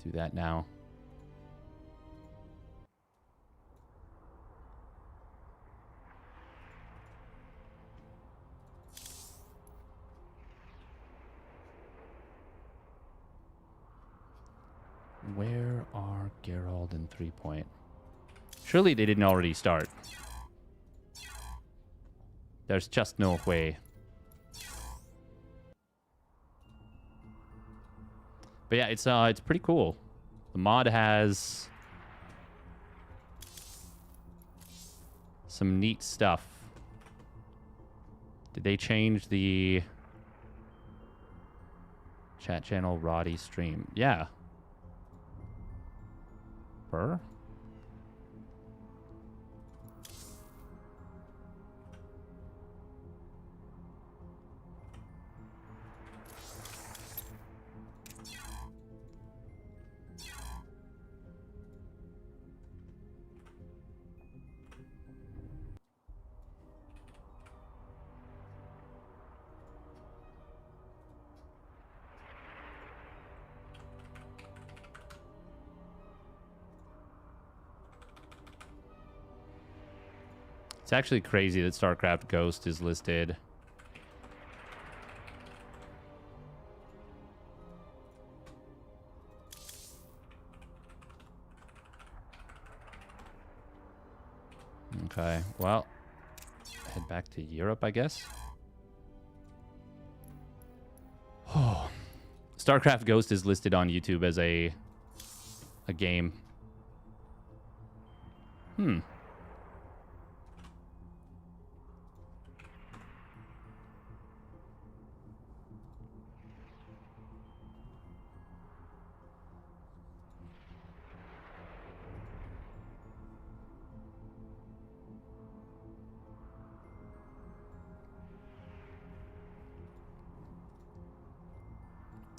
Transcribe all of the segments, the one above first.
Do that now. Where are Geralt and 3-point? Surely they didn't already start. There's just no way. But yeah, it's pretty cool. The mod has some neat stuff. Did they change the chat channel Roddy stream? Yeah. Burr? It's actually crazy that StarCraft Ghost is listed. Okay, well, head back to Europe, I guess. Oh, StarCraft Ghost is listed on YouTube as a game.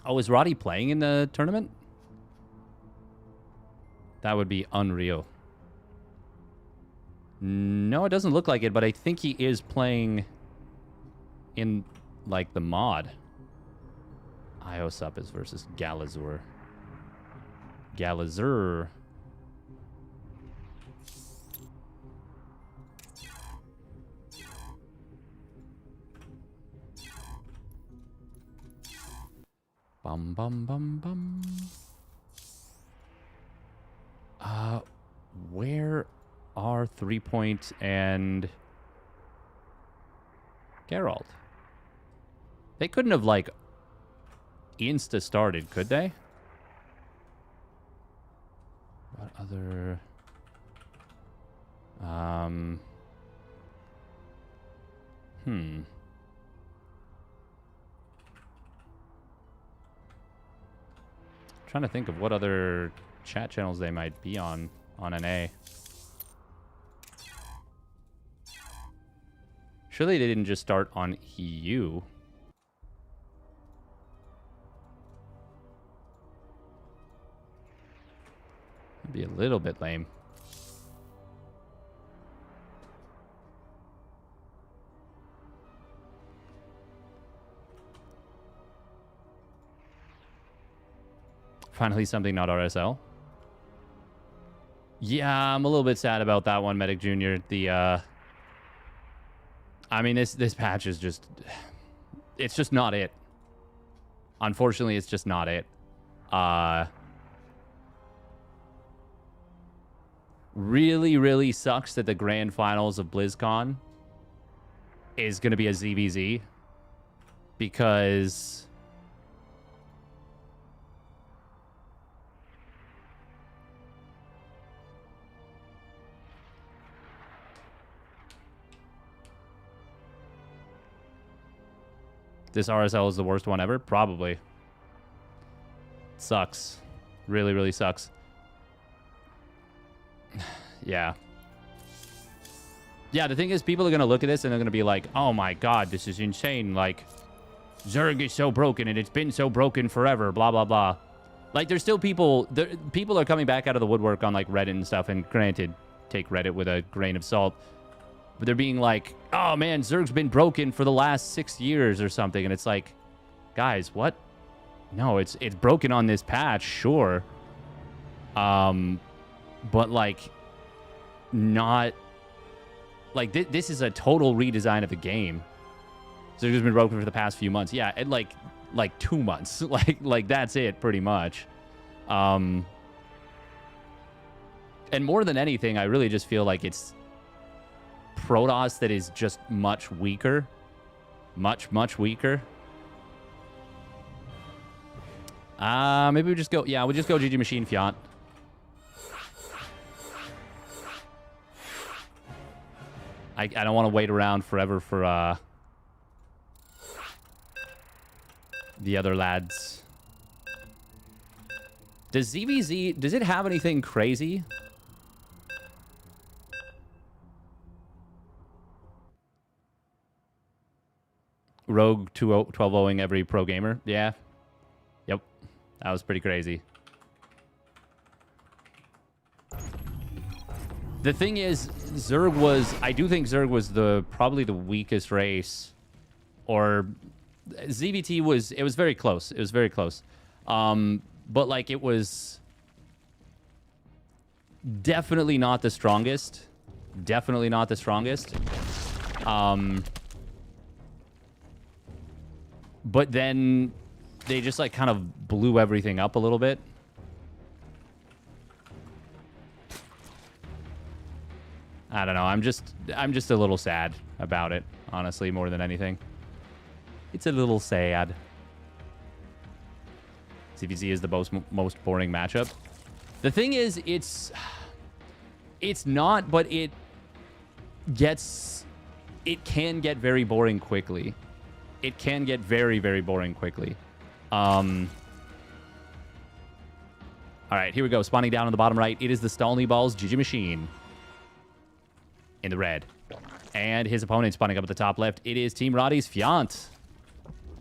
Oh, is Roddy playing in the tournament? That would be unreal. No, it doesn't look like it, but I think he is playing in, like, the mod. Iosup is versus Galazur. Galazur. Bum, bum, bum, bum. Where are 3-point and Geralt? They couldn't have, like, insta-started, could they? What other... Trying to think of what other chat channels they might be on NA. Surely they didn't just start on EU. That'd be a little bit lame. Finally, something not RSL. Yeah, I'm a little bit sad about that one, Medic Jr. I mean, this patch is just... It's just not it. Unfortunately, it's just not it. Really, really sucks that the grand finals of BlizzCon is going to be a ZVZ. Because... this RSL is the worst one ever? Probably. Sucks. Really, really sucks. Yeah. Yeah, the thing is, people are going to look at this and they're going to be like, oh my god, this is insane. Like, Zerg is so broken and it's been so broken forever, blah, blah, blah. Like, there's still people... people are coming back out of the woodwork on, like, Reddit and stuff. And granted, take Reddit with a grain of salt. But they're being like, oh man, Zerg's been broken for the last 6 years or something. And it's like, guys, what? No, it's broken on this patch, sure. But like, not like this is a total redesign of the game. So it's been broken for the past few months. Yeah, and like 2 months. like that's it pretty much. And more than anything, I really just feel like it's Protoss that is just much weaker. Much weaker. Maybe we just go... Yeah, we'll just go GG Machine Fiant. I don't want to wait around forever for the other lads. Does ZVZ... Does it have anything crazy? Rogue 12-0ing every pro gamer. Yeah. Yep. That was pretty crazy. The thing is, Zerg was... I do think Zerg was probably the weakest race. Or... ZVT was... It was very close. It was very close. But, like, it was... Definitely not the strongest. Definitely not the strongest. But then they just, like, kind of blew everything up a little bit. I don't know. I'm just a little sad about it, honestly, more than anything. It's a little sad. CVZ is the most boring matchup. The thing is, it's not, but it can get very boring quickly. It can get very, very boring quickly. All right, here we go. Spawning down on the bottom right. It is the Stalny Balls GG Machine in the red. And his opponent spawning up at the top left. It is Team Roddy's Fiant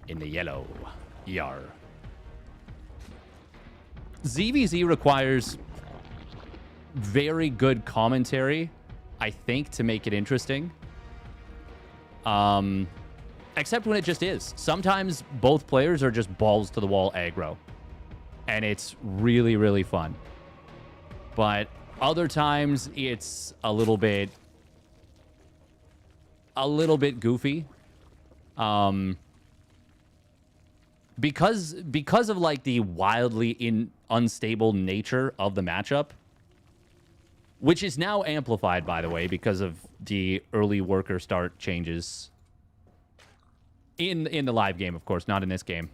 in the yellow. Yar. ZVZ requires very good commentary, I think, to make it interesting. Except when it just is. Sometimes both players are just balls to the wall aggro. And it's really, really fun. But other times it's a little bit goofy. Because of like the wildly unstable nature of the matchup, which is now amplified, by the way, because of the early worker start changes. In the live game, of course, not in this game.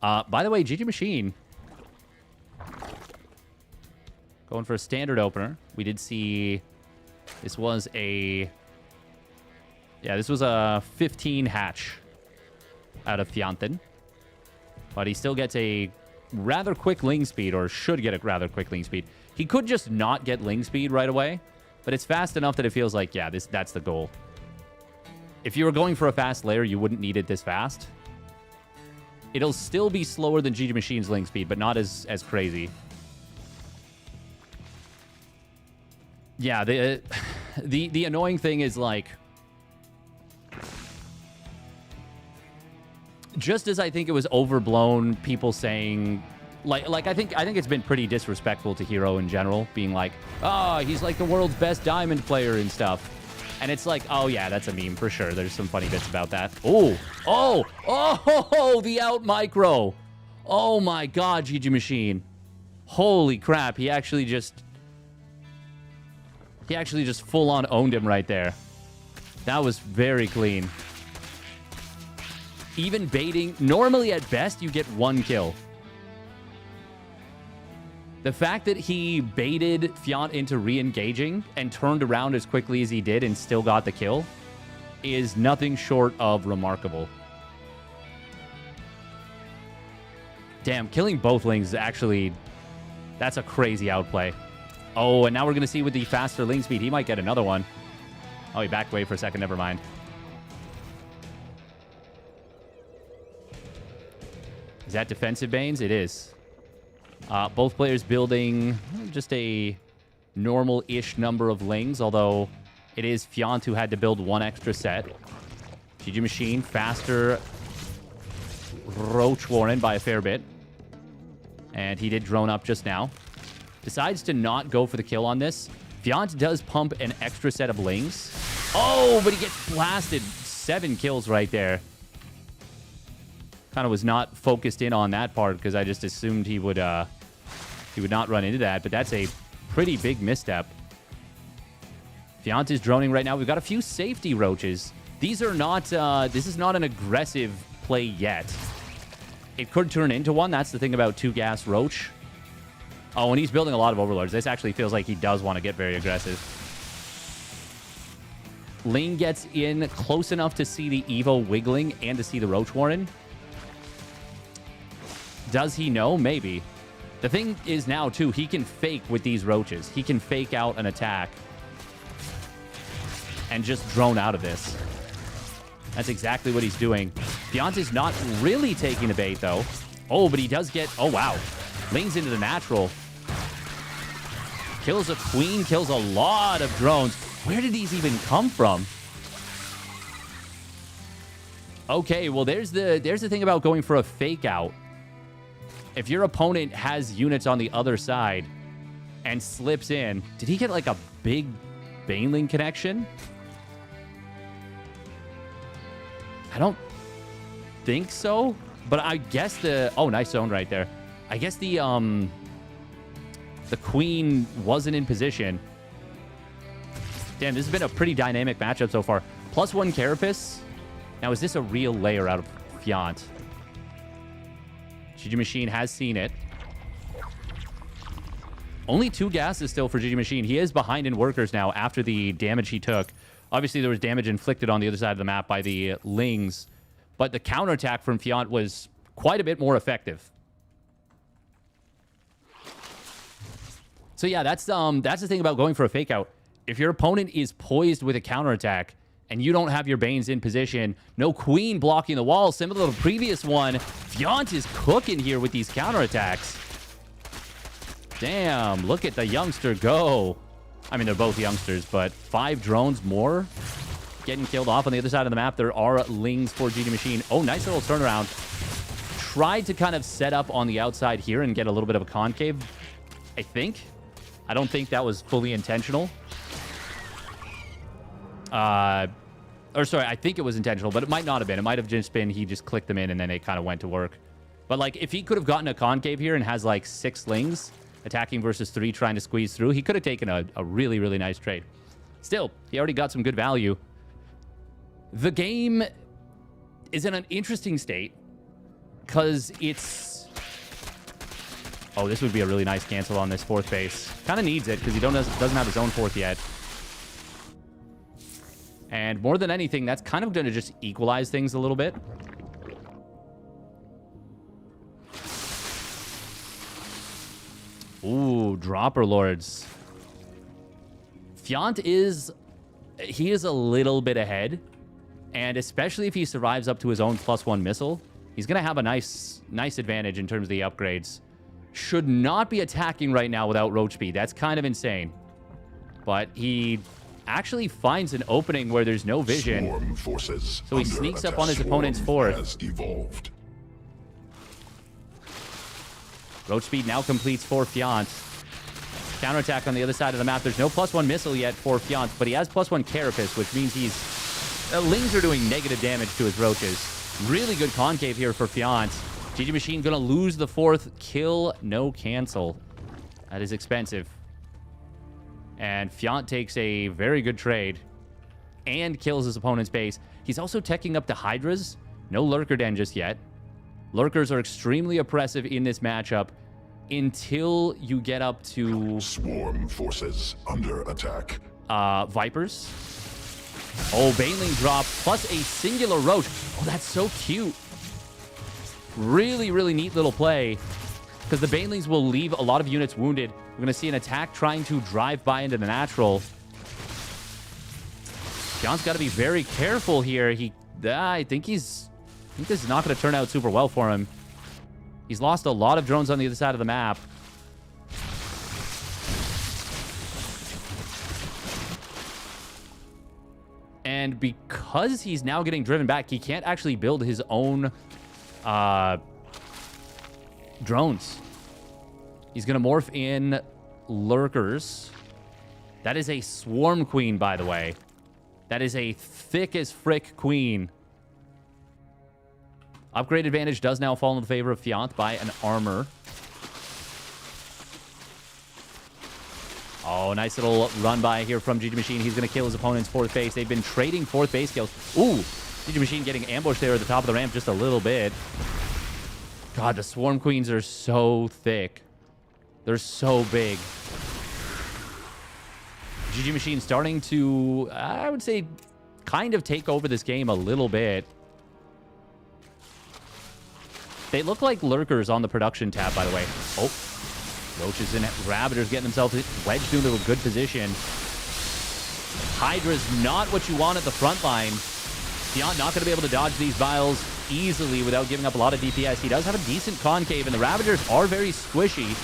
By the way, GG Machine. Going for a standard opener. We did see... This was a... Yeah, this was a 15 hatch out of Fianten. But he still gets a rather quick ling speed, or should get a rather quick ling speed. He could just not get ling speed right away, but it's fast enough that it feels like, yeah, that's the goal. If you were going for a fast layer, you wouldn't need it this fast. It'll still be slower than GG Machine's ling speed, but not as crazy. Yeah, the annoying thing is, like, just as I think it was overblown, people saying, like I think it's been pretty disrespectful to Hero in general, being like, oh, he's like the world's best diamond player and stuff. And it's like, oh yeah, that's a meme for sure. There's some funny bits about that. Oh, the out micro. Oh my God, GG Machine. Holy crap, he actually just full on owned him right there. That was very clean. Even baiting, normally at best you get 1 kill. The fact that he baited Fiant into re-engaging and turned around as quickly as he did and still got the kill is nothing short of remarkable. Damn, killing both lings is actually... That's a crazy outplay. Oh, and now we're going to see with the faster ling speed, he might get another one. Oh, he backed away for a second, never mind. Is that defensive Banes? It is. Both players building just a normal-ish number of lings, although it is Fiant who had to build 1 extra set. GG Machine, faster Roach Warren by a fair bit. And he did drone up just now. Decides to not go for the kill on this. ByuN does pump an extra set of lings. Oh, but he gets blasted. 7 kills right there. Kind of was not focused in on that part because I just assumed he would not run into that. But that's a pretty big misstep. ByuN is droning right now. We've got a few safety roaches. These are not... this is not an aggressive play yet. It could turn into one. That's the thing about 2-gas roach. Oh, and he's building a lot of overlords. This actually feels like he does want to get very aggressive. Ling gets in close enough to see the Evo wiggling and to see the Roach Warren. Does he know? Maybe. The thing is now, too, he can fake with these roaches. He can fake out an attack and just drone out of this. That's exactly what he's doing. ByuN is not really taking the bait, though. Oh, but he does get... Oh, wow. Lings into the natural. Kills a queen, kills a lot of drones. Where did these even come from? Okay, well, there's the thing about going for a fake out. If your opponent has units on the other side and slips in... Did he get, like, a big Baneling connection? I don't think so, but I guess the... Oh, nice zone right there. I guess the queen wasn't in position. Damn, this has been a pretty dynamic matchup so far. +1 Carapace. Now, is this a real layer out of ByuN? GG Machine has seen it. Only 2 gases still for GG Machine. He is behind in workers now after the damage he took. Obviously, there was damage inflicted on the other side of the map by the Lings, but the counterattack from ByuN was quite a bit more effective. So yeah, that's the thing about going for a fake out. If your opponent is poised with a counterattack and you don't have your Banes in position, no queen blocking the wall, similar to the previous one, ByuN is cooking here with these counterattacks. Damn, look at the youngster go. I mean, they're both youngsters, but 5 drones more getting killed off on the other side of the map. There are Lings for GG Machine. Oh, nice little turnaround. Tried to kind of set up on the outside here and get a little bit of a concave, I think. I don't think that was fully intentional. Or sorry, I think it was intentional, but it might not have been. It might have just been he just clicked them in and then it kind of went to work. But, like, if he could have gotten a concave here and has, like, 6 Lings attacking versus 3 trying to squeeze through, he could have taken a really, really nice trade. Still, he already got some good value. The game is in an interesting state because it's... Oh, this would be a really nice cancel on this 4th base. Kind of needs it because he doesn't have his own 4th yet. And more than anything, that's kind of going to just equalize things a little bit. Ooh, Dropper Lords. ByuN is a little bit ahead. And especially if he survives up to his own +1 missile, he's going to have a nice advantage in terms of the upgrades. Should not be attacking right now without roach speed. That's kind of insane. But he actually finds an opening where there's no vision. Swarm forces so he sneaks up on his opponent's 4th. Evolved. Roach speed now completes for ByuN. Counterattack on the other side of the map. There's no +1 missile yet for ByuN, but he has +1 Carapace, which means he's... Lings are doing negative damage to his roaches. Really good concave here for ByuN. GG Machine gonna lose the 4th. Kill, no cancel. That is expensive. And ByuN takes a very good trade and kills his opponent's base. He's also teching up the Hydras. No Lurker Den just yet. Lurkers are extremely oppressive in this matchup until you get up to... Swarm forces under attack. Vipers. Oh, Baneling drop plus a singular Roach. Oh, that's so cute. Really, really neat little play because the Banelings will leave a lot of units wounded. We're going to see an attack trying to drive by into the natural. ByuN's got to be very careful here. I think this is not going to turn out super well for him. He's lost a lot of drones on the other side of the map. And because he's now getting driven back, he can't actually build his own drones. He's going to morph in Lurkers. That is a Swarm Queen, by the way. That is a thick as frick queen. Upgrade advantage does now fall in the favor of Fiant by an armor. Oh, nice little run by here from GG Machine. He's going to kill his opponent's fourth base. They've been trading fourth base kills. Ooh, GG Machine getting ambushed there at the top of the ramp just a little bit. God, the Swarm Queens are so thick. They're so big. GG Machine starting to, I would say, kind of take over this game a little bit. They look like Lurkers on the production tab, by the way. Oh. Roaches and Ravagers getting themselves wedged into a good position. Hydra's not what you want at the front line. Fiant not going to be able to dodge these vials easily without giving up a lot of DPS. He does have a decent concave, and the Ravagers are very squishy.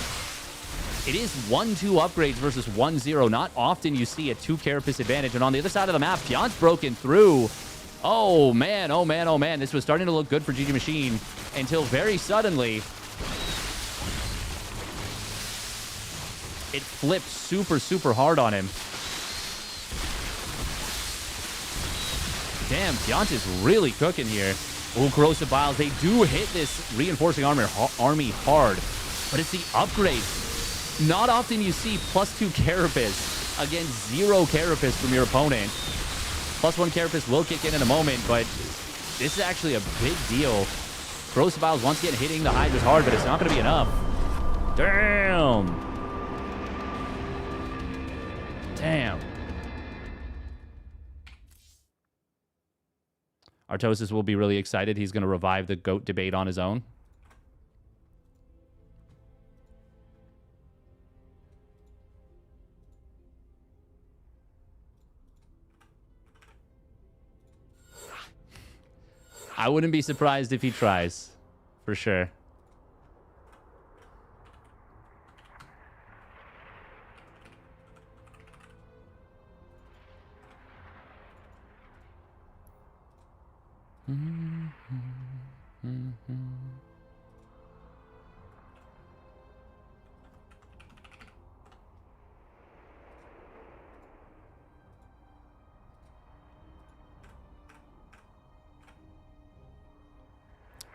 It is 1-2 upgrades versus 1-0. Not often you see a 2 carapace advantage. And on the other side of the map, Fiant's broken through. Oh, man. Oh, man. Oh, man. This was starting to look good for GG Machine until very suddenly it flipped super, super hard on him. Damn, Fiant is really cooking here. Oh, Corrosive Vials. They do hit this reinforcing army hard, but it's the upgrade. Not often you see +2 carapace against 0 carapace from your opponent. +1 carapace will kick in a moment, but this is actually a big deal. Corrosive Vials once again hitting the Hydras hard, but it's not going to be enough. Damn. Damn. Artosis will be really excited. He's going to revive the GOAT debate on his own. I wouldn't be surprised if he tries, for sure.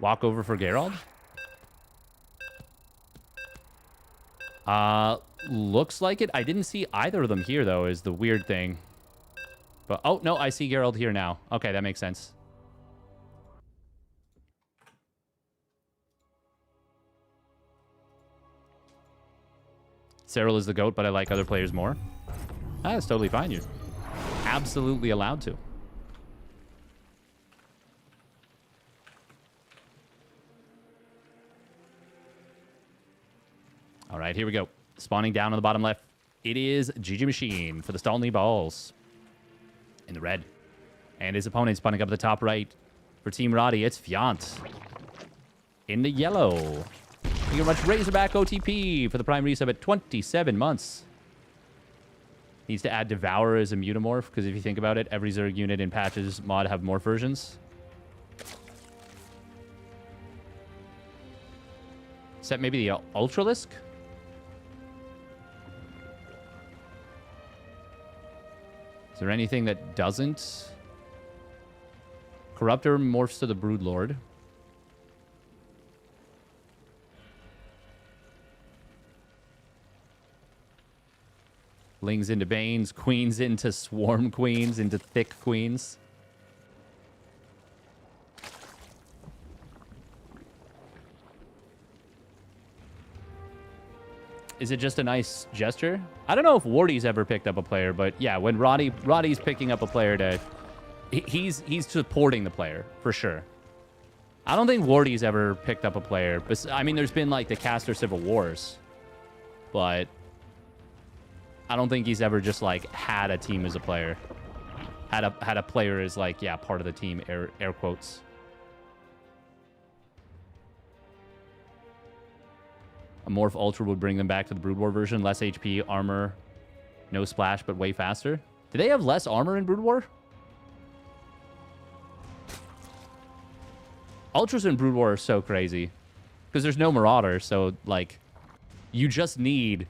Walk over for Geralt? Looks like it. I didn't see either of them here, though, is the weird thing. But, oh, no, I see Geralt here now. Okay, that makes sense. Cyril is the GOAT, but I like other players more. That's totally fine. You're absolutely allowed to. All right, here we go. Spawning down on the bottom left. It is GG Machine for the Stalny Balls. In the red. And his opponent spawning up at the top right. For Team Roddy, it's Fiant. In the yellow. Thank you very much, Razorback OTP, for the Prime resub at 27 months. Needs to add Devourer as a mutamorph, because if you think about it, every Zerg unit in Patches mod have morph versions. Except maybe the Ultralisk? Is there anything that doesn't? Corruptor morphs to the Broodlord. Lings into Banes, Queens into Swarm Queens, into Thick Queens. Is it just a nice gesture? I don't know if Wardy's ever picked up a player, but yeah, when Roddy's picking up a player to... He's supporting the player, for sure. I don't think Wardy's ever picked up a player. I mean, there's been, like, the Caster Civil Wars. But I don't think he's ever just, like, had a team as a player. Had a player as, like, yeah, part of the team, air quotes. A Morph Ultra would bring them back to the Brood War version. Less HP, armor, no splash, but way faster. Do they have less armor in Brood War? Ultras in Brood War are so crazy. Because there's no Marauder, so, like... You just need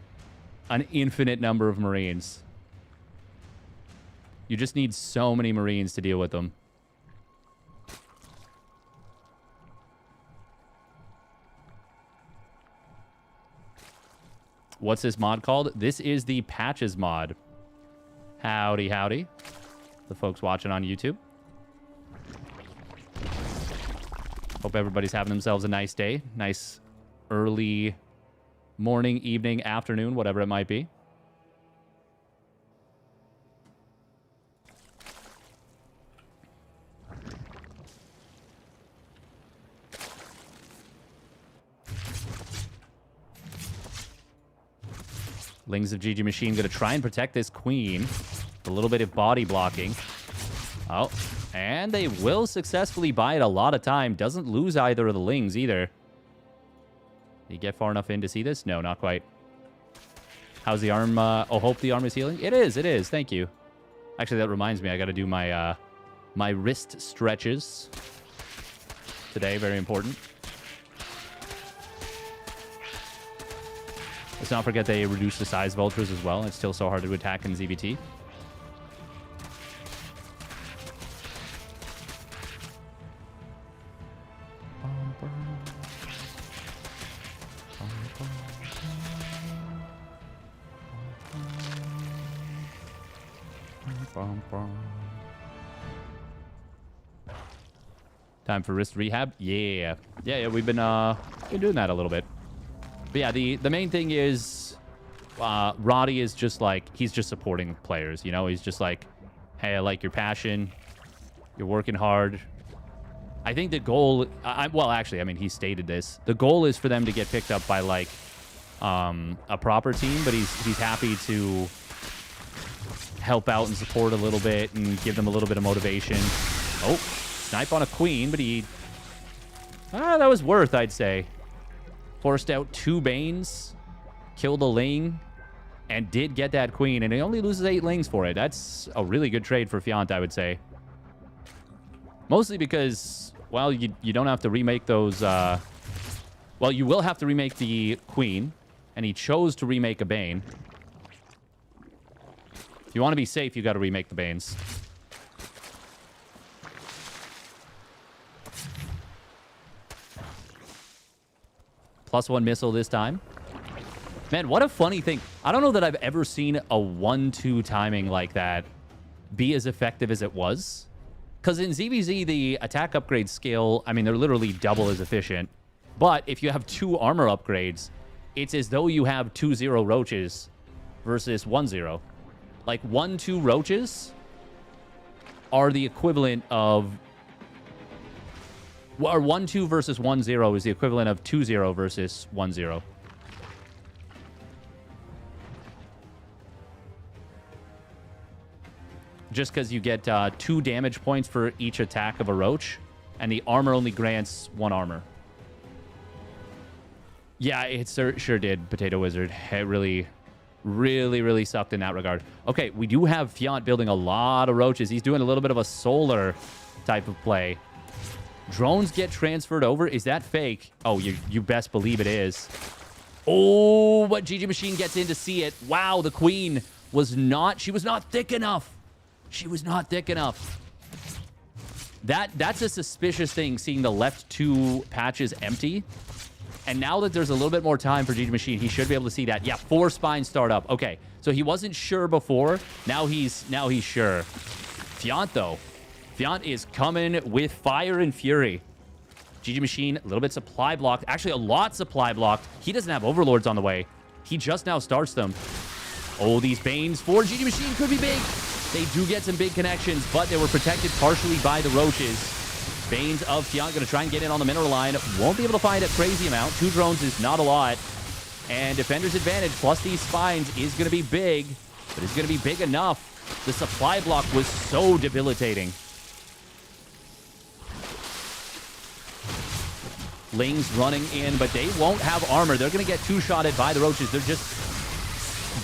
an infinite number of Marines. You just need so many Marines to deal with them. What's this mod called? This is the Patches mod. Howdy, howdy. The folks watching on YouTube. Hope everybody's having themselves a nice day. Nice early morning, evening, afternoon, whatever it might be. Lings of GG Machine going to try and protect this queen. A little bit of body blocking. Oh, and they will successfully buy it a lot of time. Doesn't lose either of the Lings either. Did you get far enough in to see this? No, not quite. How's the arm? Oh, hope the arm is healing. It is. It is. Thank you. Actually, that reminds me. I got to do my my wrist stretches today. Very important. Let's not forget they reduce the size of ultras as well. It's still so hard to attack in ZVT. Time for wrist rehab. Yeah, we've been doing that a little bit. But yeah, the main thing is Roddy is just like, he's just supporting players, you know? He's just like, hey, I like your passion. You're working hard. I think the goal, well, actually, I mean, he stated this. The goal is for them to get picked up by like a proper team, but he's happy to help out and support a little bit and give them a little bit of motivation. Oh, snipe on a queen, but he... that was worth, I'd say. Forced out 2 Banes, killed a Ling, and did get that queen, and he only loses 8 Lings for it. That's a really good trade for Fiant, I would say. Mostly because, well, you don't have to remake those... well, you will have to remake the queen, and he chose to remake a Bane. If you want to be safe, you got to remake the Banes. +1 missile this time. Man, what a funny thing. I don't know that I've ever seen a 1-2 timing like that be as effective as it was. Because in ZVZ, the attack upgrade skill, I mean, they're literally double as efficient. But if you have 2 armor upgrades, it's as though you have 2-0 roaches versus 1-0. Like, 1-2 roaches are the equivalent of... Or 1-2 versus 1-0 is the equivalent of 2-0 versus 1-0. Just because you get 2 damage points for each attack of a roach, and the armor only grants 1 armor. Yeah, it sure did, Potato Wizard. It really, really, really sucked in that regard. Okay, we do have Fiant building a lot of roaches. He's doing a little bit of a solar type of play. Drones get transferred over. Is that fake? Oh, you best believe it is. Oh, but GG Machine gets in to see it. Wow, the queen was not... She was not thick enough. She was not thick enough. That's a suspicious thing, seeing the left 2 patches empty. And now that there's a little bit more time for GG Machine, he should be able to see that. Yeah, 4 spines start up. Okay, so he wasn't sure before. Now he's sure. Fiant, though. Fiant is coming with fire and fury. GG Machine, a little bit supply blocked. Actually, a lot supply blocked. He doesn't have overlords on the way. He just now starts them. Oh, these Banes for GG Machine could be big. They do get some big connections, but they were protected partially by the roaches. Banes of Fiant going to try and get in on the mineral line. Won't be able to find a crazy amount. 2 drones is not a lot. And Defender's advantage plus these spines is going to be big, but it's going to be big enough. The supply block was so debilitating. Lings running in, but they won't have armor. They're going to get 2-shotted by the roaches. They're just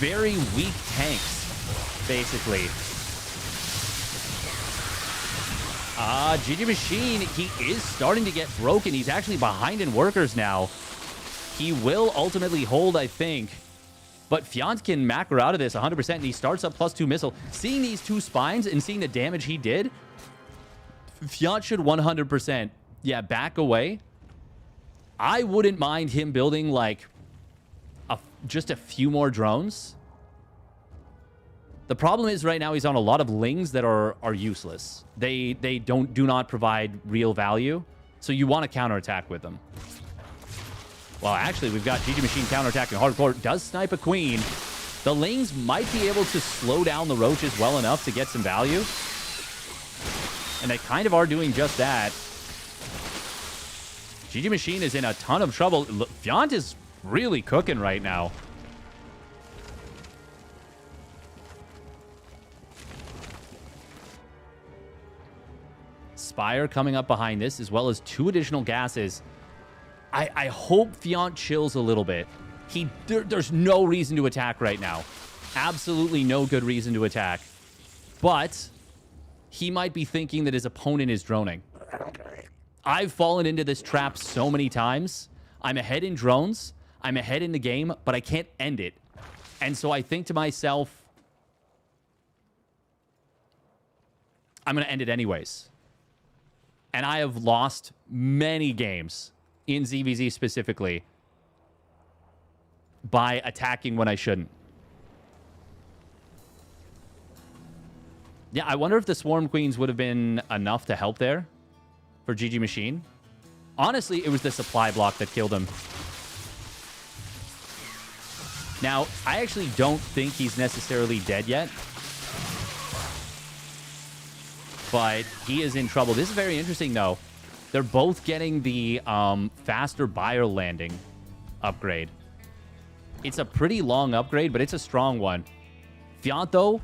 very weak tanks, basically. GG Machine, he is starting to get broken. He's actually behind in workers now. He will ultimately hold, I think. But Fiant can macro out of this 100%, and he starts up +2 missile. Seeing these 2 spines and seeing the damage he did, Fiant should 100%, yeah, back away. I wouldn't mind him building, like, just a few more drones. The problem is right now he's on a lot of lings that are useless. They do not provide real value, so you want to counterattack with them. Well, actually, we've got GG Machine counterattacking hardcore. Does snipe a queen. The lings might be able to slow down the roaches well enough to get some value. And they kind of are doing just that. GG Machine is in a ton of trouble. Fiant is really cooking right now. Spire coming up behind this, as well as 2 additional gases. I hope Fiant chills a little bit. There's no reason to attack right now. Absolutely no good reason to attack. But he might be thinking that his opponent is droning. I've fallen into this trap so many times. I'm ahead in drones. I'm ahead in the game, but I can't end it. And so I think to myself, I'm going to end it anyways. And I have lost many games in ZVZ specifically by attacking when I shouldn't. Yeah, I wonder if the Swarm Queens would have been enough to help there for GG Machine. Honestly, it was the supply block that killed him. Now, I actually don't think he's necessarily dead yet. But he is in trouble. This is very interesting, though. They're both getting the faster buyer landing upgrade. It's a pretty long upgrade, but it's a strong one. Fiant, though,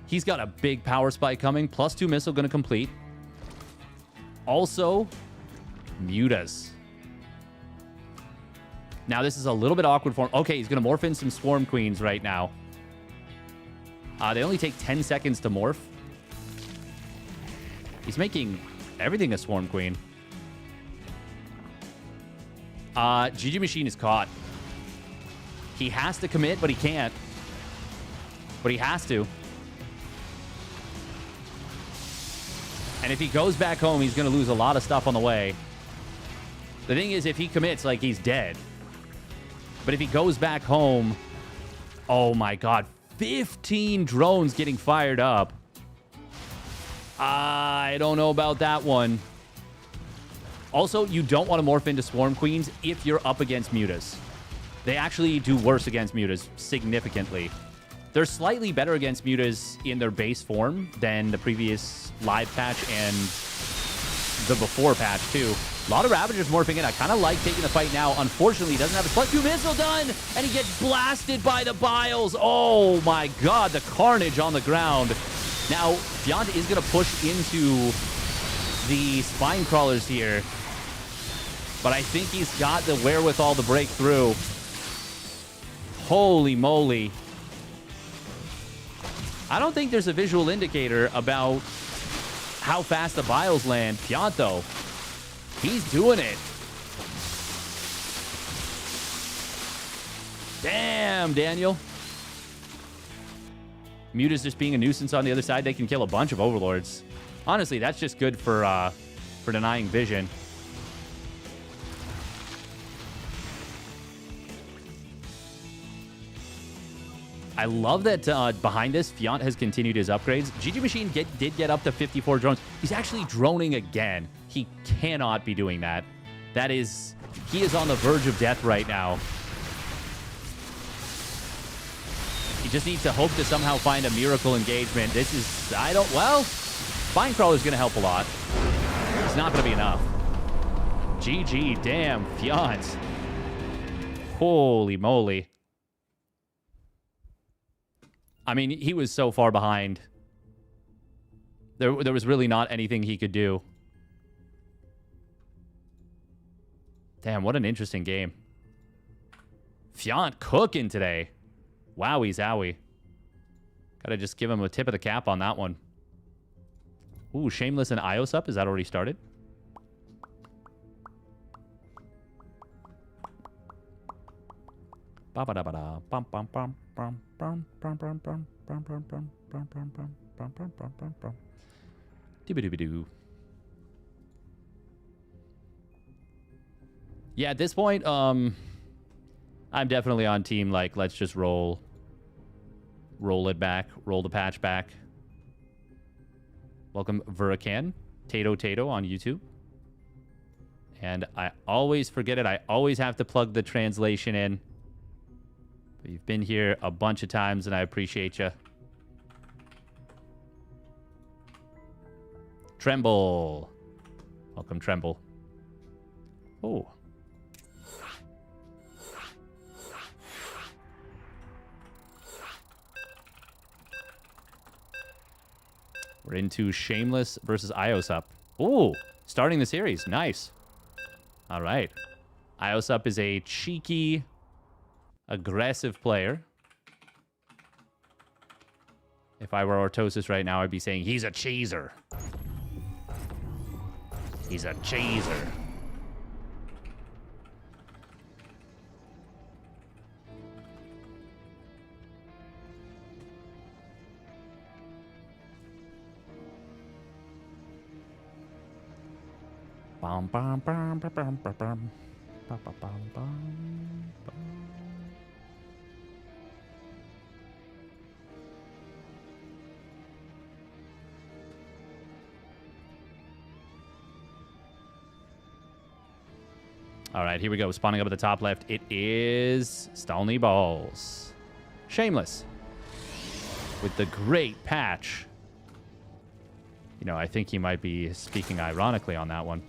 he's got a big power spike coming. +2 missile going to complete. Also, Mutas. Now, this is a little bit awkward for him. Okay, he's going to morph in some Swarm Queens right now. They only take 10 seconds to morph. He's making everything a Swarm Queen. GG Machine is caught. He has to commit, but he can't. But he has to. And if he goes back home, he's going to lose a lot of stuff on the way. The thing is, if he commits, like, he's dead. But if he goes back home... Oh, my God. 15 drones getting fired up. I don't know about that one. Also, you don't want to morph into Swarm Queens if you're up against Mutas. They actually do worse against Mutas significantly. They're slightly better against Mutas in their base form than the previous live patch and the before patch, too. A lot of Ravagers morphing in. I kind of like taking the fight now. Unfortunately, he doesn't have his +2 missile done, and he gets blasted by the Biles. Oh, my God, the carnage on the ground. Now, Fiant is going to push into the Spine Crawlers here. But I think he's got the wherewithal to break through. Holy moly. I don't think there's a visual indicator about how fast the Biles land. Fiant, though, he's doing it. Damn, Daniel. Mutas just being a nuisance on the other side. They can kill a bunch of Overlords. Honestly, that's just good for denying vision. I love that behind this, Fiant has continued his upgrades. GG Machine did get up to 54 drones. He's actually droning again. He cannot be doing that. He is on the verge of death right now. He just needs to hope to somehow find a miracle engagement. Well, Spine Crawler's going to help a lot. It's not going to be enough. GG, damn, Fiant. Holy moly. I mean, he was so far behind. There was really not anything he could do. Damn, what an interesting game. Fiant cooking today. Wowie zowie. Gotta just give him a tip of the cap on that one. Ooh, Shameless and Ios up. Is that already started? Ba ba da ba da. Bum bum bum bum bum bum bum bum bum bum bum bum bum bum bum bum bum bum bum. Doo-ba-doo-ba-doo. Yeah, at this point, I'm definitely on team, like, let's just roll it back, roll the patch back. Welcome, Vuracan, Tato on YouTube. And I always forget it. I always have to plug the translation in. But you've been here a bunch of times, and I appreciate you. Tremble. Welcome, Tremble. Oh. We're into Shameless versus Iosup. Ooh, starting the series. Nice. All right. Iosup is a cheeky, aggressive player. If I were Ortosis right now, I'd be saying he's a cheeser. He's a cheeser. Bum, bum, bum, bum, bum, bum, bum. Bum, bum, bum, bum, bum. All right, here we go. Spawning up at the top left. It is Stalny Balls. Shameless. With the great patch. You know, I think he might be speaking ironically on that one.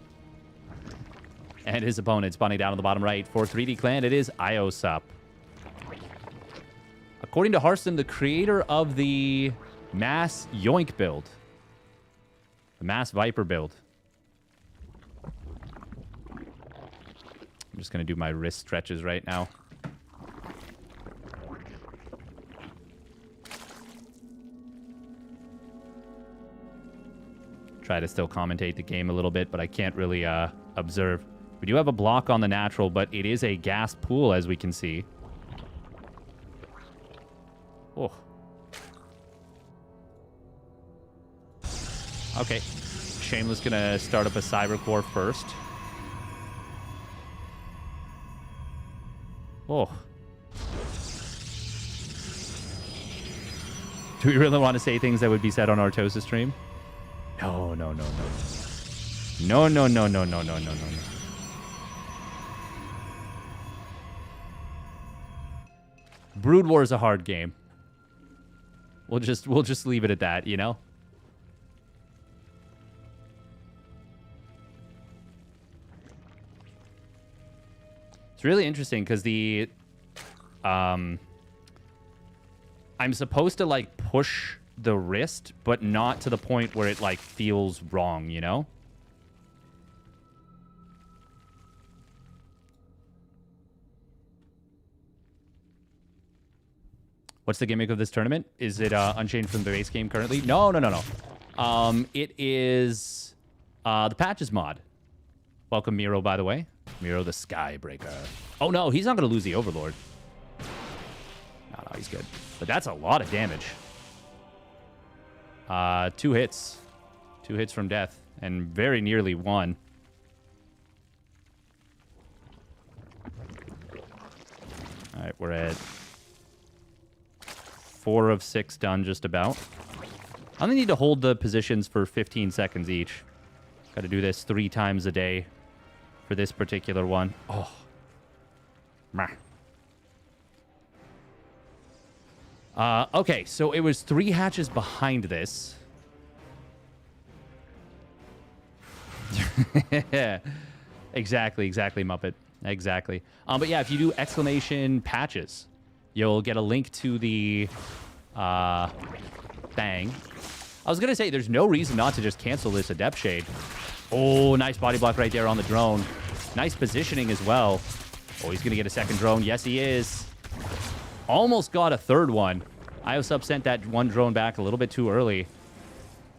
And his opponent spawning down on the bottom right for 3D Clan. It is Iosup. According to Hearthstone, the creator of the Mass Yoink build. The Mass Viper build. I'm just going to do my wrist stretches right now. Try to still commentate the game a little bit, but I can't really observe. We do have a block on the natural, but it is a gas pool, as we can see. Oh. Okay. Shameless gonna start up a Cyber Core first. Oh. Do we really want to say things that would be said on Ortosis stream? No, no, no, no, no. No, no, no, no, no, no, no, no. Brood War is a hard game. We'll just leave it at that, you know? It's really interesting because the I'm supposed to like push the wrist, but not to the point where it like feels wrong, you know? What's the gimmick of this tournament? Is it unchanged from the base game currently? No, no, no, no. It is the Patches mod. Welcome, Miro, by the way. Miro the Skybreaker. Oh, no, he's not going to lose the Overlord. No, no, he's good. But that's a lot of damage. 2 hits. 2 hits from death. And very nearly 1. All right, we're at 4 of 6 done just about. I only need to hold the positions for 15 seconds each. Got to do this 3 times a day for this particular one. Oh. Meh. Okay, so it was 3 hatches behind this. Exactly, Muppet. Exactly. But yeah, if you do exclamation patches, you'll get a link to the thing. I was going to say, there's no reason not to just cancel this Adept Shade. Oh, nice body block right there on the drone. Nice positioning as well. Oh, he's going to get a second drone. Yes, he is. Almost got a third one. Iosup sent that one drone back a little bit too early.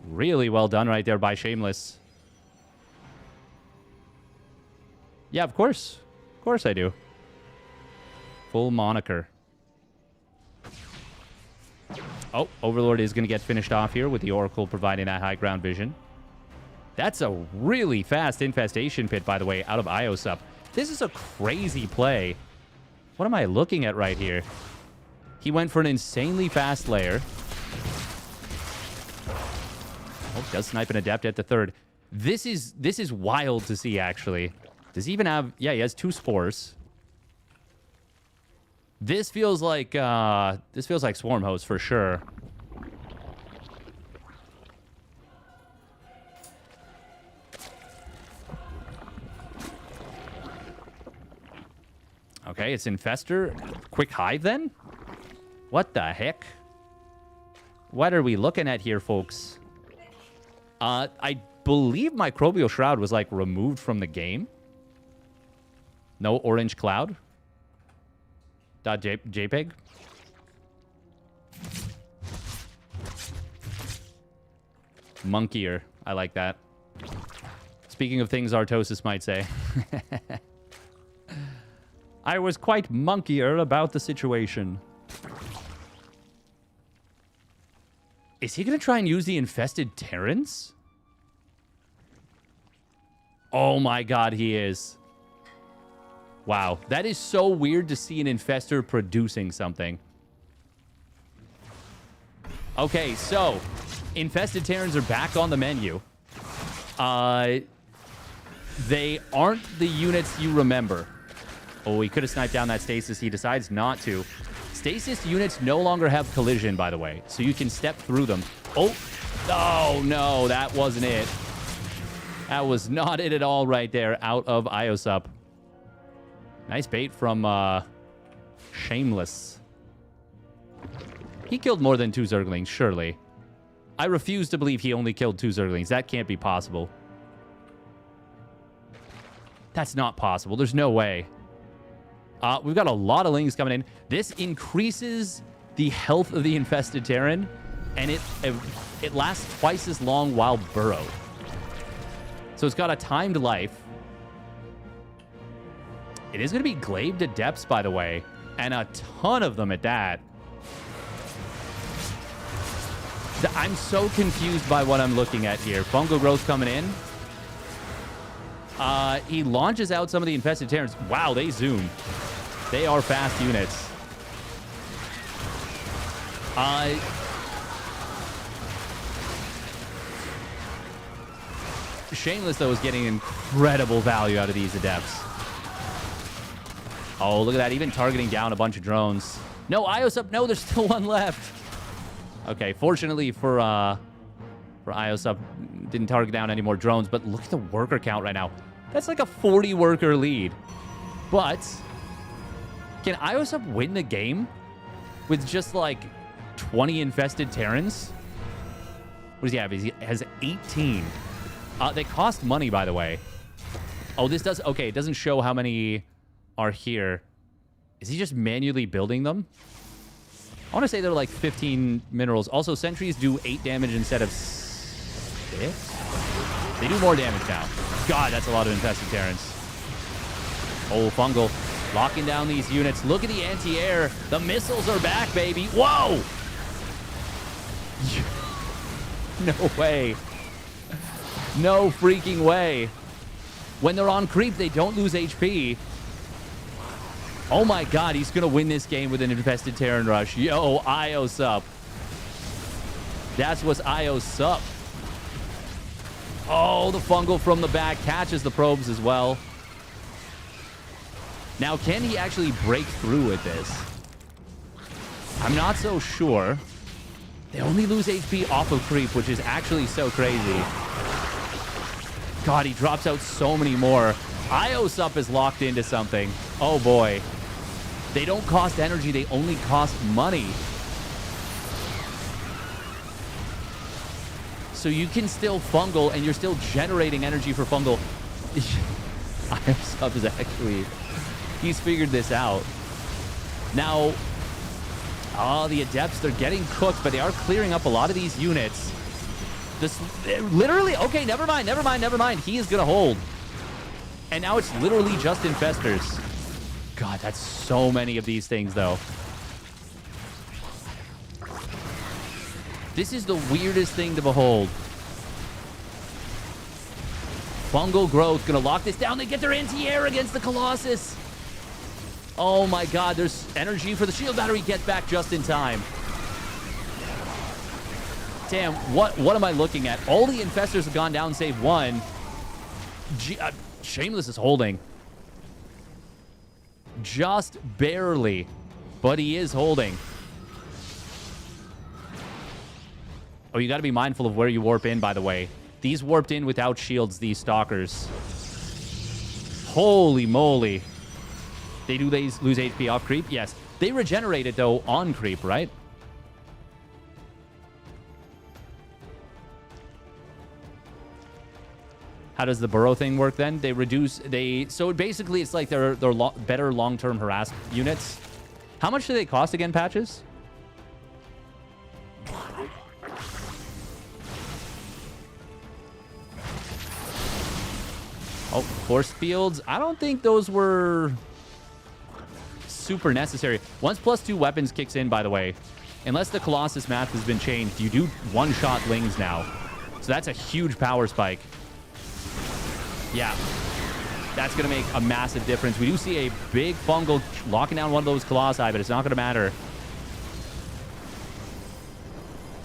Really well done right there by Shameless. Yeah, of course. Of course I do. Full moniker. Oh, Overlord is going to get finished off here with the Oracle providing that high ground vision. That's a really fast infestation pit, by the way, out of IOSUP. This is a crazy play. What am I looking at right here? He went for an insanely fast layer. Oh, does snipe an Adept at the third. This is wild to see, actually. Does he even have... Yeah, he has 2 spores. This feels like Swarm Host for sure. Okay, it's Infestor. Quick Hive then? What the heck? What are we looking at here, folks? I believe Microbial Shroud was, like, removed from the game. No orange cloud. .jpg. Monkeyer. I like that. Speaking of things Artosis might say. I was quite monkeyer about the situation. Is he going to try and use the infested Terrans? Oh my god, he is. Wow, that is so weird to see an Infestor producing something. Okay, so Infested Terrans are back on the menu. They aren't the units you remember. Oh, he could have sniped down that Stasis. He decides not to. Stasis units no longer have collision, by the way, so you can step through them. Oh, no, that wasn't it. That was not it at all right there, out of IOSUP. Nice bait from Shameless. He killed more than 2 Zerglings, surely. I refuse to believe he only killed 2 Zerglings. That can't be possible. That's not possible. There's no way. We've got a lot of Lings coming in. This increases the health of the Infested Terran, and it lasts twice as long while burrowed. So it's got a timed life. It is going to be Glaive to Depths, by the way, and a ton of them at that. I'm so confused by what I'm looking at here. Fungal Growth coming in. He launches out some of the Infested Terrans. Wow, they zoom. They are fast units. Shameless, though, is getting incredible value out of these Adepts. Oh, look at that. Even targeting down a bunch of drones. No, IOSUP. No, there's still one left. Okay, fortunately for IOSUP, didn't target down any more drones, but look at the worker count right now. That's like a 40 worker lead. But can IOSUP win the game with just like 20 infested Terrans? What does he have? He has 18. They cost money, by the way. Oh, this does... Okay, it doesn't show how many are here. Is he just manually building them? I want to say they're like 15 minerals. Also, sentries do 8 damage instead of 6. They do more damage now. God, that's a lot of infested Terrans. Oh, Fungal. Locking down these units. Look at the anti-air. The missiles are back, baby. Whoa! No way. No freaking way. When they're on creep, they don't lose HP. Oh my god, he's going to win this game with an infested Terran rush. Yo, IOSUP. That's what's IOSUP. Oh, the Fungal from the back catches the probes as well. Now, can he actually break through with this? I'm not so sure. They only lose HP off of creep, which is actually so crazy. God, he drops out so many more. IOSUP is locked into something. Oh, boy. They don't cost energy. They only cost money. So you can still Fungal, and you're still generating energy for Fungal. IOSUP is actually... He's figured this out. Now... Oh, the Adepts, they're getting cooked, but they are clearing up a lot of these units. This literally... Okay, never mind, never mind, never mind. He is going to hold. And now it's literally just Infestors. God, that's so many of these things, though. This is the weirdest thing to behold. Fungal growth gonna lock this down. They get their anti-air against the Colossus. Oh my God, there's energy for the shield battery. Get back just in time. Damn, what am I looking at? All the infestors have gone down save one. Shameless is holding. Just barely, but he is holding. Oh, you got to be mindful of where you warp in, by the way. These warped in without shields, these stalkers. Holy moly. They do lose HP off creep? Yes. They regenerate it, though, on creep, right? How does the burrow thing work then? They reduce... So basically, it's like they're better long-term harass units. How much do they cost again, Patches? Oh, force fields. I don't think those were super necessary. Once +2 weapons kicks in, by the way, unless the Colossus math has been changed, you do one-shot lings now. So that's a huge power spike. Yeah, that's going to make a massive difference. We do see a big fungal locking down one of those Colossi, but it's not going to matter.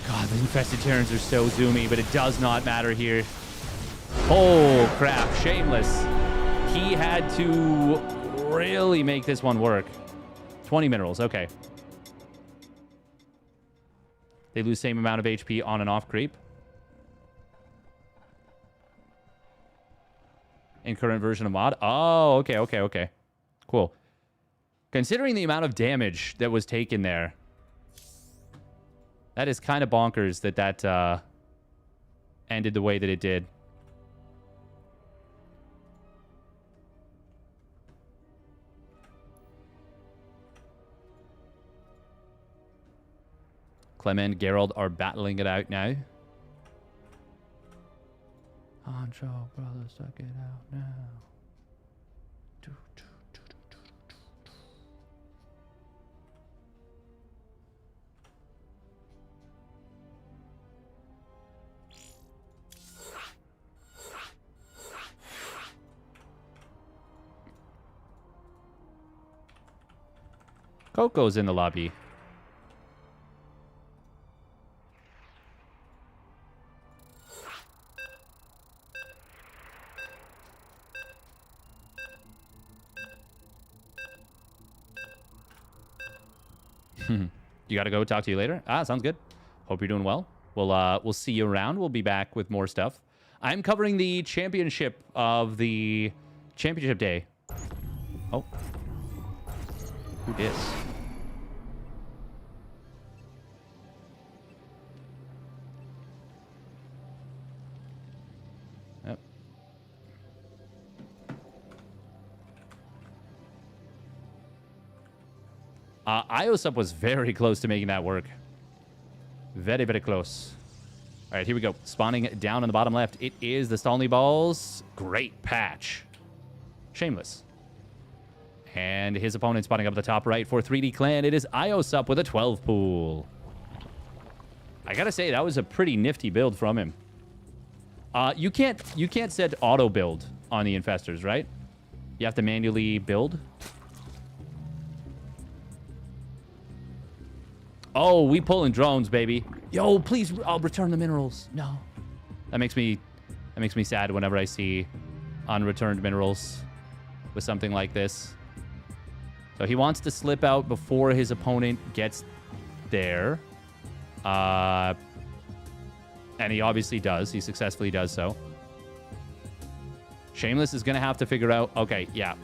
God, the infested Terrans are so zoomy, but it does not matter here. Oh, crap. Shameless. He had to really make this one work. 20 minerals. Okay. They lose same amount of HP on and off creep. In current version of mod. Oh, okay. Cool. Considering the amount of damage that was taken there, that is kind of bonkers that ended the way that it did. Clem and Geralt are battling it out now. Honcho, brother, suck it out now. Coco's in the lobby. You gotta go. Talk to you later. Sounds good. Hope you're doing well. We'll see you around. We'll be back with more stuff. I'm covering the championship of the championship day. Oh. Who dis? Yep. IOSUP was very close to making that work. Very, very close. All right, here we go. Spawning down on the bottom left. It is the Stalny Balls. Great patch. Shameless. And his opponent spawning up the top right for 3D Clan. It is IOSUP with a 12 pool. I gotta say, that was a pretty nifty build from him. You can't set auto build on the infestors, right? You have to manually build. Oh, we pulling drones, baby. Yo, please, I'll return the minerals. No. That makes me sad whenever I see unreturned minerals with something like this. So he wants to slip out before his opponent gets there. And he obviously does. He successfully does so. Shameless is going to have to figure out, okay, yeah,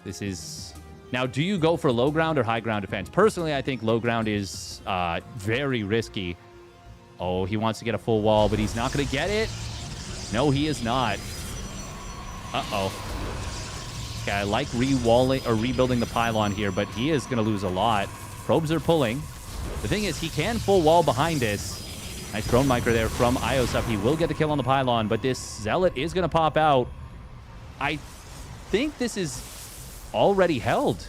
this is... Now, do you go for low ground or high ground defense? Personally, I think low ground is very risky. Oh, he wants to get a full wall, but he's not going to get it. No, he is not. Uh-oh. Okay, I like re-walling or rebuilding the pylon here, but he is going to lose a lot. Probes are pulling. The thing is, he can full wall behind this. Nice drone micro there from IOSUP. He will get the kill on the pylon, but this Zealot is going to pop out. I think this is already held.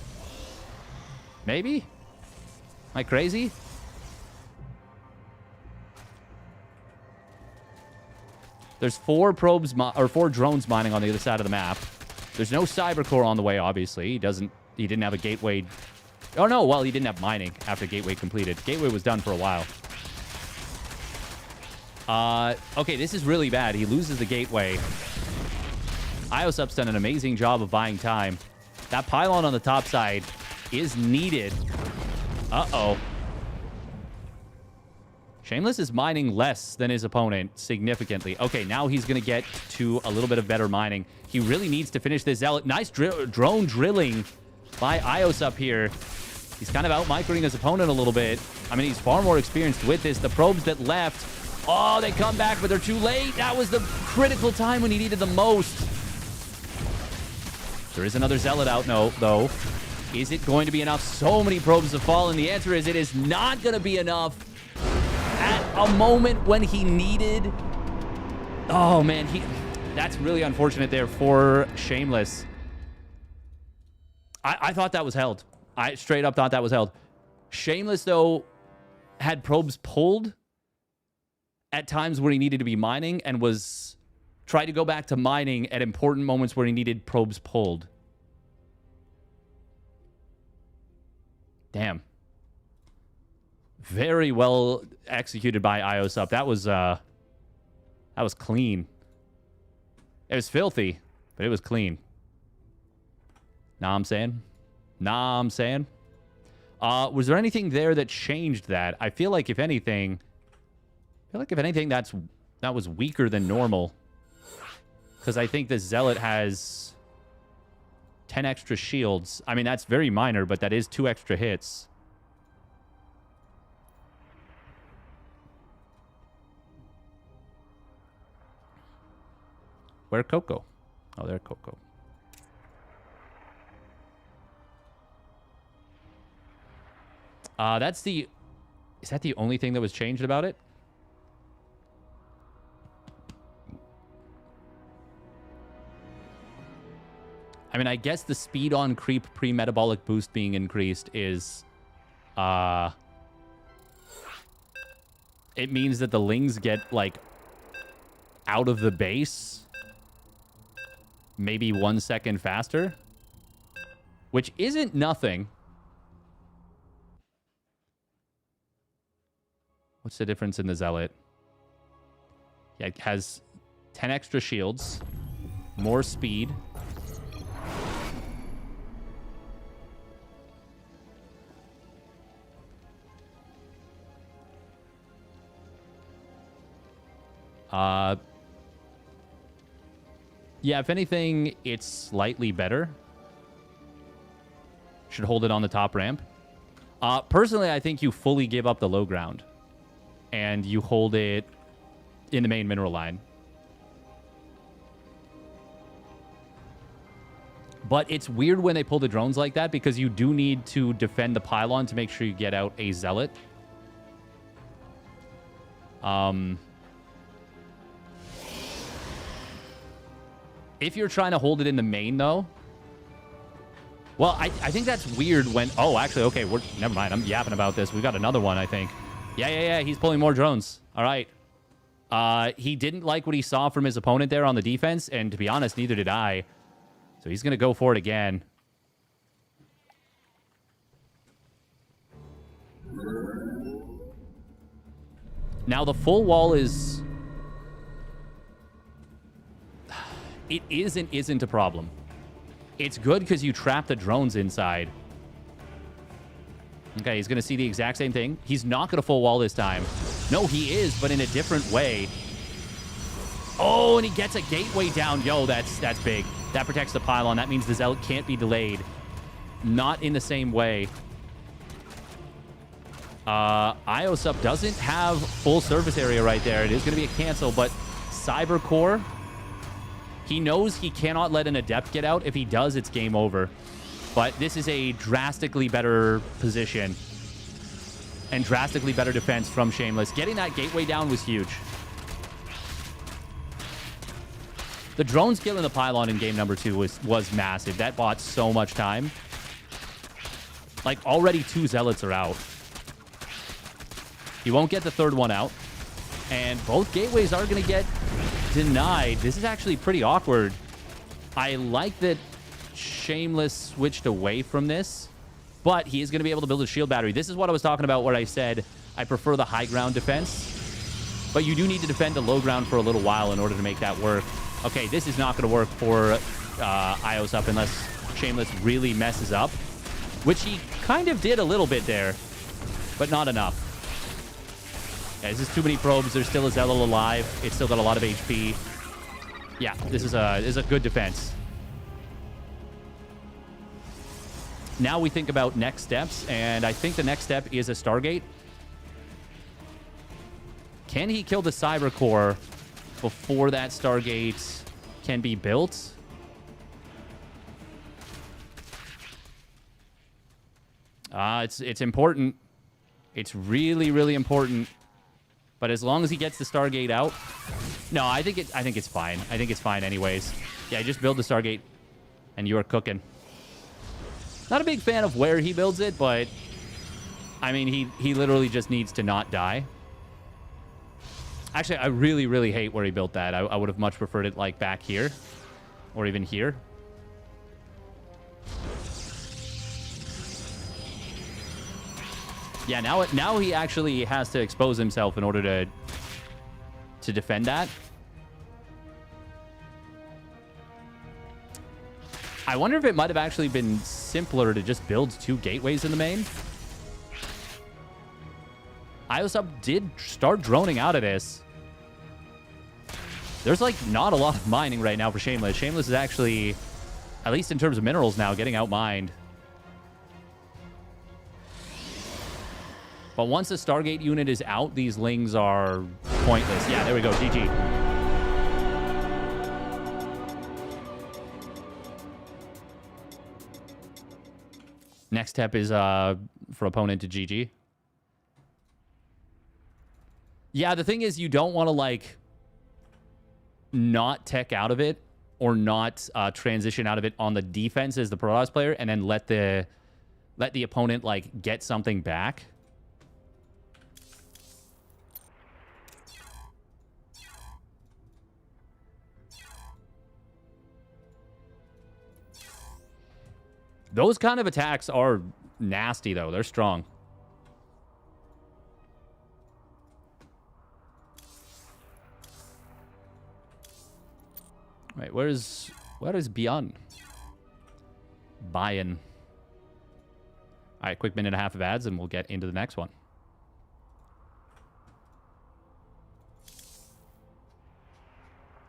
Maybe? Am I crazy? There's 4 probes or 4 drones mining on the other side of the map. There's no cyber core on the way, obviously. He didn't have a gateway. Oh, no. Well, he didn't have mining after gateway completed. Gateway was done for a while. Okay, this is really bad. He loses the gateway. IOSup's done an amazing job of buying time. That pylon on the top side is needed. Uh-oh. Shameless is mining less than his opponent significantly. Okay, now he's going to get to a little bit of better mining. He really needs to finish this Zealot. Nice drone drilling by IOSup here. He's kind of out-microing his opponent a little bit. I mean, he's far more experienced with this. The probes that left, oh, they come back, but they're too late. That was the critical time when he needed the most. There is another Zealot out, though. Is it going to be enough? So many probes have fallen. The answer is it is not going to be enough at a moment when he needed. Oh, man. That's really unfortunate there for Shameless. I thought that was held. I straight up thought that was held. Shameless, though, had probes pulled at times where he needed to be mining and was tried to go back to mining at important moments where he needed probes pulled. Damn. Very well executed by IOSup. That was clean. It was filthy, but it was clean. Nah, I'm saying. Was there anything there that changed that? I feel like if anything, that was weaker than normal. Because I think the Zealot has 10 extra shields. I mean, that's very minor, but that is 2 extra hits. Where Coco? Oh, there Coco. Is that the only thing that was changed about it? I mean, I guess the speed on creep pre-metabolic boost being increased is, it means that the Lings get, like, out of the base maybe 1 second faster, which isn't nothing. What's the difference in the Zealot? Yeah, it has 10 extra shields, more speed. Yeah, if anything, it's slightly better. Should hold it on the top ramp. Personally, I think you fully give up the low ground and you hold it in the main mineral line. But it's weird when they pull the drones like that because you do need to defend the pylon to make sure you get out a Zealot. If you're trying to hold it in the main, though... Well, I think that's weird when... Oh, actually, okay, never mind. I'm yapping about this. We got another one, I think. Yeah. He's pulling more drones. All right. He didn't like what he saw from his opponent there on the defense, and to be honest, neither did I. So he's going to go for it again. Now, the full wall is... It is and isn't a problem. It's good because you trap the drones inside. Okay, he's going to see the exact same thing. He's not going to full wall this time. No, he is, but in a different way. Oh, and he gets a gateway down. Yo, that's big. That protects the pylon. That means the Zealot can't be delayed. Not in the same way. IOSup doesn't have full surface area right there. It is going to be a cancel, but Cyber Core... He knows he cannot let an Adept get out. If he does, it's game over. But this is a drastically better position and drastically better defense from Shameless. Getting that gateway down was huge. The drones killing the pylon in game number 2 was massive. That bought so much time. Like, already 2 Zealots are out. He won't get the 3rd one out. And both gateways are going to get denied. This is actually pretty awkward. I like that Shameless switched away from this, but he is going to be able to build a shield battery. This is what I was talking about where I said I prefer the high ground defense, but you do need to defend the low ground for a little while in order to make that work. Okay, this is not going to work for Ios up unless Shameless really messes up, which he kind of did a little bit there, but not enough. Yeah, this is too many probes. There's still a Zealot alive. It's still got a lot of HP. Yeah, this is a good defense. Now we think about next steps, and I think the next step is a Stargate. Can he kill the Cyber Core before that Stargate can be built? It's important. It's really, really important. But as long as he gets the Stargate out... No, I think it's fine. I think it's fine anyways. Yeah, just build the Stargate, and you are cooking. Not a big fan of where he builds it, but... I mean, he literally just needs to not die. Actually, I really, really hate where he built that. I would have much preferred it, like, back here. Or even here. Yeah, now he actually has to expose himself in order to defend that. I wonder if it might have actually been simpler to just build 2 gateways in the main. IOSUP did start droning out of this. There's, like, not a lot of mining right now for Shameless. Shameless is actually, at least in terms of minerals now, getting out-mined. But once the Stargate unit is out, these Lings are pointless. Yeah, there we go. GG. Next step is for opponent to GG. Yeah, the thing is you don't want to, like, not tech out of it or not transition out of it on the defense as the Protoss player and then let the opponent, like, get something back. Those kind of attacks are nasty, though. They're strong. Wait, where is ByuN? ByuN. All right, quick minute and a half of ads, and we'll get into the next one.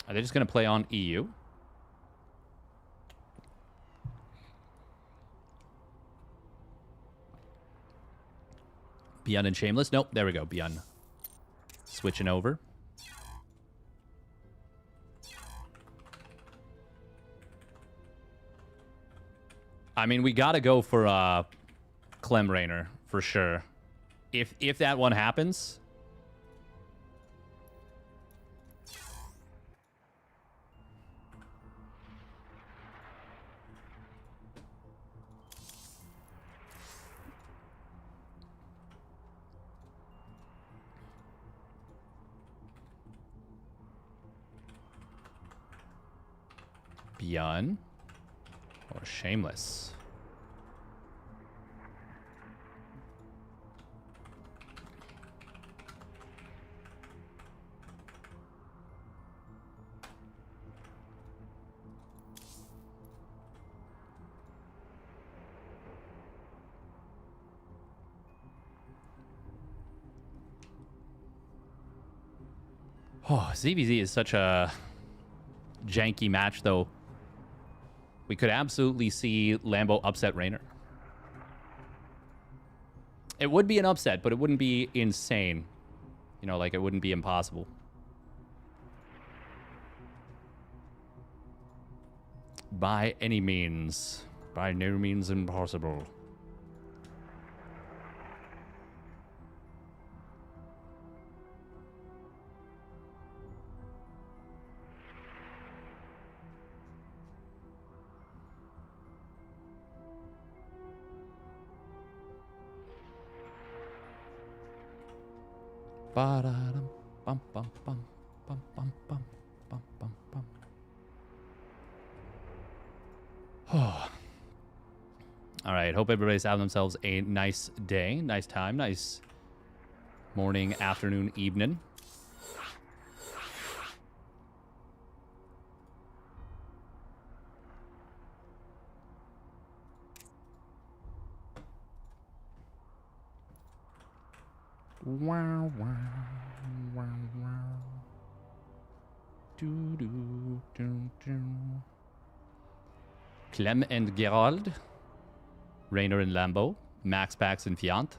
Are they just going to play on EU? ByuN and Shameless? Nope, there we go. ByuN switching over. I mean, we got to go for Clem Reynor for sure. If that one happens. ByuN or Shameless? Oh, ZVZ is such a janky match, though. We could absolutely see Lambo upset Reynor. It would be an upset, but it wouldn't be insane. You know, like, it wouldn't be impossible. By any means. By no means impossible. Ba-da-dum, bum, bum, bum, bum, bum, bum, bum, bum, bum. Oh. All right. Hope everybody's having themselves a nice day, nice time, nice morning, afternoon, evening. Wow, wow, wow, wow. Do, do, do, do. Clem and Gerald. Reynor and Lambo. MaxPax and Fiant.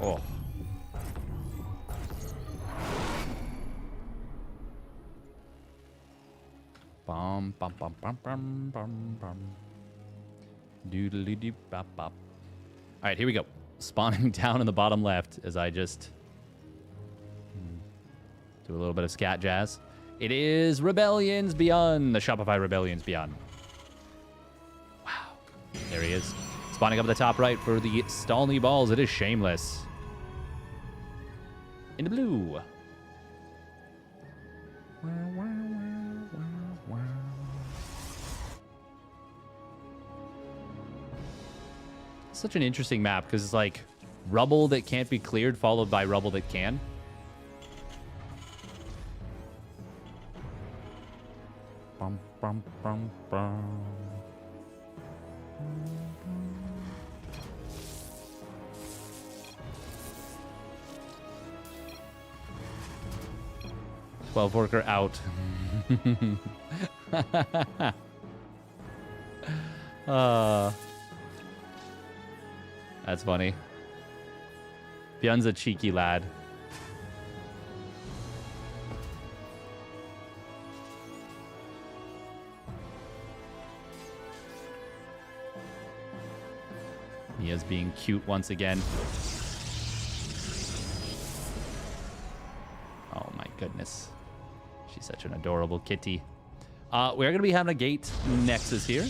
Oh. Bum, bum, bum, bum, bum, bum, bum. Doodly doo bop bop. All right, here we go. Spawning down in the bottom left as I just do a little bit of scat jazz. It is Rebellions ByuN, the Shopify Rebellions ByuN. Wow. There he is. Spawning up at the top right for the Stalny Balls. It is Shameless. In the blue. Such an interesting map because it's like rubble that can't be cleared followed by rubble that can. Bum, bum, bum, bum. 12 worker out. That's funny. ByuN's a cheeky lad. Mia's being cute once again. Oh my goodness. She's such an adorable kitty. We're going to be having a gate nexus here.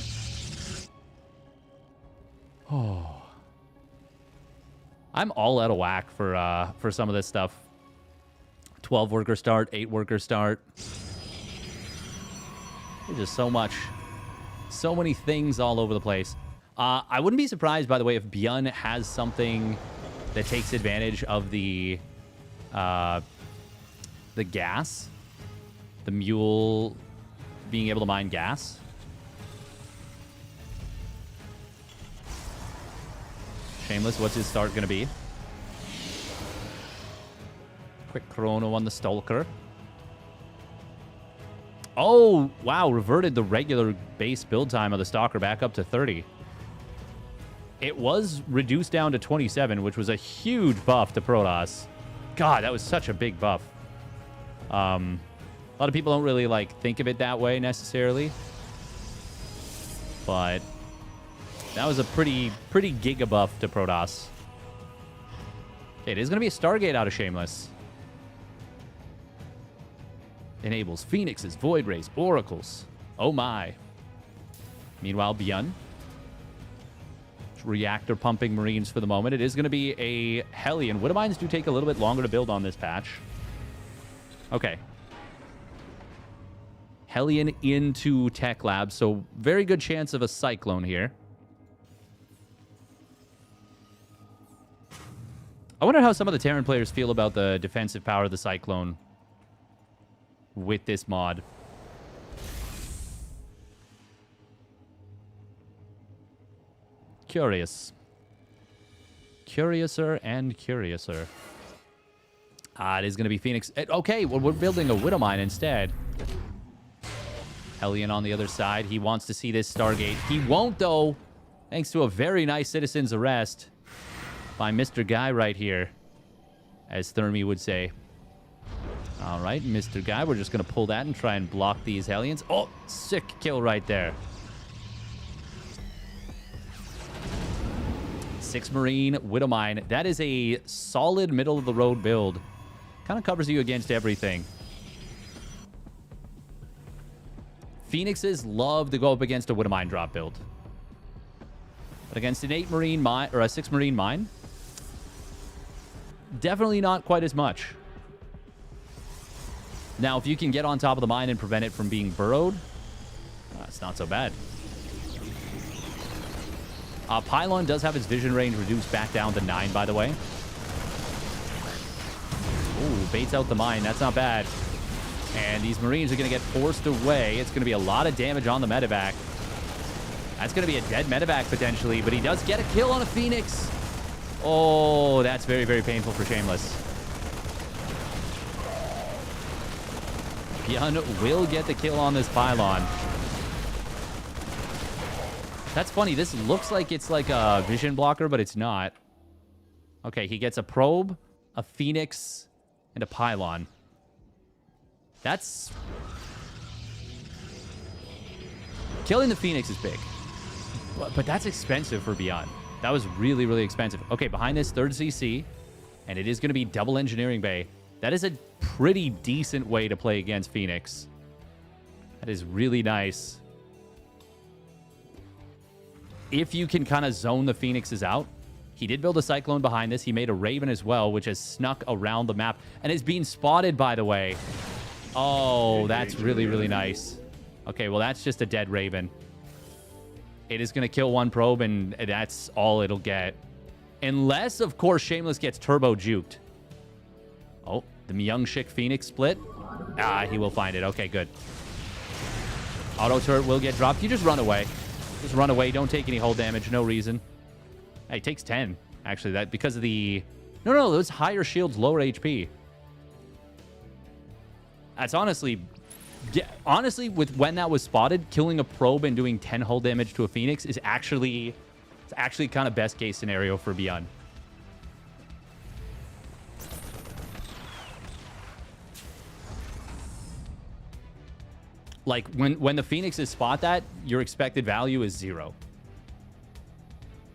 Oh. I'm all out of whack for some of this stuff. 12 worker start, 8 worker start. There's just so much. So many things all over the place. I wouldn't be surprised, by the way, if ByuN has something that takes advantage of the gas. The mule being able to mine gas. Shameless, what's his start going to be? Quick chrono on the Stalker. Oh, wow, reverted the regular base build time of the Stalker back up to 30. It was reduced down to 27, which was a huge buff to Protoss. God, that was such a big buff. A lot of people don't really think of it that way necessarily, but that was a pretty giga buff to Protoss. Okay, it is going to be a Stargate out of Shameless. Enables Phoenixes, Void Rays, Oracles. Oh my. Meanwhile, ByuN. Reactor pumping Marines for the moment. It is going to be a Hellion. Widowmines do take a little bit longer to build on this patch. Okay. Hellion into Tech Lab, so very good chance of a Cyclone here. I wonder how some of the Terran players feel about the defensive power of the Cyclone with this mod. Curious. Curiouser and curiouser. It is going to be Phoenix. Okay, well, we're building a Widowmine instead. Hellion on the other side. He wants to see this Stargate. He won't, though, thanks to a very nice citizen's arrest by Mr. Guy right here, as Thermi would say. All right, Mr. Guy, we're just going to pull that and try and block these Hellions. Oh, sick kill right there. 6 Marine, Widowmine. That is a solid middle-of-the-road build. Kind of covers you against everything. Phoenixes love to go up against a Widowmine drop build. But against an 8 Marine mine, or a 6 Marine mine, definitely not quite as much. Now, if you can get on top of the mine and prevent it from being burrowed, it's not so bad. Pylon does have its vision range reduced back down to 9, by the way. Ooh, baits out the mine. That's not bad. And these Marines are going to get forced away. It's going to be a lot of damage on the medevac. That's going to be a dead medevac, potentially. But he does get a kill on a Phoenix. Oh, that's very, very painful for Shameless. ByuN will get the kill on this Pylon. That's funny. This looks like it's like a vision blocker, but it's not. Okay, he gets a probe, a Phoenix, and a Pylon. That's... Killing the Phoenix is big. But that's expensive for ByuN. That was really, really expensive. Okay, behind this, 3rd CC. And it is going to be double engineering bay. That is a pretty decent way to play against Phoenix. That is really nice. If you can kind of zone the Phoenixes out. He did build a Cyclone behind this. He made a Raven as well, which has snuck around the map. And is being spotted, by the way. Oh, that's really, really nice. Okay, well, that's just a dead Raven. It is going to kill one probe, and that's all it'll get. Unless, of course, Shameless gets turbo juked. Oh, the Myung-Shik Phoenix split. Ah, he will find it. Okay, good. Auto turret will get dropped. You just run away. Just run away. Don't take any hull damage. No reason. Hey, he takes 10. Actually, that because of the... No, those higher shields, lower HP. That's honestly... Yeah, honestly, with when that was spotted, killing a probe and doing 10 hull damage to a Phoenix is actually... It's actually kind of best case scenario for ByuN. Like, when the Phoenixes spot that, your expected value is 0.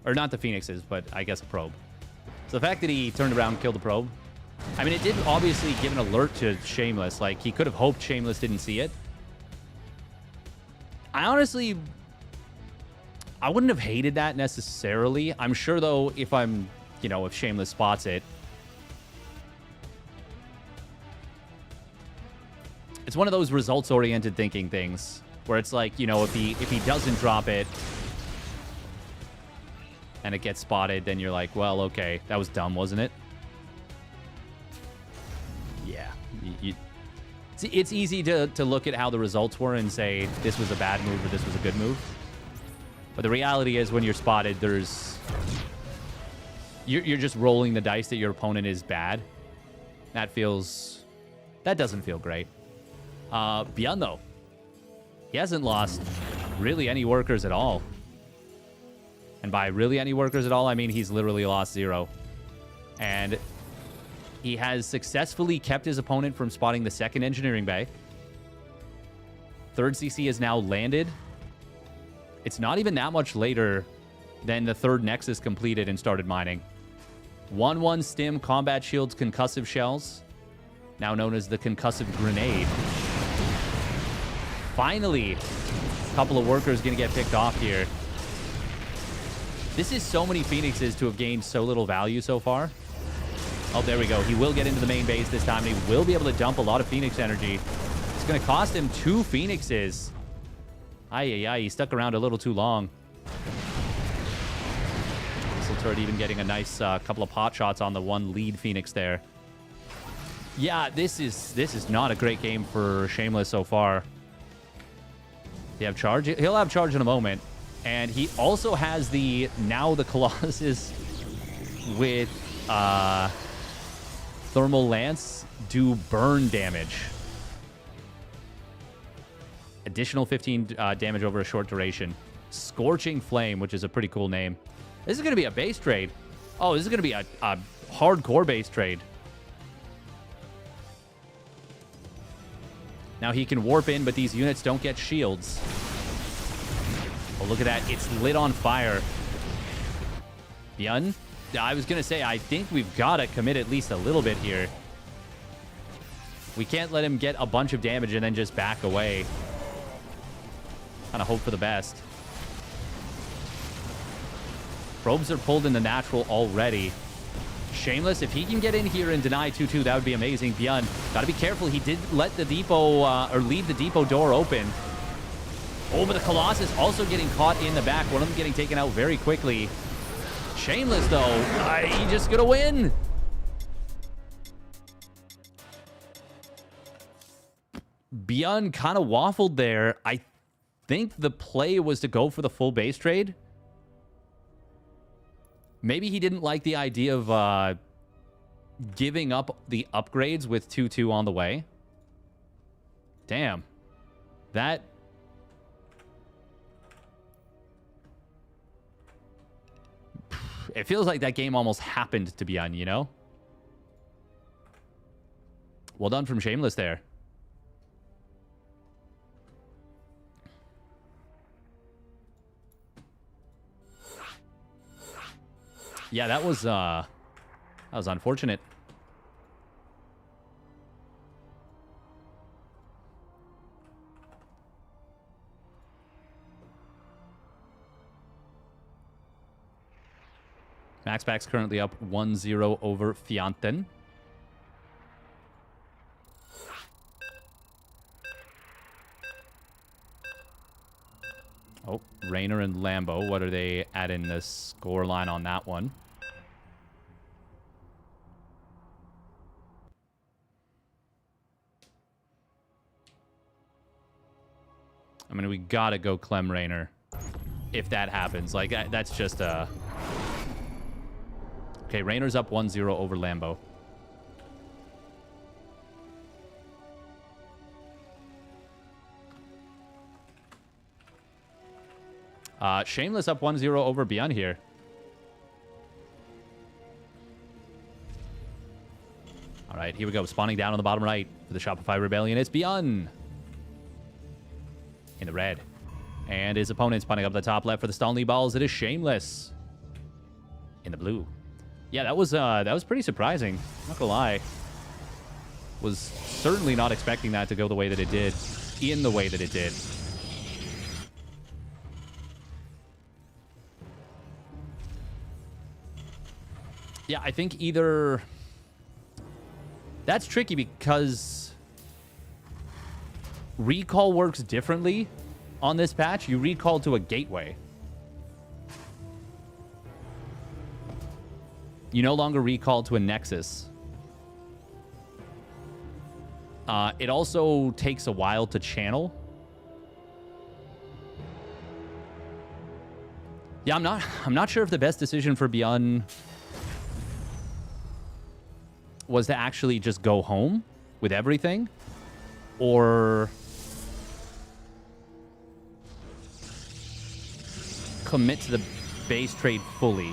Or not the Phoenixes, but I guess a probe. So the fact that he turned around and killed the probe, I mean, it did obviously give an alert to Shameless. Like, he could have hoped Shameless didn't see it. I honestly... I wouldn't have hated that necessarily. I'm sure, though, if I'm... You know, if Shameless spots it... It's one of those results-oriented thinking things. Where it's like, you know, if he doesn't drop it... and it gets spotted, then you're like, well, okay, that was dumb, wasn't it? Yeah. It's easy to look at how the results were and say this was a bad move or this was a good move. But the reality is when you're spotted, you're just rolling the dice that your opponent is bad. That doesn't feel great. ByuN, though, he hasn't lost really any workers at all. And by really any workers at all, I mean he's literally lost 0. And he has successfully kept his opponent from spotting the 2nd engineering bay. 3rd CC is now landed. It's not even that much later than the 3rd Nexus completed and started mining. 1-1 stim combat shields concussive shells, now known as the concussive grenade. Finally, a couple of workers going to get picked off here. This is so many Phoenixes to have gained so little value so far. Oh, there we go. He will get into the main base this time, and he will be able to dump a lot of Phoenix energy. It's going to cost him 2 Phoenixes. Ay, he stuck around a little too long. Missile turret even getting a nice couple of pot shots on the one lead Phoenix there. Yeah, this is not a great game for Shameless so far. They have charge. He'll have charge in a moment. And he also has the Colossus with Thermal Lance do burn damage. Additional 15 damage over a short duration. Scorching Flame, which is a pretty cool name. This is going to be a base trade. Oh, this is going to be a hardcore base trade. Now he can warp in, but these units don't get shields. Oh, look at that. It's lit on fire. ByuN? I was going to say, I think we've got to commit at least a little bit here. We can't let him get a bunch of damage and then just back away. Kind of hope for the best. Probes are pulled in the natural already. Shameless, if he can get in here and deny 2-2, that would be amazing. ByuN, got to be careful. He did let the depot, or leave the depot door open. Oh, but the Colossus also getting caught in the back. One of them getting taken out very quickly. Shameless, though. He just gonna win. ByuN kind of waffled there. I think the play was to go for the full base trade. Maybe he didn't like the idea of giving up the upgrades with 2-2 on the way. Damn. That... It feels like that game almost happened to ByuN, you know? Well done from Shameless there. Yeah, that was unfortunate. MaxPax currently up 1-0 over Fianten. Oh, Reynor and Lambo. What are they at in the score line on that one? I mean, we gotta go Clem Reynor if that happens. Like, that's just a... Okay, Reynor's up 1-0 over Lambo. Shameless up 1-0 over ByuN here. All right, here we go. Spawning down on the bottom right for the Shopify Rebellion. It's ByuN in the red. And his opponent spawning up the top left for the Stanley Balls. It is Shameless in the blue. Yeah, that was pretty surprising. Not gonna lie. Was certainly not expecting that to go the way that it did. In the way that it did. Yeah, I think either... That's tricky because recall works differently on this patch. You recall to a gateway. You no longer recall to a nexus. It also takes a while to channel. Yeah, I'm not sure if the best decision for ByuN was to actually just go home with everything, or commit to the base trade fully.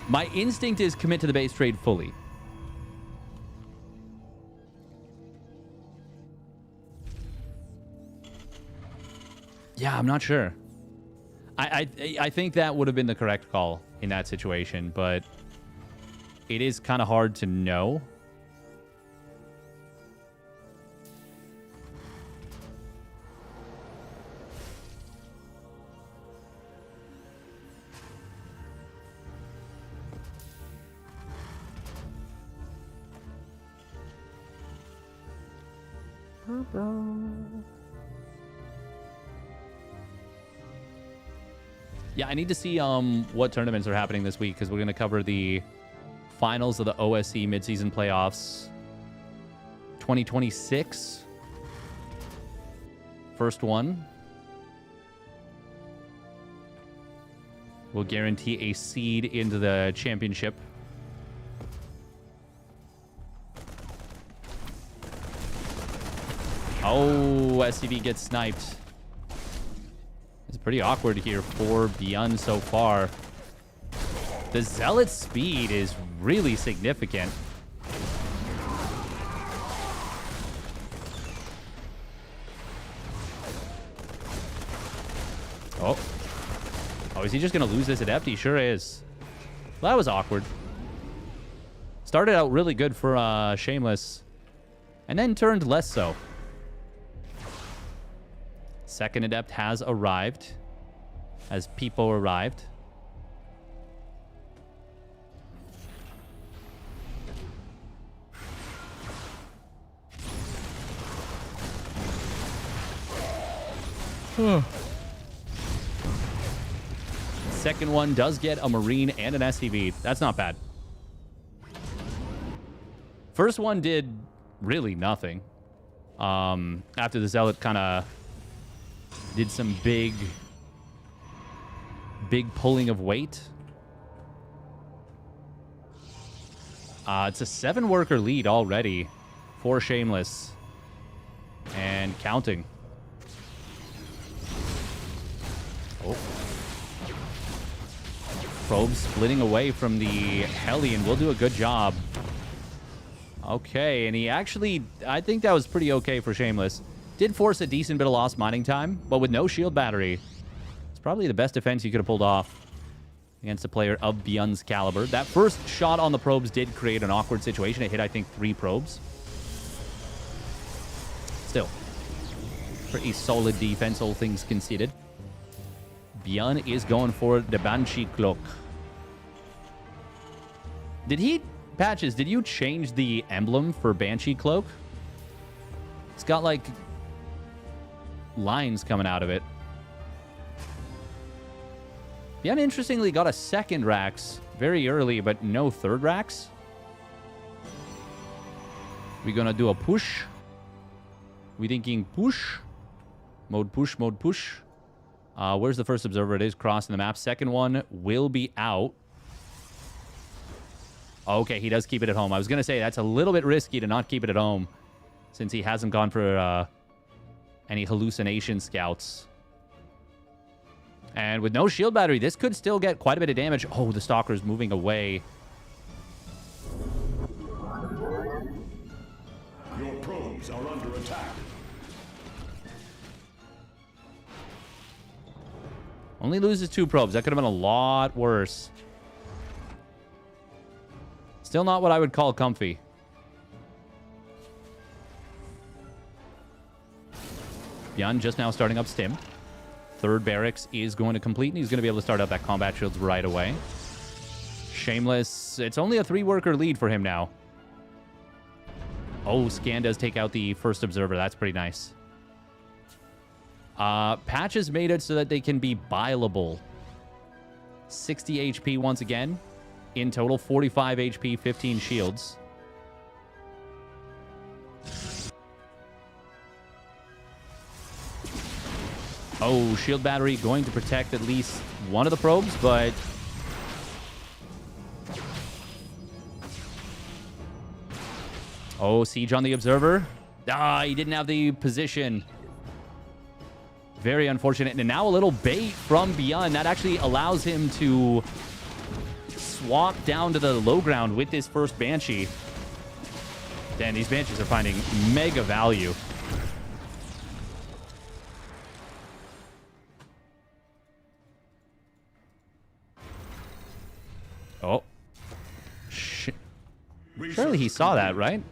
My instinct is commit to the base trade fully. Yeah, I'm not sure. I think that would have been the correct call in that situation, but it is kind of hard to know. Yeah, I need to see what tournaments are happening this week, because we're going to cover the finals of the OSC midseason playoffs 2026. First one will guarantee a seed into the championship. Oh, SCV gets sniped. It's pretty awkward here for ByuN so far. The Zealot's speed is really significant. Oh. Oh, is he just going to lose this adept? He sure is. Well, that was awkward. Started out really good for Shameless. And then turned less so. Second adept has arrived. As people arrived. Second one does get a Marine and an SCV. That's not bad. First one did really nothing. After the Zealot kind of did some big pulling of weight. It's a 7-worker lead already for Shameless. And counting. Oh. Probe splitting away from the Hellion will do a good job. Okay, and he actually, I think that was pretty okay for Shameless. Did force a decent bit of lost mining time, but with no shield battery, it's probably the best defense you could have pulled off against a player of ByuN's caliber. That first shot on the probes did create an awkward situation. It hit, I think, 3 probes. Still, pretty solid defense, all things considered. ByuN is going for the Banshee Cloak. Did he, Patches, did you change the emblem for Banshee Cloak? It's got, like, lines coming out of it. ByuN, interestingly, got a second Rax very early, but no third Rax. We gonna do a push? We thinking push? Mode push, mode push. Where's the first observer? It is crossing the map. Second one will be out. Okay, he does keep it at home. I was going to say that's a little bit risky to not keep it at home since he hasn't gone for any hallucination scouts. And with no shield battery, this could still get quite a bit of damage. Oh, the Stalker's moving away. Your probes are under attack. Only loses 2 probes. That could have been a lot worse. Still not what I would call comfy. ByuN just now starting up Stim. Third barracks is going to complete, and he's going to be able to start up that combat shields right away. Shameless. It's only a 3-worker lead for him now. Oh, Scan does take out the first observer. That's pretty nice. Patches made it so that they can be buyable. 60 HP once again. In total, 45 HP, 15 shields. Oh, shield battery going to protect at least one of the probes, but... Oh, siege on the observer. Ah, he didn't have the position. Very unfortunate. And now a little bait from ByuN. That actually allows him to swap down to the low ground with this first Banshee. Damn, these Banshees are finding mega value. Oh. Surely he saw that, right?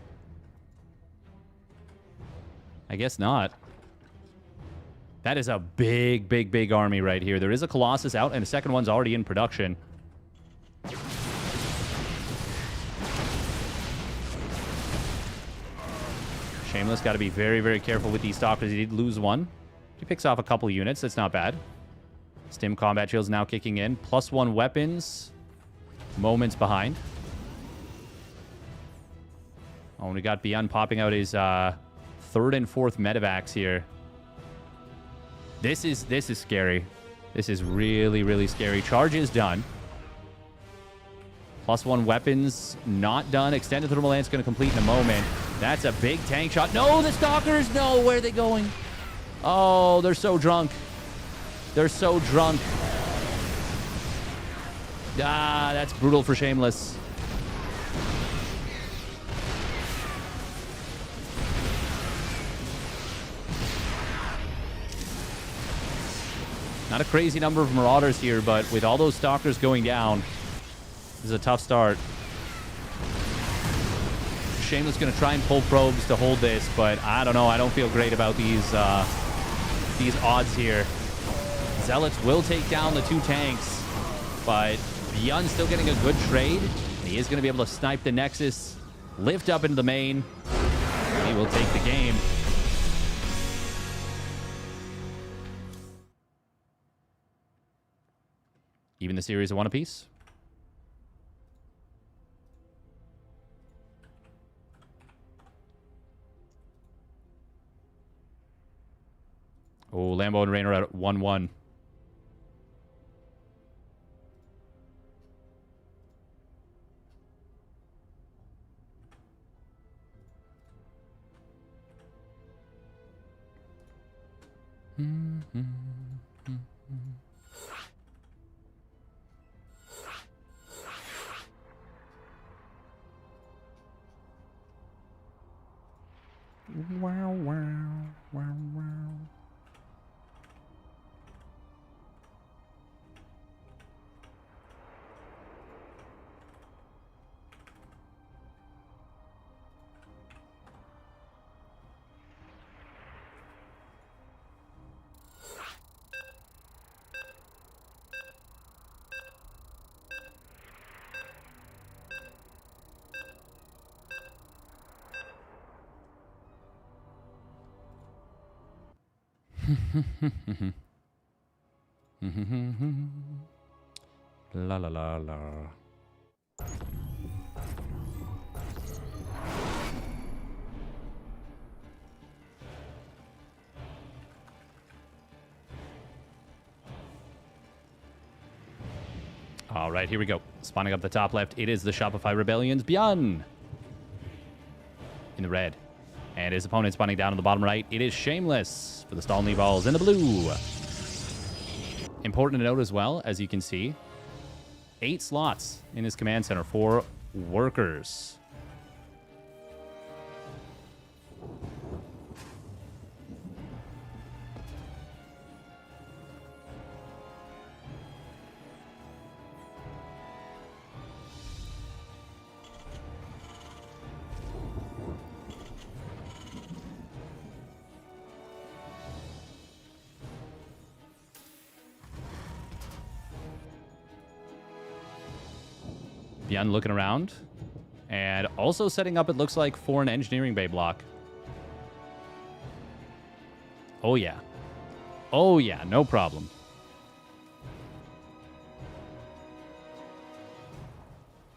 I guess not. That is a big, big, big army right here. There is a Colossus out, and the second one's already in production. Shameless got to be very, very careful with these Stalkers. He did lose one. He picks off a couple units. That's not bad. Stim combat shields now kicking in. +1 weapons. Moments behind. Oh, and we got ByuN popping out his 3rd and 4th medevacs here. This is scary. This is really, really scary. Charge is done. +1 weapons not done. Extended thermal lance going to complete in a moment. That's a big tank shot. No, the Stalkers! No, where are they going? Oh, they're so drunk. They're so drunk. Ah, that's brutal for Shameless. Not a crazy number of Marauders here, but with all those Stalkers going down, this is a tough start. Shameless going to try and pull probes to hold this, but I don't know. I don't feel great about these odds here. Zealots will take down the 2 tanks, but ByuN still getting a good trade. And he is going to be able to snipe the Nexus, lift up into the main. He will take the game. Even the series of 1 apiece. Oh, Lambo and Reynor at 1-1. Wow, wow, wow, wow. La la la la. All right, here we go. Spawning up the top left, it is the Shopify Rebellion's ByuN in the red. And his opponent spawning down on the bottom right, it is Shameless for the Stall knee balls in the blue. Important to note as well, as you can see, 8 slots in his command center for workers. ByuN looking around. And also setting up, it looks like, for an engineering bay block. Oh, yeah. Oh, yeah. No problem.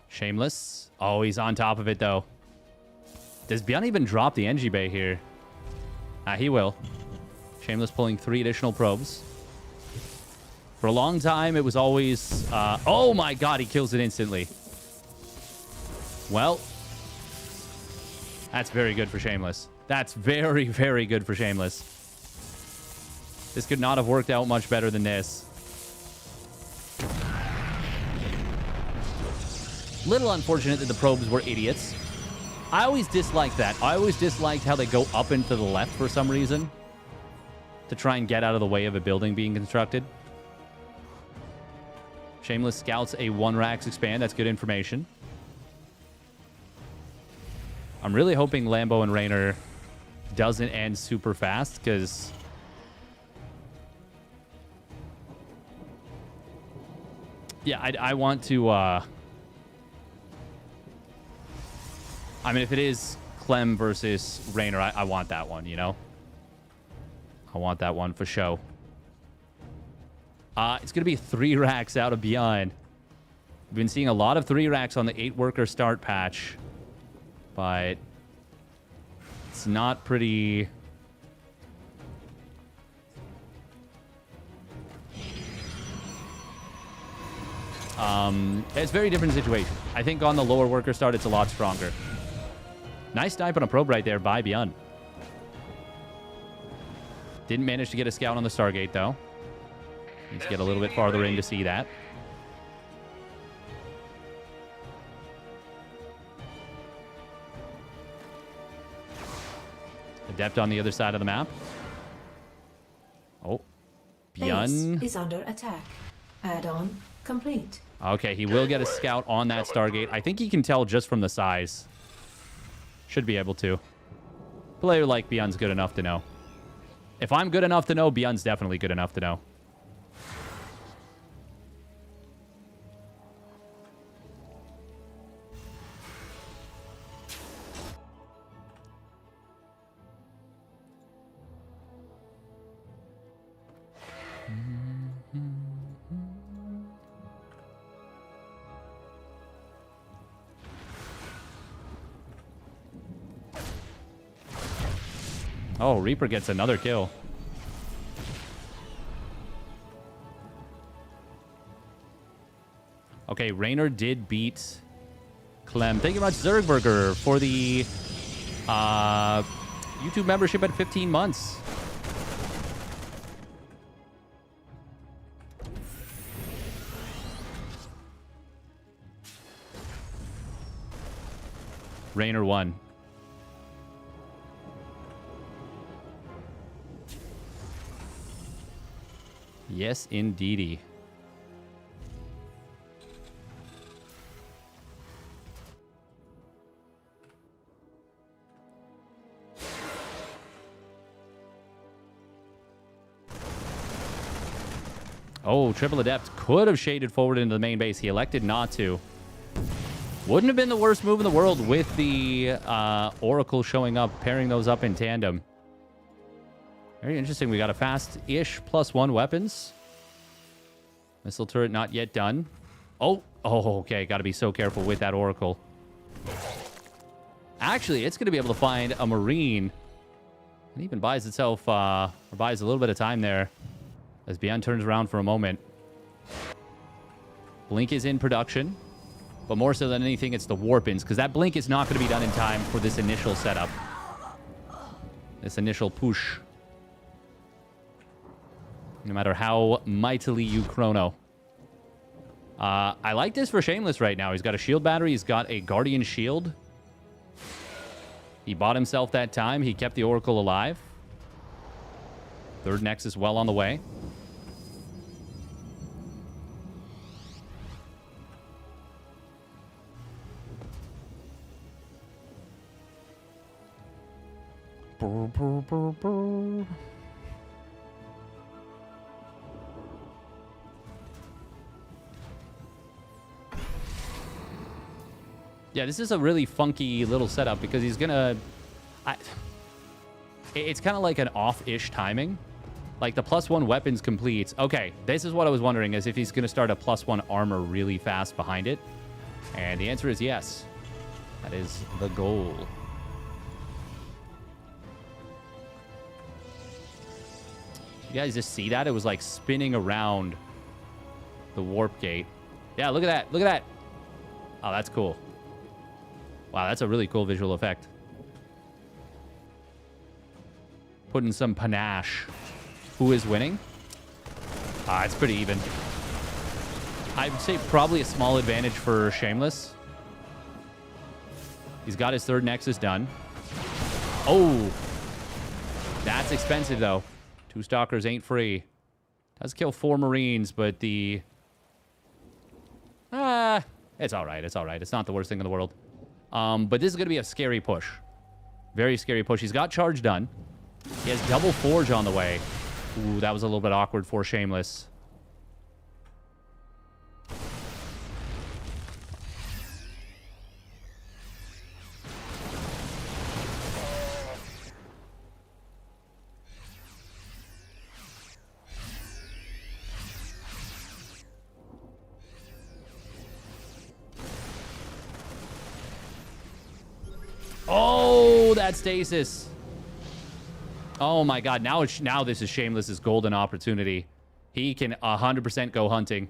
Shameless. Oh, he's on top of it, though. Does ByuN even drop the Engie bay here? He will. Shameless pulling 3 additional probes. For a long time, it was always... oh, my God. He kills it instantly. Well, that's very good for Shameless. That's very, very good for Shameless. This could not have worked out much better than this. Little unfortunate that the probes were idiots. I always disliked that. I always disliked how they go up and to the left for some reason to try and get out of the way of a building being constructed. Shameless scouts a 1-Rax expand. That's good information. I'm really hoping Lambo and Reynor doesn't end super fast, because yeah, I want to I mean, if it is Clem versus Reynor, I want that one, you know? I want that one for show. It's going to be 3 racks out of ByuN. We've been seeing a lot of 3 racks on the 8-worker start patch, but it's not pretty... it's a very different situation. I think on the lower worker start, it's a lot stronger. Nice snipe on a probe right there by ByuN. Didn't manage to get a scout on the Stargate, though. Needs to get a little bit farther in to see that. Adept on the other side of the map. Oh. ByuN is under attack. Add-on complete. Okay, he will get a scout on that Stargate. I think he can tell just from the size. Should be able to. Player like ByuN's good enough to know. If I'm good enough to know, ByuN's definitely good enough to know. Oh, Reaper gets another kill. Okay, Reynor did beat Clem. Thank you very much, Zergberger, for the YouTube membership at 15 months. Reynor won. Yes, indeedy. Oh, Triple Adept could have shaded forward into the main base. He elected not to. Wouldn't have been the worst move in the world with the Oracle showing up, pairing those up in tandem. Very interesting. We got a fast-ish +1 weapons. Missile turret not yet done. Oh, okay. Got to be so careful with that Oracle. Actually, it's going to be able to find a Marine. It even buys itself, or buys a little bit of time there as ByuN turns around for a moment. Blink is in production, but more so than anything, it's the warp-ins, because that blink is not going to be done in time for this initial setup. This initial push. No matter how mightily you chrono. I like this for Shameless right now. He's got a shield battery. He's got a Guardian shield. He bought himself that time. He kept the Oracle alive. Third Nexus well on the way. Brr, brr, brr, brr. Yeah, this is a really funky little setup because he's gonna... it's kind of like an off-ish timing. Like the +1 weapons completes. Okay, this is what I was wondering, is if he's gonna start a +1 armor really fast behind it. And the answer is yes. That is the goal. You guys just see that? It was like spinning around the warp gate. Yeah, look at that. Look at that. Oh, that's cool. Wow, that's a really cool visual effect. Putting some panache. Who is winning? It's pretty even. I would say probably a small advantage for Shameless. He's got his third Nexus done. Oh! That's expensive, though. 2 Stalkers ain't free. Does kill 4 Marines, but the... it's alright, it's alright. It's not the worst thing in the world. But this is going to be a scary push. Very scary push. He's got charge done. He has double Forge on the way. Ooh, that was a little bit awkward for Shameless. Oh, that stasis. Oh my god, now this is Shameless's golden opportunity. He can 100% go hunting.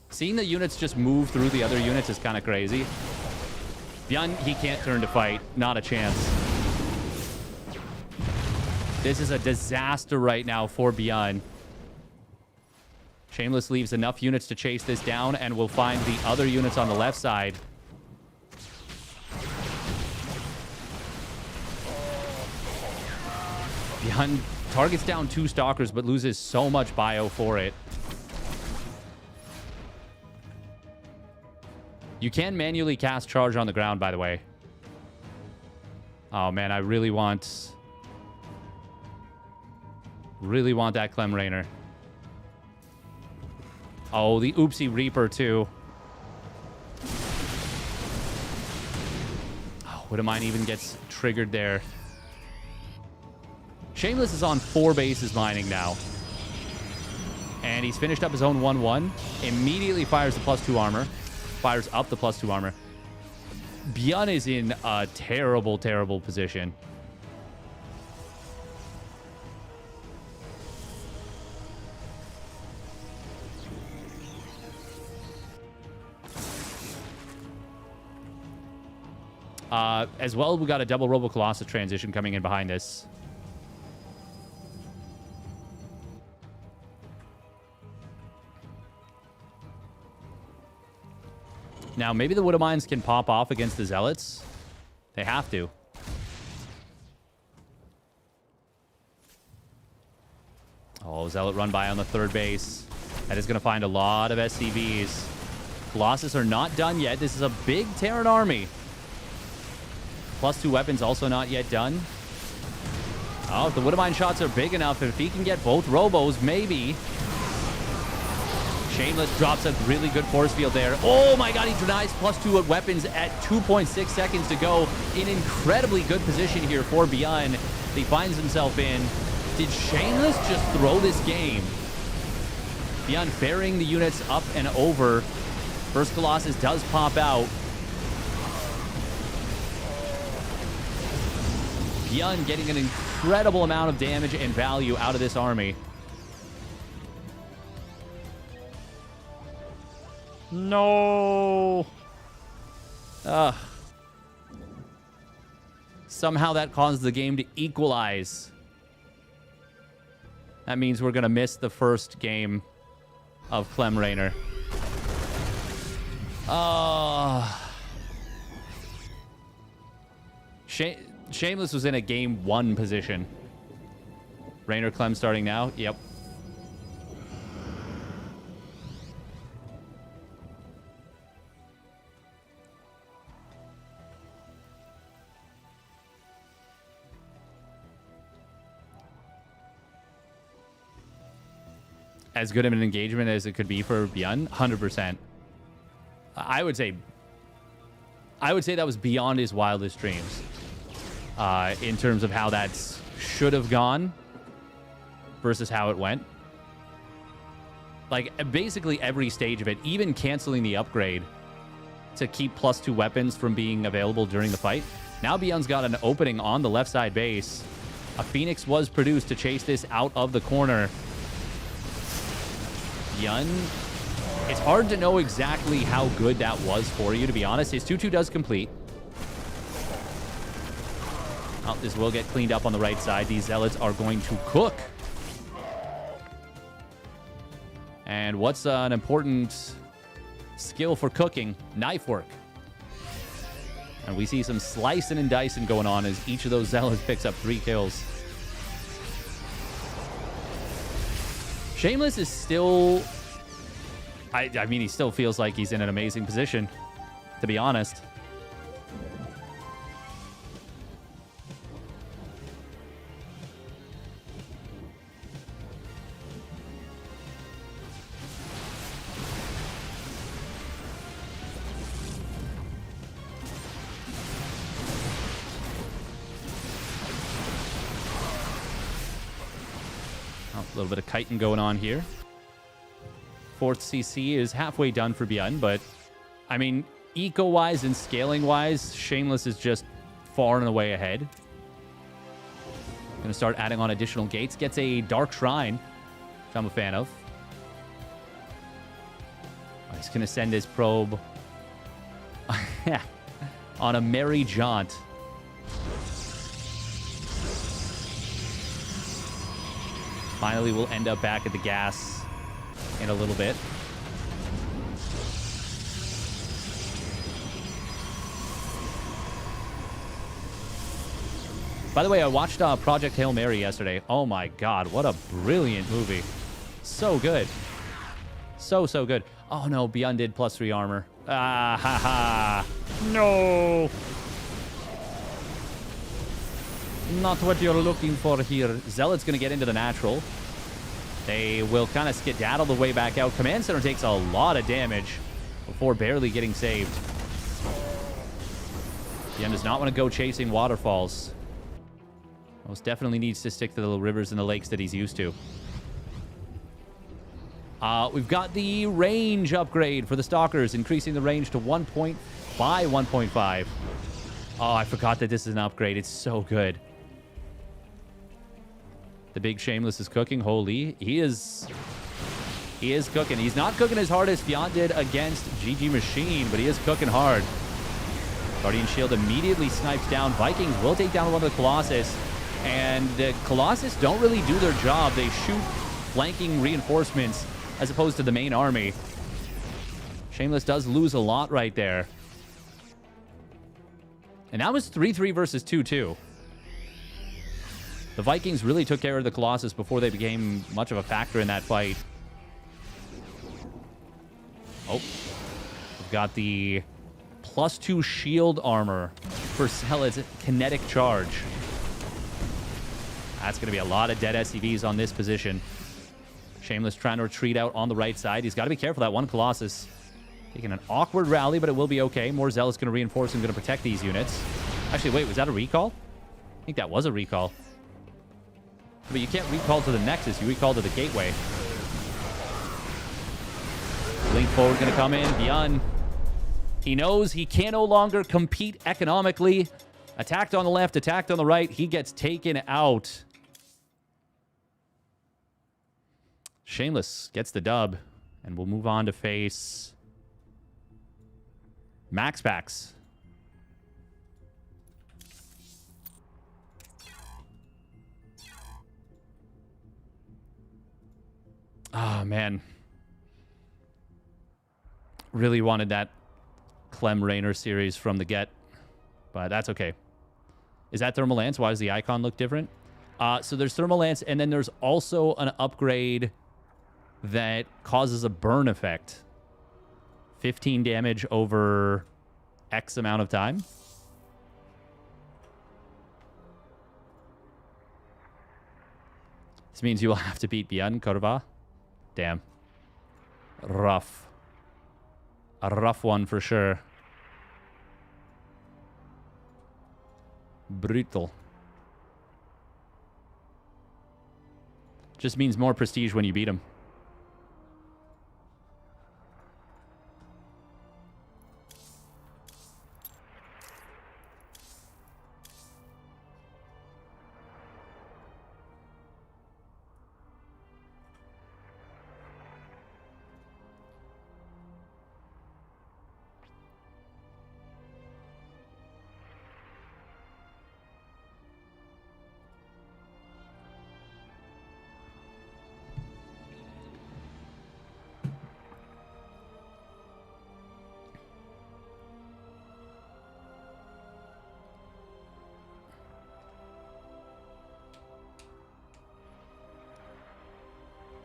Seeing the units just move through the other units is kind of crazy. ByuN, he can't turn to fight. Not a chance. This is a disaster right now for ByuN. Shameless leaves enough units to chase this down, and will find the other units on the left side. ByuN Targets down 2 Stalkers, but loses so much bio for it. You can manually cast Charge on the ground, by the way. Oh, man, I really want that Clem Reynor. Oh, the Oopsie Reaper, too. Oh, Widowmine even gets triggered there. Shameless is on 4 bases mining now. And he's finished up his own 1-1. Immediately fires the +2 armor. Fires up the +2 armor. ByuN is in a terrible, terrible position. As well, we got a double Robo Colossus transition coming in behind this. Now, maybe the Widowmines can pop off against the Zealots. They have to. Oh, Zealot run by on the 3rd base. That is going to find a lot of SCVs. Colossus are not done yet. This is a big Terran army. +2 weapons also not yet done. Oh, if the Widowmine shots are big enough, if he can get both Robos, maybe. Shameless drops a really good force field there. Oh my god, he denies +2 weapons at 2.6 seconds to go. In incredibly good position here for ByuN. He finds himself in. Did Shameless just throw this game? ByuN ferrying the units up and over. First Colossus does pop out. ByuN getting an incredible amount of damage and value out of this army. No. Somehow that caused the game to equalize. That means we're going to miss the first game of Clem Reynor. Shameless was in a game 1 position. Reynor Clem starting now. Yep. As good of an engagement as it could be for ByuN, 100%. I would say that was beyond his wildest dreams. In terms of how that should have gone versus how it went. Like, basically every stage of it, even canceling the upgrade to keep +2 weapons from being available during the fight. Now ByuN's got an opening on the left side base. A Phoenix was produced to chase this out of the corner. ByuN, it's hard to know exactly how good that was for you, to be honest. His 2-2 does complete. Oh, this will get cleaned up on the right side. These Zealots are going to cook. And what's an important skill for cooking? Knife work. And we see some slicing and dicing going on as each of those Zealots picks up 3 kills. Shameless is still... I mean, he still feels like he's in an amazing position, to be honest. A little bit of kiting going on here. 4th CC is halfway done for ByuN, but I mean, eco-wise and scaling-wise, Shameless is just far and away ahead. Gonna start adding on additional gates. Gets a Dark Shrine, which I'm a fan of. He's gonna send his probe on a merry jaunt. Finally, we'll end up back at the gas in a little bit. By the way, I watched Project Hail Mary yesterday. Oh my god, what a brilliant movie. So good. So good. Oh no, ByuN did +3 armor. Ah, ha ha. No. Not what you're looking for here. Zealot's going to get into the natural. They will kind of skedaddle the way back out. Command Center takes a lot of damage before barely getting saved. ByuN does not want to go chasing waterfalls. Most definitely needs to stick to the rivers and the lakes that he's used to. We've got the range upgrade for the Stalkers, increasing the range to 1 by 1.5. Oh, I forgot that this is an upgrade. It's so good. The big Shameless is cooking. Holy, he is cooking. He's not cooking as hard as ByuN did against GG Machine, but he is cooking hard. Guardian Shield immediately snipes down. Vikings will take down one of the Colossus. And the Colossus don't really do their job. They shoot flanking reinforcements as opposed to the main army. Shameless does lose a lot right there. And that was 3-3 versus 2-2. The Vikings really took care of the Colossus before they became much of a factor in that fight. Oh. We've got the +2 shield armor for Zealot's kinetic charge. That's going to be a lot of dead SCVs on this position. Shameless trying to retreat out on the right side. He's got to be careful. That one Colossus taking an awkward rally, but it will be okay. More Zealot's going to reinforce and going to protect these units. Actually, wait, was that a recall? I think that was a recall. But you can't recall to the Nexus. You recall to the Gateway. Link forward going to come in. ByuN. He knows he can no longer compete economically. Attacked on the left, attacked on the right. He gets taken out. Shameless gets the dub. And we'll move on to face MaxPax. Oh, man. Really wanted that Clem Reynor series from the get. But that's okay. Is that Thermal Lance? Why does the icon look different? So there's Thermal Lance, and then there's also an upgrade that causes a burn effect. 15 damage over X amount of time. This means you will have to beat ByuN, Korva. Damn. Rough. A rough one for sure. Brutal. Just means more prestige when you beat him.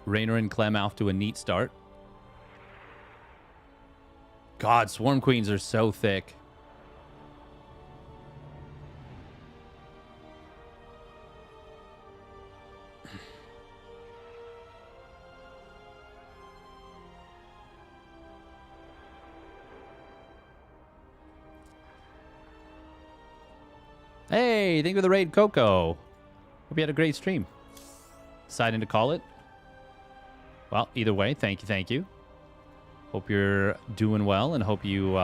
Reynor and Clem off to a neat start. God, Swarm Queens are so thick. Hey, thank you for the raid, Coco. Hope you had a great stream. Deciding to call it. Well, either way, thank you, thank you. Hope you're doing well and hope you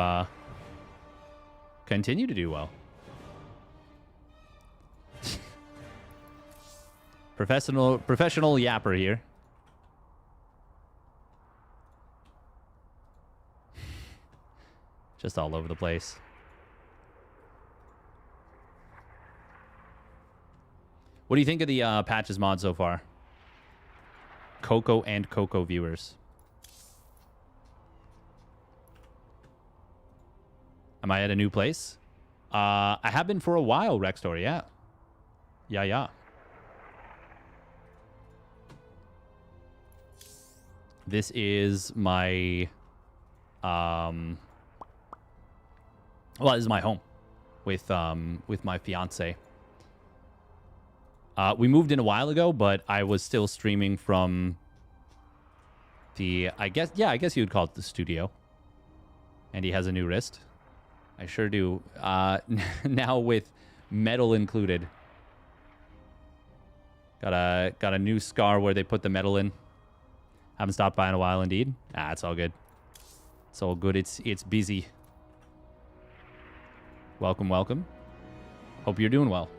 continue to do well. Professional yapper here. Just all over the place. What do you think of the Patches mod so far? Coco and Coco viewers. Am I at a new place? I have been for a while, Rextor, yeah. Yeah, yeah. This is my, well, this is my home with my fiance. We moved in a while ago, but I was still streaming from the, I guess you would call it the studio. And he has a new wrist. I sure do. Now with metal included. Got a new scar where they put the metal in. Haven't stopped by in a while, indeed. Ah, it's all good. It's all good. It's busy. Welcome, welcome. Hope you're doing well.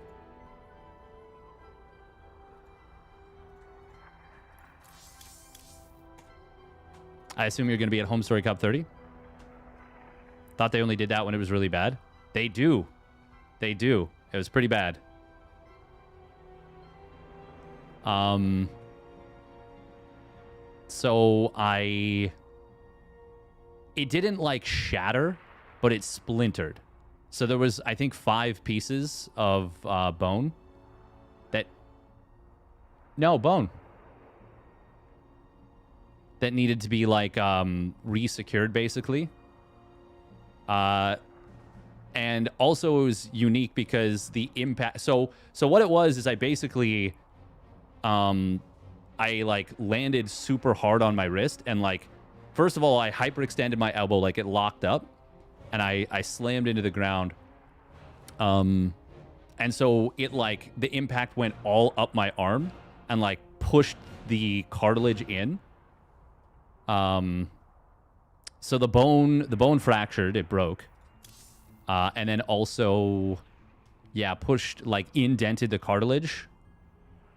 I assume you're going to be at Home Story Cup 30? Thought they only did that when it was really bad. They do. They do. It was pretty bad. So it didn't like shatter, but it splintered. So there was, I think, 5 pieces of bone that, no, bone that needed to be like re-secured basically. And also it was unique because the impact, so what it was is I basically I like landed super hard on my wrist, and like first of all I hyperextended my elbow, like it locked up, and I slammed into the ground. And so it like the impact went all up my arm and like pushed the cartilage in. So the bone fractured, it broke. And then also, yeah, pushed, like, indented the cartilage.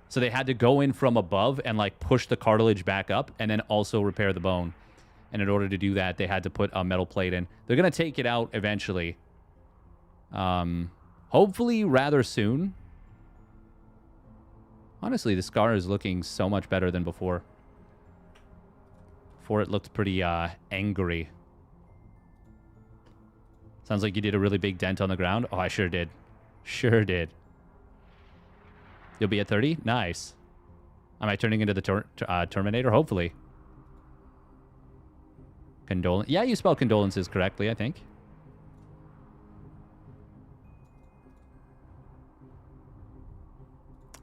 So they had to go in from above and, like, push the cartilage back up and then also repair the bone. And in order to do that, they had to put a metal plate in. They're going to take it out eventually. Hopefully rather soon. Honestly, the scar is looking so much better than before. Before it looked pretty angry. Sounds like you did a really big dent on the ground. Oh, I sure did. Sure did. You'll be at 30? Nice. Am I turning into the Terminator? Hopefully. Yeah, you spelled condolences correctly, I think.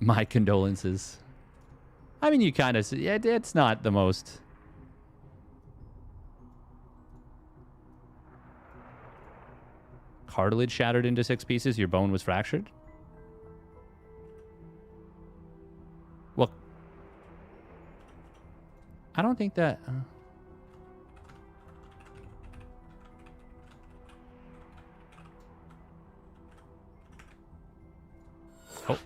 My condolences. I mean, you kind of... Yeah, it's not the most... Cartilage shattered into 6 pieces. Your bone was fractured. Well, I don't think that... Oh.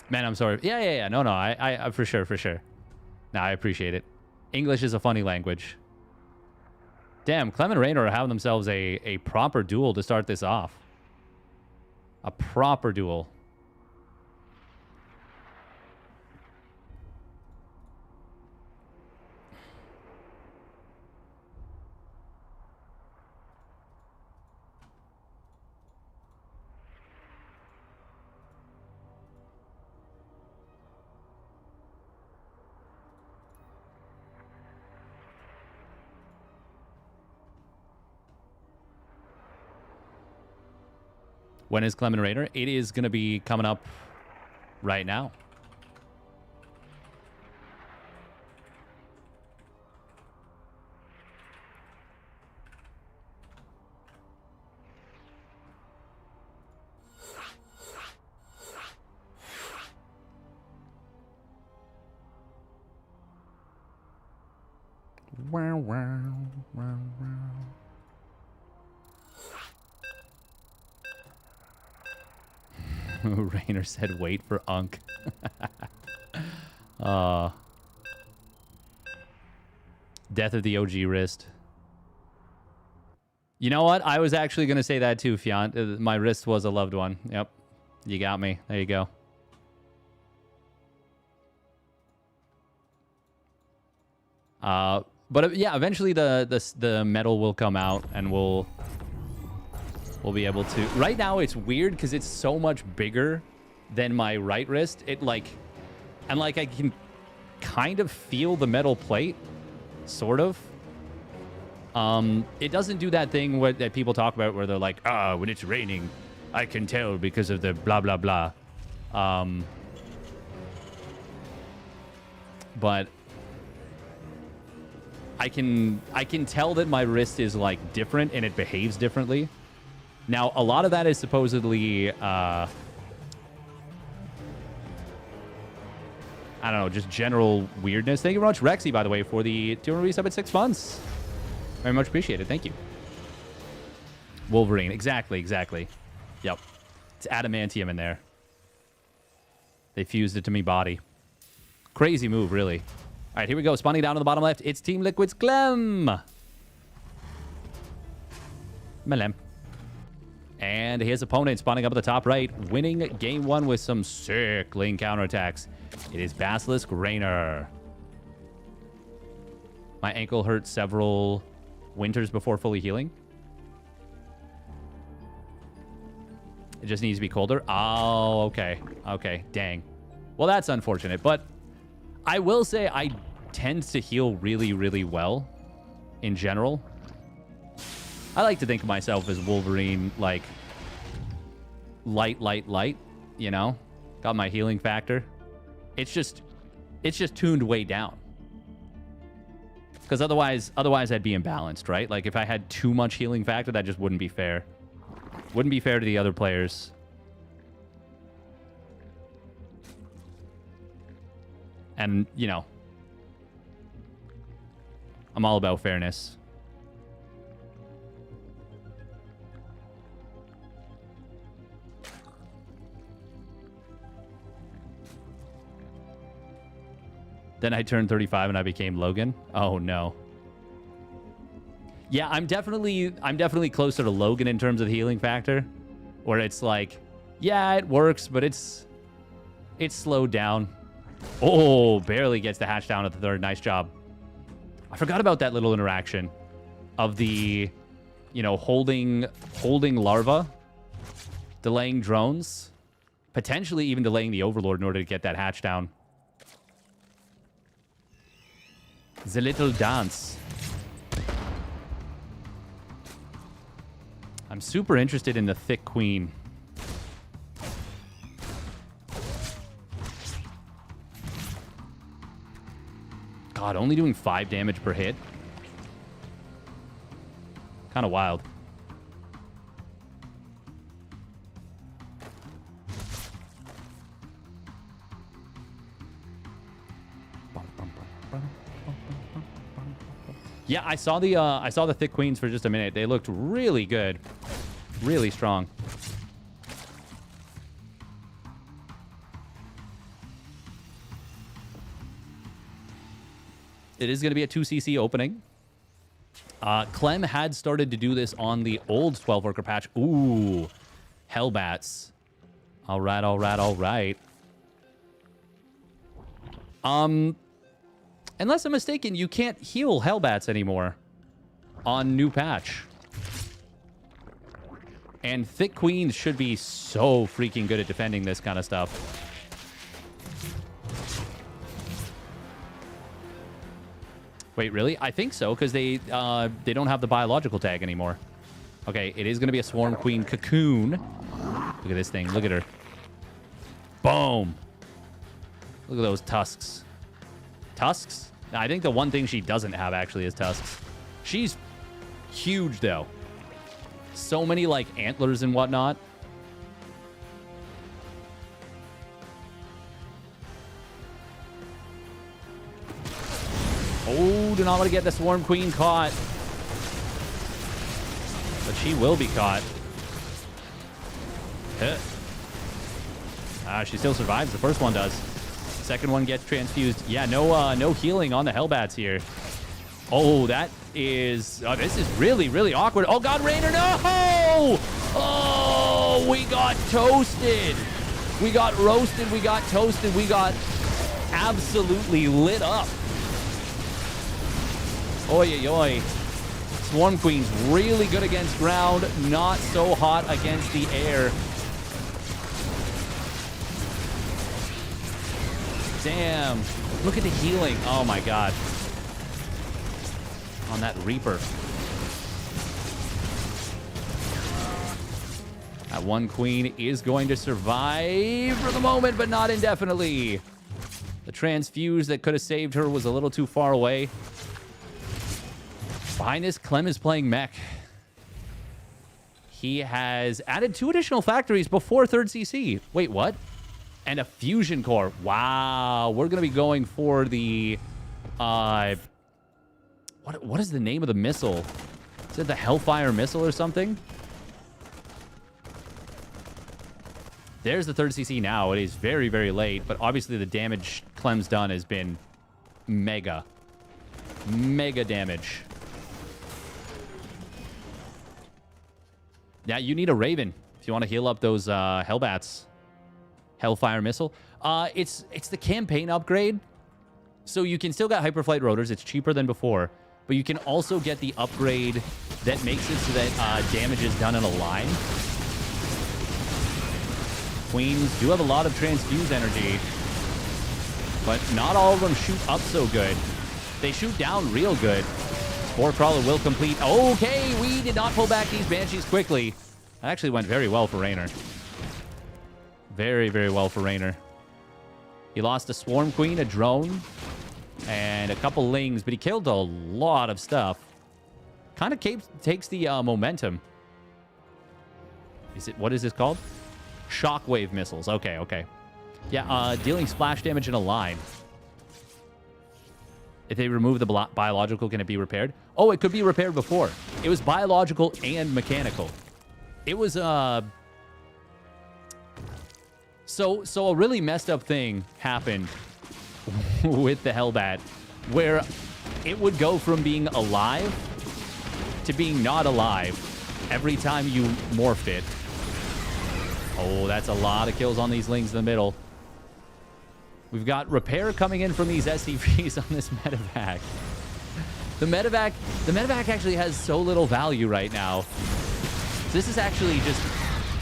Man, I'm sorry. Yeah. No. I for sure. No, I appreciate it. English is a funny language. Damn, Clem and Reynor are having themselves a proper duel to start this off. A proper duel. When is Clem and Reynor? It is going to be coming up right now. Wow. Reynor said, wait for Unk. Death of the OG wrist. You know what? I was actually going to say that too, Fiant. My wrist was a loved one. Yep. You got me. There you go. But yeah, eventually the metal will come out and we'll be able to. Right now it's weird because it's so much bigger than my right wrist. It like, and like I can kind of feel the metal plate, sort of. It doesn't do that thing that people talk about where they're like, when it's raining, I can tell because of the blah blah blah. But I can tell that my wrist is like different and it behaves differently. Now, a lot of that is supposedly, I don't know, just general weirdness. Thank you very much, Rexy, by the way, for the 200 resub at 6 months. Very much appreciated. Thank you. Wolverine. Exactly. Yep. It's adamantium in there. They fused it to me body. Crazy move, really. All right, here we go. Spawning down to the bottom left. It's Team Liquid's Clem. Melem. And his opponent spawning up at the top right, winning game 1 with some sick lane counterattacks. It is Basilisk Reynor. My ankle hurt several winters before fully healing. It just needs to be colder. Oh, okay. Okay, dang. Well, that's unfortunate, but I will say I tend to heal really, really well in general. I like to think of myself as Wolverine, like, light, you know? Got my healing factor. It's just tuned way down. Because otherwise I'd be imbalanced, right? Like, if I had too much healing factor, that just wouldn't be fair. Wouldn't be fair to the other players. And, you know, I'm all about fairness. Then I turned 35 and I became Logan. Oh no. Yeah, I'm definitely closer to Logan in terms of the healing factor, where it's like, yeah, it works, but it's slowed down. Oh, barely gets the hatch down at the third. Nice job. I forgot about that little interaction of the, you know, holding larva, delaying drones, potentially even delaying the Overlord in order to get that hatch down. The little dance. I'm super interested in the Thick Queen. God, only doing 5 damage per hit. Kind of wild. Yeah, I saw the Thick Queens for just a minute. They looked really good. Really strong. It is going to be a 2cc opening. Clem had started to do this on the old 12-worker patch. Ooh, Hellbats. All right. Unless I'm mistaken, you can't heal Hellbats anymore on new patch. And Thick Queens should be so freaking good at defending this kind of stuff. Wait, really? I think so, because they don't have the biological tag anymore. Okay, it is going to be a Swarm Queen Cocoon. Look at this thing. Look at her. Boom. Look at those tusks. Tusks? I think the one thing she doesn't have, actually, is tusks. She's huge, though. So many, like, antlers and whatnot. Oh, do not want to get the Swarm Queen caught. But she will be caught. She still survives. The first one does. Second one gets transfused. Yeah, no healing on the Hellbats here. Oh, that is... Oh, this is really, really awkward. Oh, God, Reynor, no! Oh, we got toasted. We got roasted. We got toasted. We got absolutely lit up. Oi, oi, oi. Swarm Queen's really good against ground, not so hot against the air. Damn. Look at the healing. Oh my god. On that Reaper. That one queen is going to survive for the moment, but not indefinitely. The transfuse that could have saved her was a little too far away. Behind this, Clem is playing mech. He has added 2 additional factories before 3rd CC. Wait, what? And a fusion core. Wow. We're going to be going for the... what is the name of the missile? Is it the Hellfire missile or something? There's the 3rd CC now. It is very, very late, but obviously the damage Clem's done has been mega. Mega damage. Yeah, you need a Raven if you want to heal up those Hellbats. Hellfire missile. It's the campaign upgrade. So you can still get Hyperflight rotors. It's cheaper than before. But you can also get the upgrade that makes it so that damage is done in a line. Queens do have a lot of transfuse energy. But not all of them shoot up so good. They shoot down real good. Spore Crawler will complete. Okay, we did not pull back these Banshees quickly. That actually went very well for Reynor. Very, very well for Reynor. He lost a Swarm Queen, a drone, and a couple Lings, but he killed a lot of stuff. Kind of takes the momentum. What is this called? Shockwave missiles. Okay, okay. Yeah, dealing splash damage in a line. If they remove the biological, can it be repaired? Oh, it could be repaired before. It was biological and mechanical. It was, So a really messed up thing happened with the Hellbat, where it would go from being alive to being not alive every time you morphed it. Oh, that's a lot of kills on these Lings in the middle. We've got repair coming in from these SCVs on this medevac. The medevac actually has so little value right now. This is actually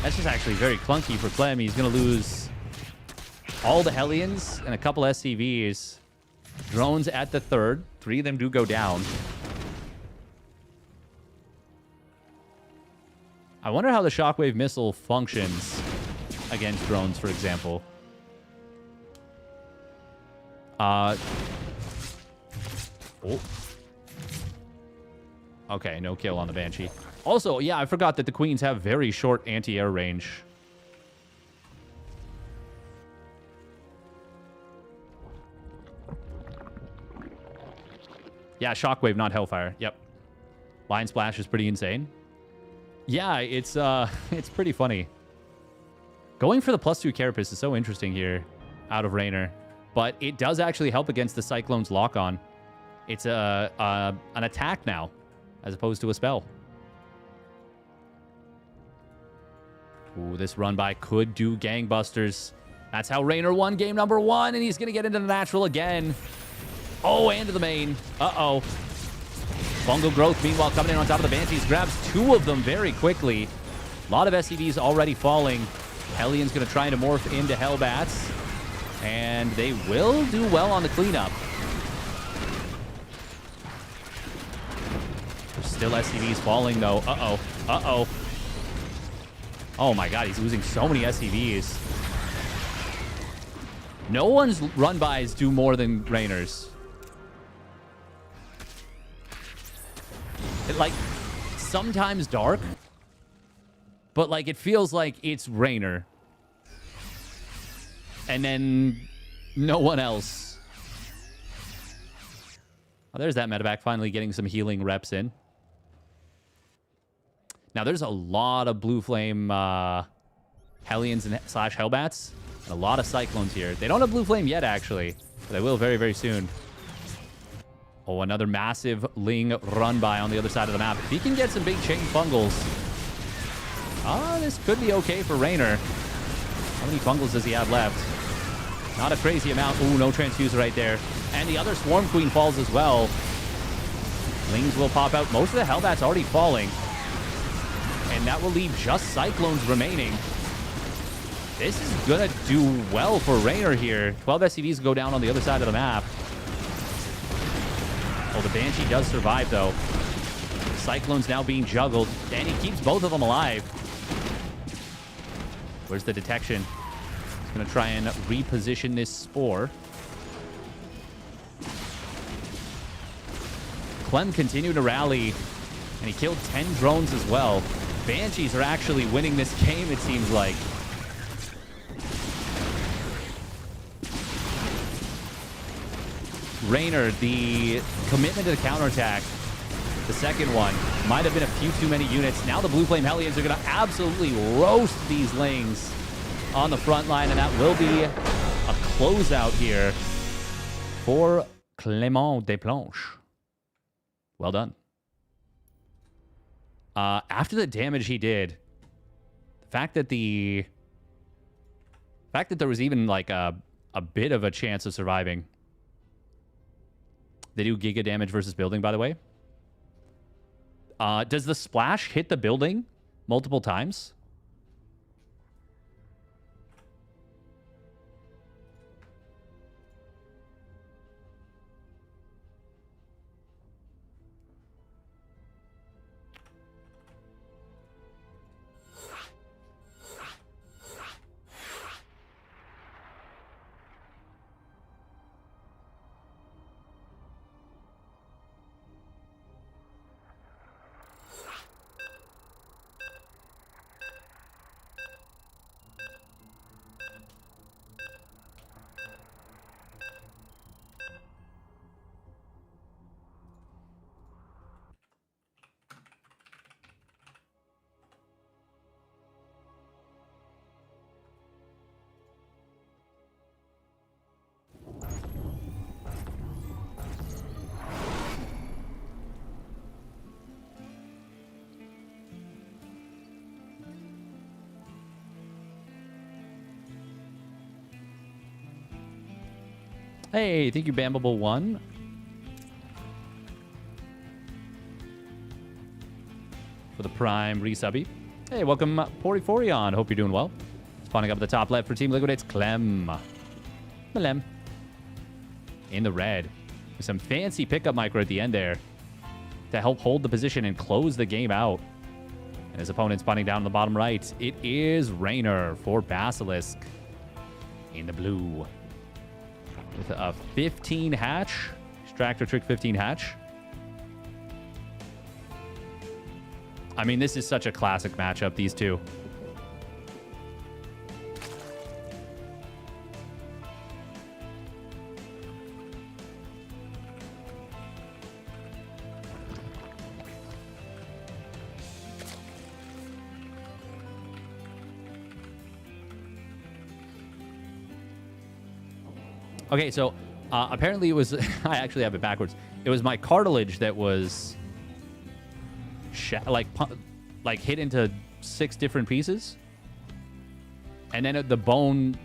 that's just actually very clunky for Clem. He's going to lose all the Hellions and a couple SCVs. Drones at the 3rd. 3 of them do go down. I wonder how the Shockwave missile functions against drones, for example. Oh. Okay, no kill on the Banshee. Also, yeah, I forgot that the Queens have very short anti-air range. Yeah, Shockwave, not Hellfire. Yep. Line Splash is pretty insane. Yeah, it's pretty funny. Going for the +2 Carapace is so interesting here out of Reynor. But it does actually help against the Cyclone's lock-on. It's an attack now, as opposed to a spell. Ooh, this run-by could do gangbusters. That's how Reynor won game number 1, and he's going to get into the natural again. Oh, and to the main. Uh-oh. Fungal Growth, meanwhile, coming in on top of the Banshees. Grabs 2 of them very quickly. A lot of SCVs already falling. Hellion's going to try to morph into Hellbats. And they will do well on the cleanup. There's still SCVs falling, though. Uh-oh. Uh-oh. Oh, my God. He's losing so many SCVs. No one's run-bys do more than Reynor's. Like, sometimes dark. But, like, it feels like it's Reynor. And then no one else. Oh, there's that medevac finally getting some healing reps in. Now, there's a lot of Blue Flame Hellions and / Hellbats. And a lot of Cyclones here. They don't have Blue Flame yet, actually. But they will very, very soon. Oh, another massive Ling run-by on the other side of the map. If he can get some big chain fungals. This could be okay for Reynor. How many fungals does he have left? Not a crazy amount. Ooh, no transfuser right there. And the other Swarm Queen falls as well. Lings will pop out. Most of the Hellbat's already falling. And that will leave just Cyclones remaining. This is going to do well for Reynor here. 12 SCVs go down on the other side of the map. Oh, the Banshee does survive, though. Cyclone's now being juggled, and he keeps both of them alive. Where's the detection? He's going to try and reposition this Spore. Clem continued to rally, and he killed 10 drones as well. Banshees are actually winning this game, it seems like. Reynor, the commitment to the counterattack, the second one, might have been a few too many units. Now the Blue Flame Hellions are going to absolutely roast these Lings on the front line, and that will be a closeout here for Clement Desplanches. Well done. After the damage he did, the fact that there was even like a bit of a chance of surviving. They do giga damage versus building, by the way. Does the splash hit the building multiple times? Hey, thank you, Bambable1. For the Prime resubby. Hey, welcome, Poriforion. Hope you're doing well. Spawning up at the top left for Team Liquid, it's Clem. Clem. In the red. With some fancy pickup micro at the end there to help hold the position and close the game out. And his opponent spawning down on the bottom right. It is Reynor for Basilisk in the blue. With a 15 hatch. Extractor Trick 15 hatch. I mean, this is such a classic matchup, these two. Okay, so apparently it was... I actually have it backwards. It was my cartilage that was... like hit into 6 different pieces. And then the bone...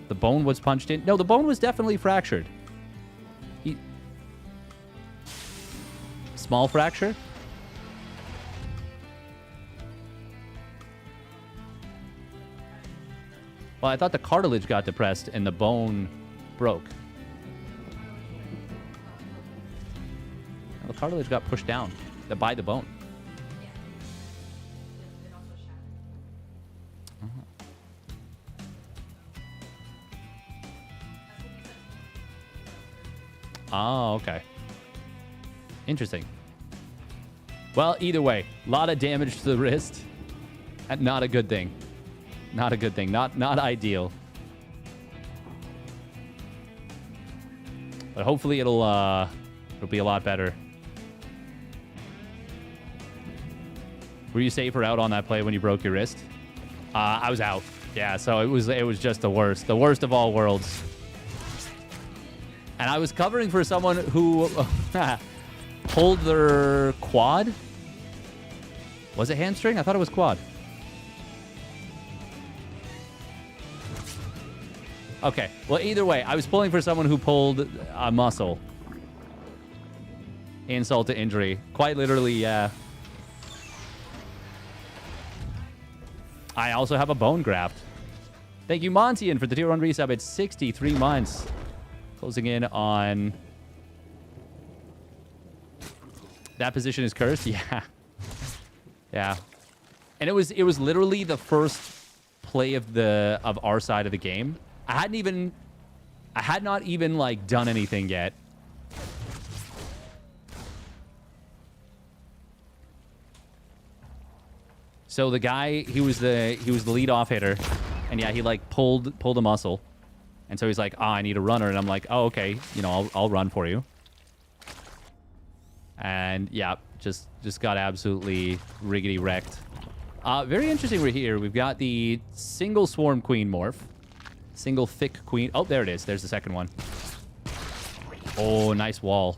The bone was punched in. No, the bone was definitely fractured. Small fracture? Well, I thought the cartilage got depressed and the bone broke. The cartilage got pushed down by the bone. Oh, okay. Interesting. Well, either way, a lot of damage to the wrist. Not a good thing. Not a good thing. Not ideal. But hopefully it'll be a lot better. Were you safe or out on that play when you broke your wrist? I was out. Yeah, so it was just the worst. The worst of all worlds. And I was covering for someone who pulled their quad. Was it hamstring? I thought it was quad. Okay. Well, either way, I was pulling for someone who pulled a muscle. Insult to injury. Quite literally, yeah. I also have a bone graft. Thank you, Montian, for the tier 1 resub at 63 months. Closing in on... That position is cursed? Yeah. Yeah. And it was literally the first play of our side of the game. I had not even like done anything yet. So the guy, he was the lead off hitter, and yeah, he like pulled a muscle, and so he's like, "Ah, I need a runner," and I'm like, "Oh, okay, you know, I'll run for you." And yeah, just got absolutely riggedy wrecked. Very interesting. We're here. We've got the single swarm queen morph, single thick queen. Oh, there it is. There's the second one. Oh, nice wall.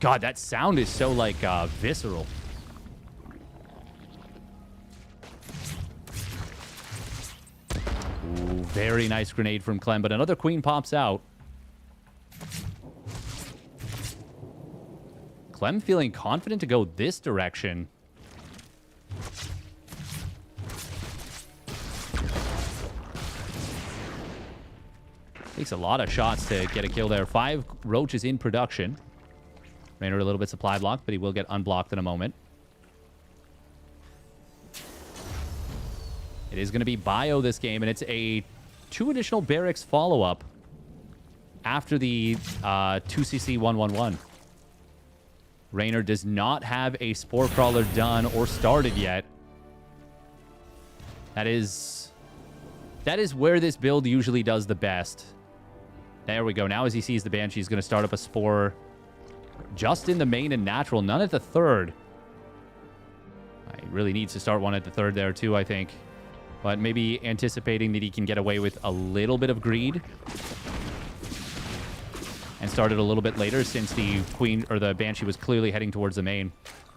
God, that sound is so like visceral. Ooh, very nice grenade from Clem, but another queen pops out. Clem feeling confident to go this direction. Takes a lot of shots to get a kill there. 5 roaches in production. Reynor a little bit supply blocked, but he will get unblocked in a moment. It is going to be ByuN this game, and it's a 2 additional barracks follow-up after the 2CC111. Reynor does not have a Spore Crawler done or started yet. That is where this build usually does the best. There we go. Now as he sees the Banshee, he's going to start up a Spore just in the main and natural. None at the third. He really needs to start one at the third there too, I think. But maybe anticipating that he can get away with a little bit of greed. And started a little bit later since the Queen or the Banshee was clearly heading towards the main.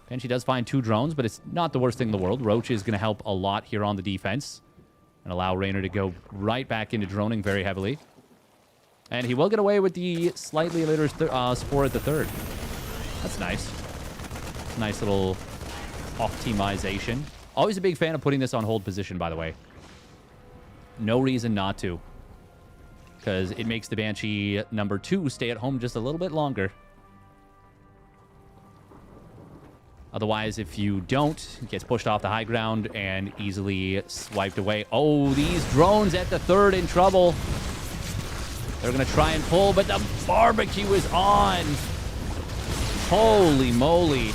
Banshee does find 2 drones, but it's not the worst thing in the world. Roach is going to help a lot here on the defense and allow Reynor to go right back into droning very heavily. And he will get away with the slightly later Spore at the third. That's nice. Nice little optimization. Always a big fan of putting this on hold position, by the way. No reason not to. Because it makes the Banshee number 2 stay at home just a little bit longer. Otherwise, if you don't, it gets pushed off the high ground and easily swiped away. Oh, these drones at the third in trouble. They're going to try and pull, but the barbecue is on. Holy moly.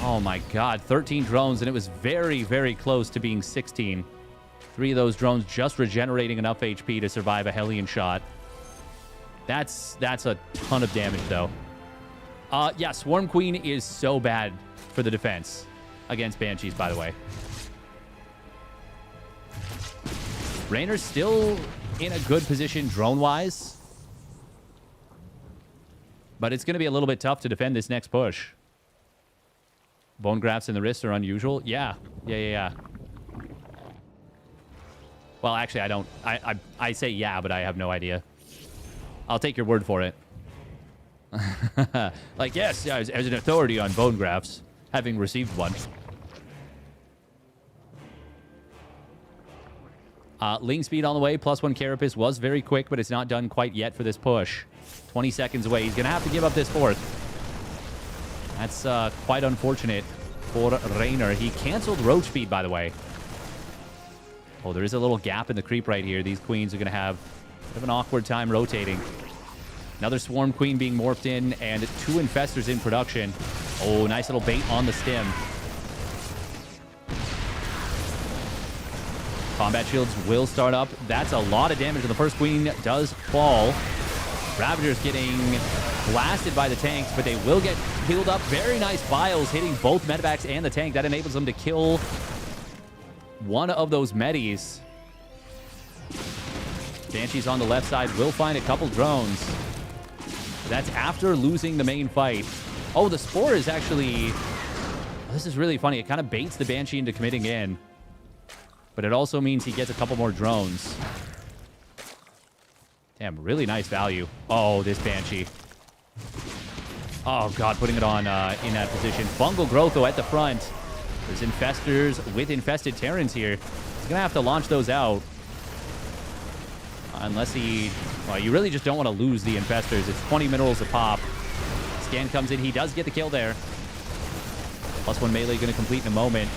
Oh my god, 13 drones, and it was very, very close to being 16. 3 of those drones just regenerating enough HP to survive a Hellion shot. That's a ton of damage, though. Yeah, Swarm Queen is so bad for the defense against Banshees, by the way. Reynor's still in a good position drone-wise. But it's going to be a little bit tough to defend this next push. Bone grafts in the wrist are unusual. Yeah. Well, actually, I don't. I say yeah, but I have no idea. I'll take your word for it. Like, yes, as an authority on bone grafts, having received one. Ling speed on the way. +1 Carapace was very quick, but it's not done quite yet for this push. 20 seconds away. He's going to have to give up this 4th. That's quite unfortunate for Reynor. He canceled roach speed, by the way. Oh, there is a little gap in the creep right here. These queens are going to have a bit of an awkward time rotating. Another Swarm Queen being morphed in, and 2 Infestors in production. Oh, nice little bait on the stem. Combat shields will start up. That's a lot of damage, and the first queen does fall. Ravager's getting blasted by the tanks, but they will get healed up. Very nice vials hitting both medevacs and the tank. That enables them to kill one of those medis. Banshees on the left side will find a couple drones. That's after losing the main fight. Oh, the Spore is actually... This is really funny. It kind of baits the Banshee into committing in. But it also means he gets a couple more drones. Damn, really nice value. Oh, this Banshee. Oh, God, putting it on in that position. Fungal Growth, though, at the front. There's Infestors with Infested Terrans here. He's going to have to launch those out. Unless he... Well, you really just don't want to lose the Infestors. It's 20 minerals a pop. Scan comes in. He does get the kill there. +1 melee going to complete in a moment.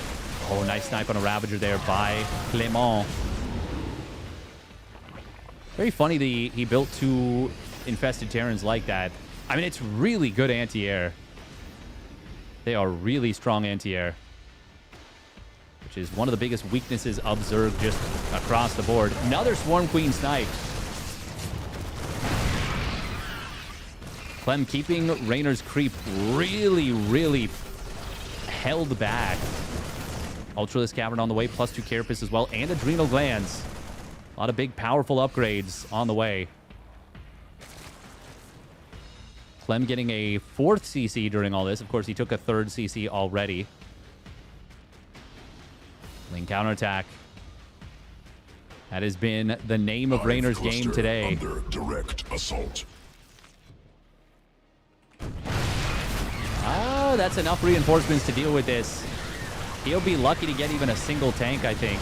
Oh, nice snipe on a Ravager there by Clem. Very funny that he built 2 Infested Terrans like that. I mean, it's really good anti-air. They are really strong anti-air. Which is one of the biggest weaknesses of Zerg just across the board. Another Swarm Queen snipe. Clem keeping Reynor's creep really, really held back. Ultralisk Cavern on the way, +2 Carapace as well, and Adrenal Glands. A lot of big, powerful upgrades on the way. Clem getting a 4th CC during all this. Of course, he took a 3rd CC already. Link counterattack. That has been the name of Reynor's game today. Under direct assault. Oh, that's enough reinforcements to deal with this. He'll be lucky to get even a single tank, I think.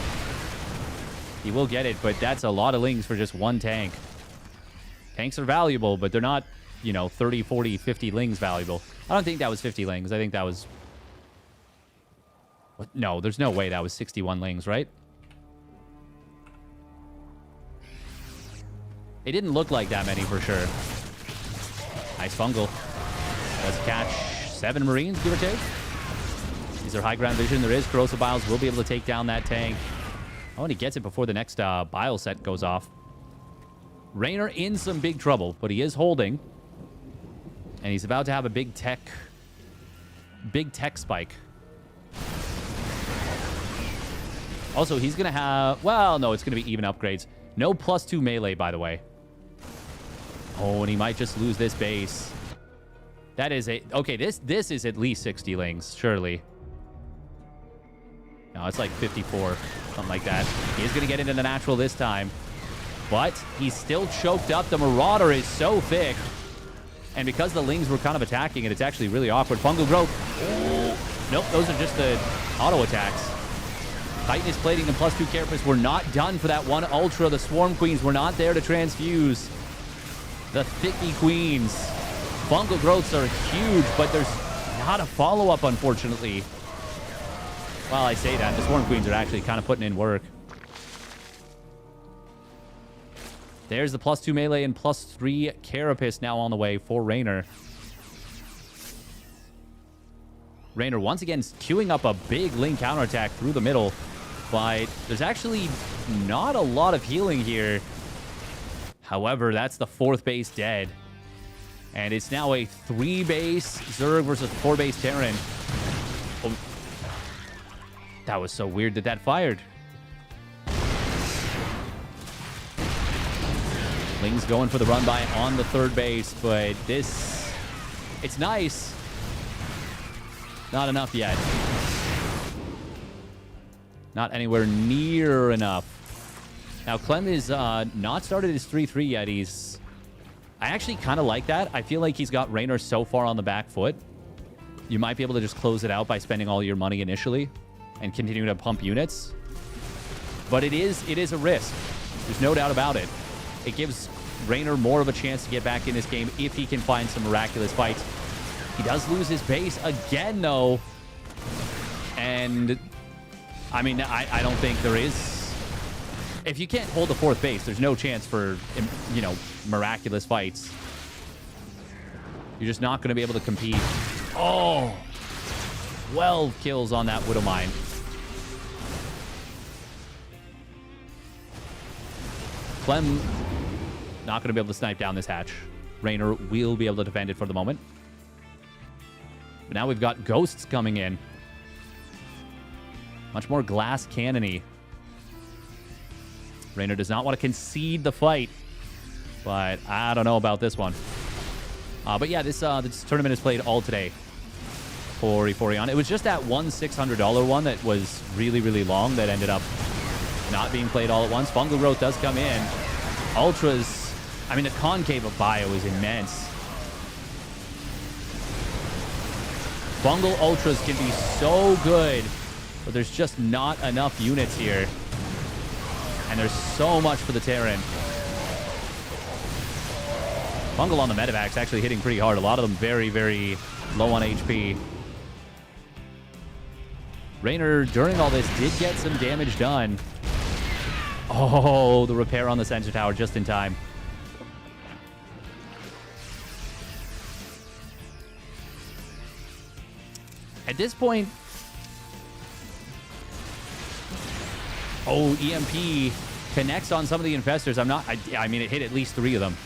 He will get it, but that's a lot of lings for just 1 tank. Tanks are valuable, but they're not, you know, 30, 40, 50 lings valuable. I don't think that was 50 lings. I think that was... What? No, there's no way that was 61 lings, right? It didn't look like that many for sure. Nice fungal. Does catch 7 Marines, give or take. These are high ground vision. There is Corrosive Biles. Will be able to take down that tank. Oh, and he gets it before the next Bile set goes off. Reynor in some big trouble, but he is holding. And he's about to have a big tech spike. Also, he's going to have... Well, no, it's going to be even upgrades. No +2 melee, by the way. Oh, and he might just lose this base. That is a... Okay, this is at least 60 lings, surely. No, it's like 54, something like that. He is going to get into the natural this time. But he's still choked up. The Marauder is so thick. And because the lings were kind of attacking it, it's actually really awkward. Fungal Growth. Oh. Nope, those are just the auto attacks. Titanus Plating and +2 Carapace were not done for that one Ultra. The Swarm Queens were not there to transfuse. The Thicky Queens. Fungal Growths are huge, but there's not a follow-up, unfortunately. Well, I say that. The Swarm Queens are actually kind of putting in work. There's the +2 melee and +3 Carapace now on the way for Reynor. Reynor once again queuing up a big Link counterattack through the middle. But there's actually not a lot of healing here. However, that's the 4th base dead. And it's now a 3-base Zerg versus 4-base Terran. Oh. That was so weird that fired. Ling's going for the run by on the 3rd base, but this... It's nice. Not enough yet. Not anywhere near enough. Now, Clem is not started his 3-3 yet. I actually kind of like that. I feel like he's got Reynor so far on the back foot. You might be able to just close it out by spending all your money initially and continuing to pump units. But it is a risk. There's no doubt about it. It gives Reynor more of a chance to get back in this game if he can find some miraculous fights. He does lose his base again, though. And... I mean, I don't think there is... If you can't hold the 4th base, there's no chance for, you know, miraculous fights. You're just not going to be able to compete. Oh! 12 kills on that Widowmine. Clem not going to be able to snipe down this hatch. Reynor will be able to defend it for the moment. But now we've got ghosts coming in. Much more glass cannony. Reynor does not want to concede the fight. But I don't know about this one. But yeah, this tournament is played all today for Euphorion. It was just that one $600 one that was really, really long that ended up not being played all at once. Fungal Growth does come in. Ultras, I mean, the concave of Bio is immense. Bungle Ultras can be so good, but there's just not enough units here. And there's so much for the Terran. Bungle on the medevacs actually hitting pretty hard. A lot of them very, very low on HP. Reynor, during all this, did get some damage done. Oh, the repair on the sensor tower just in time. At this point... Oh, EMP connects on some of the infestors. I mean, it hit at least 3 of them.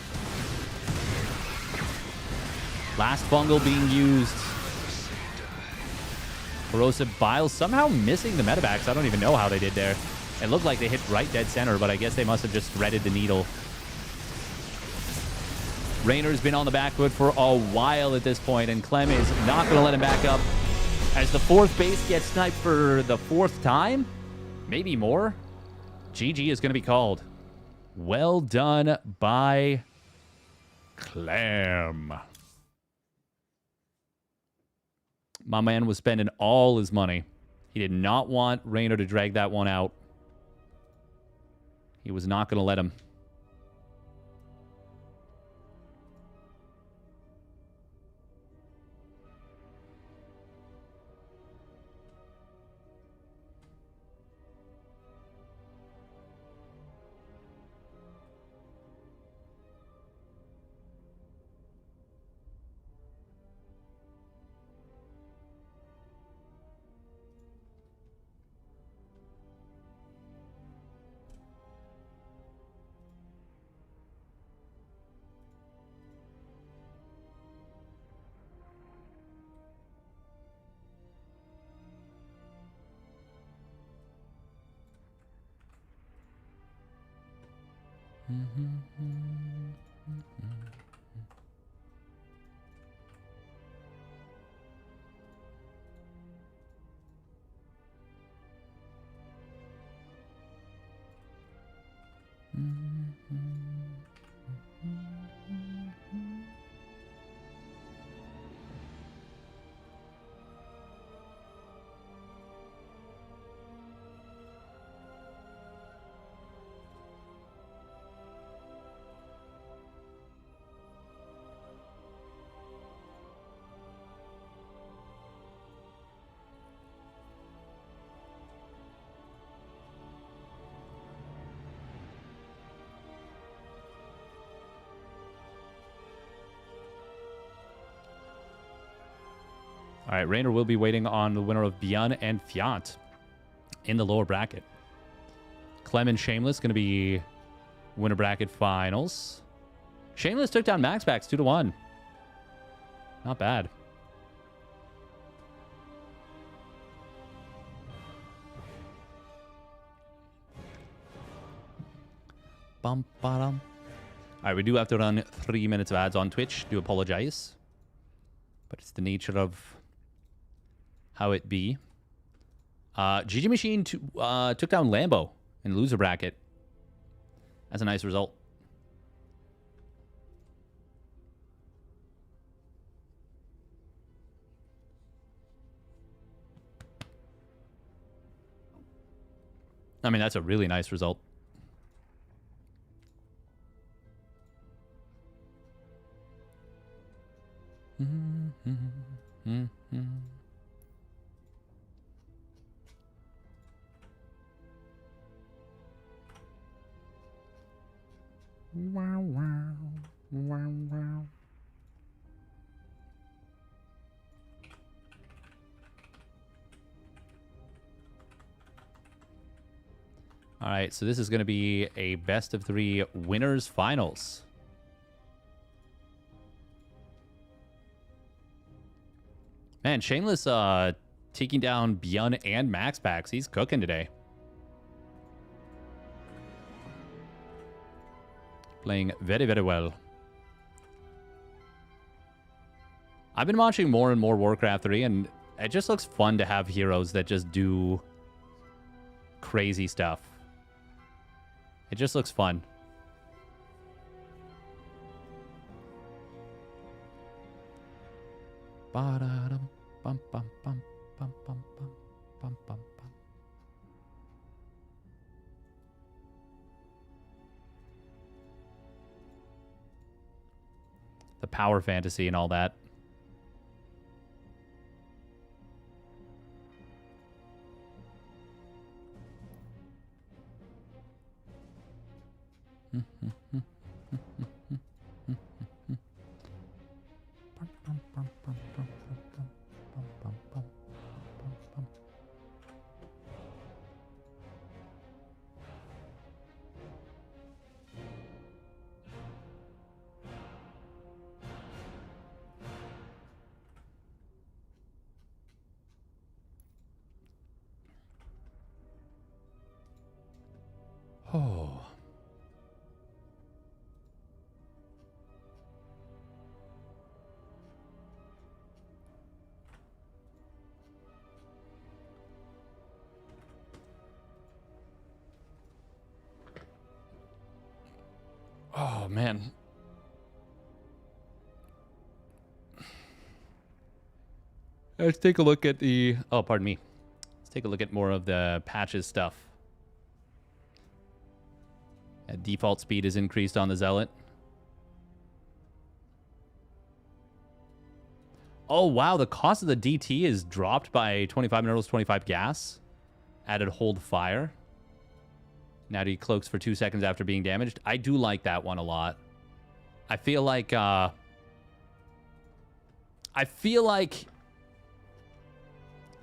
Last Bungle being used. Corrosive Bile somehow missing the medevacs. I don't even know how they did there. It looked like they hit right dead center, but I guess they must have just threaded the needle. Reynor's been on the back foot for a while at this point, and Clem is not going to let him back up. As the 4th base gets sniped for the 4th time, maybe more, GG is going to be called. Well done by Clem. My man was spending all his money. He did not want Reynor to drag that one out. He was not going to let him. All right, Reynor will be waiting on the winner of ByuN and Fiat in the lower bracket. Clem and Shameless going to be winner bracket finals. Shameless took down MaxPax 2-1. Not bad. Bum, ba-dum. All right, we do have to run 3 minutes of ads on Twitch. Do apologize. But it's the nature of how it be. GG Machine took down Lambo in loser bracket. That's a nice result. I mean, that's a really nice result. Wow, wow, wow, wow. All right, so this is going to be a best of 3 winners finals. Man, Shameless taking down ByuN and MaxPax. He's cooking today. Playing very, very well. I've been watching more and more Warcraft 3, and it just looks fun to have heroes that just do crazy stuff. It just looks fun. Ba-da-dum, bum, bum, bum, bum, bum, bum, bum, bum, bum. The power fantasy and all that. Oh. Oh, man. Let's take a look at the... Oh, pardon me. Let's take a look at more of the patches stuff. Default speed is increased on the Zealot. Oh, wow. The cost of the DT is dropped by 25 minerals, 25 gas. Added hold fire. Now he cloaks for 2 seconds after being damaged. I do like that one a lot. I feel like...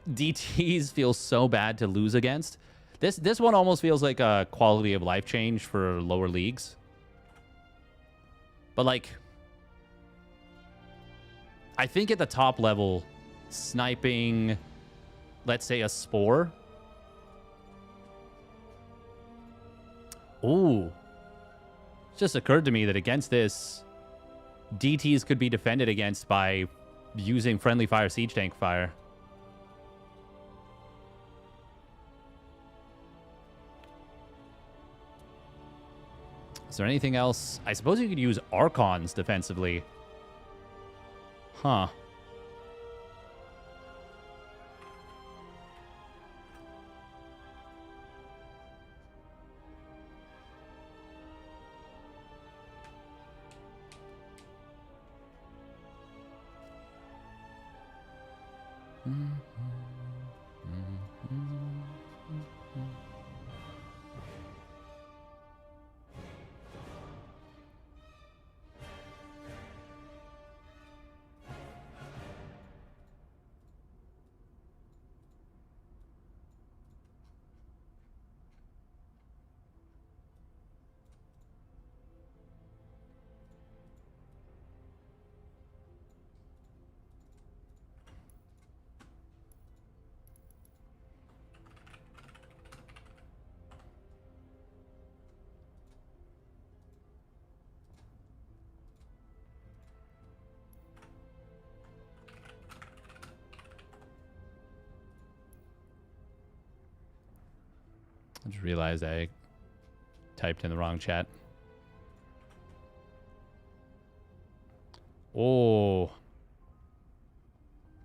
DTs feel so bad to lose against. This one almost feels like a quality of life change for lower leagues. But like, I think at the top level, sniping, let's say a spore. Ooh. It just occurred to me that against this, DTs could be defended against by using friendly fire siege tank fire. Is there anything else? I suppose you could use Archons defensively. Huh. I just realized I typed in the wrong chat. Oh.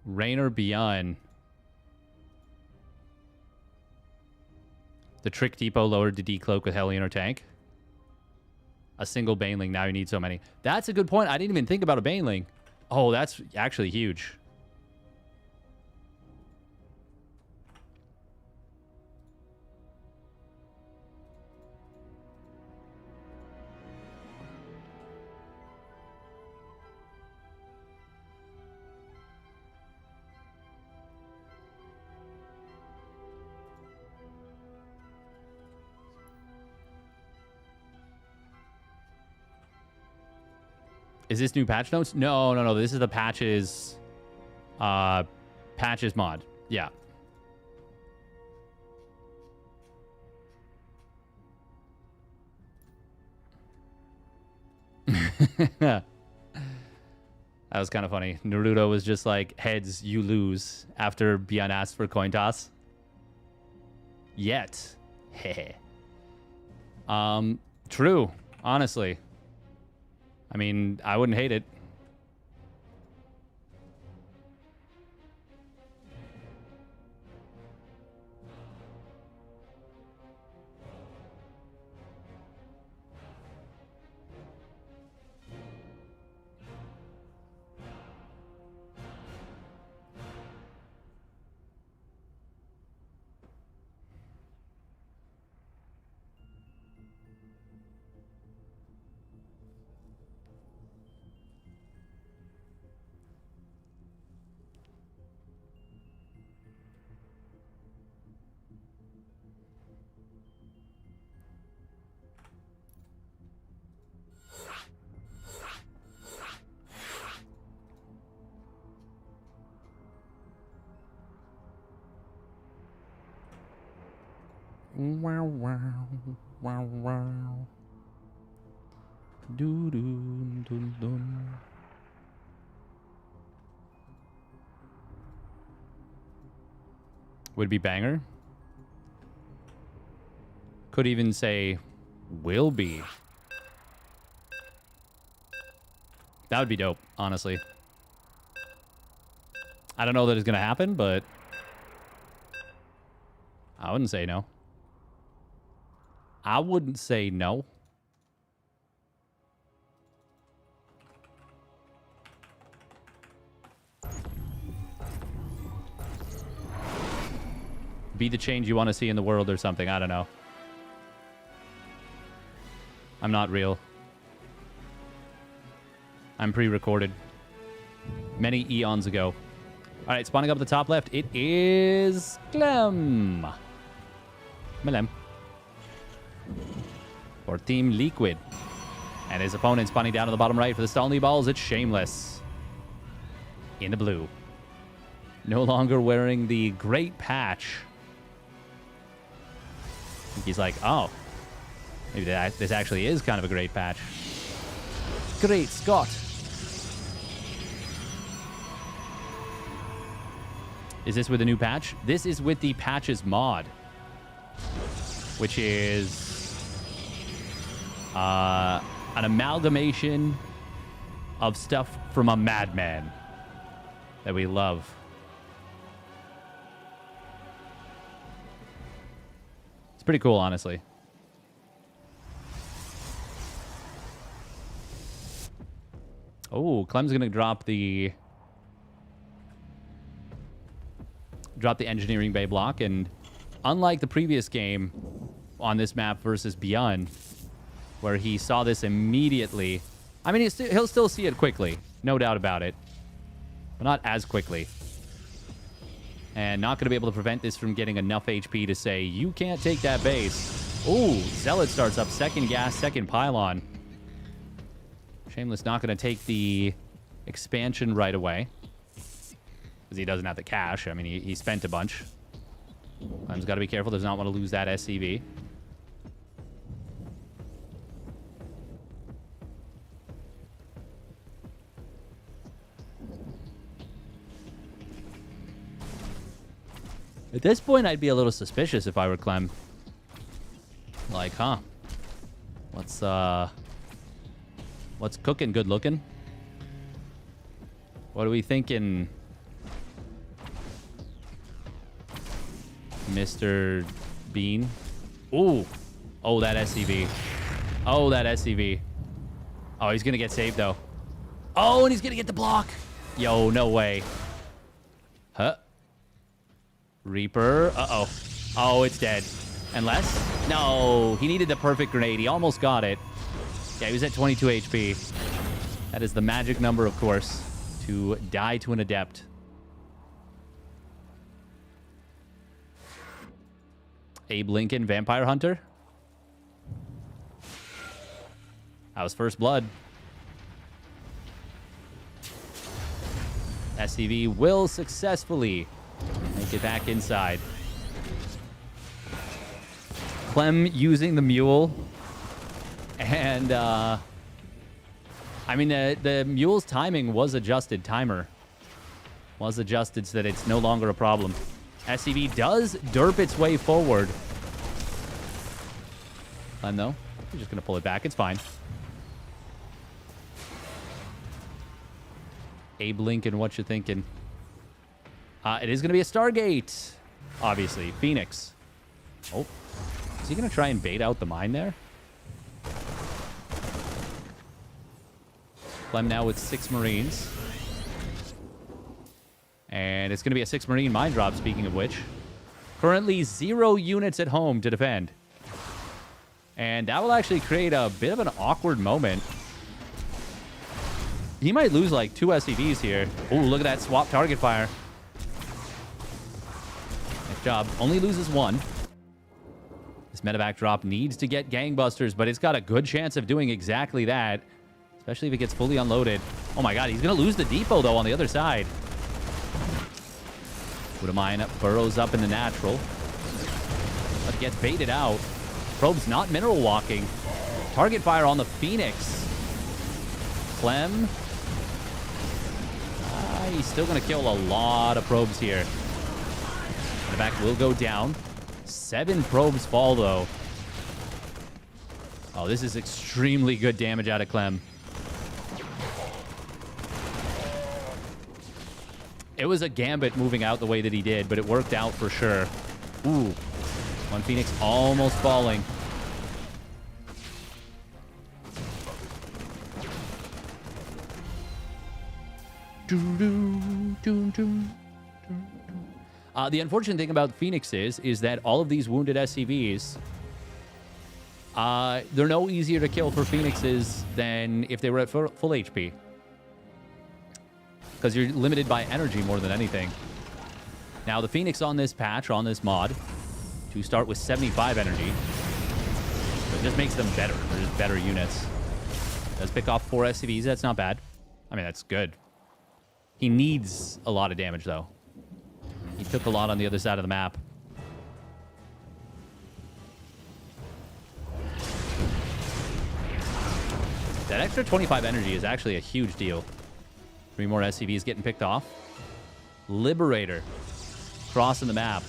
Reynor ByuN. The Trick Depot lowered the decloak with Hellion or tank. A single Baneling. Now you need so many. That's a good point. I didn't even think about a Baneling. Oh, that's actually huge. Is this new patch notes? No, no, no. This is the patches. Patches mod. Yeah. That was kind of funny. Naruto was just like, heads, you lose, after ByuN asked for coin toss. Yet. Heh. True, honestly. I mean, I wouldn't hate it. Wow, wow, wow, wow. Doo doo dun dun. Would be banger. Could even say will be. That would be dope, honestly. I don't know that it's going to happen, but I wouldn't say no. I wouldn't say no. Be the change you want to see in the world or something. I don't know. I'm not real. I'm pre-recorded. Many eons ago. All right, spawning up at the top left, it is Clem. Clem. For Team Liquid. And his opponent spawning down to the bottom right for the Stanley Balls, it's Shameless. In the blue. No longer wearing the great patch. I think he's like, oh, maybe this actually is kind of a great patch. Great Scott. Is this with the new patch? This is with the Patches mod, which is an amalgamation of stuff from a madman that we love. It's pretty cool, honestly. Oh, Clem's going to drop the engineering bay block, and unlike the previous game on this map versus ByuN, where he saw this immediately, I mean, he'll still see it quickly, no doubt about it, but not as quickly. And not going to be able to prevent this from getting enough HP to say, you can't take that base. Ooh, Zealot starts up second gas, second pylon. Shameless not going to take the expansion right away, because he doesn't have the cash. I mean, he spent a bunch. Clem's got to be careful. Does not want to lose that SCV. At this point, I'd be a little suspicious if I were Clem. Like, huh? What's cooking? Good looking? What are we thinking, Mr. Bean? Ooh. Oh, that SCV. Oh, that SCV. Oh, he's going to get saved, though. Oh, and he's going to get the block. Yo, no way. Huh? Reaper. Uh-oh. Oh, it's dead. Unless? No, he needed the perfect grenade. He almost got it. Yeah, he was at 22 HP. That is the magic number, of course, to die to an adept. Abe Lincoln, Vampire Hunter. That was first blood. SCV will successfully make it back inside. Clem using the mule. And, I mean, the mule's timing was adjusted. Timer was adjusted so that it's no longer a problem. SCV does derp its way forward. Clem, though, he's just going to pull it back. It's fine. Abe Lincoln, what you thinking? It is going to be a Stargate, obviously. Phoenix. Oh, is he going to try and bait out the mine there? Clem now with 6 Marines. And it's going to be a 6 Marine mine drop, speaking of which. Currently 0 units at home to defend. And that will actually create a bit of an awkward moment. He might lose like 2 SCVs here. Oh, look at that swap target fire. Nice job. Only loses 1. This medevac drop needs to get gangbusters, but it's got a good chance of doing exactly that. Especially if it gets fully unloaded. Oh my god, he's going to lose the depot, though, on the other side. Would a mine burrows up in the natural. But it gets baited out. Probe's not mineral walking. Target fire on the Phoenix. Clem. He's still going to kill a lot of probes here. The back will go down. 7 probes fall, though. Oh, this is extremely good damage out of Clem. It was a gambit moving out the way that he did, but it worked out for sure. Ooh. One Phoenix almost falling. The unfortunate thing about Phoenix is that all of these wounded SCVs, they're no easier to kill for Phoenixes than if they were at full HP. Because you're limited by energy more than anything. Now, the Phoenix on this patch, on this mod, to start with 75 energy, it just makes them better. They're just better units. Does pick off 4 SCVs. That's not bad. I mean, that's good. He needs a lot of damage, though. He took a lot on the other side of the map. That extra 25 energy is actually a huge deal. 3 more SCVs getting picked off. Liberator crossing the map.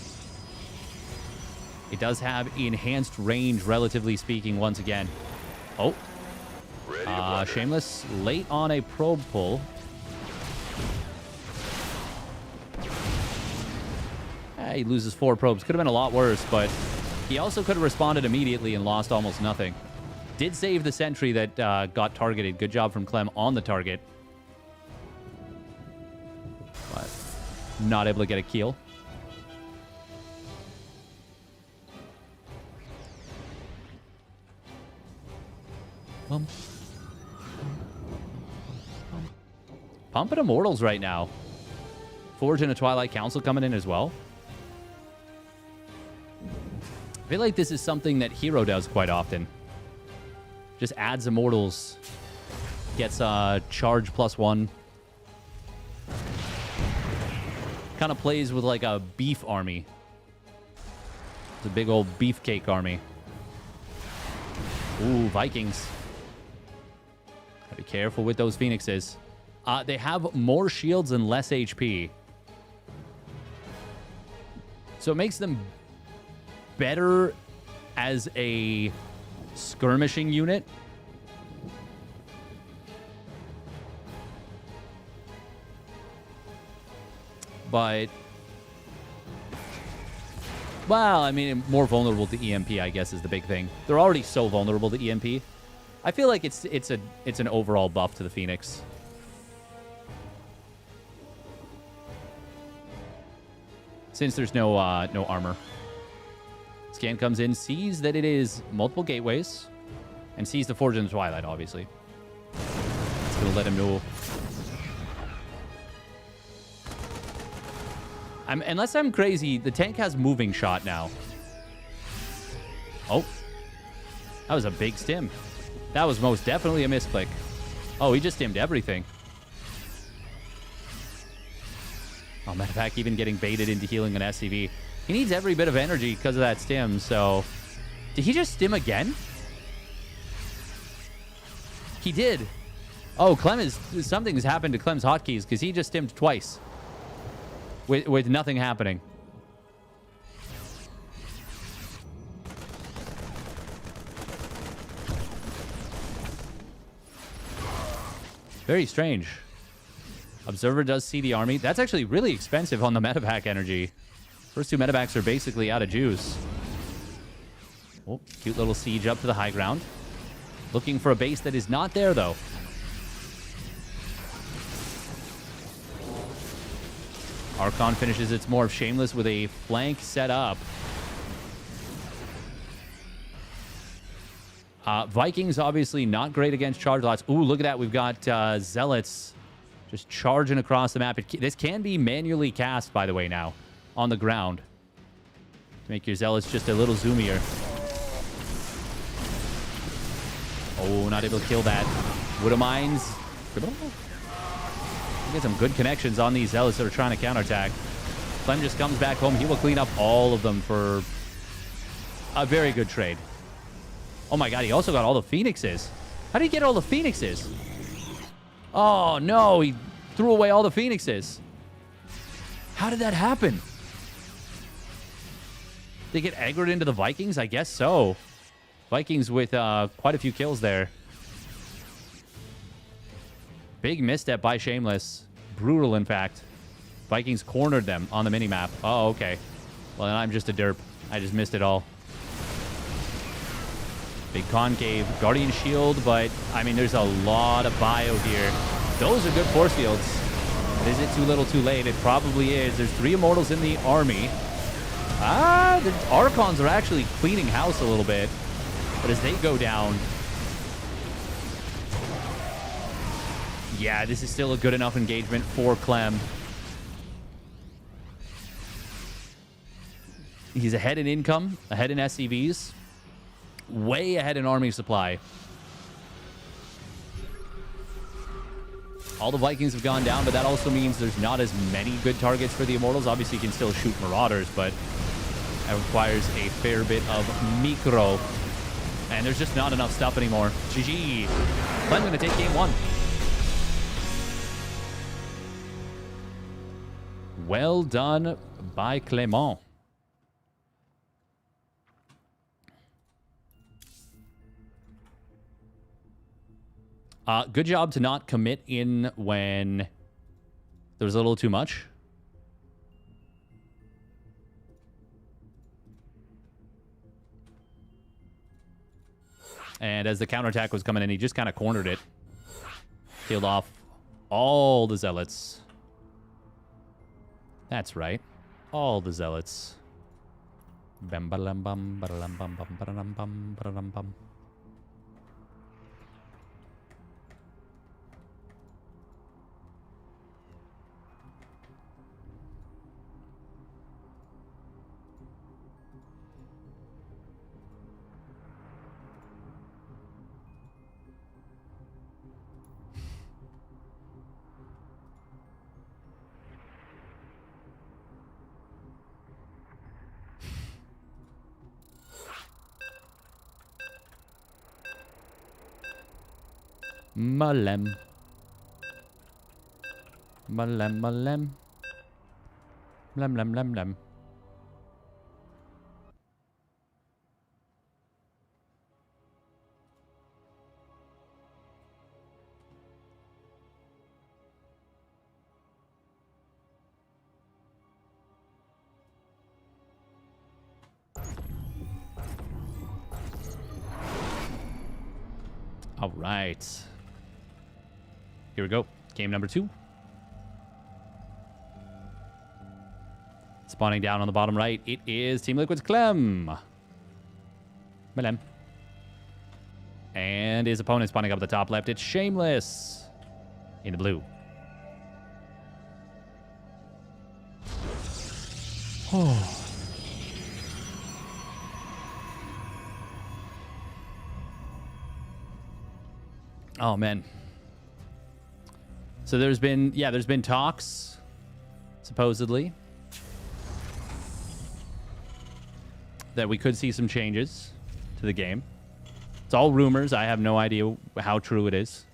It does have enhanced range, relatively speaking, once again. Oh. Shameless late on a probe pull. He loses 4 probes. Could have been a lot worse, but he also could have responded immediately and lost almost nothing. Did save the sentry that got targeted. Good job from Clem on the target. But not able to get a kill. Pumping Immortals right now. Forge and a Twilight Council coming in as well. I feel like this is something that Hero does quite often. Just adds Immortals. Gets charge +1. Kind of plays with like a beef army. It's a big old beefcake army. Ooh, Vikings. Gotta be careful with those Phoenixes. They have more shields and less HP. So it makes them better as a skirmishing unit. But, well, I mean, more vulnerable to EMP, I guess, is the big thing. They're already so vulnerable to EMP. I feel like it's an overall buff to the Phoenix. Since there's no armor. Scan comes in, sees that it is multiple gateways, and sees the Forge in the Twilight, obviously. It's going to let him know. Unless I'm crazy, the tank has moving shot now. Oh. That was a big stim. That was most definitely a misclick. Oh, he just stimmed everything. Oh, Metapack even getting baited into healing an SCV. He needs every bit of energy because of that stim, so... Did he just stim again? He did. Oh, Clem is... Something has happened to Clem's hotkeys because he just stimmed twice. With nothing happening. Very strange. Observer does see the army. That's actually really expensive on the Metapack energy. First 2 Metapacks are basically out of juice. Oh, cute little siege up to the high ground. Looking for a base that is not there, though. Archon finishes its Morph Shameless with a flank set up. Vikings, obviously not great against charge lots. Ooh, look at that. We've got Zealots just charging across the map. This can be manually cast, by the way, now on the ground. To make your Zealots just a little zoomier. Oh, not able to kill that. Widow Mines. Get some good connections on these Zealots that are trying to counterattack. Clem just comes back home. He will clean up all of them for A very good trade. Oh my god, he also got all the Phoenixes. How did he get all the Phoenixes? Oh no, he threw away all the Phoenixes. How did that happen? They get aggroed into the Vikings? I guess so. Vikings with quite a few kills there. Big misstep by Shameless. Brutal, in fact. Vikings cornered them on the minimap. Oh, okay. Well, then I'm just a derp. I just missed it all. Big concave. Guardian Shield, but, I mean, there's a lot of bio here. Those are good force fields. Is it too little too late? It probably is. There's 3 Immortals in the army. The Archons are actually cleaning house a little bit. But as they go down... Yeah, this is still a good enough engagement for Clem. He's ahead in income, ahead in SCVs, way ahead in army supply. All the Vikings have gone down, but that also means there's not as many good targets for the Immortals. Obviously, you can still shoot Marauders, but that requires a fair bit of micro. And there's just not enough stuff anymore. GG. Clem's going to take game 1. Well done by Clement. Good job to not commit in when there was a little too much. And as the counterattack was coming in, he just kind of cornered it. Killed off all the Zealots. That's right. All the Zealots. Bam balam bam bam bam bam bam bam bam bam. Malem. Malem, malem. Lem, lem, lem, lem. All right. Here we go. Game number 2. Spawning down on the bottom right, it is Team Liquid's Clem. Malem. And his opponent spawning up at the top left, it's Shameless. In the blue. Oh. Oh, man. So there's been talks, supposedly, that we could see some changes to the game. It's all rumors. I have no idea how true it is.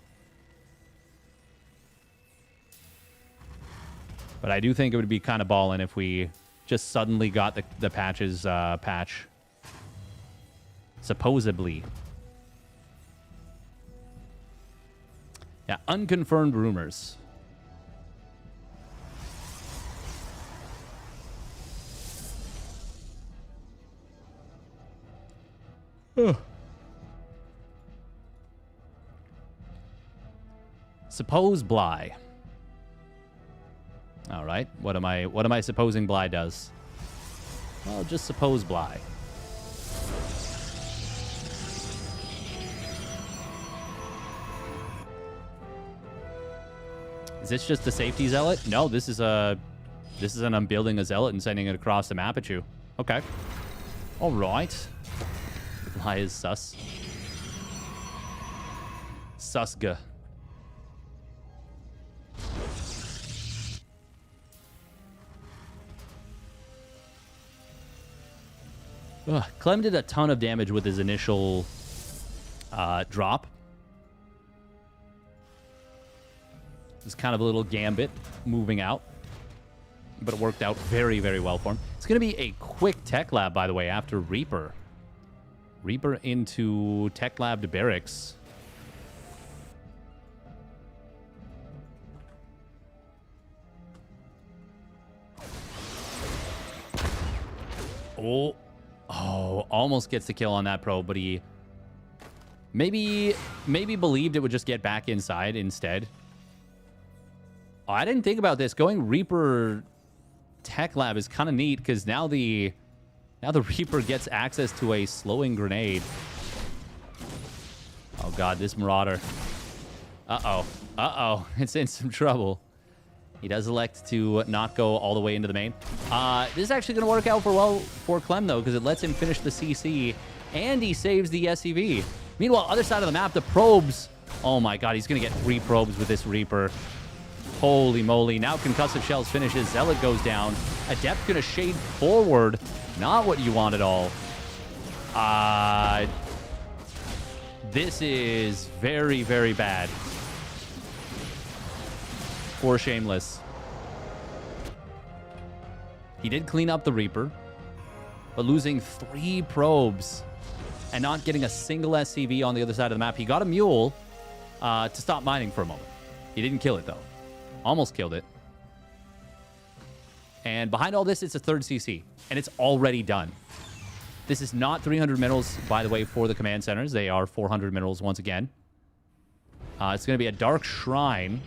But I do think it would be kind of ballin' if we just suddenly got the patches patch. Supposedly. Yeah, unconfirmed rumors. Suppose Bly. All right. What am I supposing Bly does? Well, just suppose Bly. Is this just the safety zealot? No, this is an I'm building a zealot and sending it across the map at you. Okay. All right. Bly is sus. Susga. Clem did a ton of damage with his initial drop. It's kind of a little gambit moving out, but it worked out very, very well for him. It's going to be a quick tech lab, by the way, after Reaper. Reaper into tech lab to barracks. Oh, almost gets the kill on that probe, but he maybe believed it would just get back inside instead. Oh, I didn't think about this. Going Reaper Tech Lab is kind of neat because now the Reaper gets access to a slowing grenade. Oh god, this Marauder. Uh-oh. It's in some trouble. He does elect to not go all the way into the main. This is actually going to work out well for Clem, though, because it lets him finish the CC, and he saves the SCV. Meanwhile, other side of the map, the probes. Oh my god, he's going to get 3 probes with this Reaper. Holy moly. Now Concussive Shells finishes. Zealot goes down. Adept going to shade forward. Not what you want at all. This is very, very bad for Shameless. He did clean up the Reaper, but losing 3 probes and not getting a single SCV on the other side of the map. He got a mule to stop mining for a moment. He didn't kill it, though. Almost killed it. And behind all this, it's a 3rd CC, and it's already done. This is not 300 minerals, by the way, for the command centers. They are 400 minerals once again. It's going to be a Dark Shrine.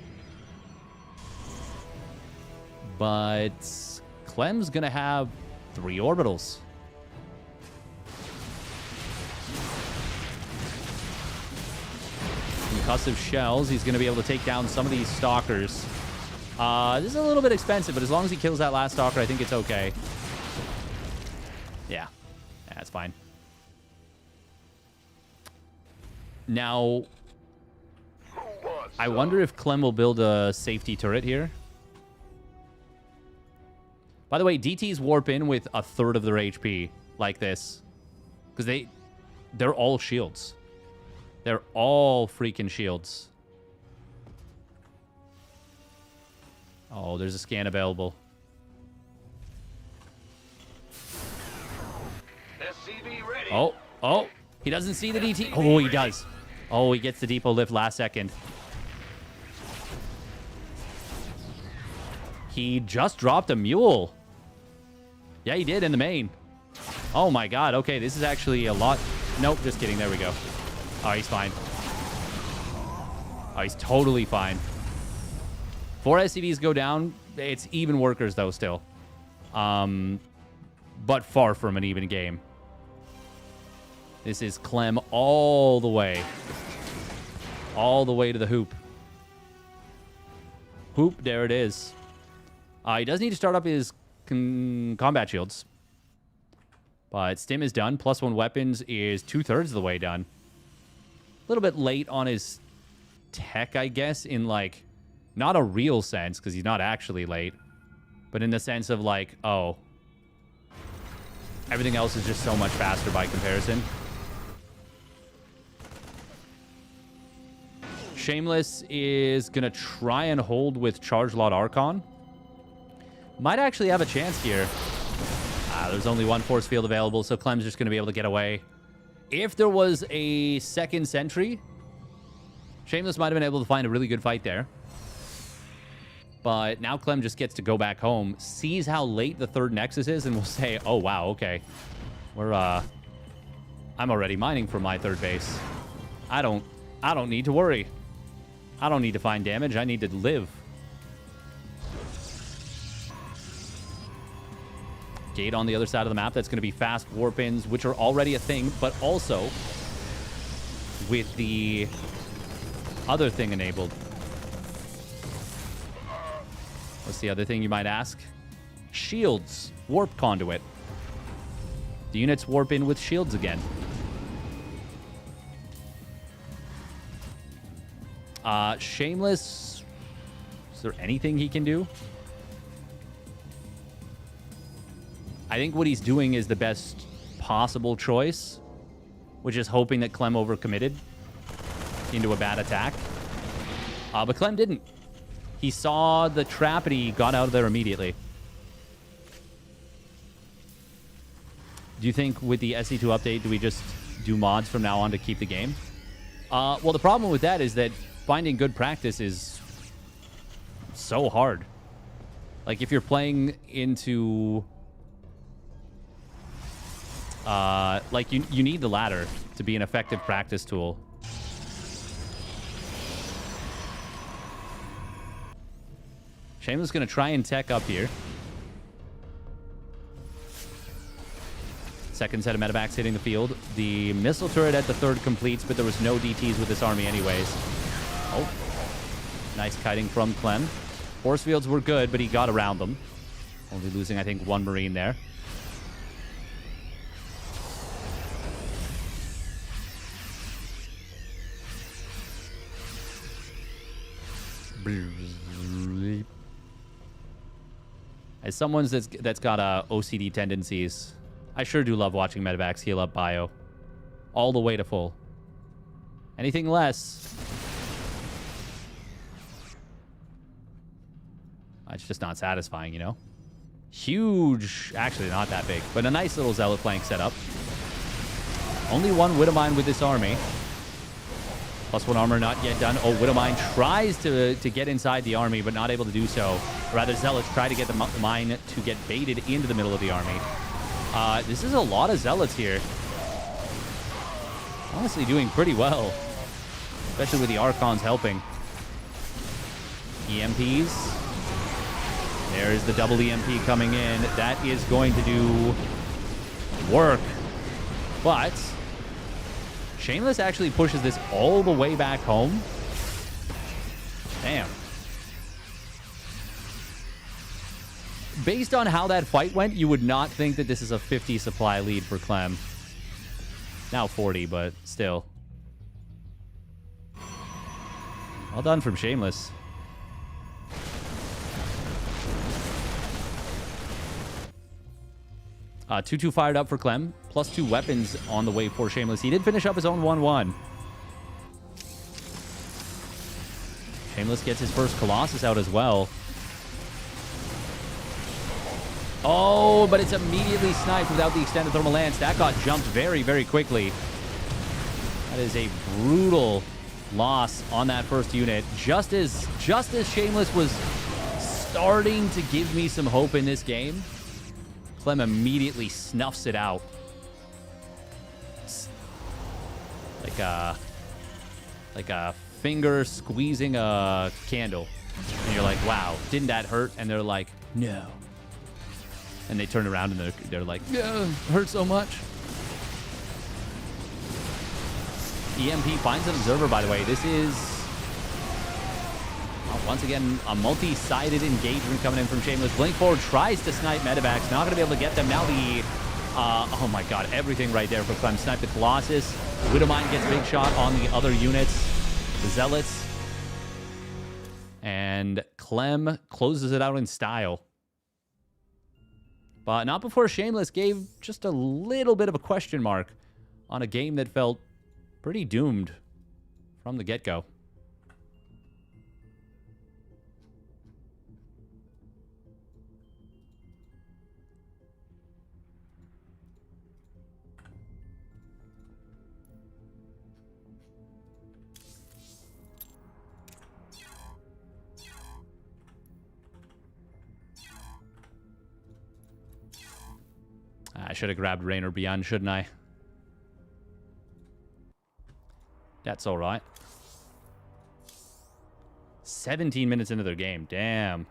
But Clem's going to have 3 orbitals. Concussive Shells. He's going to be able to take down some of these Stalkers. This is a little bit expensive, but as long as he kills that last Stalker, I think it's okay. Yeah. That's fine. Now, I wonder if Clem will build a safety turret here. By the way, DTs warp in with 1/3 of their HP like this. Because they're all shields. They're all freaking shields. Oh, there's a scan available. SCV ready. Oh, he doesn't see the DT. Oh, he does. Oh, he gets the depot lift last second. He just dropped a mule. Yeah, he did in the main. Oh my god. Okay, this is actually a lot. Nope, just kidding. There we go. Oh, he's fine. Oh, he's totally fine. 4 SCVs go down. It's even workers, though, still. But far from an even game. This is Clem all the way. All the way to the hoop. Hoop, there it is. He does need to start up his combat shields. But Stim is done. +1 weapons is 2/3 of the way done. A little bit late on his tech, I guess, in, like, not a real sense, because he's not actually late. But in the sense of, like, oh, everything else is just so much faster by comparison. Shameless is going to try and hold with Charge Lot Archon. Might actually have a chance here. There's only 1 force field available, so Clem's just going to be able to get away. If there was a 2nd sentry, Shameless might have been able to find a really good fight there. But now Clem just gets to go back home, sees how late the 3rd Nexus is, and will say, oh, wow, okay. I'm already mining for my 3rd base. I don't need to worry. I don't need to find damage. I need to live. Gate on the other side of the map. That's going to be fast warp-ins, which are already a thing, but also with the other thing enabled. What's the other thing you might ask? Shields. Warp conduit. The units warp in with shields again. Shameless. Is there anything he can do? I think what he's doing is the best possible choice, which is hoping that Clem overcommitted into a bad attack. But Clem didn't. He saw the trap and he got out of there immediately. Do you think with the SC2 update, do we just do mods from now on to keep the game? Well, the problem with that is that finding good practice is so hard. Like, if you're playing into... like, you need the ladder to be an effective practice tool. Shameless going to try and tech up here. Second set of medevacs hitting the field. The missile turret at the third completes, but there was no DTs with this army anyways. Oh. Nice kiting from Clem. Force fields were good, but he got around them. Only losing, I think, one Marine there. As someone that's got OCD tendencies, I sure do love watching medevacs heal up bio. All the way to full. Anything less... it's just not satisfying, you know? Huge... Actually, not that big, but a nice little Zealot flank setup. Only one Widowmine with this army. +1 armor not yet done. Oh, Widowmine tries to get inside the army, but not able to do so. Or rather, Zealots try to get the mine to get baited into the middle of the army. This is a lot of Zealots here. Honestly doing pretty well. Especially with the Archons helping. EMPs. There's the double EMP coming in. That is going to do work. But Shameless actually pushes this all the way back home. Damn. Based on how that fight went, you would not think that this is a 50 supply lead for Clem. Now 40, but still. Well done from Shameless. +2 fired up for Clem. +2 weapons on the way for Shameless. He did finish up his own 1-1. Shameless gets his first Colossus out as well. Oh, but it's immediately sniped without the extended thermal lance. That got jumped very, very quickly. That is a brutal loss on that first unit. Just as Shameless was starting to give me some hope in this game, Clem immediately snuffs it out. Like a finger squeezing a candle. And you're like, wow, didn't that hurt? And they're like, no. And they turn around and they're like, yeah, hurt so much. EMP finds an observer, by the way. This is, once again, a multi-sided engagement coming in from Shameless. Blink forward tries to snipe medevacs. Not going to be able to get them. Now the, oh my god, everything right there for Clem. Snipe the Colossus. Widowmine gets a big shot on the other units. The Zealots. And Clem closes it out in style. But not before Shameless gave just a little bit of a question mark on a game that felt pretty doomed from the get-go. I should have grabbed Reynor ByuN, shouldn't I? That's all right. 17 minutes into their game. Damn.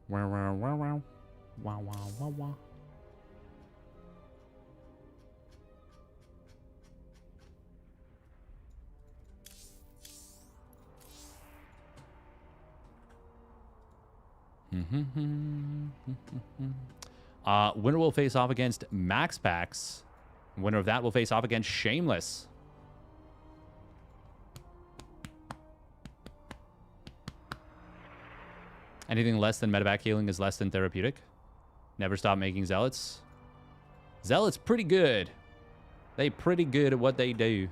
Wow, wow, wow, wow. Wow, wow, wow, wow. Winner will face off against MaxPax. Winner of that will face off against Shameless. Anything less than medevac healing is less than therapeutic. Never stop making zealots. Zealots pretty good. They pretty good at what they do.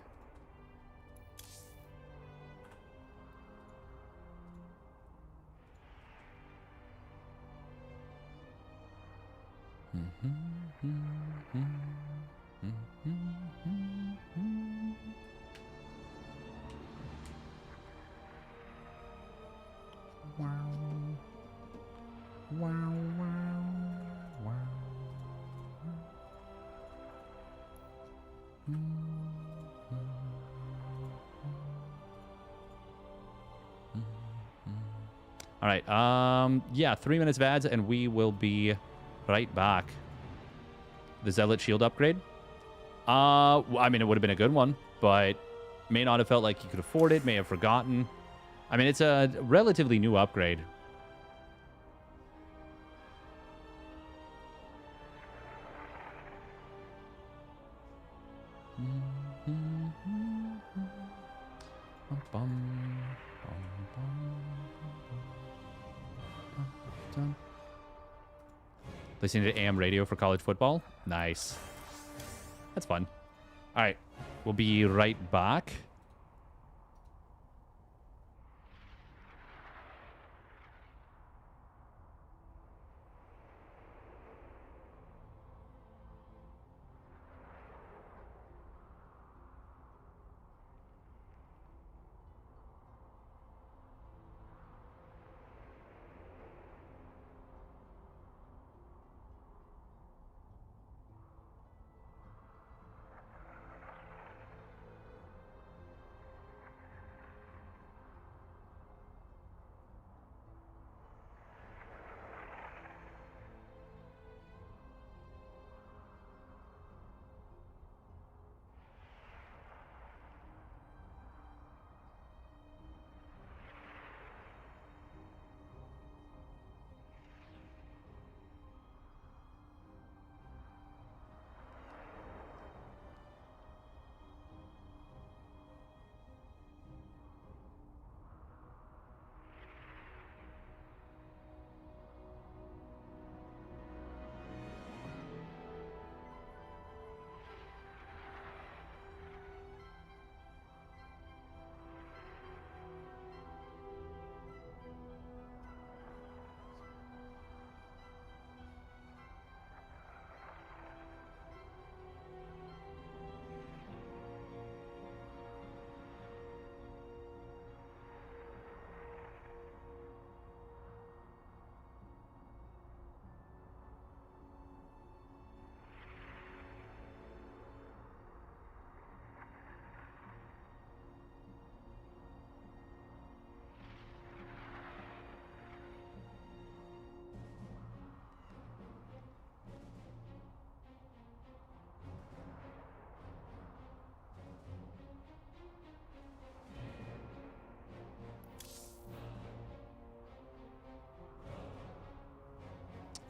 All right. Yeah, 3 minutes of ads, and we will be right back. The Zealot shield upgrade. I mean, it would have been a good one, but may not have felt like you could afford it. May have forgotten. I mean, it's a relatively new upgrade. Listening to AM radio for college football. Nice. That's fun. All right. We'll be right back.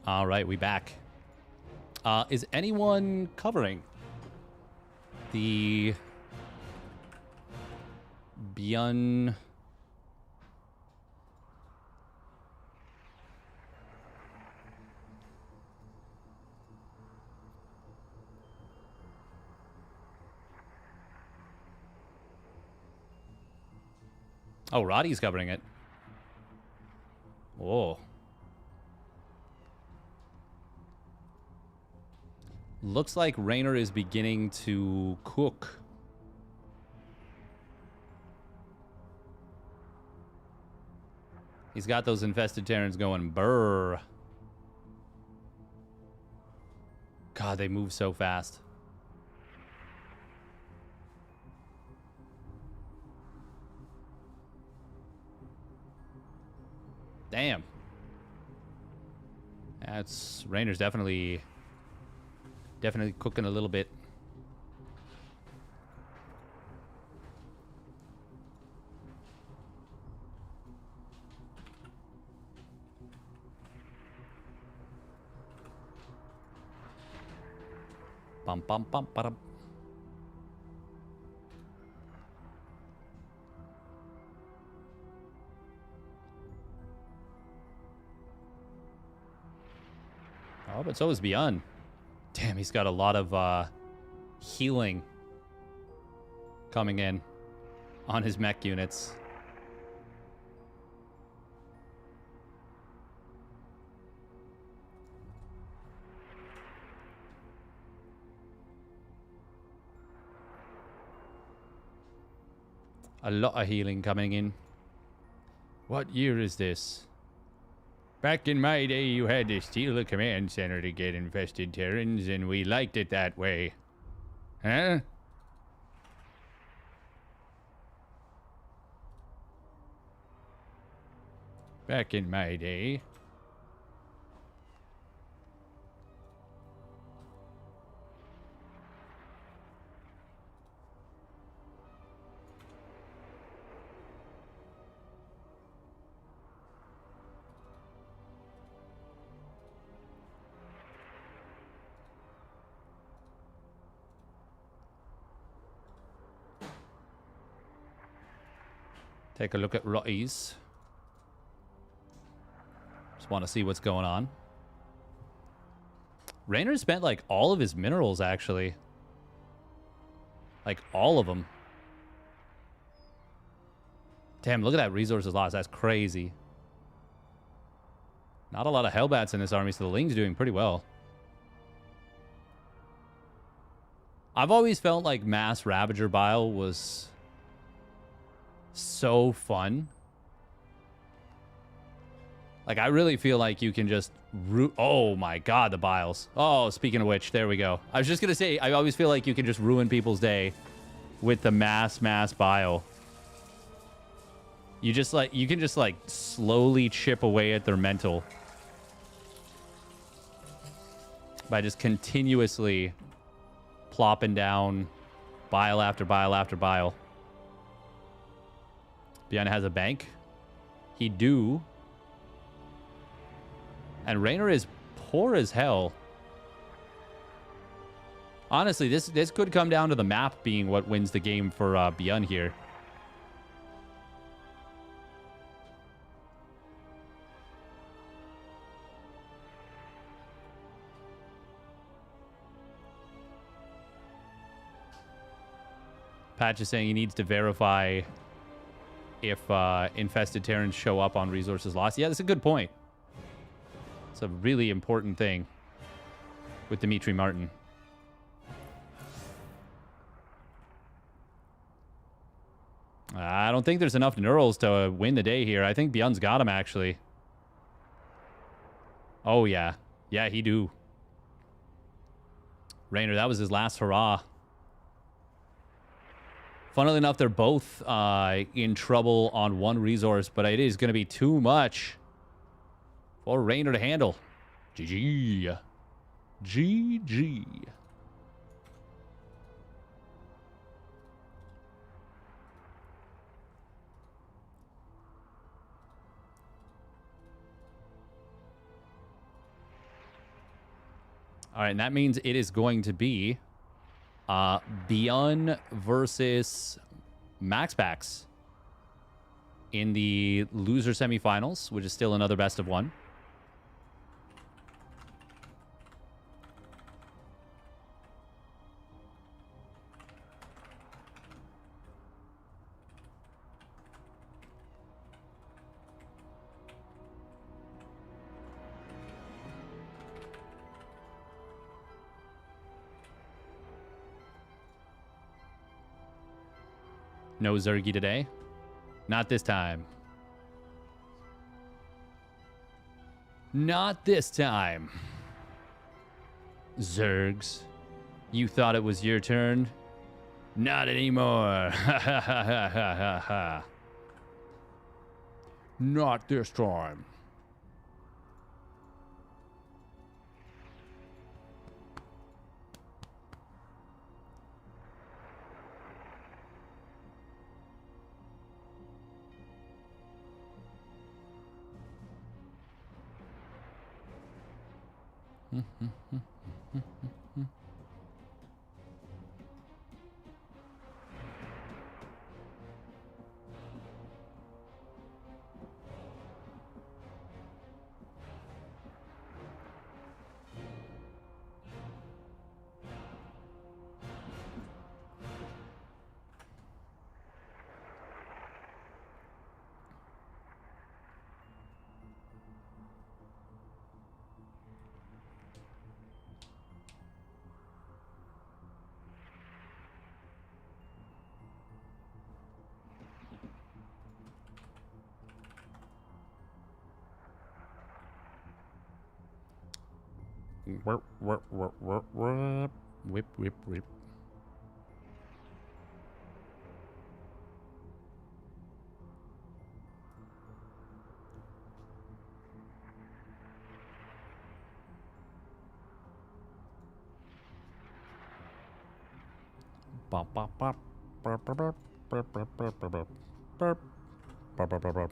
All right, we back. Is anyone covering the ByuN? Oh, Roddy's covering it. Oh. Looks like Reynor is beginning to cook. He's got those infested Terrans going brr. God, they move so fast. Damn. That's Reynor's definitely cooking a little bit. Bum bum bum ba-dum. Oh, but so is ByuN. Damn, he's got a lot of healing coming in on his mech units. A lot of healing coming in. What year is this? Back in my day, you had to steal a command center to get infested Terrans, and we liked it that way. Huh? Back in my day. Take a look at Rotties. Just want to see what's going on. Reynor spent like all of his minerals, actually. Like all of them. Damn, look at that resources lost. That's crazy. Not a lot of Hellbats in this army, so the Ling's doing pretty well. I've always felt like Mass Ravager Bile was so fun. Like, I really feel like you can just oh my god, the Biles. Oh, speaking of which, there we go. I was just gonna say, I always feel like you can just ruin people's day with the mass Bile. You just like, you can just like slowly chip away at their mental by just continuously plopping down bile after bile after bile. ByuN has a bank. He do. And Reynor is poor as hell. Honestly, this could come down to the map being what wins the game for ByuN here. Patch is saying he needs to verify if infested Terrans show up on resources lost. Yeah, that's a good point. It's a really important thing with Dimitri Martin. I don't think there's enough Neurals to win the day here. I think ByuN's got him, actually. Oh, yeah. Yeah, he do. Reynor, that was his last hurrah. Funnily enough, they're both in trouble on one resource, but it is going to be too much for Reynor to handle. GG. GG. All right, and that means it is going to be ByuN versus MaxPax in the loser semifinals, which is still another best of one. No Zergy today. Not this time. Not this time. Zergs. You thought it was your turn? Not anymore. Ha ha ha ha ha ha. Not this time. Whip, whip, whip. Bop, bop, bop. Burp, burp, burp, burp, burp, burp, burp, burp. Burp. Burp, burp, burp, burp.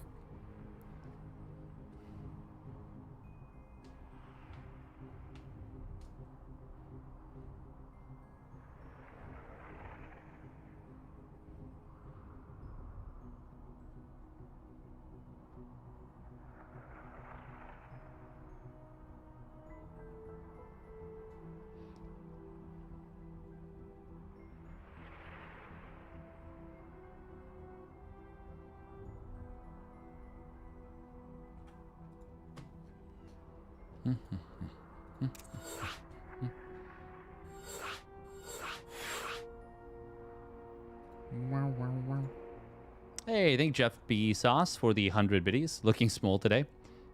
Hey, thank Jeff B. Sauce for the 100 biddies. Looking small today.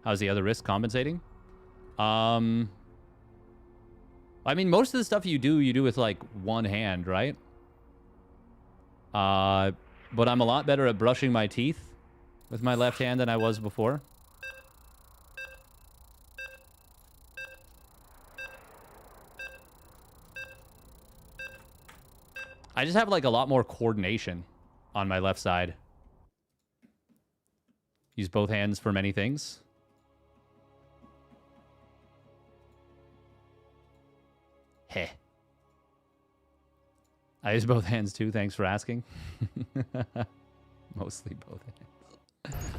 How's the other wrist compensating? I mean, most of the stuff you do with like one hand, right? But I'm a lot better at brushing my teeth with my left hand than I was before. I just have like a lot more coordination on my left side. Use both hands for many things. Heh. I use both hands too, thanks for asking. Mostly both hands.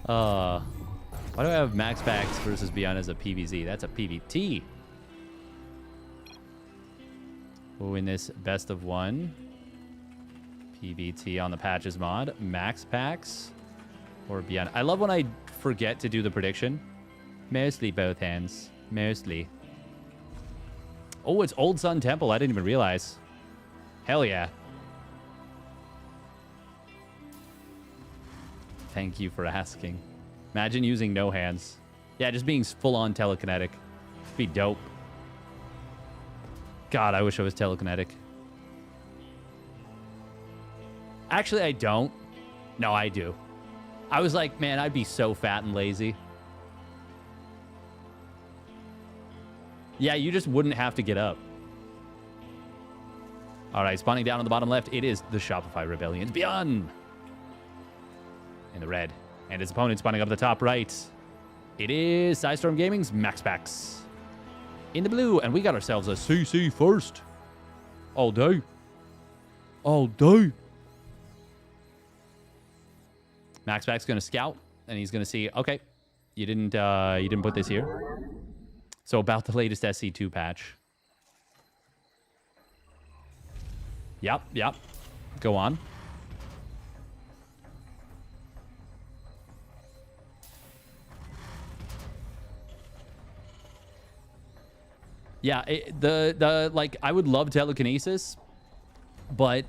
Why do I have MaxPax versus ByuN as a PVZ? That's a PVT. We'll win this best of one. PVT on the Patches mod. MaxPax or ByuN. I love when I forget to do the prediction. Mostly both hands. Mostly. Oh, it's Old Sun Temple. I didn't even realize. Hell yeah. Thank you for asking. Imagine using no hands. Yeah, just being full-on telekinetic. Be dope. God, I wish I was telekinetic. Actually, I don't. No, I do. I was like, man, I'd be so fat and lazy. Yeah, you just wouldn't have to get up. All right, spawning down on the bottom left, it is the Shopify Rebellion's ByuN. In the red. And his opponent spawning up the top right. It is Sidestorm Gaming's MaxPax. In the blue, and we got ourselves a CC first. All day. All day. MaxPax's gonna scout, and he's gonna see, okay, you didn't put this here. So about the latest SC2 patch. Yep. Go on. Yeah, like, I would love telekinesis, but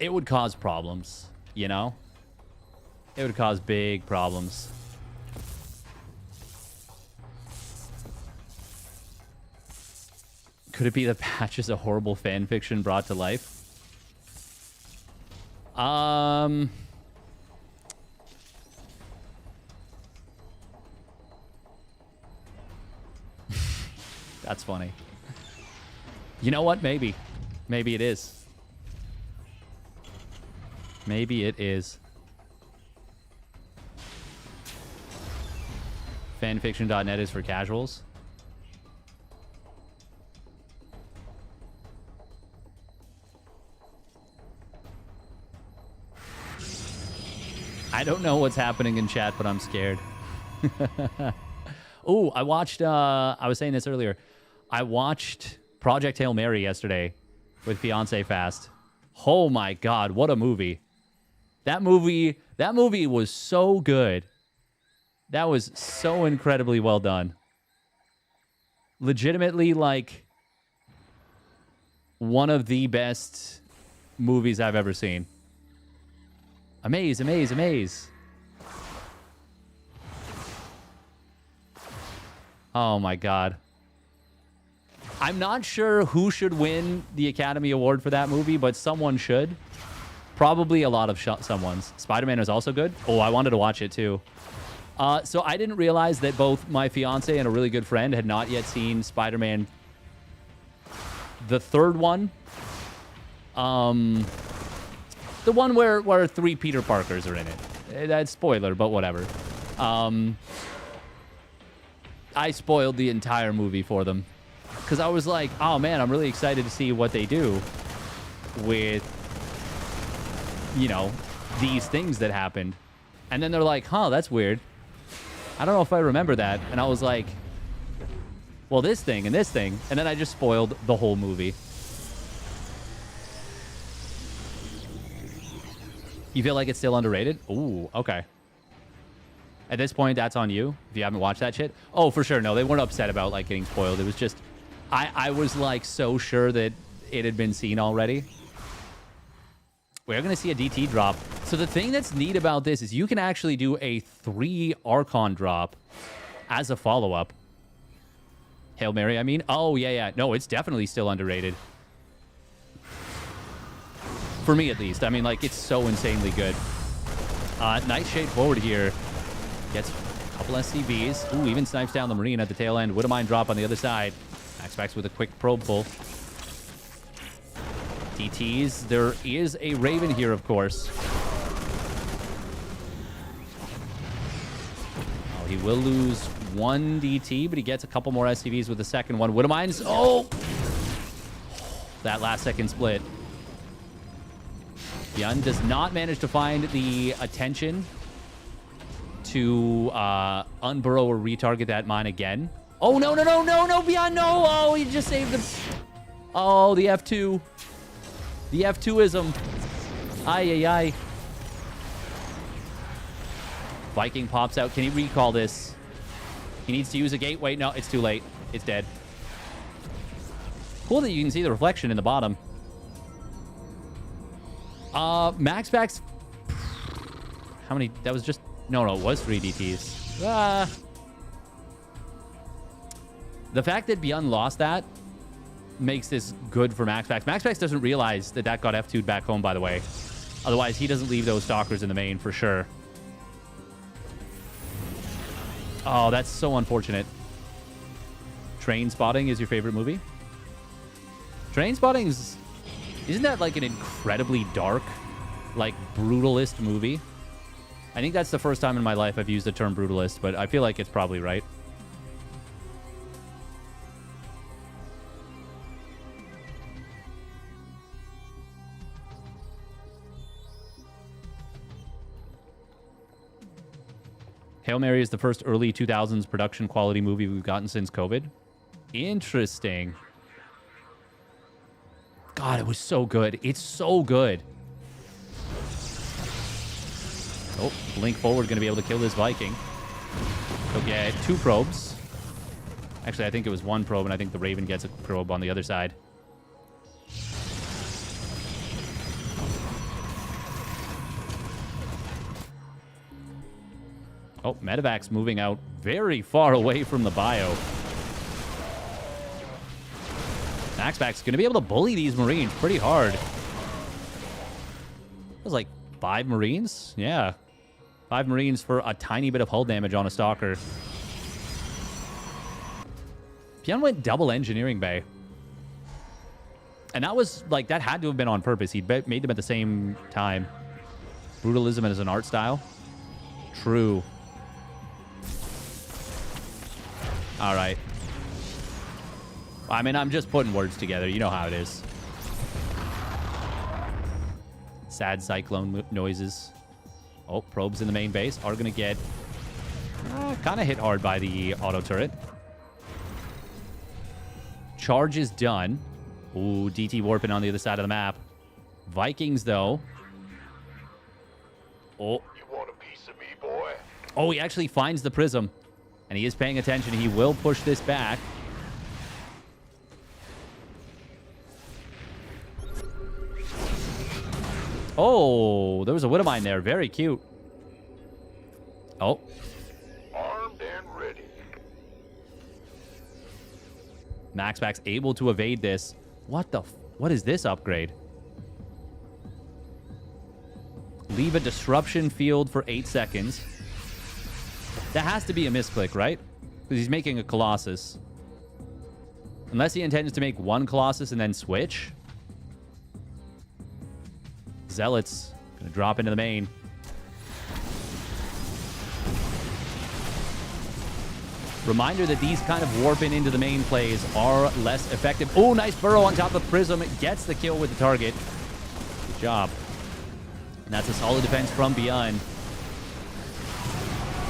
it would cause problems, you know? It would cause big problems. Could it be the patch is a horrible fan fiction brought to life? That's funny. You know what? Maybe. Maybe it is. Maybe it is. Fanfiction.net is for casuals. I don't know what's happening in chat, but I'm scared. Oh, I watched, I was saying this earlier. I watched Project Hail Mary yesterday with Fiance Fast. Oh my God, what a movie. That movie was so good. That was so incredibly well done. Legitimately, like, one of the best movies I've ever seen. Amaze, amaze, amaze. Oh, my God. I'm not sure who should win the Academy Award for that movie, but someone should. Probably a lot of someone's. Spider-Man was also good. Oh, I wanted to watch it, too. So I didn't realize that both my fiance and a really good friend had not yet seen Spider-Man. The third one. The one where 3 Peter Parkers are in it. That's spoiler, but whatever. I spoiled the entire movie for them. Because I was like, oh, man, I'm really excited to see what they do with, you know, these things that happened. And then they're like, huh, that's weird. I don't know if I remember that. And I was like, well, this thing and this thing. And then I just spoiled the whole movie. You feel like it's still underrated? Ooh, okay. At this point, that's on you, if you haven't watched that shit. Oh, for sure. No, they weren't upset about, like, getting spoiled. It was just... I was, like, so sure that it had been seen already. We're going to see a DT drop. So the thing that's neat about this is you can actually do a 3 Archon drop as a follow-up. Hail Mary, I mean. Oh, yeah. No, it's definitely still underrated. For me, at least. I mean, like, it's so insanely good. Nightshade forward here. Gets a couple SCVs. Ooh, even snipes down the Marine at the tail end. Widowmine drop on the other side. MaxPax with a quick probe pull. DTs. There is a Raven here, of course. Oh, he will lose 1 DT, but he gets a couple more SCVs with the second one. Widowmines. Oh! That last second split. ByuN does not manage to find the attention to unburrow or retarget that mine again. Oh, no, ByuN, no! Oh, he just saved him. Oh, the F2. The F2ism. Ay. Viking pops out. Can he recall this? He needs to use a gate. Wait, no, it's too late. It's dead. Cool that you can see the reflection in the bottom. MaxPax. How many? That was just... No, it was 3 DTs. The fact that ByuN lost that makes this good for MaxPax. MaxPax doesn't realize that got F2'd back home, by the way. Otherwise, he doesn't leave those stalkers in the main for sure. Oh, that's so unfortunate. Train Spotting is your favorite movie? Train Spotting's... Isn't that like an incredibly dark, like, brutalist movie? I think that's the first time in my life I've used the term brutalist, but I feel like it's probably right. Hail Mary is the first early 2000s production quality movie we've gotten since COVID. Interesting. God, it was so good. It's so good. Oh, blink forward, going to be able to kill this Viking. He'll get 2 probes. Actually, I think it was 1 probe, and I think the Raven gets a probe on the other side. Oh, Medevac's moving out very far away from the bio. MaxPax going to be able to bully these Marines pretty hard. It was like 5 Marines? Yeah. 5 Marines for a tiny bit of hull damage on a Stalker. ByuN went double engineering bay. And that was, like, that had to have been on purpose. He made them at the same time. Brutalism as an art style. True. All right. I mean, I'm just putting words together. You know how it is. Sad cyclone noises. Oh, probes in the main base are going to get kind of hit hard by the auto turret. Charge is done. Ooh, DT warping on the other side of the map. Vikings, though. Oh. You want a piece of me, boy? Oh, he actually finds the prism. And he is paying attention. He will push this back. Oh, there was a Widowmine there. Very cute. Oh. Armed and ready. MaxPax able to evade this. What is this upgrade? Leave a disruption field for 8 seconds. That has to be a misclick, right? Because he's making a Colossus. Unless he intends to make one Colossus and then switch. Zealots gonna drop into the main. Reminder that these kind of warping into the main plays are less effective. Oh, nice burrow on top of Prism. It gets the kill with the target. Good job. And that's a solid defense from ByuN.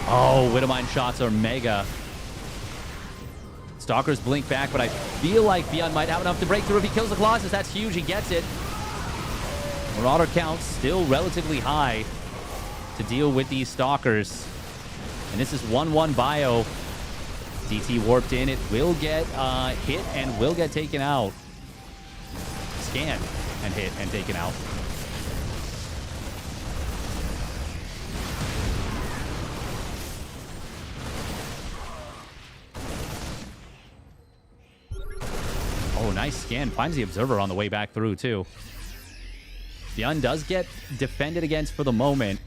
Oh, Widowmine shots are mega. Stalkers blink back, but I feel like ByuN might have enough to break through if he kills the Colossus. That's huge. He gets it. Marauder count still relatively high to deal with these Stalkers. And this is 1-1 Bio. DT warped in. It will get hit and will get taken out. Scan and hit and taken out. Oh, nice scan. Finds the Observer on the way back through, too. ByuN does get defended against for the moment.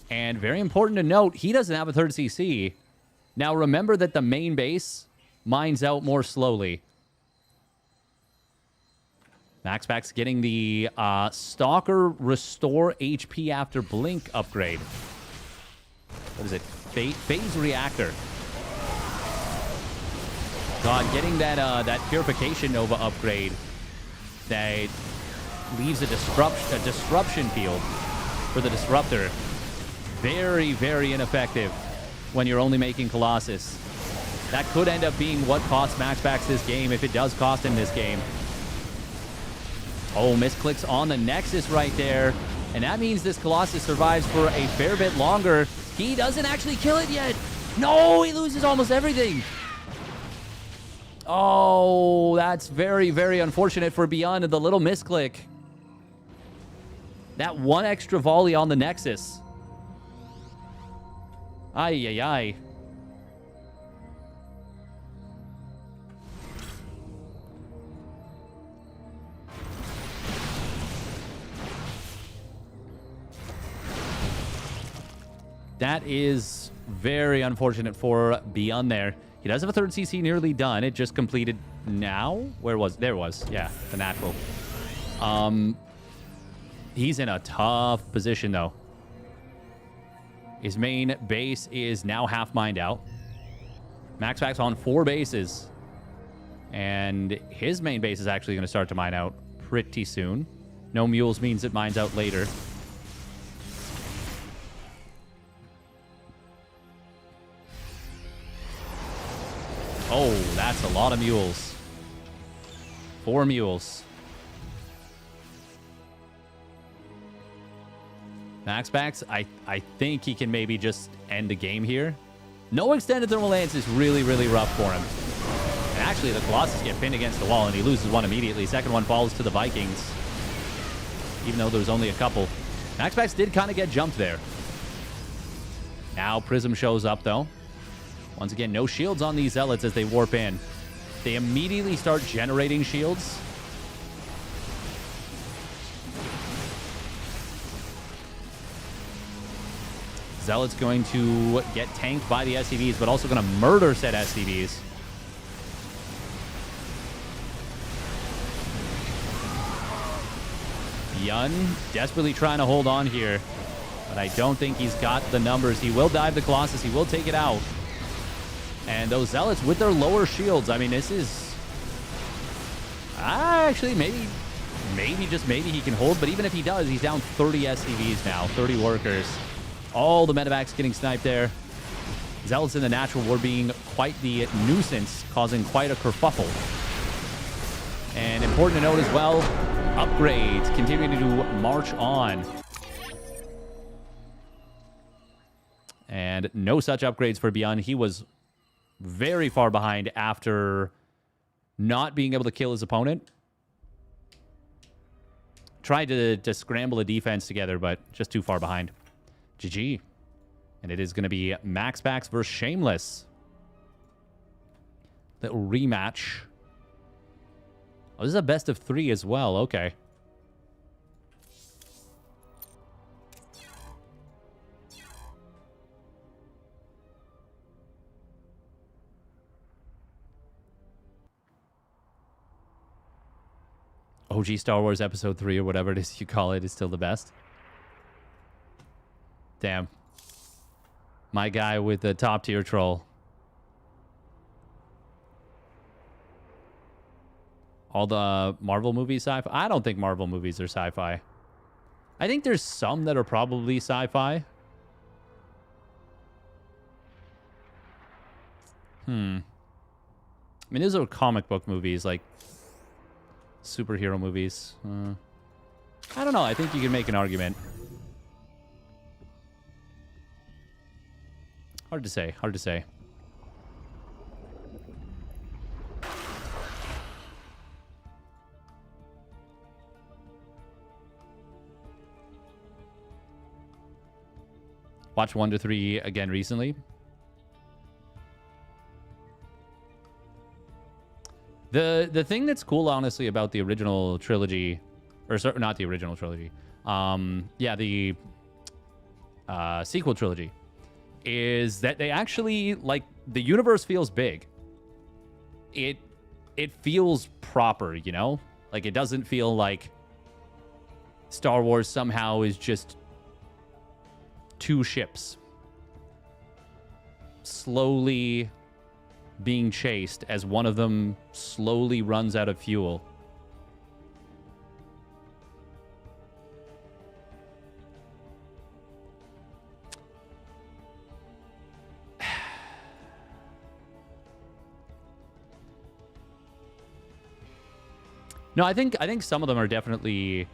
And very important to note, he doesn't have a third CC. Now, remember that the main base mines out more slowly. MaxPax getting the Stalker Restore HP after Blink upgrade. What is it? Phase Reactor. God, getting that Purification Nova upgrade that leaves a disruption field for the Disruptor. Very, very ineffective when you're only making Colossus. That could end up being what costs MaxPax this game, if it does cost him this game. Oh, misclicks on the Nexus right there. And that means this Colossus survives for a fair bit longer. He doesn't actually kill it yet. No, he loses almost everything. Oh, that's very, very unfortunate for ByuN. The little misclick. That one extra volley on the Nexus. Ay, ay, ay. That is very unfortunate for ByuN there. He does have a third CC nearly done. It just completed now. Where was? There was. Yeah, the natural. He's in a tough position, though. His main base is now half mined out. MaxPax on 4 bases. And his main base is actually going to start to mine out pretty soon. No mules means it mines out later. Oh, that's a lot of mules. 4 mules. MaxPax, I think he can maybe just end the game here. No extended thermal lance is really, really rough for him. And actually, the Colossus get pinned against the wall, and he loses one immediately. Second one falls to the Vikings, even though there's only a couple. MaxPax did kind of get jumped there. Now Prism shows up, though. Once again, no shields on these Zealots as they warp in. They immediately start generating shields. Zealot's going to get tanked by the SCVs, but also going to murder said SCVs. ByuN desperately trying to hold on here, but I don't think he's got the numbers. He will dive the Colossus. He will take it out. And those Zealots with their lower shields, I mean, this is... actually, maybe just maybe he can hold, but even if he does, he's down 30 SCVs now, 30 workers. All the medevacs getting sniped there. Zealots in the natural were being quite the nuisance, causing quite a kerfuffle. And important to note as well, upgrades continuing to march on. And no such upgrades for ByuN. He was very far behind after not being able to kill his opponent. Tried to scramble a defense together, but just too far behind. GG. And it is going to be MaxPax versus Shameless. Little rematch Oh, this is a best of 3 as well. Okay. OG Star Wars Episode 3 or whatever it is you call it is still the best. Damn. My guy with the top tier troll. All the Marvel movies sci-fi? I don't think Marvel movies are sci-fi. I think there's some that are probably sci-fi. I mean, those are comic book movies, like superhero movies. I don't know. I think you can make an argument. Hard to say. Hard to say. Watched 1 to 3 again recently. The thing that's cool, honestly, about the original trilogy, or sorry, not the original trilogy, yeah, the sequel trilogy, is that they actually, like, the universe feels big. It feels proper, you know? Like, it doesn't feel like Star Wars somehow is just 2 ships slowly being chased as one of them slowly runs out of fuel. No, I think some of them are definitely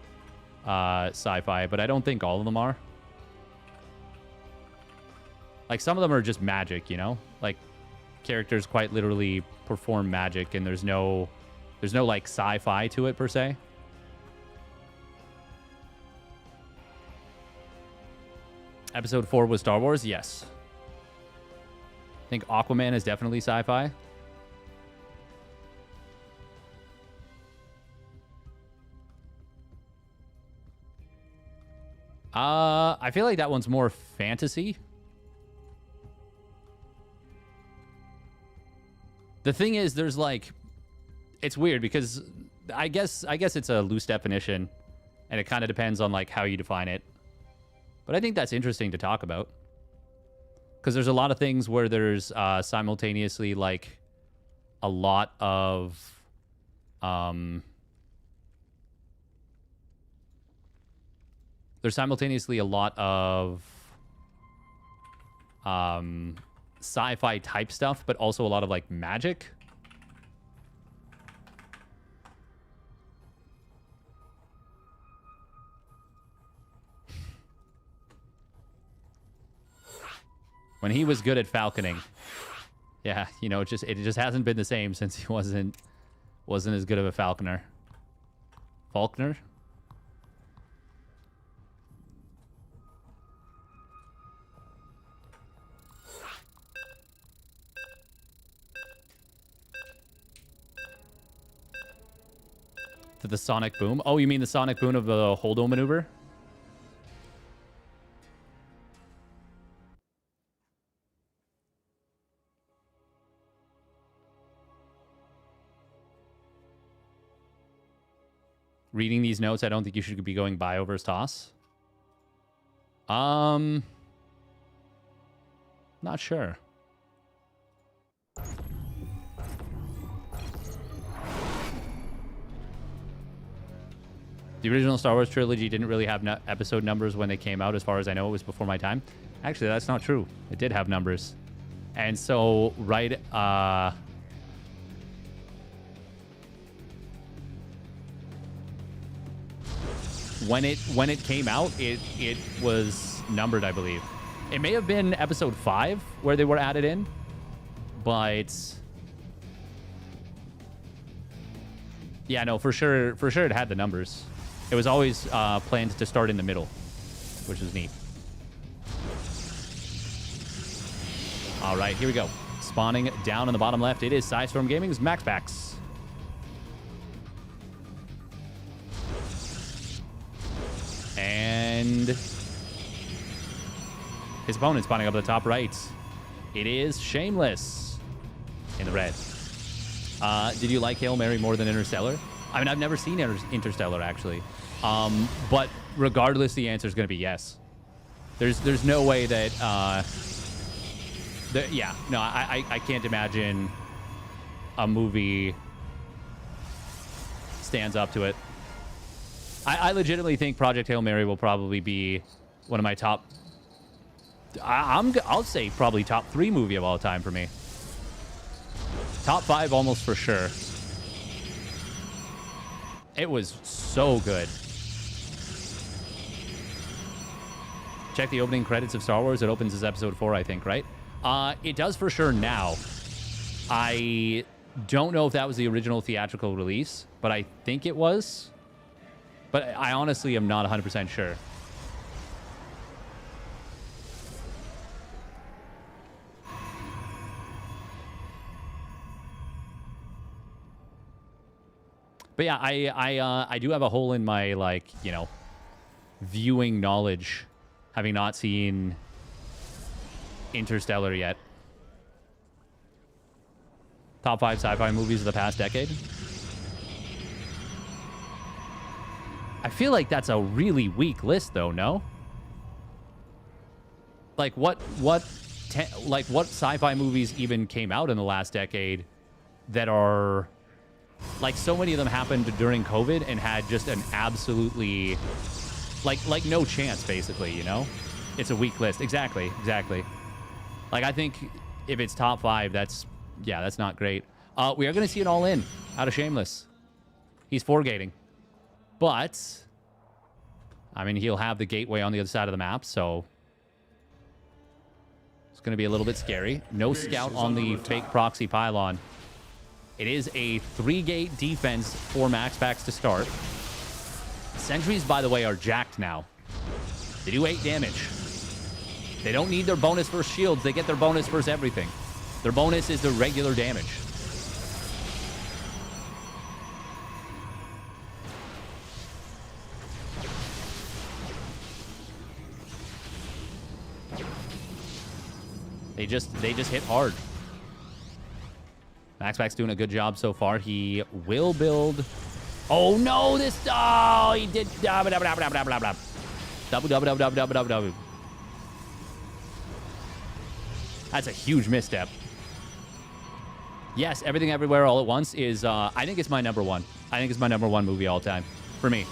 sci-fi, but I don't think all of them are. Like, some of them are just magic, you know? Like, characters quite literally perform magic, and there's no like sci-fi to it per se. Episode 4 was Star Wars, yes. I think Aquaman is definitely sci-fi. I feel like that one's more fantasy. The thing is, there's like, it's weird because I guess it's a loose definition, and it kind of depends on like how you define it. But I think that's interesting to talk about because there's a lot of things where there's simultaneously like a lot of there's simultaneously a lot of sci-fi type stuff, but also a lot of like magic. When he was good at falconing. Yeah, you know, it just hasn't been the same since he wasn't as good of a falconer. Faulkner? To the sonic boom. Oh, you mean the sonic boom of the Holdo maneuver? Reading these notes, I don't think you should be going ByuN versus toss. Not sure. The original Star Wars trilogy didn't really have episode numbers when they came out. As far as I know, it was before my time. Actually, that's not true. It did have numbers. And so, right... when it came out, it was numbered, I believe. It may have been episode 5 where they were added in, but... yeah, no, for sure it had the numbers. It was always planned to start in the middle, which is neat. All right, here we go. Spawning down on the bottom left, it is Storm Gaming's MaxPax. And his opponent's spawning up at the top right. It is Shameless in the red. Did you like Hail Mary more than Interstellar? I mean, I've never seen Interstellar, actually. But regardless, the answer is going to be yes. There's no way that... yeah, no, I can't imagine a movie stands up to it. I legitimately think Project Hail Mary will probably be one of my top... I'll say probably top 3 movie of all time for me. Top 5 almost for sure. It was so good. Check the opening credits of Star Wars. It opens as episode 4, I think, right? It does for sure now. I don't know if that was the original theatrical release, but I think it was. But I honestly am not 100% sure. But yeah, I do have a hole in my, like, you know, viewing knowledge, having not seen Interstellar yet. Top 5 sci-fi movies of the past decade. I feel like that's a really weak list, though, no? Like, what sci-fi movies even came out in the last decade that are... Like, so many of them happened during COVID and had just an absolutely... Like no chance, basically, you know? It's a weak list. Exactly. Like, I think if it's top 5, that's... Yeah, that's not great. We are going to see an all-in out of Shameless. He's 4-gating. But, I mean, he'll have the gateway on the other side of the map, so... It's going to be a little bit scary. No scout on the fake proxy pylon. It is a 3-gate defense for MaxPax to start. Sentries, by the way, are jacked now. They do 8 damage. They don't need their bonus versus shields. They get their bonus versus everything. Their bonus is their regular damage. They just hit hard. MaxPax doing a good job so far. He will build... Oh, no! This... Oh, he did... Double. That's a huge misstep. Yes, Everything Everywhere All at Once is... I think it's my number 1. I think it's my number 1 movie all time. For me.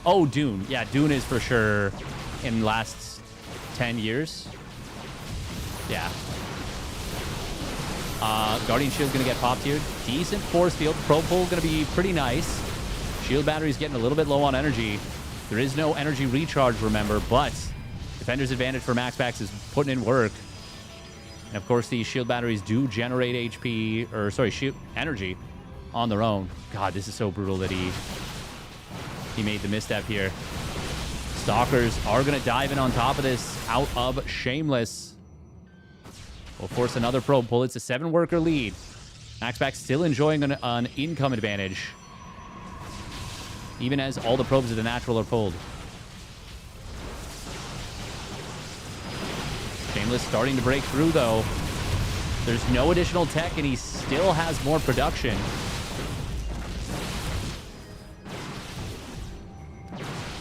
Oh, Dune. Yeah, Dune is for sure in the last 10 years. Yeah. Guardian Shield's going to get popped here. Decent force field. Probe pull going to be pretty nice. Shield battery's getting a little bit low on energy. There is no energy recharge, remember, but Defender's advantage for MaxPax is putting in work. And of course, these shield batteries do generate HP, or sorry, shield energy on their own. God, this is so brutal that he made the misstep here. Stalkers are going to dive in on top of this out of Shameless. We'll force another probe pull. It's a 7-worker lead. MaxPax still enjoying an income advantage, even as all the probes of the natural are pulled. Shameless starting to break through, though. There's no additional tech, and he still has more production.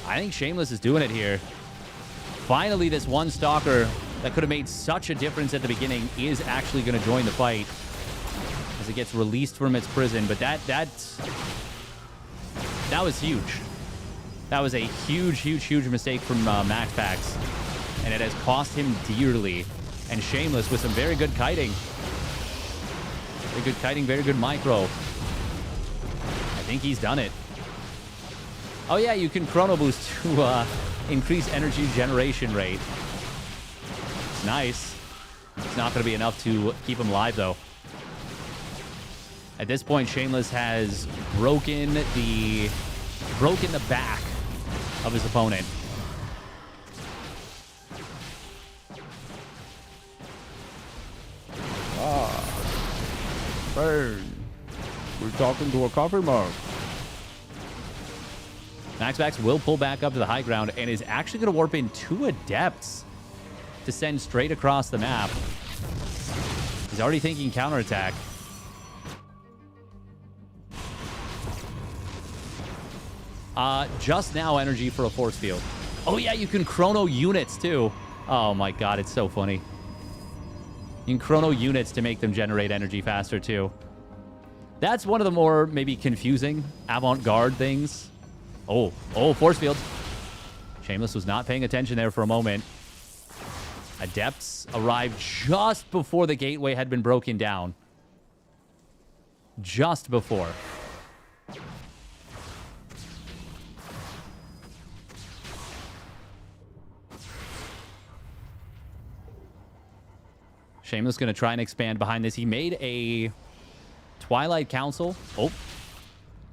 I think Shameless is doing it here. Finally, this one Stalker that could have made such a difference at the beginning is actually going to join the fight as it gets released from its prison. But that was huge. That was a huge mistake from MaxPax, and it has cost him dearly. And Shameless with some very good kiting. Very good kiting, very good micro. I think he's done it. Oh yeah, you can chrono boost to increase energy generation rate. It's nice. It's not going to be enough to keep him alive, though. At this point, Shameless has broken the back of his opponent. Burn. We're talking to a coffee mug. MaxPax will pull back up to the high ground and is actually going to warp in 2 Adepts to send straight across the map. He's already thinking counterattack. Just now energy for a force field. Oh yeah, you can chrono units too. Oh my god, it's so funny. You can chrono units to make them generate energy faster too. That's one of the more maybe confusing avant-garde things. Oh, force field. Shameless was not paying attention there for a moment. Adepts arrived just before the gateway had been broken down. Just before. Shameless going to try and expand behind this. He made a Twilight Council. Oh.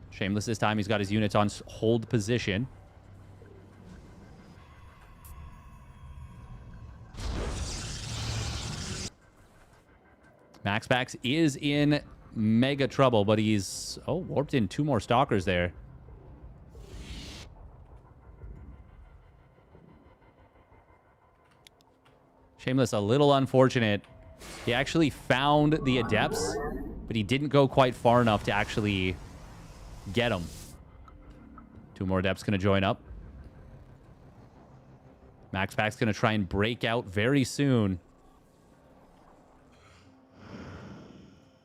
Shameless this time. He's got his units on hold position. MaxPax is in mega trouble, but he's... Oh, warped in 2 more Stalkers there. Shameless, a little unfortunate. He actually found the Adepts, but he didn't go quite far enough to actually get them. 2 more Adepts going to join up. MaxPax going to try and break out very soon.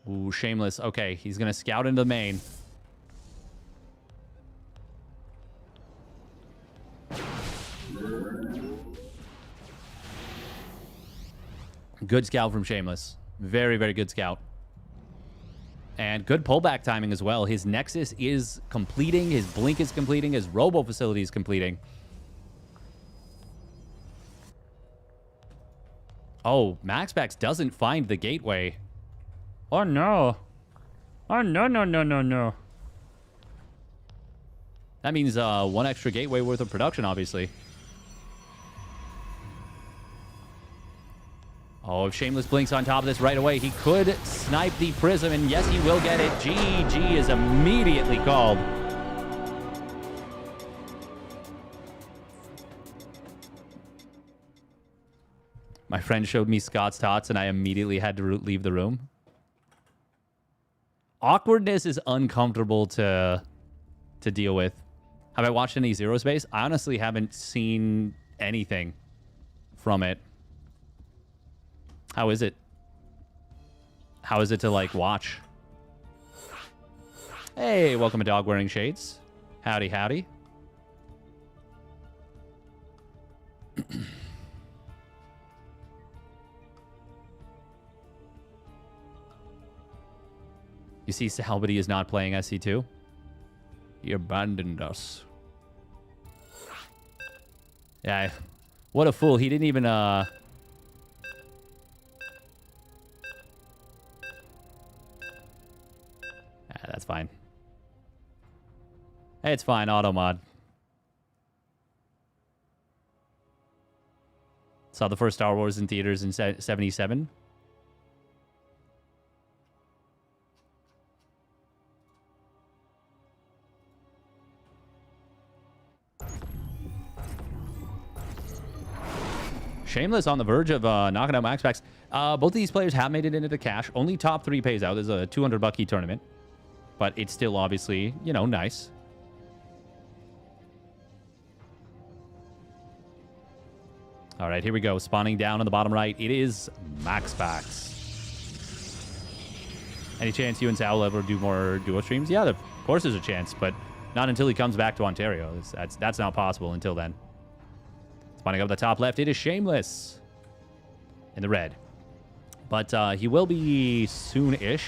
Ooh, Shameless. Okay, he's going to scout into the main. Good scout from Shameless. Very, very good scout. And good pullback timing as well. His Nexus is completing. His Blink is completing. His Robo Facility is completing. Oh, MaxPax doesn't find the gateway. Oh, no. Oh, no. That means 1 extra gateway worth of production, obviously. Oh, if Shameless blinks on top of this right away, he could snipe the Prism, and yes, he will get it. GG is immediately called. My friend showed me Scott's tots, and I immediately had to leave the room. Awkwardness is uncomfortable to deal with. Have I watched any Zero Space? I honestly haven't seen anything from it. How is it? How is it to, like, watch? Hey, welcome to Dog Wearing Shades. Howdy, howdy. You see, Salbody is not playing SC2. He abandoned us. Yeah, what a fool. He didn't even, that's fine. Hey, it's fine, auto mod. Saw the first Star Wars in theaters in 77. Shameless on the verge of knocking out MaxPax. Both of these players have made it into the cash. Only top 3 pays out. There's a $200 key tournament. But it's still obviously, you know, nice. All right, here we go. Spawning down on the bottom right. It is MaxPax. Any chance you and Sal will ever do more duo streams? Yeah, of course there's a chance, but not until he comes back to Ontario. That's not possible until then. Spawning up the top left, it is Shameless in the red. But he will be soon-ish.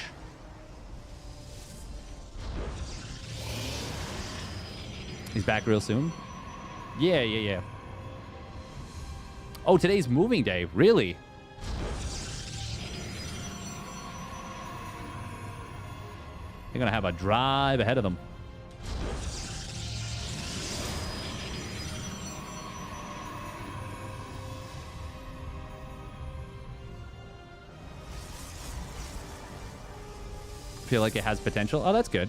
He's back real soon. Yeah. Oh, today's moving day. Really? They're going to have a drive ahead of them. Feel like it has potential. Oh, that's good.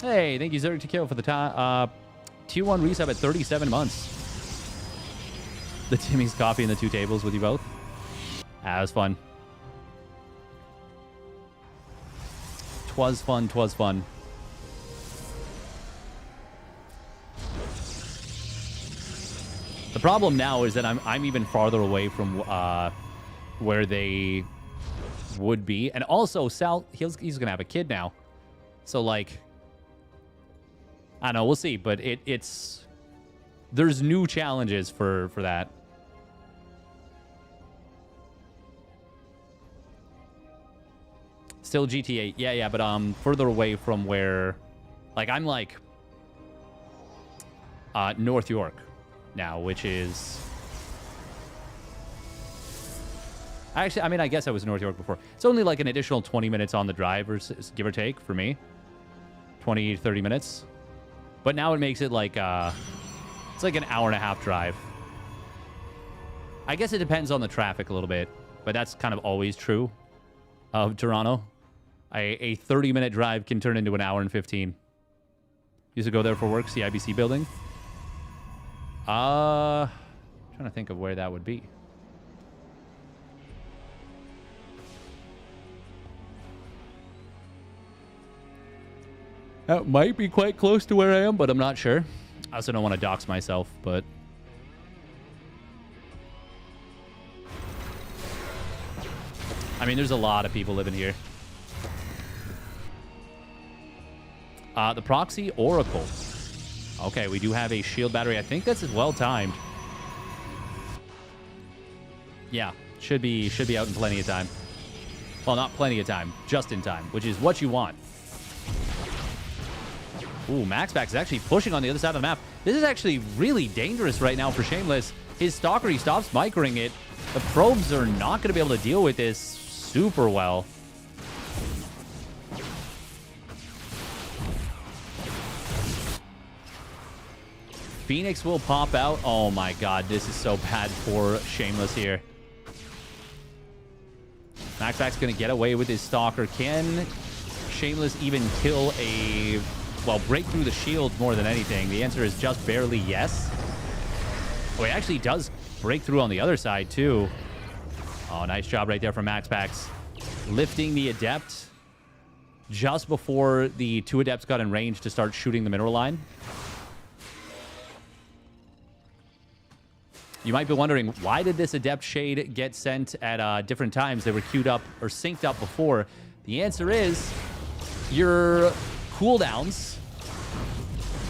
Hey, thank you, Zerg to Kill, for the Tier 1 resub at 37 months. The Timmy's coffee and the 2 tables with you both. That was fun. Twas fun, twas fun. The problem now is that I'm even farther away from where they would be. And also, Sal, he's going to have a kid now. So, like, I don't know. We'll see. But it's... There's new challenges for that. Still GTA. Yeah, but further away from where... Like, I'm, like... North York now, which is... Actually, I mean, I guess I was in North York before. It's only like an additional 20 minutes on the drive, or give or take, for me. 20, 30 minutes. But now it makes it like, it's like an hour and a half drive. I guess it depends on the traffic a little bit, but that's kind of always true of Toronto. A 30-minute drive can turn into an hour and 15. Used to go there for work, CIBC building. Trying to think of where that would be. That might be quite close to where I am, but I'm not sure. I also don't want to dox myself, but... I mean, there's a lot of people living here. The Proxy Oracle. Okay, we do have a shield battery. I think that's well timed. Yeah, should be out in plenty of time. Well, not plenty of time, just in time, which is what you want. Ooh, MaxPax is actually pushing on the other side of the map. This is actually really dangerous right now for Shameless. His Stalker, he stops microing it. The probes are not going to be able to deal with this super well. Phoenix will pop out. Oh my god, this is so bad for Shameless here. MaxPax going to get away with his Stalker. Can Shameless even kill a... Well, break through the shield more than anything? The answer is just barely yes. Oh, he actually does break through on the other side, too. Oh, nice job right there from MaxPax. Lifting the Adept just before the 2 Adepts got in range to start shooting the mineral line. You might be wondering, why did this Adept Shade get sent at different times? They were queued up or synced up before. The answer is your cooldowns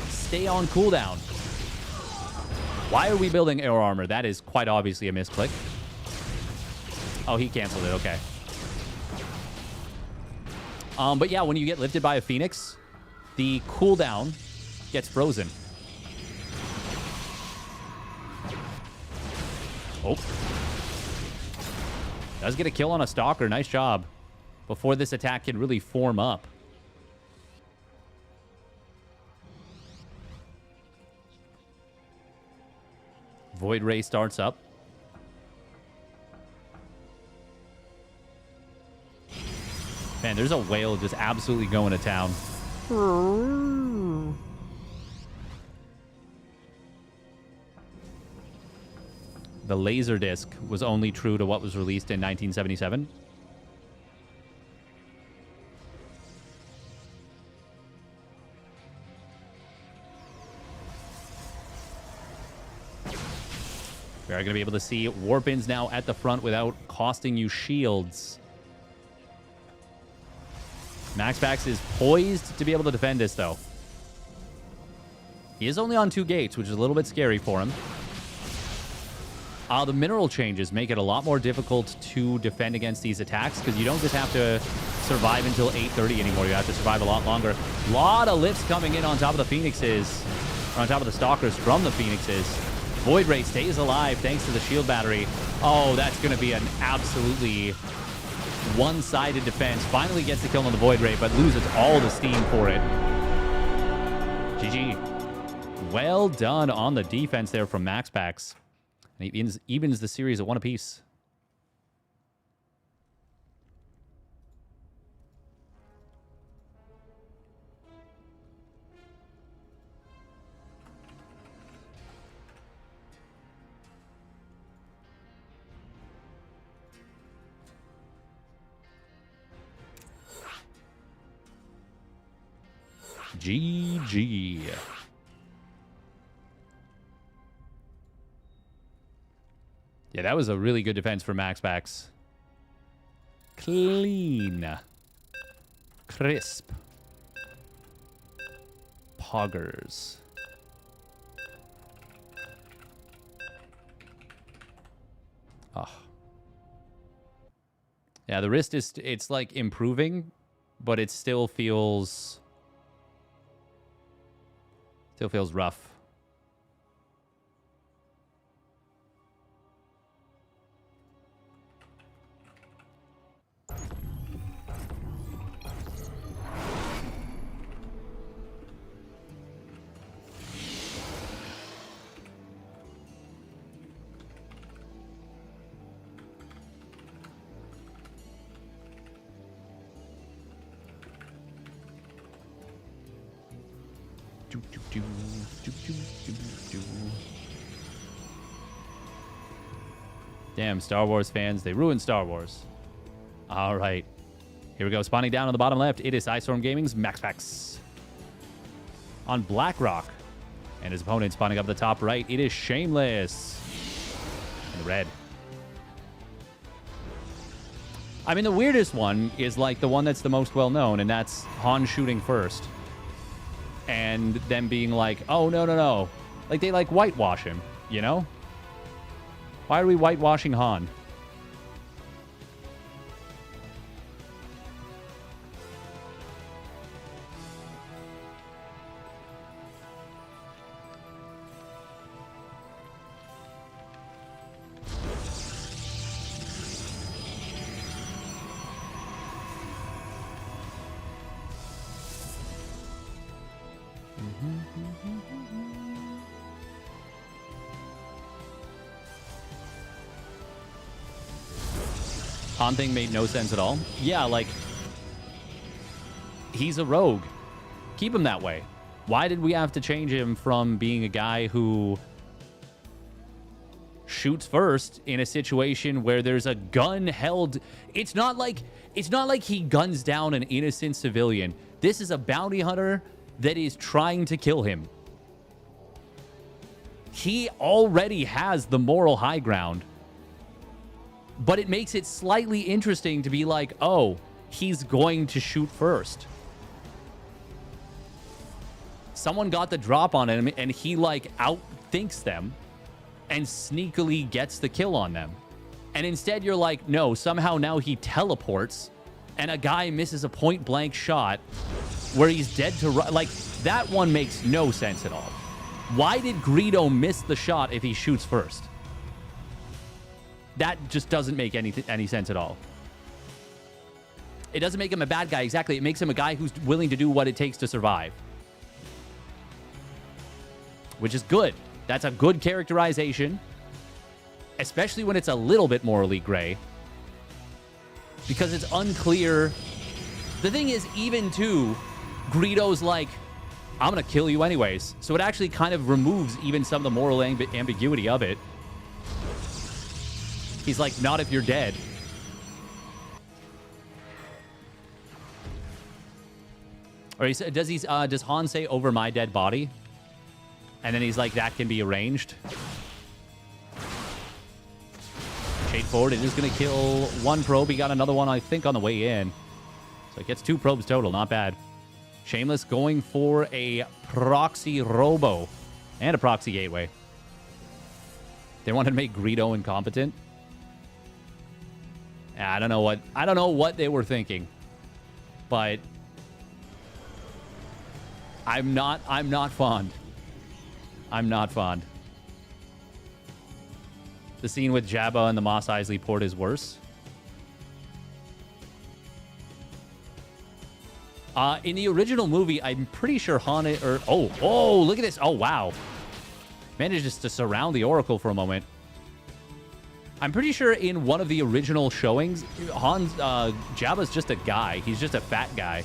stay on cooldown. Why are we building air armor? That is quite obviously a misclick. Oh, he canceled it. Okay. But yeah, when you get lifted by a Phoenix, the cooldown gets frozen. Oh. Does get a kill on a Stalker. Nice job. Before this attack can really form up. Void Ray starts up. Man, there's a whale just absolutely going to town. The laser disc was only true to what was released in 1977. We are going to be able to see Warpins now at the front without costing you shields. MaxPax is poised to be able to defend this, though. He is only on 2 gates, which is a little bit scary for him. The mineral changes make it a lot more difficult to defend against these attacks, because you don't just have to survive until 8:30 anymore. You have to survive a lot longer. A lot of lifts coming in on top of the Phoenixes, or on top of the Stalkers from the Phoenixes. Void Ray stays alive thanks to the shield battery. Oh, that's going to be an absolutely one-sided defense. Finally gets the kill on the Void Ray, but loses all the steam for it. GG. Well done on the defense there from MaxPax. And he evens the series at 1 apiece. GG. Yeah, that was a really good defense for MaxPax. Clean. Crisp. Poggers. Oh. Yeah, the wrist is, it's like improving, but it still feels rough. Damn, Star Wars fans, they ruined Star Wars. All right. Here we go. Spawning down on the bottom left, it is Icestorm Gaming's MaxPax. On BlackRock. And his opponent spawning up the top right, it is Shameless. In the red. I mean, the weirdest one is like the one that's the most well-known, and that's Han shooting first. And them being like, oh, no, no, no. Like, they, like, whitewash him, you know? Why are we whitewashing Han? Han thing made no sense at all. Yeah, like, he's a rogue. Keep him that way. Why did we have to change him from being a guy who shoots first in a situation where there's a gun held? It's not like he guns down an innocent civilian. This is a bounty hunter that is trying to kill him. He already has the moral high ground. But it makes it slightly interesting to be like, oh, he's going to shoot first. Someone got the drop on him, and he, like, outthinks them and sneakily gets the kill on them. And instead, you're like, no, somehow now he teleports, and a guy misses a point-blank shot where he's dead to... Like, that one makes no sense at all. Why did Greedo miss the shot if he shoots first? That just doesn't make any sense at all. It doesn't make him a bad guy, exactly. It makes him a guy who's willing to do what it takes to survive. Which is good. That's a good characterization. Especially when it's a little bit morally gray. Because it's unclear. The thing is, even too, Greedo's like, I'm going to kill you anyways. So it actually kind of removes even some of the moral ambiguity of it. He's like, not if you're dead. Or does Han say over my dead body? And then he's like, that can be arranged. Shade forward, it is going to kill one probe. He got another one, I think, on the way in. So it gets 2 probes total, not bad. Shameless going for a proxy robo. And a proxy gateway. They wanted to make Greedo incompetent. I don't know what they were thinking, but I'm not fond. I'm not fond. The scene with Jabba and the Mos Eisley port is worse. In the original movie, I'm pretty sure Han oh, look at this. Oh, wow. Manages to surround the Oracle for a moment. I'm pretty sure in one of the original showings, Jabba's just a guy. He's just a fat guy.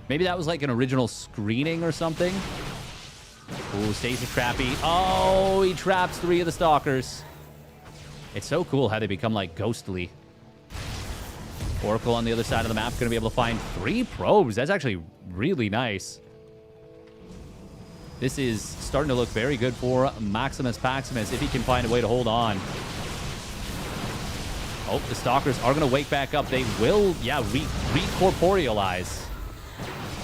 Maybe that was like an original screening or something. Ooh, Stacy Trappy. Oh, he traps 3 of the Stalkers. It's so cool how they become like ghostly. Oracle on the other side of the map going to be able to find 3 probes. That's actually really nice. This is starting to look very good for MaxPax if he can find a way to hold on. Oh, the Stalkers are going to wake back up. They will, yeah, recorporealize,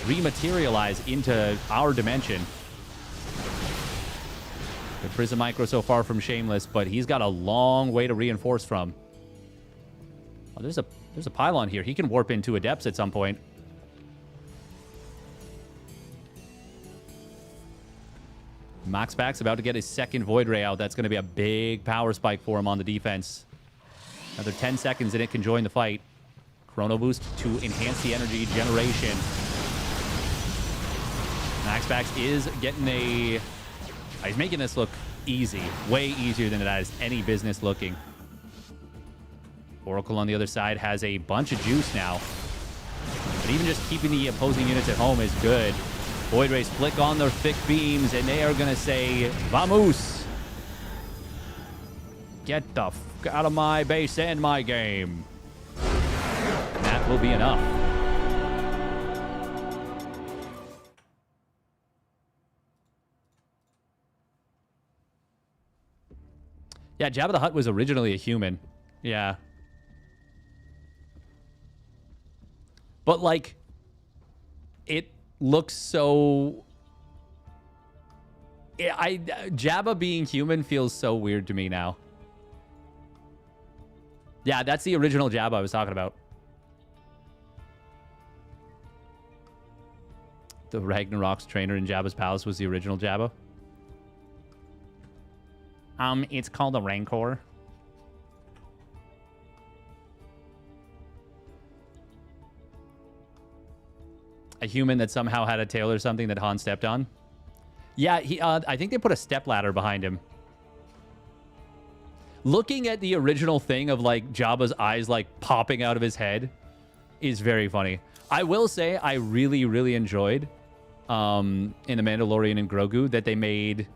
rematerialize into our dimension. The Prism Micro so far from Shameless, but he's got a long way to reinforce from. Oh, there's a pylon here. He can warp into Adepts at some point. MaxPax about to get his second Void Ray out. That's going to be a big power spike for him on the defense. Another 10 seconds and it can join the fight. Chrono Boost to enhance the energy generation. MaxPax is getting a... He's making this look easy. Way easier than it has any business looking. Oracle on the other side has a bunch of juice now. But even just keeping the opposing units at home is good. Void Rays flick on their thick beams, and they are going to say, Vamos! Get the f out of my base and my game. And that will be enough. Yeah, Jabba the Hutt was originally a human. Yeah. But, like, it looks so... Jabba being human feels so weird to me now. Yeah, that's the original Jabba I was talking about. The Ragnarok's trainer in Jabba's palace was the original Jabba. It's called a Rancor. A human that somehow had a tail or something that Han stepped on. Yeah, I think they put a stepladder behind him. Looking at the original thing of, like, Jabba's eyes, like, popping out of his head is very funny. I will say I really, really enjoyed in The Mandalorian and Grogu that they made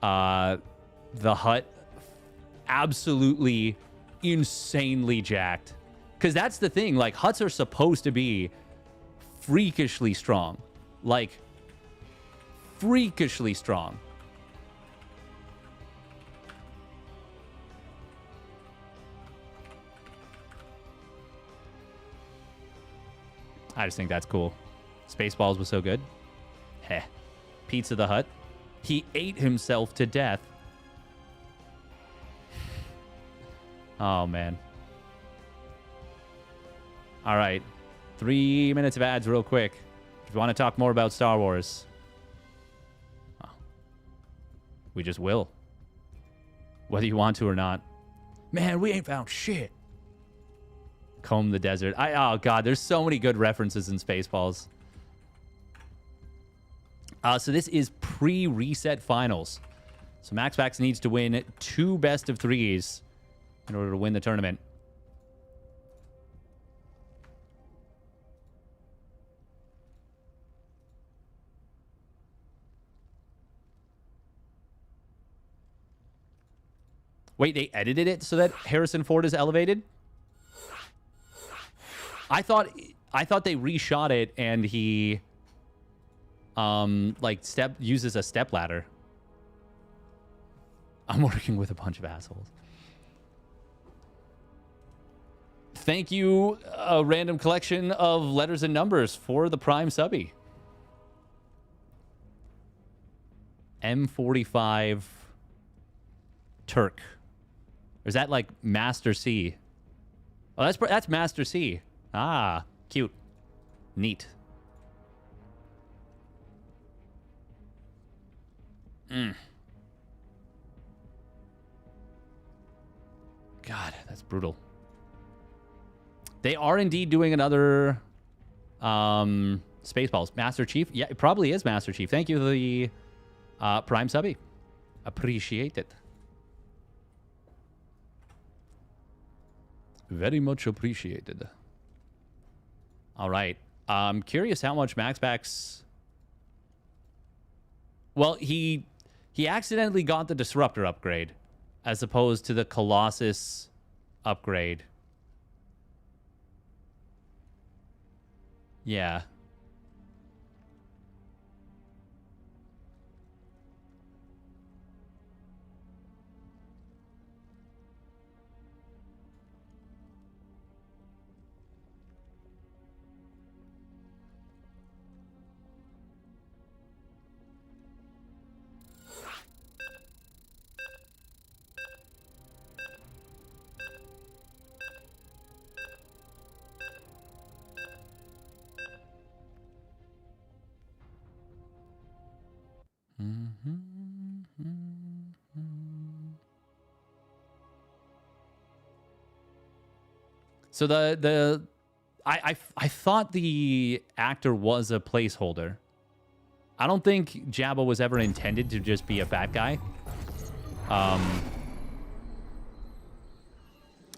the Hutt absolutely insanely jacked. Because that's the thing. Like, Hutts are supposed to be freakishly strong. Like, freakishly strong. I just think that's cool. Spaceballs was so good. Heh. Pizza the Hutt. He ate himself to death. Oh, man. All right. 3 minutes of ads real quick. If you want to talk more about Star Wars. Oh. We just will. Whether you want to or not. Man, we ain't found shit. Comb the desert. Oh, God. There's so many good references in Spaceballs. So this is pre-reset finals. So MaxPax needs to win 2 best of 3s in order to win the tournament. Wait, they edited it so that Harrison Ford is elevated? I thought they reshot it and he like uses a stepladder. I'm working with a bunch of assholes. Thank you, a random collection of letters and numbers for the Prime subby. M45 Turk. Or is that like Master C? Oh, that's Master C. Ah, cute. Neat. God, that's brutal. They are indeed doing another Spaceballs. Master Chief? Yeah, it probably is Master Chief. Thank you for the Prime subby. Appreciate it. Very much appreciated. All right. I'm curious how much MaxPax... Well, he accidentally got the Disruptor upgrade as opposed to the Colossus upgrade. Yeah. So I thought the actor was a placeholder. I don't think Jabba was ever intended to just be a fat guy.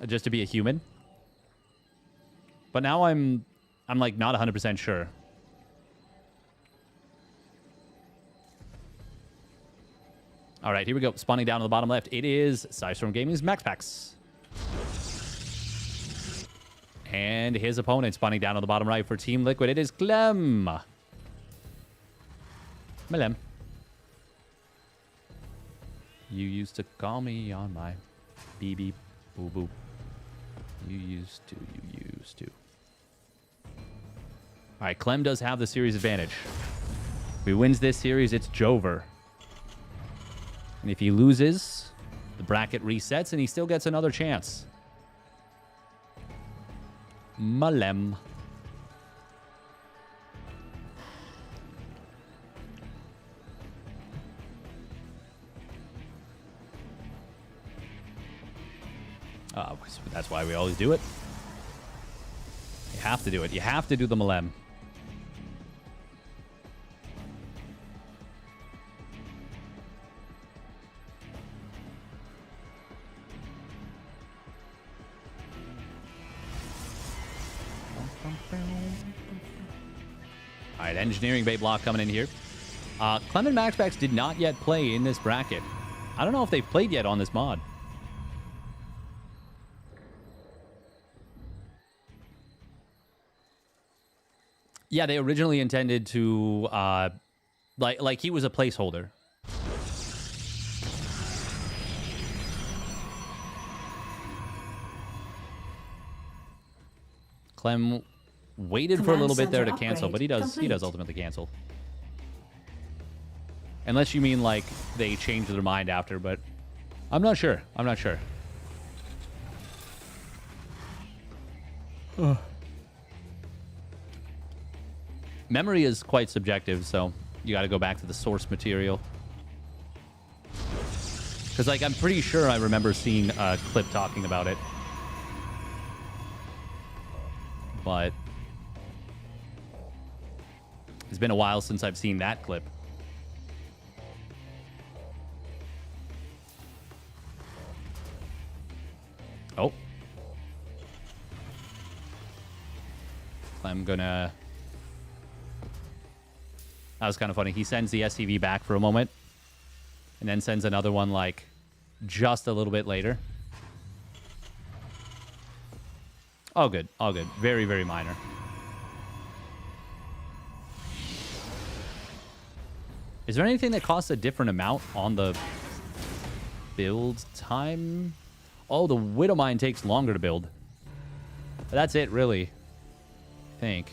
Just to be a human. But now I'm like not 100% sure. All right, here we go. Spawning down on the bottom left. It is Storm Gaming's MaxPax. And his opponent spawning down on the bottom right for Team Liquid. It is Clem. Malem. You used to call me on my BB boo boo. You used to. All right, Clem does have the series advantage. If he wins this series, it's Jover. And if he loses, the bracket resets and he still gets another chance. Malem. That's why we always do it. You have to do it. You have to do the Malem. All right, engineering bay block coming in here. Clem and MaxPax did not yet play in this bracket. I don't know if they've played yet on this mod. Yeah, they originally intended to, like he was a placeholder. Clem waited for a little bit there to cancel, but he does ultimately cancel. Unless you mean like they changed their mind after, but I'm not sure. I'm not sure. Memory is quite subjective, so you got to go back to the source material. Because, like, I'm pretty sure I remember seeing a clip talking about it. But it's been a while since I've seen that clip. Oh. I'm gonna... That was kind of funny. He sends the SCV back for a moment and then sends another one, like, just a little bit later. All good. All good. Very, very minor. Is there anything that costs a different amount on the build time? Oh, the Widow Mine takes longer to build. But that's it, really. I think.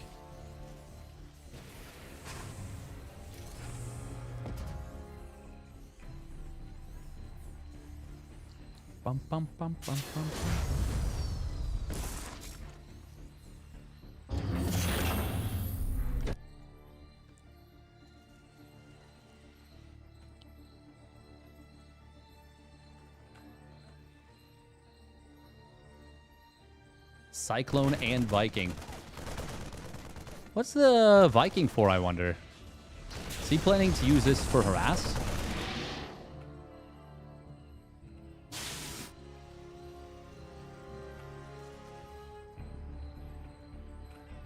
Bum, bum, bum, bum, bum, bum. Cyclone and Viking. What's the Viking for, I wonder? Is he planning to use this for harass?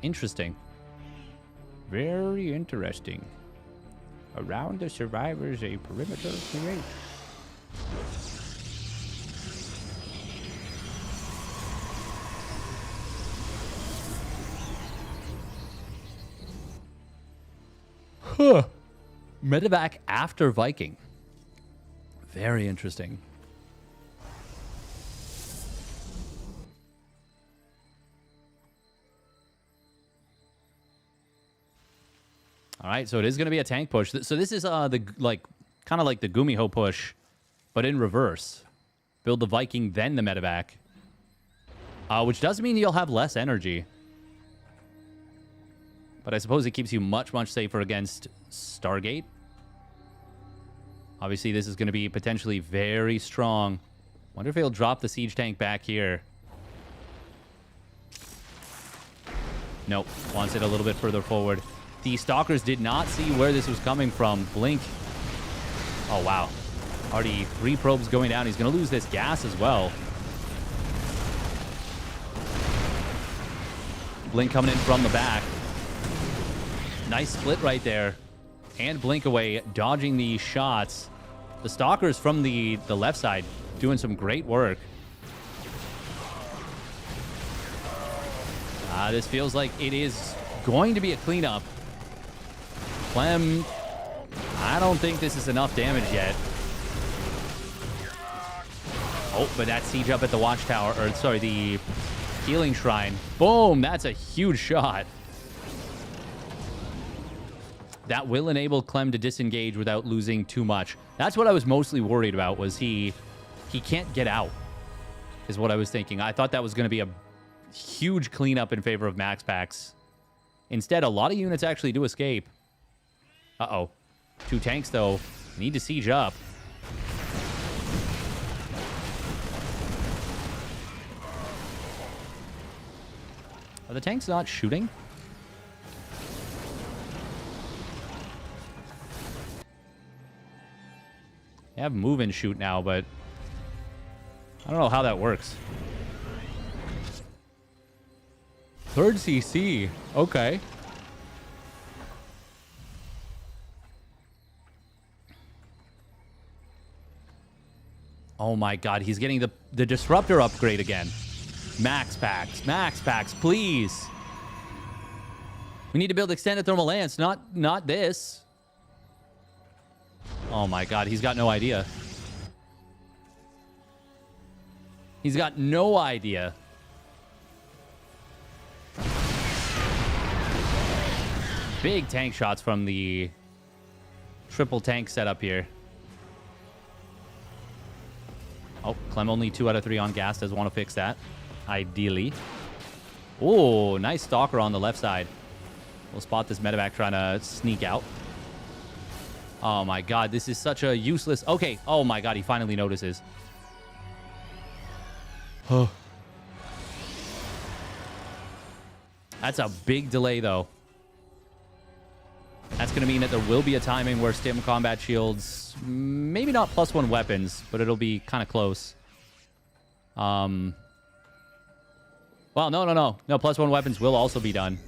Interesting. Very interesting. Around the survivors, a perimeter create. Medevac after Viking. Very interesting. All right, so it is going to be a tank push. So this is the kind of like the Gumiho push, but in reverse. Build the Viking, then the Medevac. Which does mean you'll have less energy. But I suppose it keeps you much, much safer against Stargate. Obviously, this is going to be potentially very strong. Wonder if he'll drop the siege tank back here. Nope, wants it a little bit further forward. The Stalkers did not see where this was coming from. Blink. Oh, wow. Already 3 probes going down. He's going to lose this gas as well. Blink coming in from the back. Nice split right there. And Blink away, dodging the shots. The Stalkers from the left side doing some great work. This feels like it is going to be a cleanup. Clem, I don't think this is enough damage yet. Oh, but that siege up at the watchtower, or sorry, the healing shrine. Boom, that's a huge shot. That will enable Clem to disengage without losing too much. That's what I was mostly worried about, was he can't get out, is what I was thinking. I thought that was going to be a huge cleanup in favor of MaxPax. Instead, a lot of units actually do escape. Uh-oh. 2 tanks, though. Need to siege up. Are the tanks not shooting? They have move and shoot now, but I don't know how that works. 3rd CC. Okay. Oh my god, he's getting the disruptor upgrade again. MaxPax, please. We need to build extended thermal lance, not this. Oh my god, he's got no idea. He's got no idea. Big tank shots from the triple tank setup here. Oh, Clem only 2 out of 3 on gas. Does want to fix that, ideally. Oh, nice stalker on the left side. We'll spot this medevac trying to sneak out. Oh my god, this is such a useless... Okay, oh my god, he finally notices. Oh. That's a big delay, though. That's going to mean that there will be a timing where stim combat shields, maybe not +1 weapons, but it'll be kind of close. Well, no. No, +1 weapons will also be done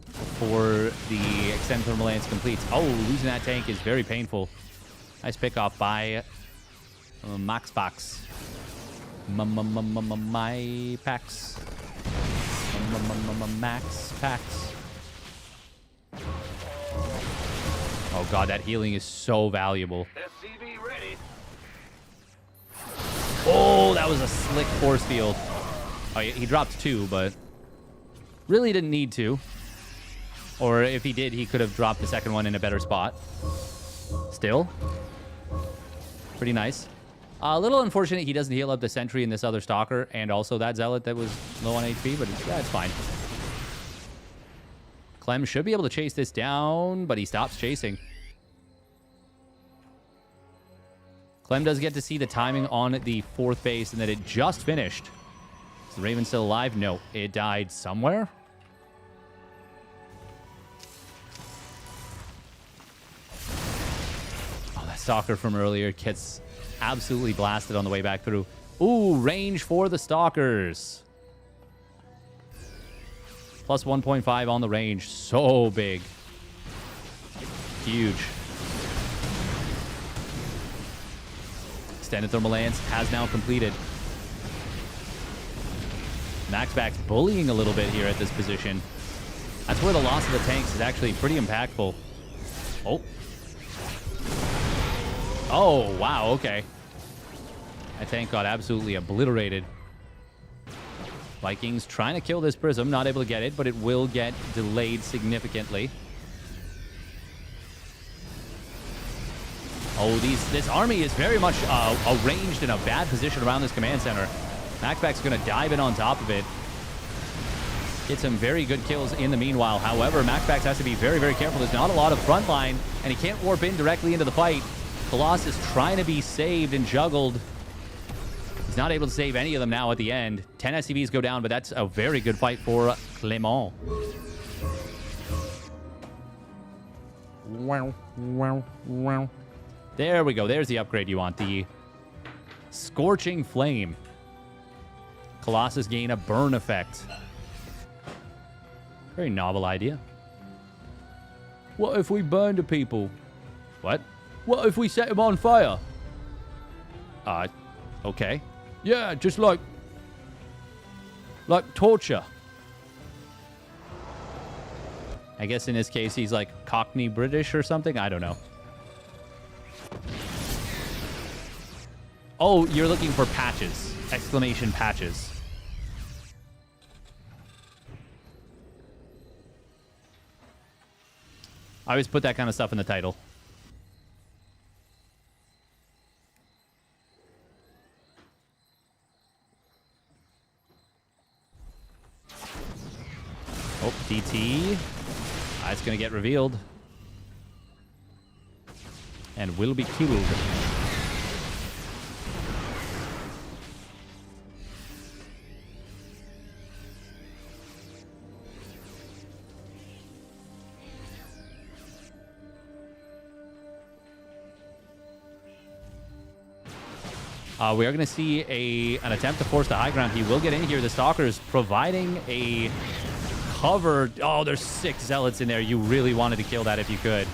before the extended thermal lance completes. Oh, losing that tank is very painful. Nice pickoff by MaxPax. MaxPax. MaxPax. Oh god, that healing is so valuable. SCV ready. Oh, that was a slick force field. Oh, he dropped 2, but really didn't need to. Or if he did, he could have dropped the second one in a better spot. Still, pretty nice. A little unfortunate he doesn't heal up the sentry in this other stalker, and also that zealot that was low on HP, but it's fine. Clem should be able to chase this down, but he stops chasing. Clem does get to see the timing on the 4th base and that it just finished. Is the Raven still alive? No, it died somewhere. Oh, that stalker from earlier gets absolutely blasted on the way back through. Ooh, range for the stalkers. Plus 1.5 on the range. So big. Huge. Extended thermal lance has now completed. MaxPax bullying a little bit here at this position. That's where the loss of the tanks is actually pretty impactful. Oh. Oh, wow, okay. That tank got absolutely obliterated. Vikings trying to kill this Prism, not able to get it, but it will get delayed significantly. Oh, this army is very much arranged in a bad position around this command center. MaxPax is going to dive in on top of it. Get some very good kills in the meanwhile. However, MaxPax has to be very, very careful. There's not a lot of front line, and he can't warp in directly into the fight. Colossus trying to be saved and juggled. He's not able to save any of them now at the end. 10 SCVs go down, but that's a very good fight for Clem. Wow, wow, wow. There we go. There's the upgrade you want. The Scorching Flame. Colossus gain a burn effect. Very novel idea. What if we burn the people? What? What if we set them on fire? Okay. Yeah, just like torture. I guess in this case, he's like Cockney British or something. I don't know. Oh, you're looking for patches. Exclamation patches. I always put that kind of stuff in the title. Oh, DT. It's going to get revealed. And will be killed. We are going to see an attempt to force the high ground. He will get in here. The Stalker's providing a cover. Oh, there's 6 Zealots in there. You really wanted to kill that if you could.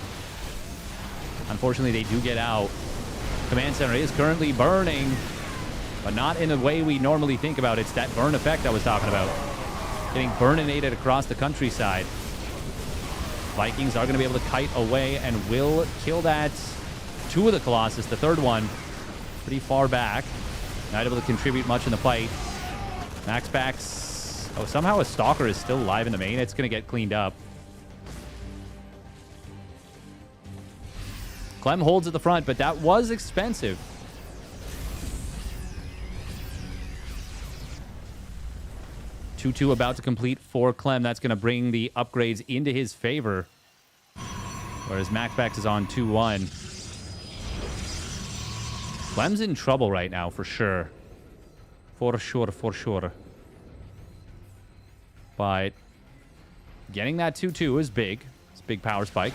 Unfortunately, they do get out. Command Center is currently burning, but not in the way we normally think about. It's that burn effect I was talking about. Getting burninated across the countryside. Vikings are going to be able to kite away and will kill that. 2 of the Colossus. The third one pretty far back. Not able to contribute much in the fight. MaxPax. Oh, somehow a Stalker is still alive in the main. It's going to get cleaned up. Clem holds at the front, but that was expensive. Two about to complete for Clem. That's going to bring the upgrades into his favor. Whereas MaxPax is on 2-1. Clem's in trouble right now, for sure. For sure. But getting that 2-2 is big. It's a big power spike.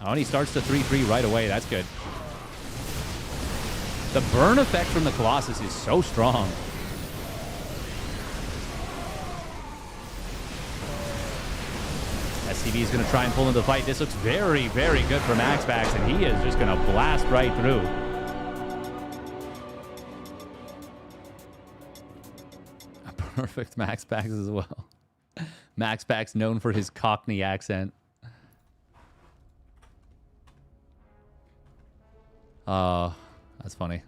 Oh, and he starts to 3-3 right away. That's good. The burn effect from the Colossus is so strong. SCV is going to try and pull into the fight. This looks very, very good for MaxPax, and he is just going to blast right through. A perfect MaxPax as well. MaxPax known for his Cockney accent. That's funny.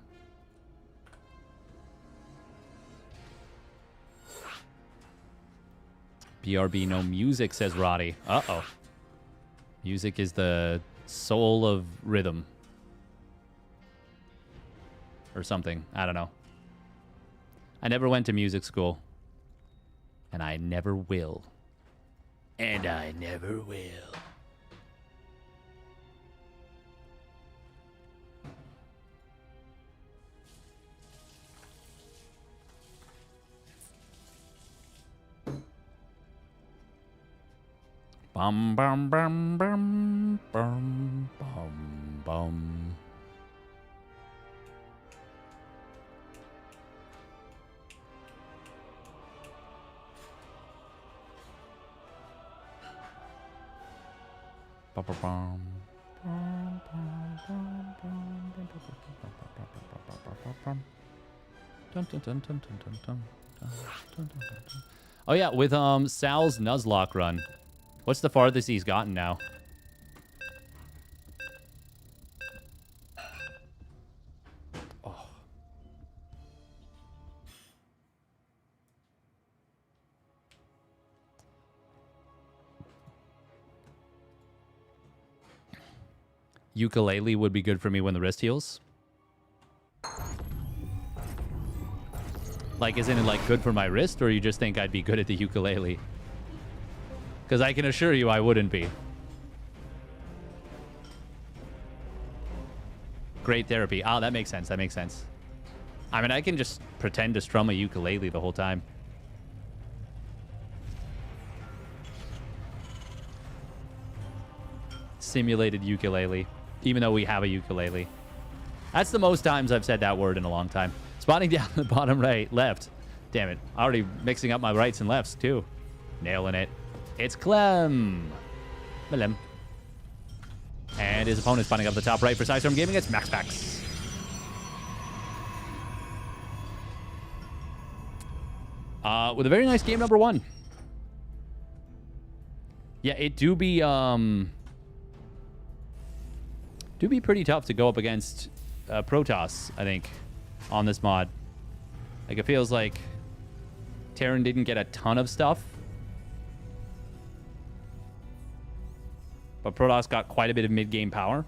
BRB, no music, says Roddy. Uh-oh. Music is the soul of rhythm. Or something. I don't know. I never went to music school. And I never will. And I never will. Bum bum bum bum bum bum bum. Bum bum bum. Oh, yeah, with Sal's Nuzlocke run. What's the farthest he's gotten now? Oh. Ukulele would be good for me when the wrist heals. Like, isn't it, like, good for my wrist, or you just think I'd be good at the ukulele? Because I can assure you I wouldn't be. Great therapy. Oh, that makes sense. That makes sense. I mean, I can just pretend to strum a ukulele the whole time. Simulated ukulele. Even though we have a ukulele. That's the most times I've said that word in a long time. Spotting down the bottom right, left. Damn it. Already mixing up my rights and lefts, too. Nailing it. It's Clem. Clem. And his opponent spotting up the top right for Storm Gaming. It's MaxPax. With a very nice game number 1. Yeah, it do be pretty tough to go up against Protoss, I think, on this mod. Like, it feels like Terran didn't get a ton of stuff, but Protoss got quite a bit of mid-game power.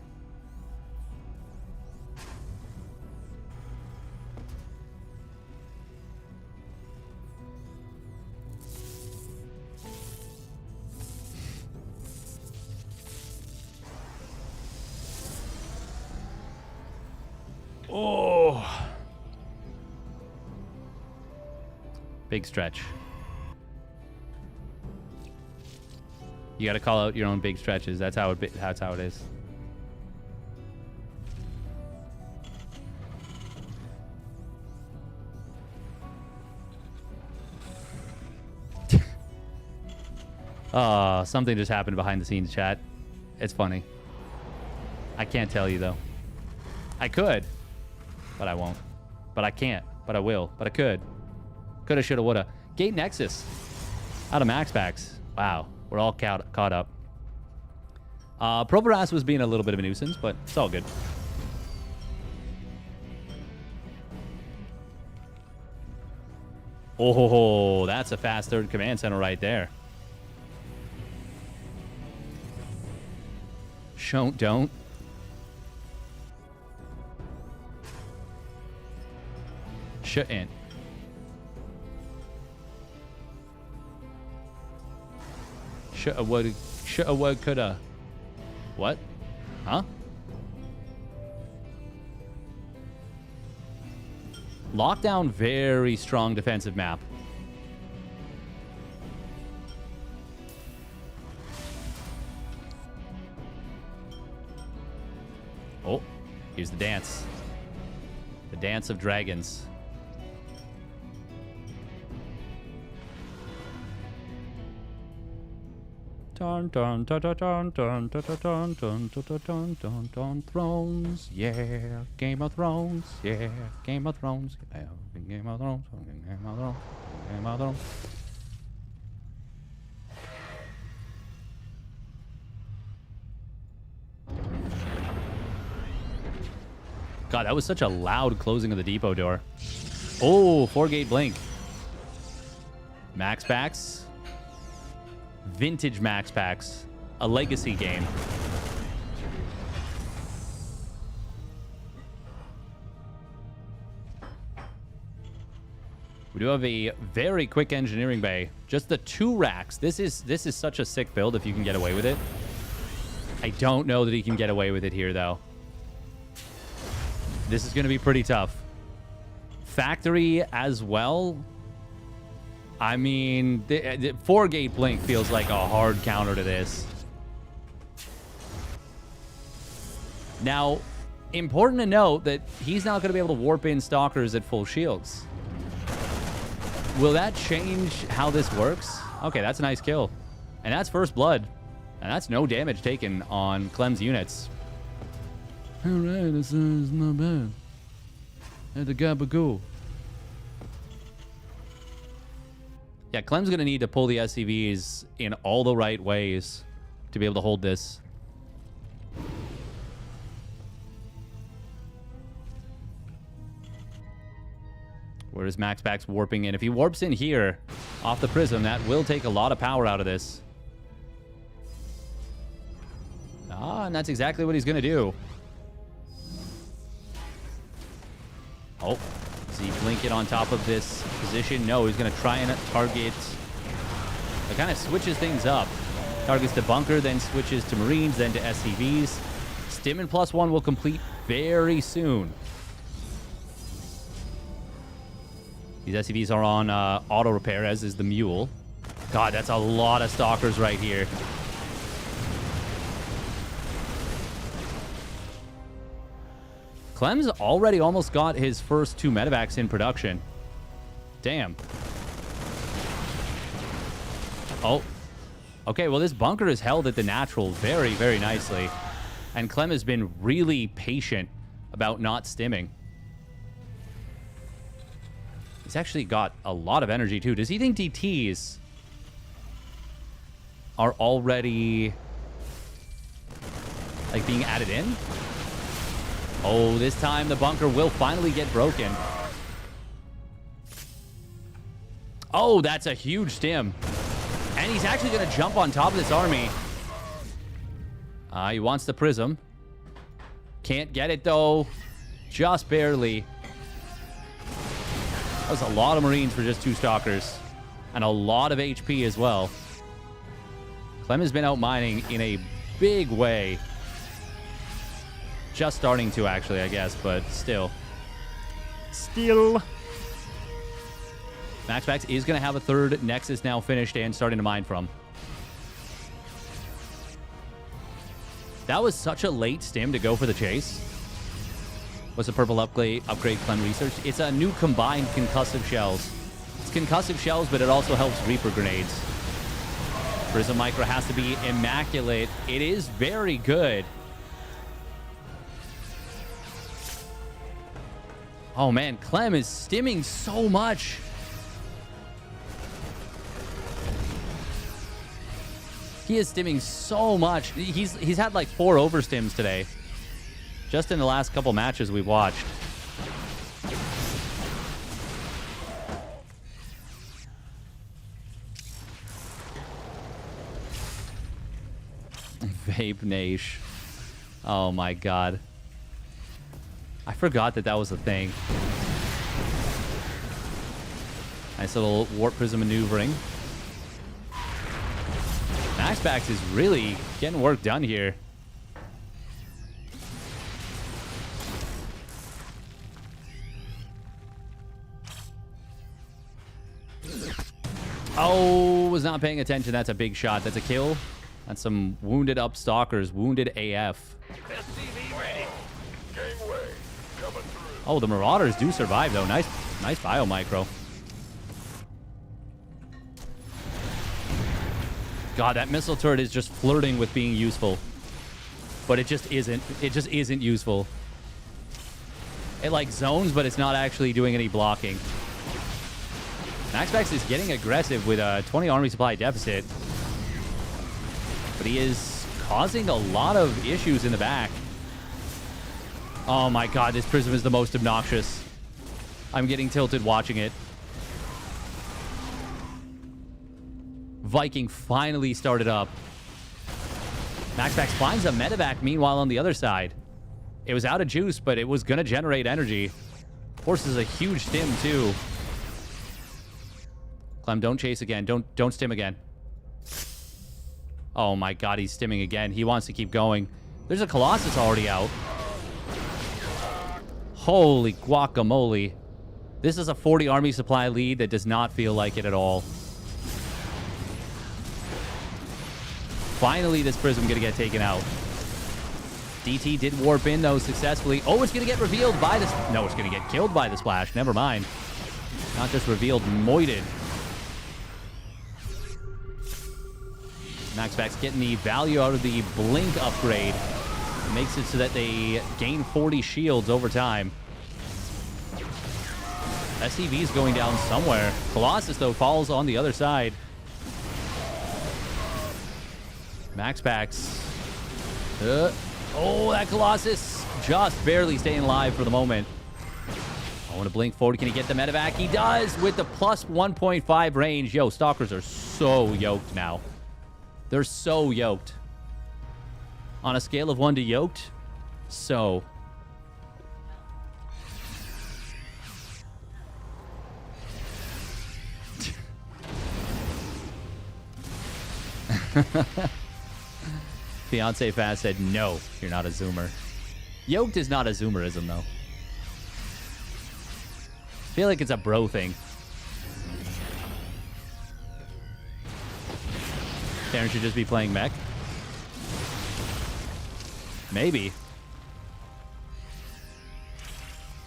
Oh. Big stretch. You got to call out your own big stretches. That's how it is. Something just happened behind the scenes, chat. It's funny. I can't tell you though. I could, but I won't. But I can't, but I will. But I could. Coulda, shoulda, woulda. Gate Nexus out of MaxPax. Wow, we're all caught up. Proboras was being a little bit of a nuisance, but it's all good. Oh, that's a fast third command center right there. Don't. Shouldn't. Shoulda, woulda, coulda. What? Huh? Lockdown, very strong defensive map. Oh, here's the dance. The dance of dragons. Dun dun dun dun dun dun dun dun dun dun dun dun Thrones, yeah. Game of Thrones, yeah. Game of Thrones, yeah. Game of Thrones, Game of Thrones, Game of Thrones. God, that was such a loud closing of the depot door. Oh, 4-gate blink. MaxPax. Vintage MaxPax. A legacy game. We do have a very quick engineering bay. Just the 2 racks. This is such a sick build if you can get away with it. I don't know that he can get away with it here, though. This is going to be pretty tough. Factory as well. I mean, the 4-gate blink feels like a hard counter to this. Now, important to note that he's not going to be able to warp in stalkers at full shields. Will that change how this works? Okay, that's a nice kill. And that's first blood. And that's no damage taken on Clem's units. Alright, this is not bad. At the Gabagoo. Yeah, Clem's going to need to pull the SCVs in all the right ways to be able to hold this. Where is MaxPax warping in? If he warps in here off the prism, that will take a lot of power out of this. Ah, and that's exactly what he's going to do. Oh, does he blink it on top of this position? No, he's going to try and target. It kind of switches things up. Targets the bunker, then switches to Marines, then to SCVs. Stim and +1 will complete very soon. These SCVs are on auto repair, as is the Mule. God, that's a lot of Stalkers right here. Clem's already almost got his first 2 medevacs in production. Damn. Oh. Okay, well, this bunker is held at the natural very, very nicely. And Clem has been really patient about not stimming. He's actually got a lot of energy, too. Does he think DTs are already, like, being added in? Oh, this time the bunker will finally get broken. Oh, that's a huge stim. And he's actually going to jump on top of this army. He wants the prism. Can't get it, though. Just barely. That was a lot of Marines for just 2 Stalkers. And a lot of HP as well. Clem has been out mining in a big way. Just starting to, actually, I guess, but still. MaxPax is going to have a 3rd Nexus now finished and starting to mine from. That was such a late stim to go for the chase. What's the purple upgrade Clem research? It's a new combined concussive shells. It's concussive shells, but it also helps Reaper grenades. Prism Micro has to be immaculate. It is very good. Oh, man. Clem is stimming so much. He is stimming so much. He's had like 4 overstims today. Just in the last couple matches we've watched. Vape Nash. Oh my god. I forgot that was a thing. Nice little warp prism maneuvering. MaxPax is really getting work done here. Oh, was not paying attention. That's a big shot. That's a kill. That's some wounded up Stalkers. Wounded AF. Oh, the Marauders do survive, though. Nice biomicro. God, that missile turret is just flirting with being useful. But it just isn't. It just isn't useful. It, like, zones, but it's not actually doing any blocking. MaxPax is getting aggressive with a 20 army supply deficit. But he is causing a lot of issues in the back. Oh my god, this prism is the most obnoxious. I'm getting tilted watching it. Viking finally started up. MaxPax finds a medevac meanwhile on the other side. It was out of juice, but it was going to generate energy. Forces a huge stim too. Clem, don't chase again. Don't stim again. Oh my god, he's stimming again. He wants to keep going. There's a Colossus already out. Holy guacamole. This is a 40 army supply lead that does not feel like it at all. Finally, this prism going to get taken out. DT did warp in, though, successfully. Oh, it's going to get revealed by this. No, it's going to get killed by the splash. Never mind. Not just revealed, moited. MaxPax getting the value out of the blink upgrade. Makes it so that they gain 40 shields over time. SCV's going down somewhere. Colossus, though, falls on the other side. MaxPax. Oh, that Colossus just barely staying alive for the moment. I want to blink forward. Can he get the medevac? He does with the plus 1.5 range. Yo, Stalkers are so yoked now. They're so yoked. On a scale of 1 to yoked, so... Fiance Fast said, no, you're not a zoomer. Yoked is not a zoomerism, though. I feel like it's a bro thing. Darren should just be playing mech. Maybe.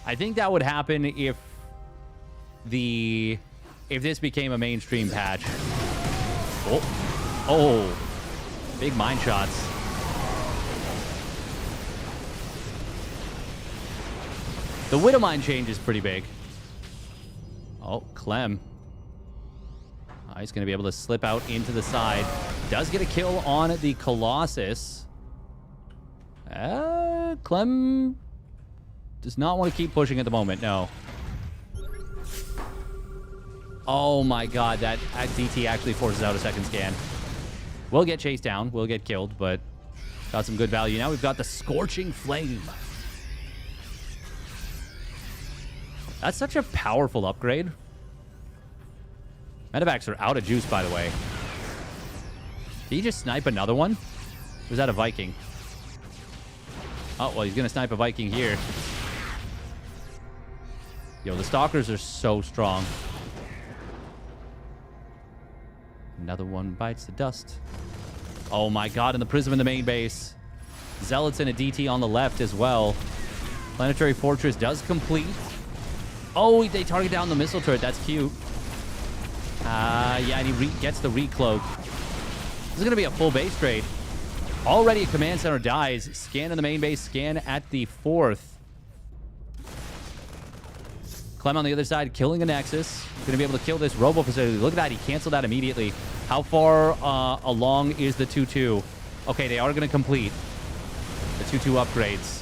I think that would happen if this became a mainstream patch. Oh, big mine shots. The Widow mine change is pretty big. Oh, Clem. Oh, he's going to be able to slip out into the side. Does get a kill on the Colossus. Clem does not want to keep pushing at the moment, no. Oh my god, that DT actually forces out a second scan. We'll get chased down, we'll get killed, but got some good value. Now we've got the Scorching Flame. That's such a powerful upgrade. Medevacs are out of juice, by the way. Did he just snipe another one? Or was that a Viking? Oh, well, he's going to snipe a Viking here. Yo, the Stalkers are so strong. Another one bites the dust. Oh my god, and the Prism in the main base. Zealots and a DT on the left as well. Planetary Fortress does complete. Oh, they target down the missile turret. That's cute. Yeah, and he gets the recloak. This is going to be a full base trade. Already a command center dies. Scan in the main base. Scan at the 4th. Clem on the other side, killing a Nexus. Going to be able to kill this Robo facility. Look at that. He canceled that immediately. How far along is the 2-2? Okay, they are going to complete the 2-2 upgrades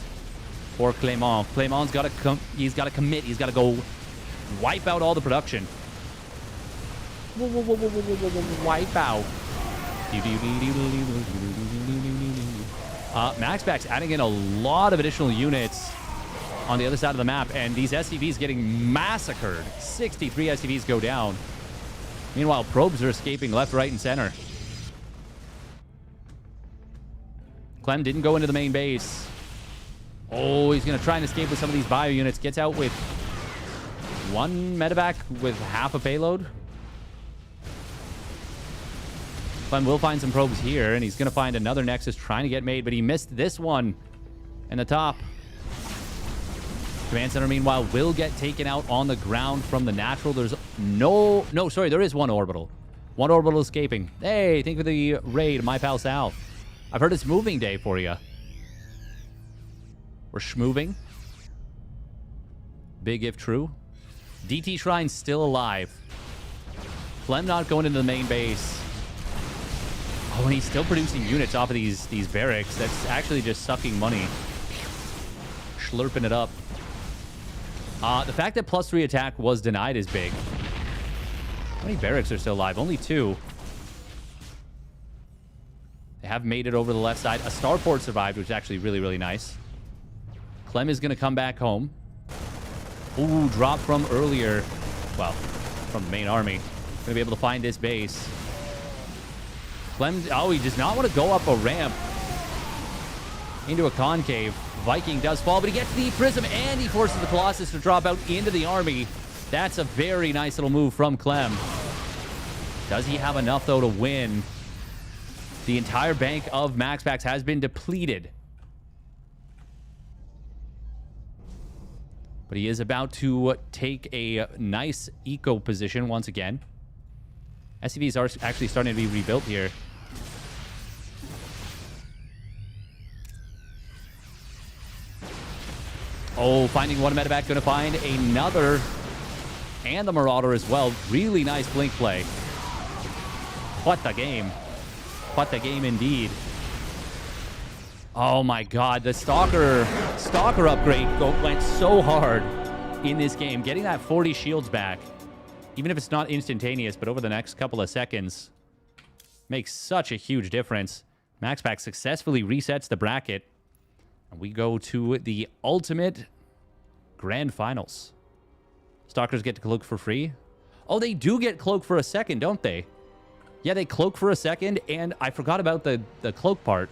for Clement. Clement's got to he's got to commit. He's got to go wipe out all the production. Wipe out. MaxPax adding in a lot of additional units on the other side of the map, and these SCVs getting massacred. 63 SCVs go down. Meanwhile, probes are escaping left, right, and center. Clem didn't go into the main base. Oh, he's going to try and escape with some of these bio units. Gets out with one medevac with half a payload. Clem will find some probes here, and he's going to find another Nexus trying to get made, but he missed this one in the top. Command Center, meanwhile, will get taken out on the ground from the natural. There's no, sorry, there is one orbital. One orbital escaping. Hey, thank you for the raid, my pal Sal. I've heard it's moving day for you. We're schmoving. Big if true. DT Shrine's still alive. Clem not going into the main base. Oh, and he's still producing units off of these barracks. That's actually just sucking money. Slurping it up. The fact that +3 attack was denied is big. How many barracks are still alive? Only 2. They have made it over the left side. A starport survived, which is actually really, really nice. Clem is going to come back home. Ooh, drop from earlier. Well, from the main army. Going to be able to find this base. Clem, oh, he does not want to go up a ramp into a concave. Viking does fall, but he gets the Prism, and he forces the Colossus to drop out into the army. That's a very nice little move from Clem. Does he have enough, though, to win? The entire bank of MaxPax has been depleted. But he is about to take a nice eco position once again. SCVs are actually starting to be rebuilt here. Oh, finding one medevac, going to find another And the Marauder as well. Really nice blink play. What the game. What the game indeed. Oh my god, the Stalker upgrade went so hard in this game. Getting that 40 shields back, even if it's not instantaneous, but over the next couple of seconds, makes such a huge difference. MaxPax successfully resets the bracket. And we go to the ultimate grand finals. Stalkers get to cloak for free. Oh, they do get cloak for a second, don't they? Yeah, they cloak for a second, and I forgot about the cloak part.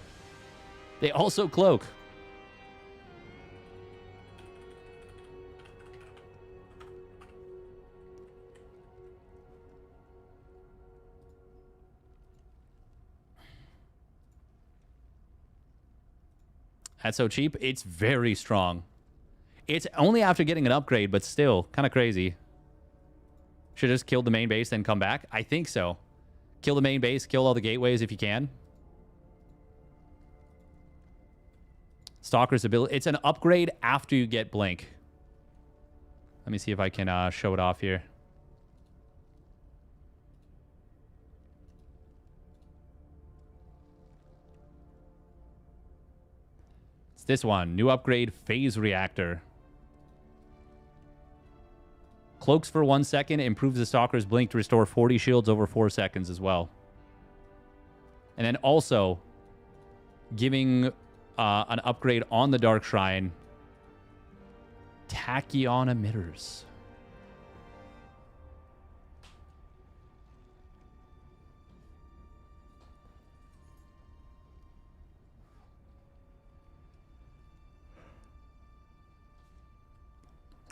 They also cloak. That's so cheap. It's very strong. It's only after getting an upgrade, but still kind of crazy. Should have just killed the main base, then come back? I think so. Kill the main base, kill all the gateways if you can. Stalker's ability. It's an upgrade after you get blink. Let me see if I can show it off here. It's this one. New upgrade, Phase Reactor. Cloaks for 1 second. Improves the Stalker's blink to restore 40 shields over 4 seconds as well. And then also giving an upgrade on the Dark Shrine. Tachyon emitters.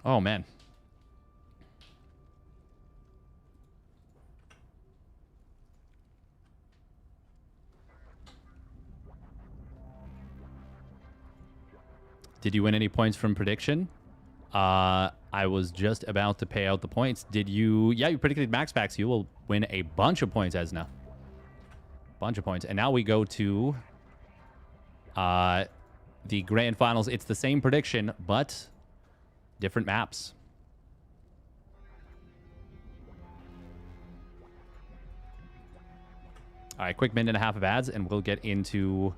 Oh, man. Did you win any points from prediction? I was just about to pay out the points. Did you? Yeah, you predicted MaxPax. You will win a bunch of points, Esna. Bunch of points. And now we go to the grand finals. It's the same prediction, but different maps. All right, quick minute and a half of ads, and we'll get into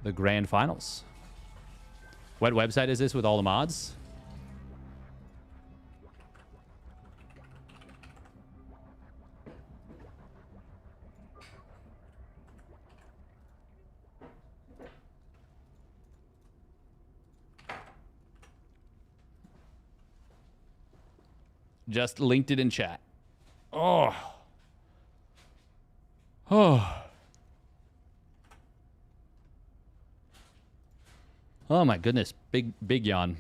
the grand finals. What website is this with all the mods? Just linked it in chat. Oh. Oh. Oh my goodness, big yawn.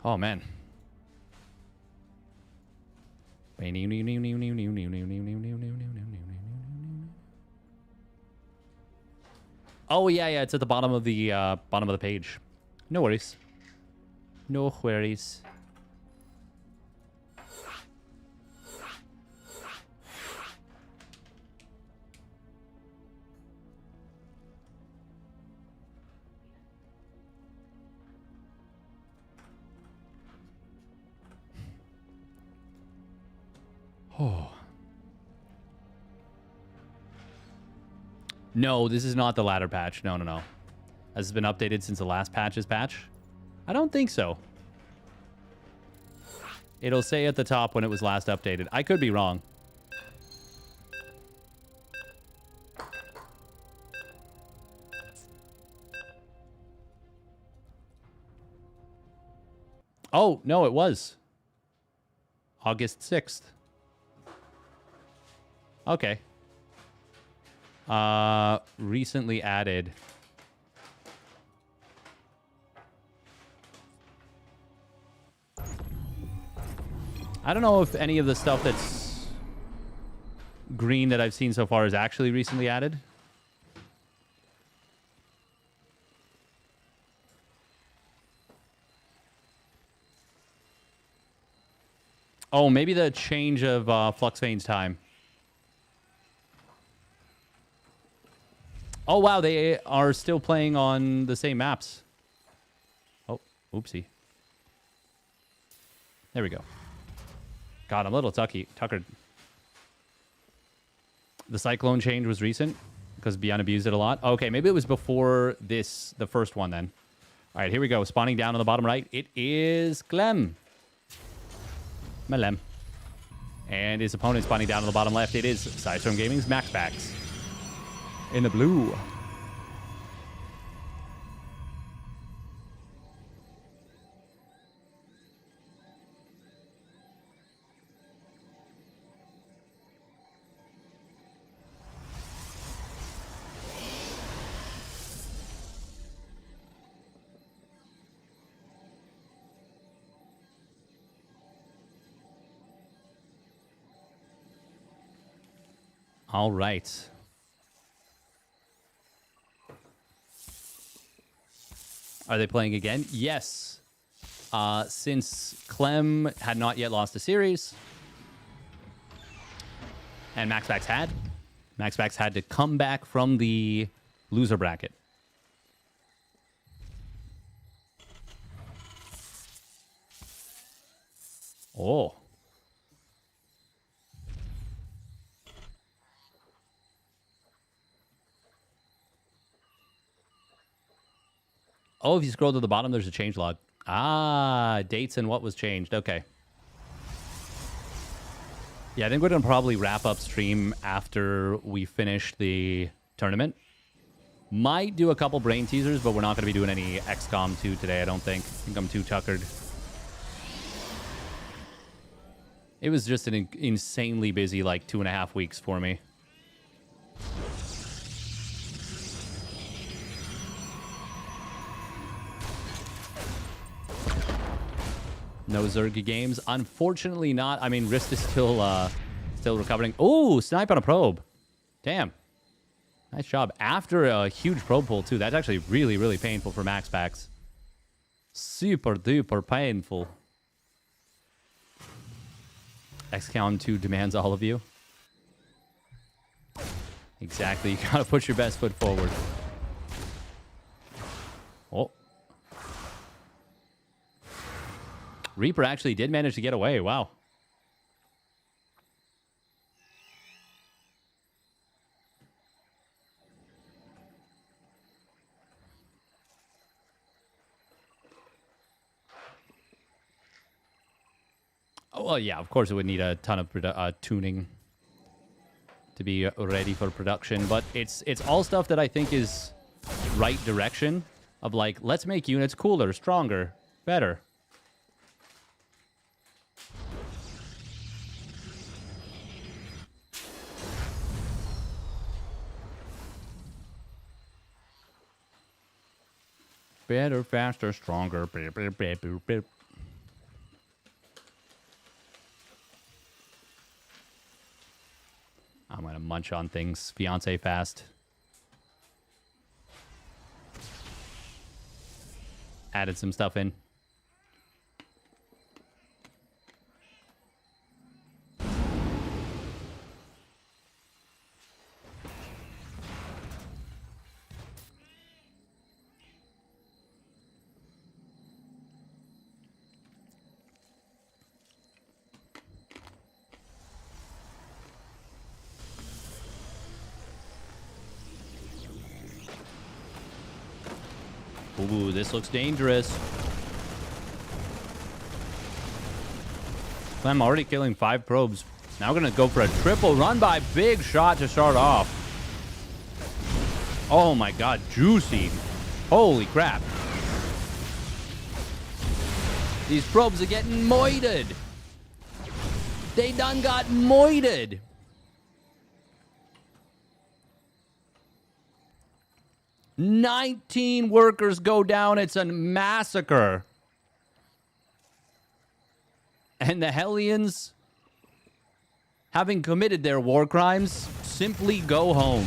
Oh man. Oh yeah, it's at the bottom of the page. No worries. No worries. Oh. No, this is not the ladder patch. No. Has this been updated since the last patch's patch? I don't think so. It'll say at the top when it was last updated. I could be wrong. Oh, no, it was August 6th. Okay. Recently added. I don't know if any of the stuff that's green that I've seen so far is actually recently added. Oh, maybe the change of Fluxvane's time. Oh, wow, they are still playing on the same maps. Oh, oopsie. There we go. God, I'm a little tuckered. The Cyclone change was recent because ByuN abused it a lot. Okay, maybe it was before this, the first one then. All right, here we go. Spawning down on the bottom right. It is Clem. Malem. And his opponent spawning down on the bottom left. It is Sidestorm Gaming's MaxPax. In the blue. All right. Are they playing again? Yes. Since Clem had not yet lost a series, and MaxPax had to come back from the loser bracket. Oh. Oh, if you scroll to the bottom, there's a change log. Ah, dates and what was changed. Okay. Yeah, I think we're going to probably wrap up stream after we finish the tournament. Might do a couple brain teasers, but we're not going to be doing any XCOM 2 today, I don't think. I think I'm too tuckered. It was just an insanely busy, like, 2.5 weeks for me. No Zergy games. Unfortunately not. I mean, Wrist is still recovering. Oh, snipe on a probe. Damn. Nice job. After a huge probe pull, too. That's actually really, really painful for MaxPax. Super duper painful. XCOM 2 demands all of you. Exactly. You gotta put your best foot forward. Oh. Reaper actually did manage to get away. Wow. Oh, well, yeah, of course it would need a ton of tuning to be ready for production, but it's all stuff that I think is right direction of like, let's make units cooler, stronger, better. Better, faster, stronger. Beep, beep, beep, beep, beep. I'm going to munch on things. Fiance fast. Added some stuff in. Ooh, this looks dangerous. I'm already killing 5 probes. Now we're going to go for a triple run by. Big shot to start off. Oh my god, juicy. Holy crap. These probes are getting moited. They done got moited. "19 workers go down. It's a massacre." And the Hellions, having committed their war crimes, simply go home.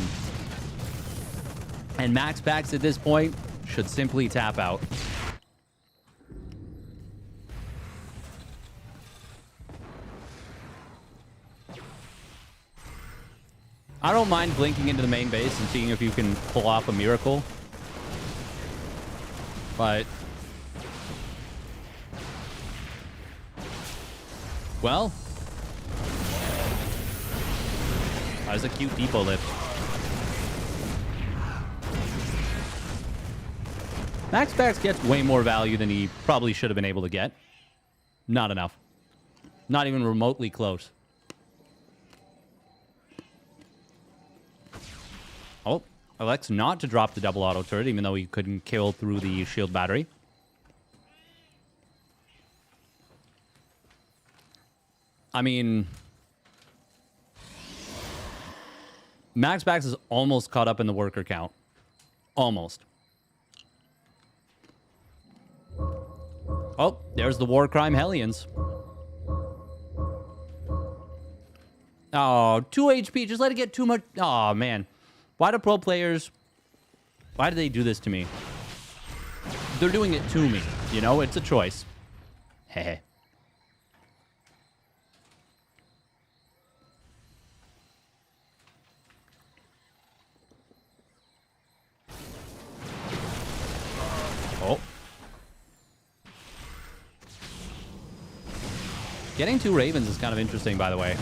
And MaxPax at this point should simply tap out. I don't mind blinking into the main base and seeing if you can pull off a miracle. But Well, that was a cute depot lift. MaxPax gets way more value than he probably should have been able to get. Not enough. Not even remotely close. Oh, elects not to drop the double auto turret, even though he couldn't kill through the shield battery. I mean, MaxPax is almost caught up in the worker count. Almost. Oh, there's the war crime Hellions. Oh, 2 HP. Just let it get too much. Oh, man. Why do pro players... Why do they do this to me? They're doing it to me. You know, it's a choice. Heh. Oh. Getting 2 Ravens is kind of interesting, by the way.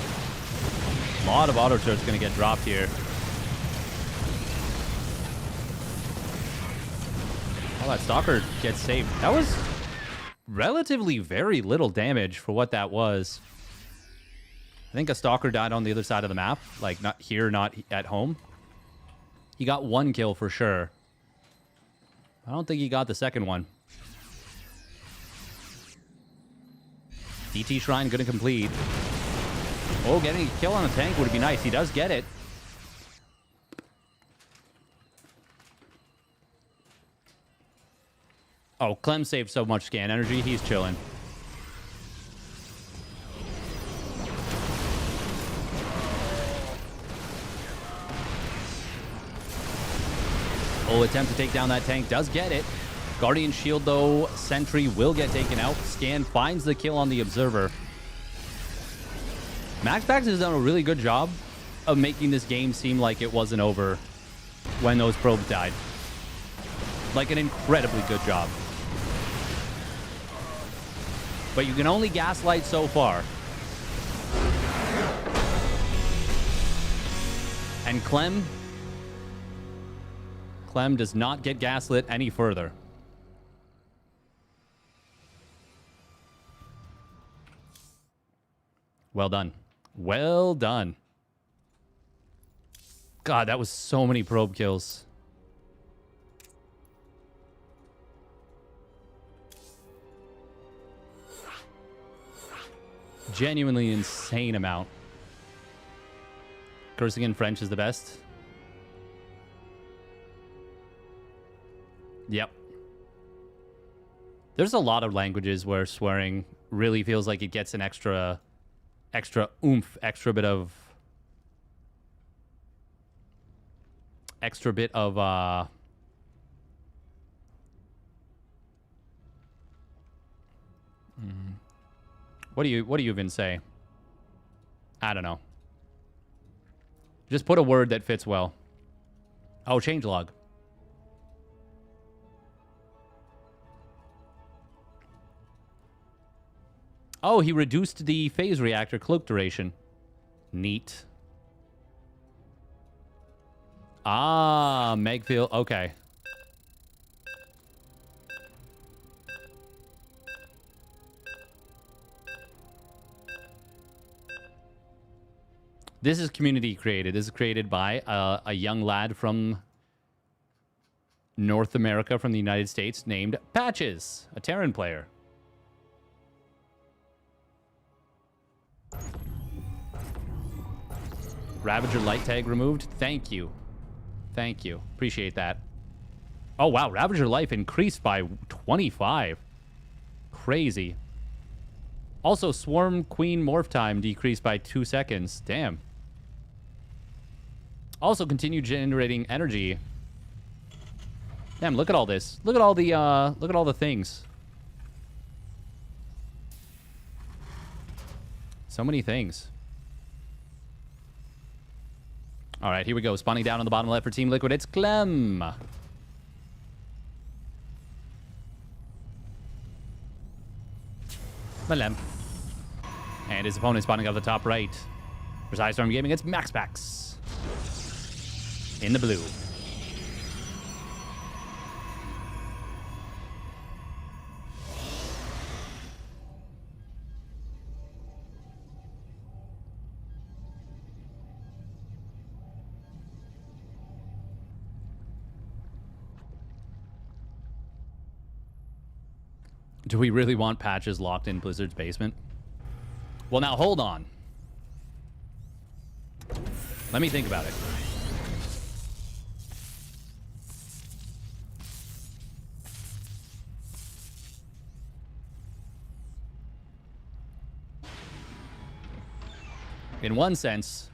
A lot of auto turrets going to get dropped here. Oh, that Stalker gets saved. That was relatively very little damage for what that was. I think a Stalker died on the other side of the map. Like, not here, not at home. He got 1 kill for sure. I don't think he got the second one. DT Shrine gonna complete. Oh, getting a kill on a tank would be nice. He does get it. Oh, Clem saved so much scan energy. He's chilling. Oh, attempt to take down that tank. Does get it. Guardian Shield, though. Sentry will get taken out. Scan finds the kill on the Observer. MaxPax has done a really good job of making this game seem like it wasn't over when those probes died. Like, an incredibly good job. But you can only gaslight so far. And Clem does not get gaslit any further. Well done. Well done. God, that was so many probe kills. Genuinely insane amount. Cursing in French is the best. Yep. There's a lot of languages where swearing really feels like it gets an extra oomph, extra bit of what do you even say? I don't know. Just put a word that fits well. Oh, changelog. Oh, he reduced the phase reactor cloak duration. Neat. Ah, Megfield. Okay. This is community created. This is created by a young lad from North America, from the United States, named Patches, a Terran player. Ravager light tag removed. Thank you. Thank you. Appreciate that. Oh, wow. Ravager life increased by 25. Crazy. Also, Swarm Queen morph time decreased by 2 seconds. Damn. Also, continue generating energy. Damn, look at all this. Look at all the things. So many things. All right, here we go. Spawning down on the bottom left for Team Liquid. It's Clem. Malem. And his opponent spawning out the top right. For Storm Gaming, it's MaxPax. In the blue. Do we really want Patches locked in Blizzard's basement? Well, now, hold on. Let me think about it. In one sense,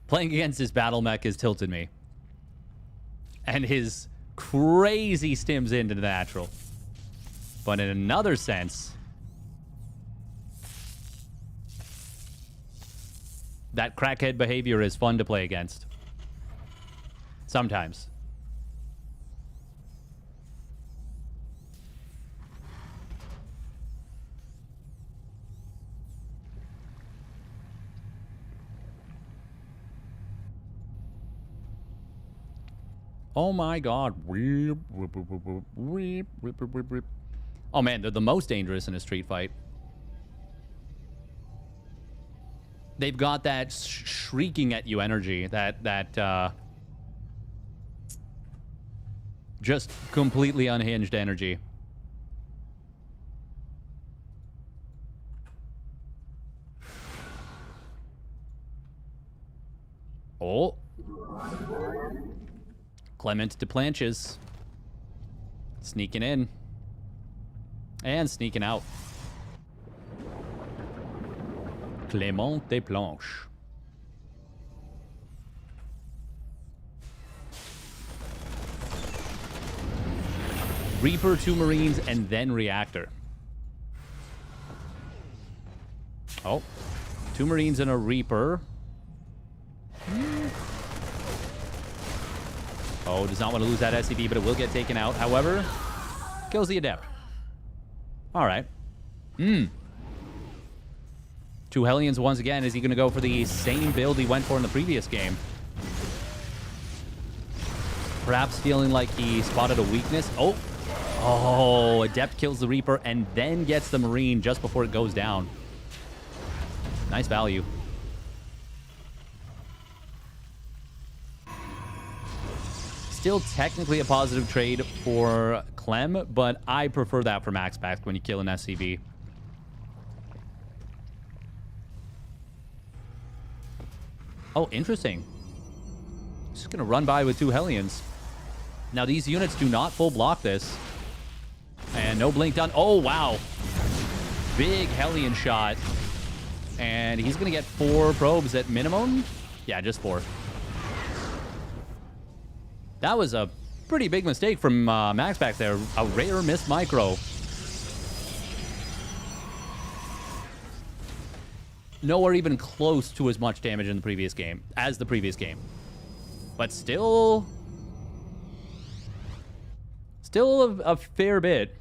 playing against his battle mech has tilted me. And his crazy stims into the natural. But in another sense, that crackhead behavior is fun to play against. Sometimes. Oh my god. Oh man, they're the most dangerous in a street fight. They've got that shrieking at you energy, that just completely unhinged energy. Oh. Clement to planches. Sneaking in. And sneaking out. Clement des planches. Reaper, 2 Marines, and then Reactor. Oh. 2 Marines and a Reaper. Oh, does not want to lose that SCV, but it will get taken out. However, kills the Adept. All right. 2 Hellions once again. Is he going to go for the same build he went for in the previous game? Perhaps feeling like he spotted a weakness. Oh. Oh, Adept kills the Reaper and then gets the Marine just before it goes down. Nice value. Still technically a positive trade for Clem, but I prefer that for MaxPax when you kill an SCV. Oh, interesting. Just gonna run by with 2 Hellions. Now these units do not full block this. And no blink done. Oh, wow. Big Hellion shot. And he's gonna get 4 probes at minimum. Yeah, just 4. That was a pretty big mistake from MaxPax there. A rare missed micro. Nowhere even close to as much damage in the previous game as the previous game. But still a fair bit.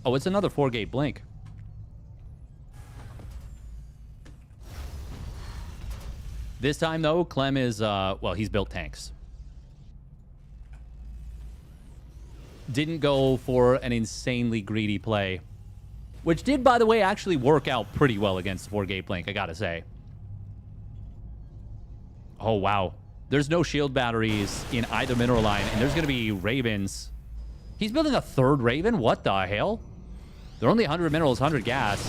Oh, it's another 4-gate blink. This time, though, Clem is, well, he's built tanks. Didn't go for an insanely greedy play. Which did, by the way, actually work out pretty well against the 4-gate blink, I gotta say. Oh, wow. There's no shield batteries in either mineral line, and there's gonna be Ravens. He's building a 3rd Raven? What the hell? They're only 100 minerals, 100 gas.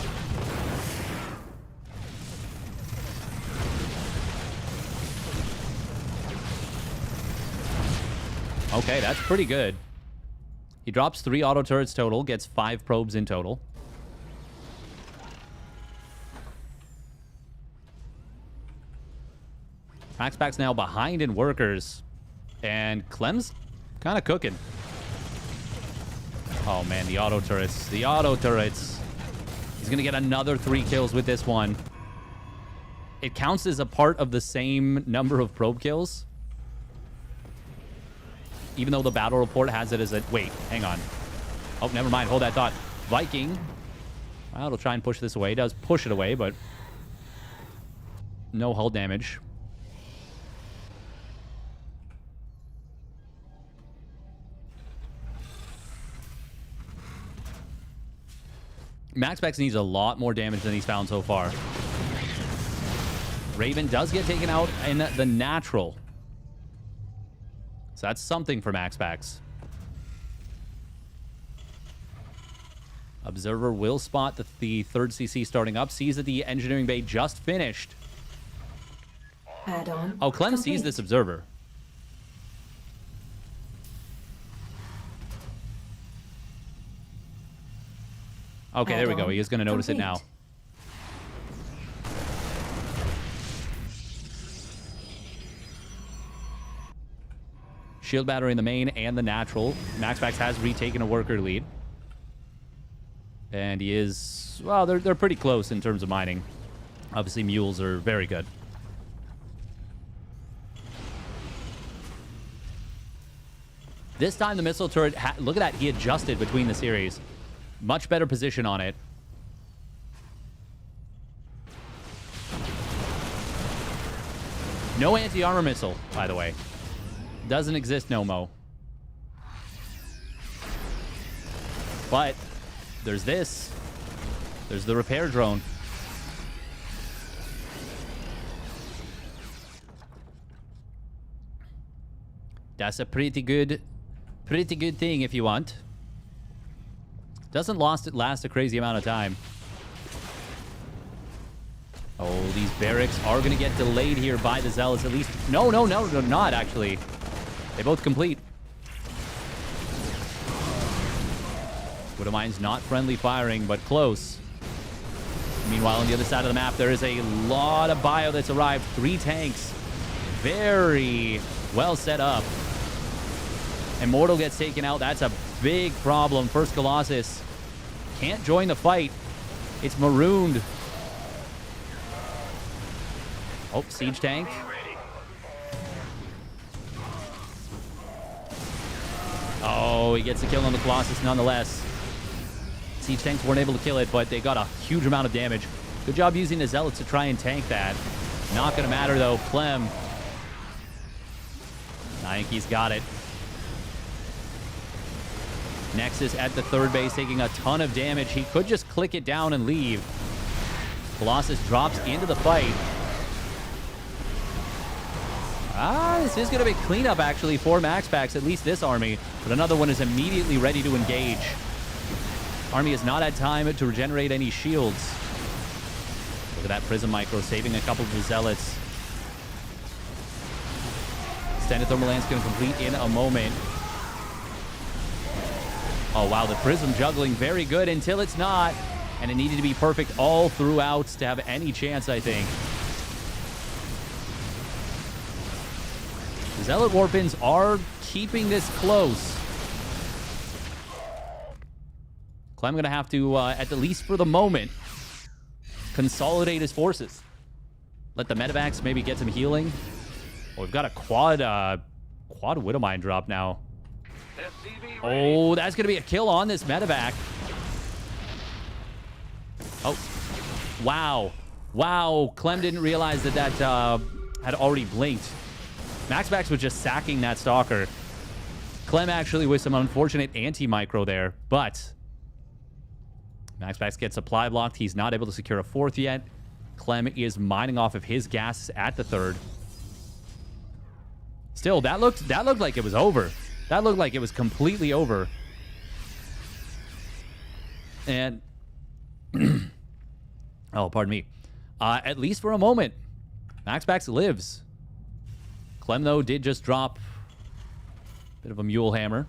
Okay, that's pretty good. He drops 3 auto turrets total, gets 5 probes in total. MaxPax now behind in workers. And Clem's kind of cooking. Oh, man, the auto turrets. The auto turrets. He's going to get another 3 kills with this one. It counts as a part of the same number of probe kills. Even though the battle report has it as a... Wait, hang on. Oh, never mind. Hold that thought. Viking. Well, it'll try and push this away. It does push it away, but... no hull damage. MaxPax needs a lot more damage than he's found so far. Raven does get taken out in the natural. So that's something for MaxPax. Observer will spot the third CC starting up. Sees that the engineering bay just finished. Add-on. Oh, Clem complete. sees this observer. Okay, there we go. He is going to notice it now. Shield battery in the main and the natural. MaxPax has retaken a worker lead. And he is... well, they're pretty close in terms of mining. Obviously, mules are very good. This time, the missile turret... look at that. He adjusted between the series. Much better position on it. No anti-armor missile, by the way. Doesn't exist, no mo. But there's this. There's the repair drone. That's a pretty good thing if you want. Doesn't last a crazy amount of time. Oh, these barracks are going to get delayed here by the Zealots at least. No, not actually. They both complete. Widowmine's not friendly firing, but close. Meanwhile, on the other side of the map, there is a lot of bio that's arrived. 3 tanks. Very well set up. Immortal gets taken out. That's a big problem. First Colossus can't join the fight. It's marooned. Oh, siege tank. Oh, he gets a kill on the Colossus nonetheless. Siege tanks weren't able to kill it, but they got a huge amount of damage. Good job using the Zealots to try and tank that. Not going to matter, though. Clem. I think he's got it. Nexus at the third base taking a ton of damage. He could just click it down and leave. Colossus drops into the fight. This is going to be cleanup, actually, for MaxPax, at least this army. But another one is immediately ready to engage. Army has not had time to regenerate any shields. Look at that Prism Micro saving a couple of the Zealots. Extended Thermal Lance going to complete in a moment. Oh, wow, the Prism juggling very good until it's not. And it needed to be perfect all throughout to have any chance, I think. The Zealot Warpins are keeping this close. Clem going to have to, at the least for the moment, consolidate his forces. Let the medevacs maybe get some healing. Oh, we've got a quad Widowmine drop now. Oh, that's going to be a kill on this medevac. Oh, wow. Wow, Clem didn't realize that had already blinked. MaxPax was just sacking that Stalker. Clem actually with some unfortunate anti-micro there, but MaxPax gets supply blocked. He's not able to secure a fourth yet. Clem is mining off of his gases at the third. Still, that looked like it was over. That looked like it was completely over. And oh, pardon me. At least for a moment, MaxPax lives. Clem, though, did just drop a bit of a mule hammer.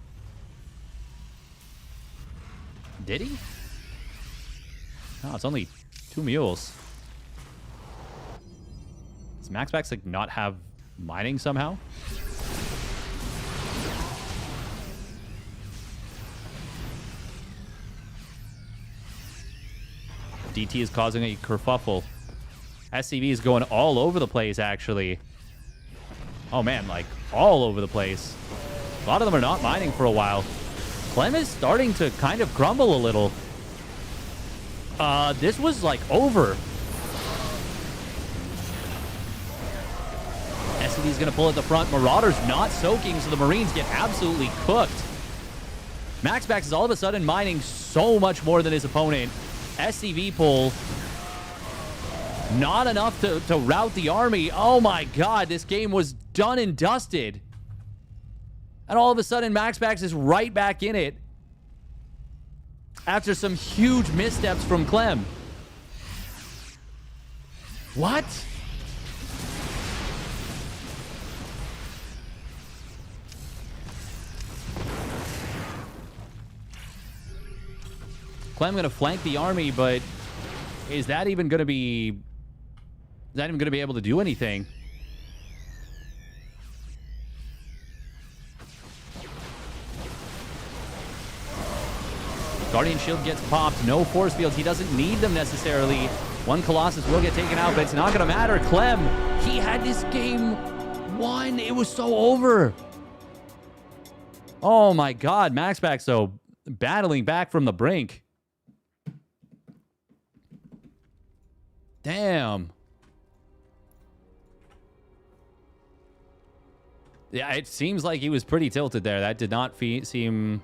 Did he? No, it's only 2 mules. Does MaxPax like not have mining somehow? DT is causing a kerfuffle. SCV is going all over the place, actually. Oh, man, like, all over the place. A lot of them are not mining for a while. Clem is starting to kind of crumble a little. This was, like, over. SCV's going to pull at the front. Marauder's not soaking, so the Marines get absolutely cooked. MaxPax is all of a sudden mining so much more than his opponent. SCV pull. Not enough to rout the army. Oh my god, this game was done and dusted. And all of a sudden, MaxPax is right back in it. After some huge missteps from Clem. What? Clem going to flank the army, but is that even going to be... Is that even going to be able to do anything? Guardian Shield gets popped. No force fields. He doesn't need them necessarily. One Colossus will get taken out, but it's not going to matter. Clem, he had this game won. It was so over. Oh my god. MaxPax, though, battling back from the brink. Damn. Yeah, it seems like he was pretty tilted there. That did not seem...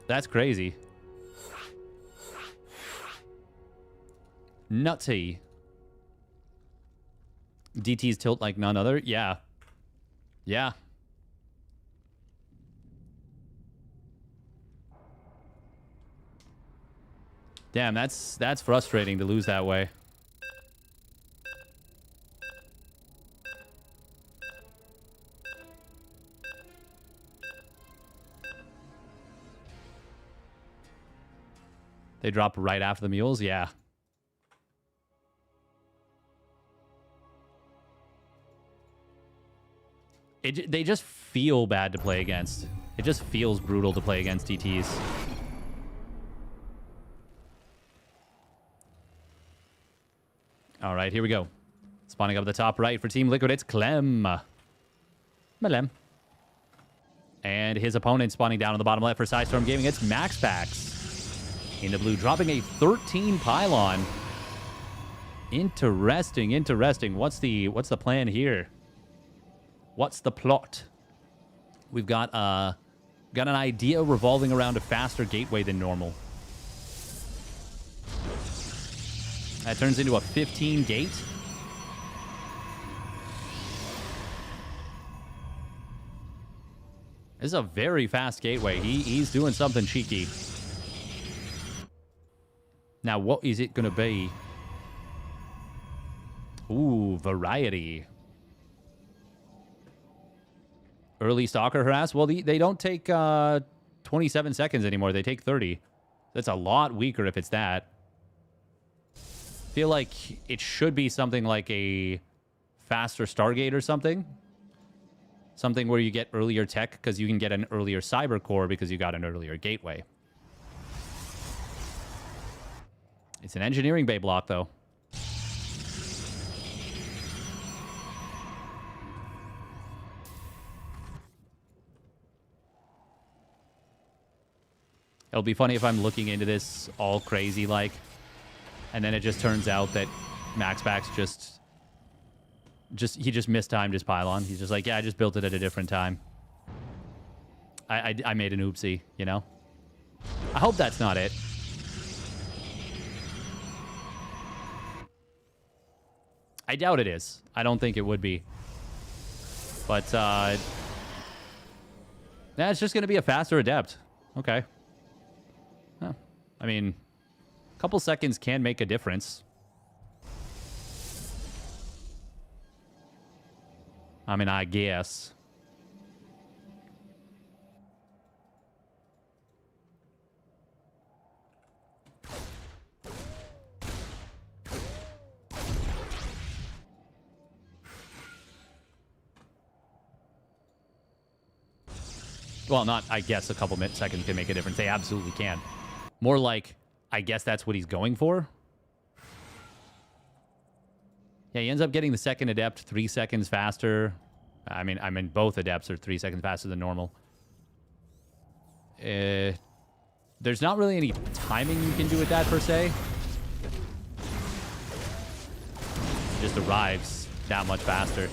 That's crazy. Nutty. DT's tilt like none other? Yeah. Yeah. Damn, that's frustrating to lose that way. They drop right after the mules? Yeah. They just feel bad to play against. It just feels brutal to play against DTs. All right, here we go. Spawning up at the top right for Team Liquid, it's Clem. Malem. And his opponent spawning down on the bottom left for Storm Gaming, it's MaxPax. In the blue, dropping a 13 pylon. Interesting, interesting. What's the plan here? What's the plot? We've got an idea revolving around a faster gateway than normal. That turns into a 15 gate. This is a very fast gateway. He's doing something cheeky. Now, what is it going to be? Ooh, variety. Early stalker harass? Well, they don't take 27 seconds anymore. They take 30. That's a lot weaker if it's that. Feel like it should be something like a faster Stargate or something. Something where you get earlier tech because you can get an earlier cyber core because you got an earlier gateway. It's an engineering bay block, though. It'll be funny if I'm looking into this all crazy like, and then it just turns out that MaxPax he just mistimed his pylon. He's just like, yeah, I just built it at a different time. I made an oopsie, you know? I hope that's not it. I doubt it is. I don't think it would be. But, yeah, it's just going to be a faster adept. Okay. Huh. I mean, a couple seconds can make a difference. I mean, I guess. Well, not, I guess, a couple seconds can make a difference. They absolutely can. More like, I guess that's what he's going for. Yeah, he ends up getting the second adept 3 seconds faster. I mean, both adepts are 3 seconds faster than normal. There's not really any timing you can do with that, per se. It just arrives that much faster.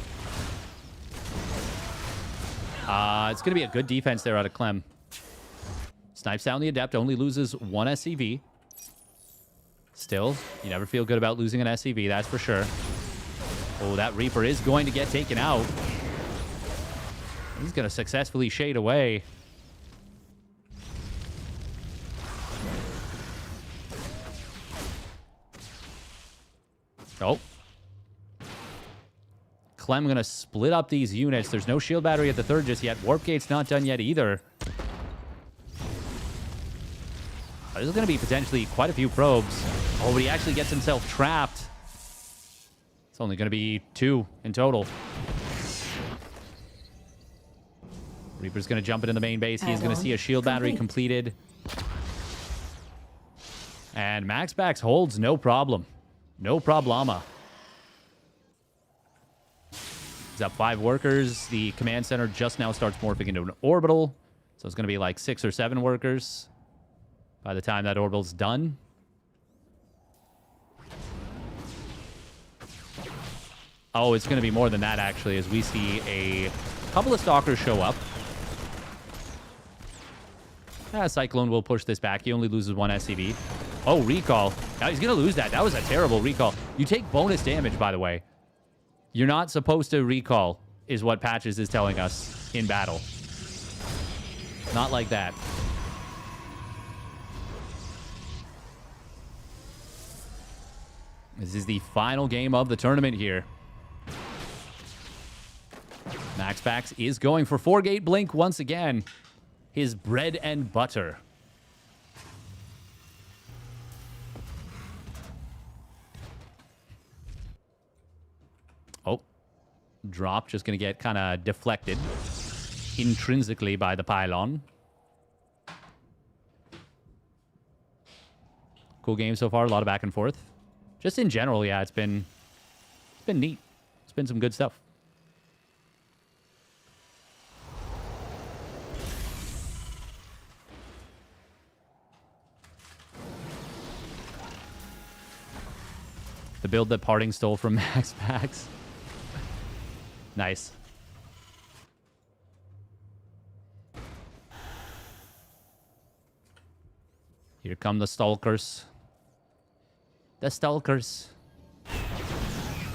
It's going to be a good defense there out of Clem. Snipes down the adept, only loses 1 SCV. Still, you never feel good about losing an SCV, that's for sure. Oh, that Reaper is going to get taken out. He's going to successfully shade away. Oh. Clem going to split up these units. There's no shield battery at the third just yet. Warp gate's not done yet either. This is going to be potentially quite a few probes. Oh, but he actually gets himself trapped. It's only going to be 2 in total. Reaper's going to jump into the main base. He's going to see a shield battery completed. And MaxPax holds no problem. No problema. He's up 5 workers. The command center just now starts morphing into an orbital. So it's going to be like 6 or 7 workers by the time that orbital's done. Oh, it's going to be more than that, actually, as we see a couple of stalkers show up. Cyclone will push this back. He only loses 1 SCV. Oh, recall. Now he's going to lose that. That was a terrible recall. You take bonus damage, by the way. You're not supposed to recall, is what Patches is telling us in battle. Not like that. This is the final game of the tournament here. MaxPax is going for 4-gate blink once again. His bread and butter. Oh. Drop just going to get kind of deflected intrinsically by the pylon. Cool game so far. A lot of back and forth. Just in general, yeah, it's been neat. It's been some good stuff. The build that Parting stole from MaxPax. Nice. Here come the Stalkers. The Stalkers.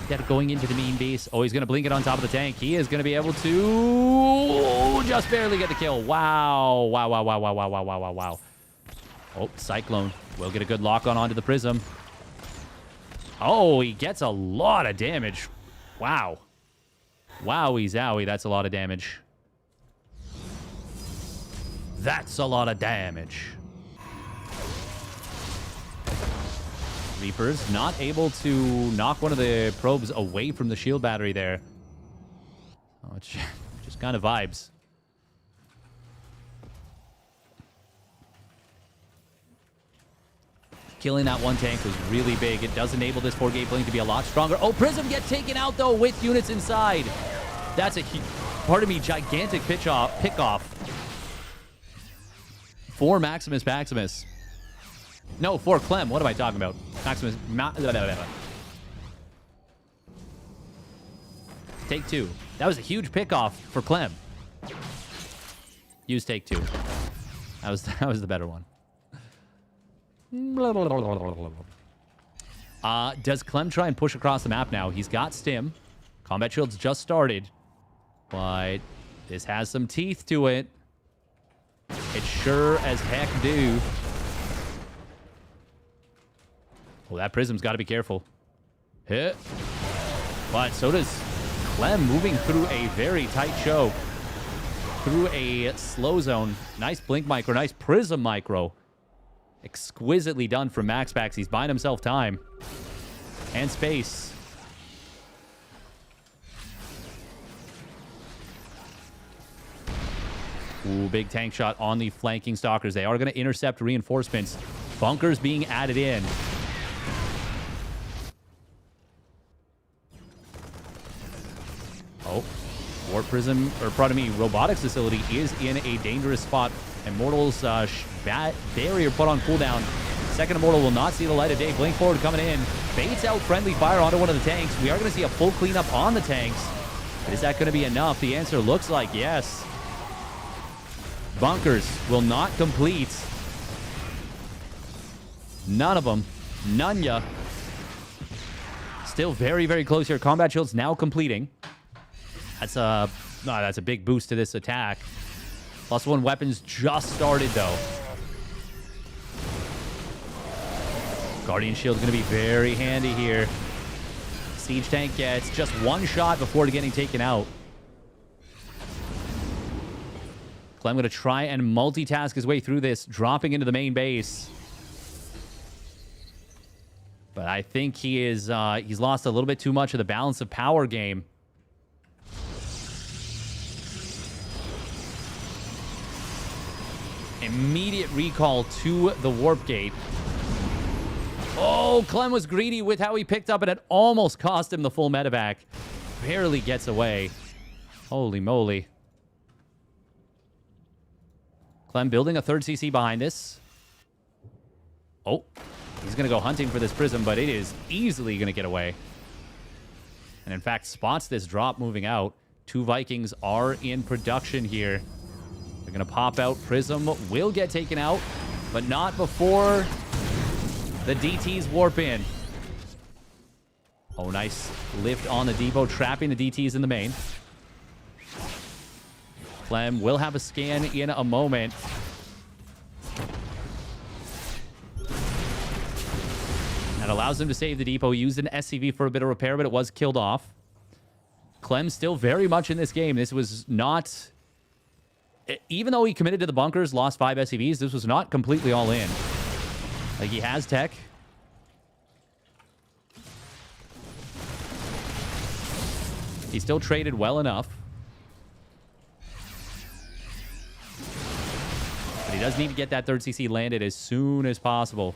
They're going into the main base. Oh, he's going to blink it on top of the tank. He is going to be able to just barely get the kill. Wow. Wow, wow, wow, wow, wow, wow, wow, wow, wow. Oh, Cyclone will get a good lock on onto the Prism. Oh, he gets a lot of damage. Wow. Wowie zowie, that's a lot of damage. That's a lot of damage. Reaper's not able to knock one of the probes away from the shield battery there. Oh, it's just kind of vibes. Killing that one tank was really big. It does enable this 4-gate blink to be a lot stronger. Oh, Prism get taken out, though, with units inside. That's a, gigantic pick-off for Maximus. No, for Clem. What am I talking about? Maximus. Take 2. That was a huge pick-off for Clem. Use take 2. That was the better one. Does Clem try and push across the map now? He's got Stim. Combat Shield's just started. But this has some teeth to it. It sure as heck do. Well, that Prism's got to be careful. Hit. But so does Clem, moving through a very tight choke. Through a slow zone. Nice blink micro. Nice Prism micro. Exquisitely done from MaxPax. He's buying himself time. And space. Ooh, big tank shot on the flanking stalkers. They are going to intercept reinforcements. Bunkers being added in. Oh, Warp Prism, or pardon me, Robotics Facility is in a dangerous spot. Immortal's barrier put on cooldown. Second Immortal will not see the light of day. Blink forward coming in. Baits out friendly fire onto one of the tanks. We are going to see a full cleanup on the tanks. But is that going to be enough? The answer looks like yes. Bunkers will not complete. None of them. None ya. Still very, very close here. Combat Shield's now completing. That's a big boost to this attack. +1 weapons just started, though. Guardian Shield's going to be very handy here. Siege tank gets just one shot before getting taken out. Clem going to try and multitask his way through this, dropping into the main base. But I think he is he's lost a little bit too much of the balance of power game. Immediate recall to the warp gate. Oh, Clem was greedy with how he picked up, and it almost cost him the full medevac. Barely gets away. Holy moly. Clem building a third CC behind this. Oh, he's going to go hunting for this prism, but it is easily going to get away. And in fact, spots this drop moving out. 2 Vikings are in production here. They're going to pop out. Prism will get taken out, but not before the DTs warp in. Oh, nice lift on the depot, trapping the DTs in the main. Clem will have a scan in a moment. That allows him to save the depot. Used an SCV for a bit of repair, but it was killed off. Clem still very much in this game. This was not... Even though he committed to the bunkers, lost 5 SCVs, this was not completely all in. Like, he has tech. He still traded well enough. But he does need to get that third CC landed as soon as possible.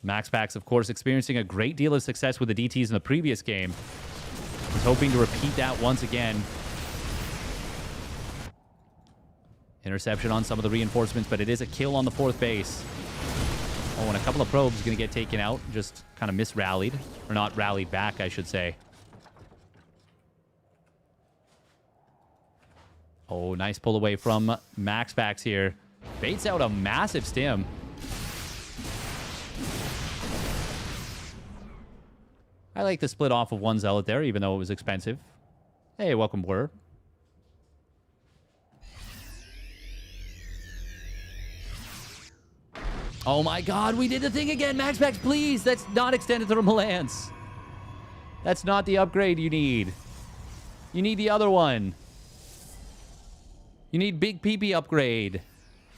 MaxPax, of course, experiencing a great deal of success with the DTs in the previous game. He's hoping to repeat that once again. Interception on some of the reinforcements, but it is a kill on the 4th base. Oh, and a couple of probes going to get taken out. Just kind of misrallied. Or not rallied back, I should say. Oh, nice pull away from MaxPax here. Baits out a massive stim. I like the split off of 1 Zealot there, even though it was expensive. Hey, welcome, Blur. Oh my god, we did the thing again! MaxPax, please! That's not extended thermal lance. That's not the upgrade you need. You need the other one. You need big PP upgrade.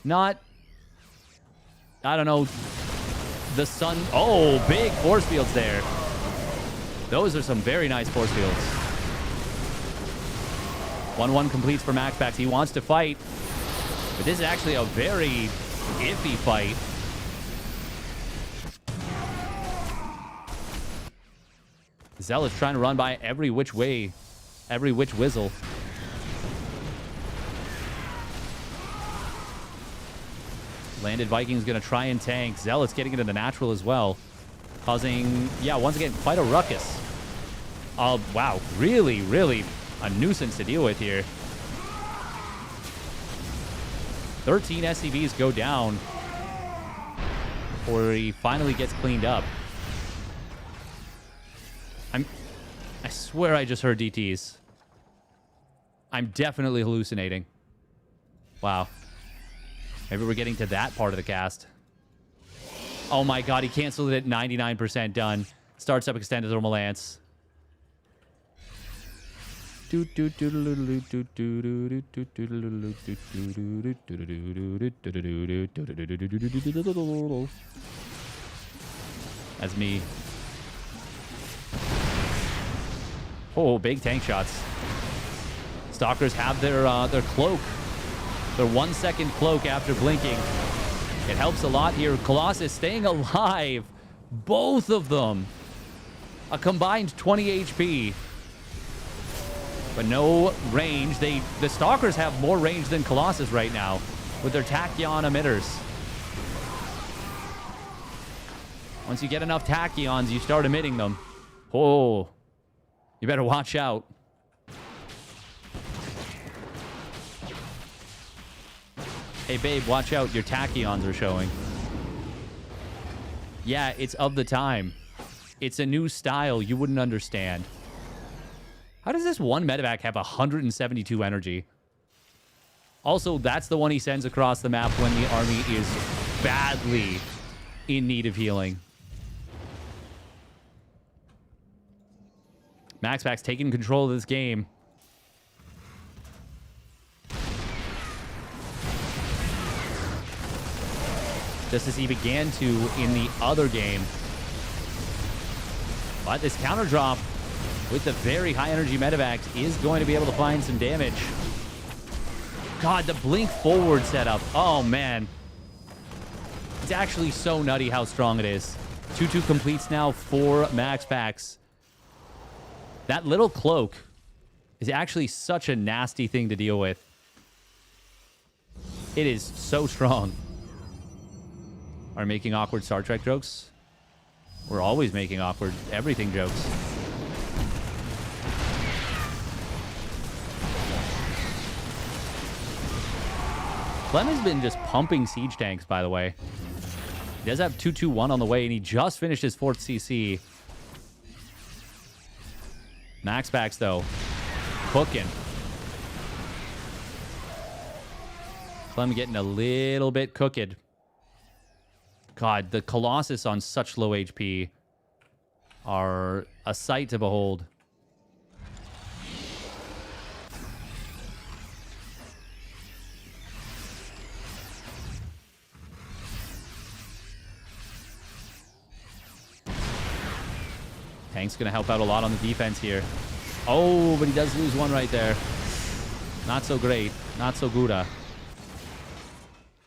Not... I don't know... the sun... Oh, big force fields there. Those are some very nice force fields. 1-1 completes for MaxPax. He wants to fight. But this is actually a very iffy fight. Zealot's trying to run by every which way. Every which whizzle. Landed Viking's going to try and tank. Zealot's getting into the natural as well. Causing, yeah, once again, quite a ruckus. Wow. Really, really a nuisance to deal with here. 13 SCVs go down before he finally gets cleaned up. I swear I just heard DTs. I'm definitely hallucinating. Wow. Maybe we're getting to that part of the cast. Oh my god, he canceled it at 99% done. Starts up extended thermal lance. That's me. Oh, big tank shots. Stalkers have their cloak. Their 1 second cloak after blinking. It helps a lot here. Colossus staying alive. Both of them. A combined 20 HP. But no range. The Stalkers have more range than Colossus right now with their Tachyon emitters. Once you get enough Tachyons, you start emitting them. Oh, you better watch out. Hey, babe, watch out. Your Tachyons are showing. Yeah, it's of the time. It's a new style you wouldn't understand. How does this one medevac have 172 energy? Also, that's the one he sends across the map when the army is badly in need of healing. MaxPax taking control of this game. Just as he began to in the other game. But this counter drop with the very high energy medevacs is going to be able to find some damage. God, the blink forward setup. Oh, man. It's actually so nutty how strong it is. 2-2 completes now for MaxPax. That little cloak is actually such a nasty thing to deal with. It is so strong. Are making awkward Star Trek jokes? We're always making awkward everything jokes. Clem has been just pumping siege tanks, by the way. He does have 2-2-1 on the way, and he just finished his 4th CC. MaxPax, though, cooking. Clem getting a little bit cooked. God, the Colossus on such low HP are a sight to behold. Tank's going to help out a lot on the defense here. Oh, but he does lose one right there. Not so great. Not so good.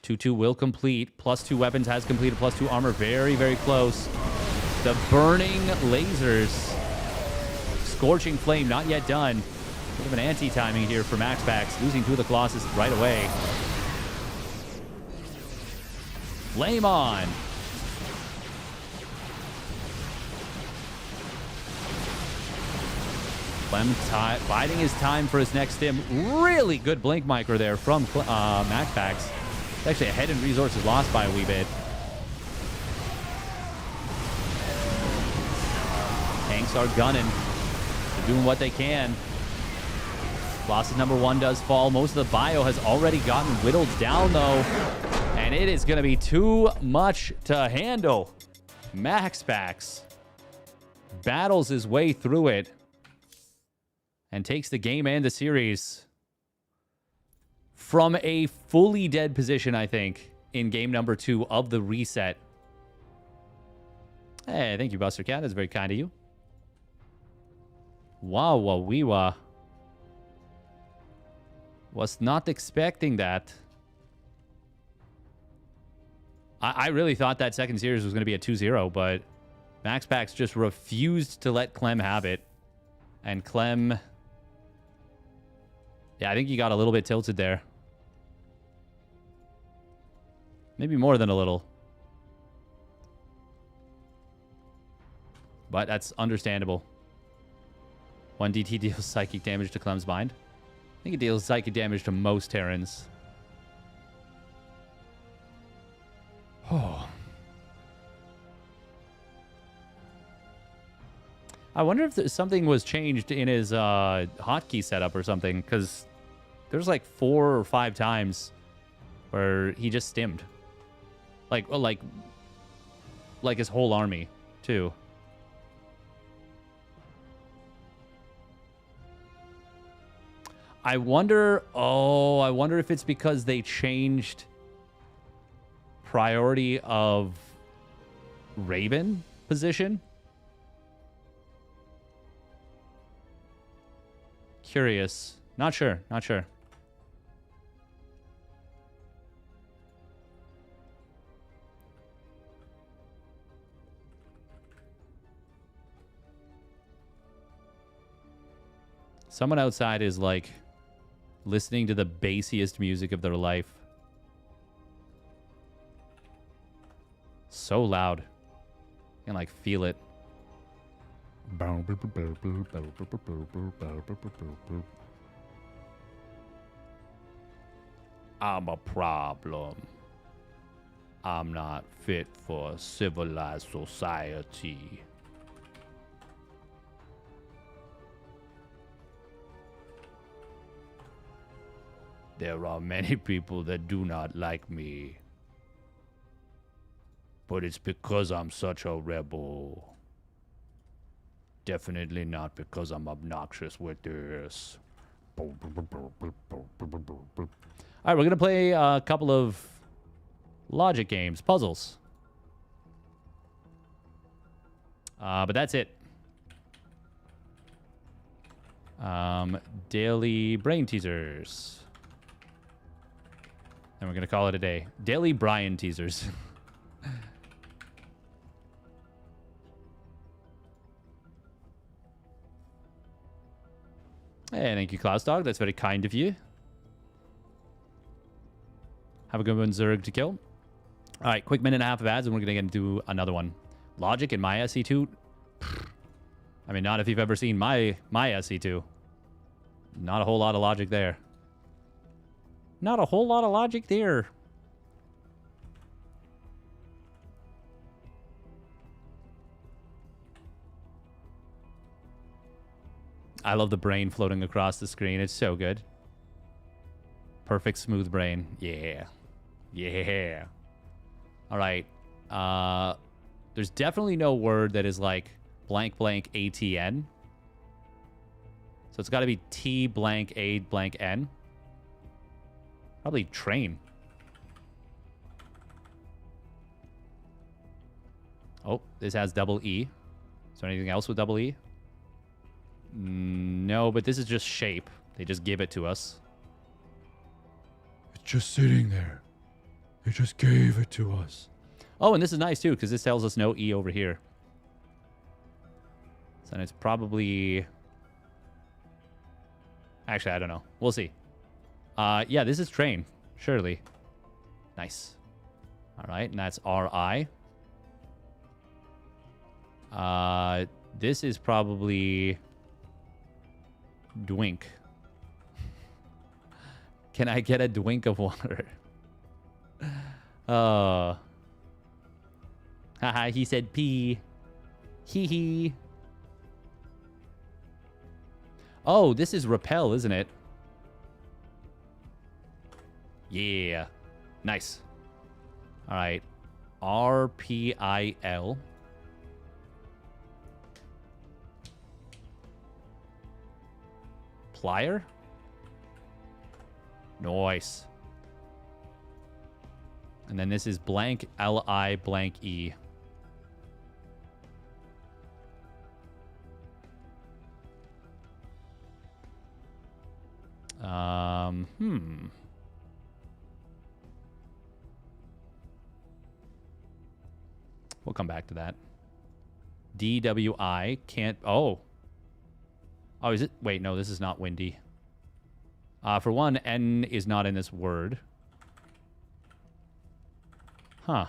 2-2 will complete. +2 weapons has completed. +2 armor. Very, very close. The burning lasers. Scorching flame. Not yet done. Bit of an anti-timing here for MaxPax. Losing 2 of the Colossus right away. Flame on. Clem biding his time for his next stim. Really good blink micro there from MaxPax. It's actually ahead in resources lost by a wee bit. Tanks are gunning. They're doing what they can. Colossus #1 does fall. Most of the bio has already gotten whittled down, though. And it is going to be too much to handle. MaxPax battles his way through it. And takes the game and the series from a fully dead position, I think, in game #2 of the reset. Hey, thank you, Buster Cat. That's very kind of you. Wow, wee wah. Was not expecting that. I really thought that second series was going to be a 2-0, but MaxPax just refused to let Clem have it. And Clem... Yeah, I think he got a little bit tilted there. Maybe more than a little. But that's understandable. 1 DT deals psychic damage to Clem's mind. I think it deals psychic damage to most Terrans. Oh. I wonder if something was changed in his hotkey setup or something, because there's like 4 or 5 times where he just stimmed. Like his whole army, too. I wonder if it's because they changed priority of Raven position. Curious. Not sure. Not sure. Someone outside is like listening to the bassiest music of their life. So loud. You can like feel it. I'm a problem. I'm not fit for civilized society. There are many people that do not like me. But it's because I'm such a rebel. Definitely not because I'm obnoxious with this. All right, we're going to play a couple of logic games, puzzles. But that's it. Daily brain teasers. And we're going to call it a day. Daily Brian teasers. Hey, thank you, Klaus Dog. That's very kind of you. Have a good one, Zerg to kill. All right, quick minute and a half of ads, and we're going to get into another one. Logic in my SC2? I mean, not if you've ever seen my SC2. Not a whole lot of logic there. Not a whole lot of logic there. I love the brain floating across the screen. It's so good. Perfect smooth brain. Yeah. Yeah. All right. There's definitely no word that is like blank blank ATN. So it's got to be T blank A blank N. Probably train. Oh, this has double E. Is there anything else with double E? No, but this is just shape. They just give it to us. It's just sitting there. They just gave it to us. Oh, and this is nice too, because this tells us no E over here. So then it's probably... Actually, I don't know. We'll see. Yeah, this is train. Surely. Nice. All right, and that's RI. This is probably... Dwink. Can I get a dwink of water? Haha, he said pee. Hee hee. Oh, this is repel, isn't it? Yeah. Nice. All right. RPIL. Plier? Nice. And then this is blank LI blank E. We'll come back to that. DWI can't... Oh. Oh, is it? Wait, no, this is not windy. For one, N is not in this word. Huh.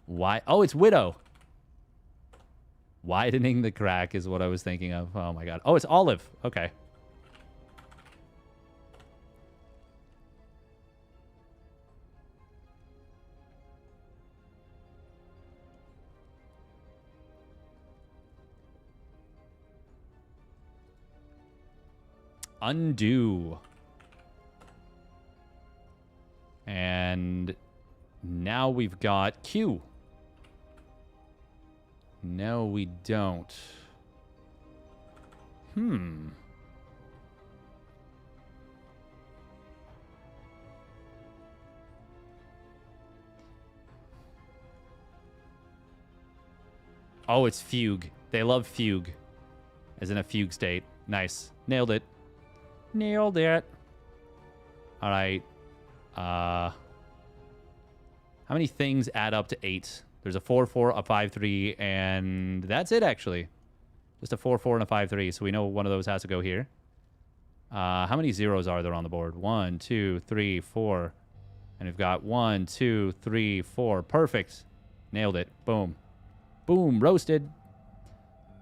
Why? Oh, it's widow. Widening the crack is what I was thinking of. Oh, my God. Oh, it's olive. Okay. Undo. And now we've got Q. No, we don't. Oh, it's fugue. They love fugue. As in a fugue state. Nice. Nailed it. Nailed it. All right. How many things add up to 8? There's a 4-4, a 5-3, and that's it, actually. Just a 4-4 and a 5-3, so we know one of those has to go here. How many zeros are there on the board? 1, 2, 3, 4. And we've got 1, 2, 3, 4. Perfect. Nailed it. Boom. Boom. Roasted.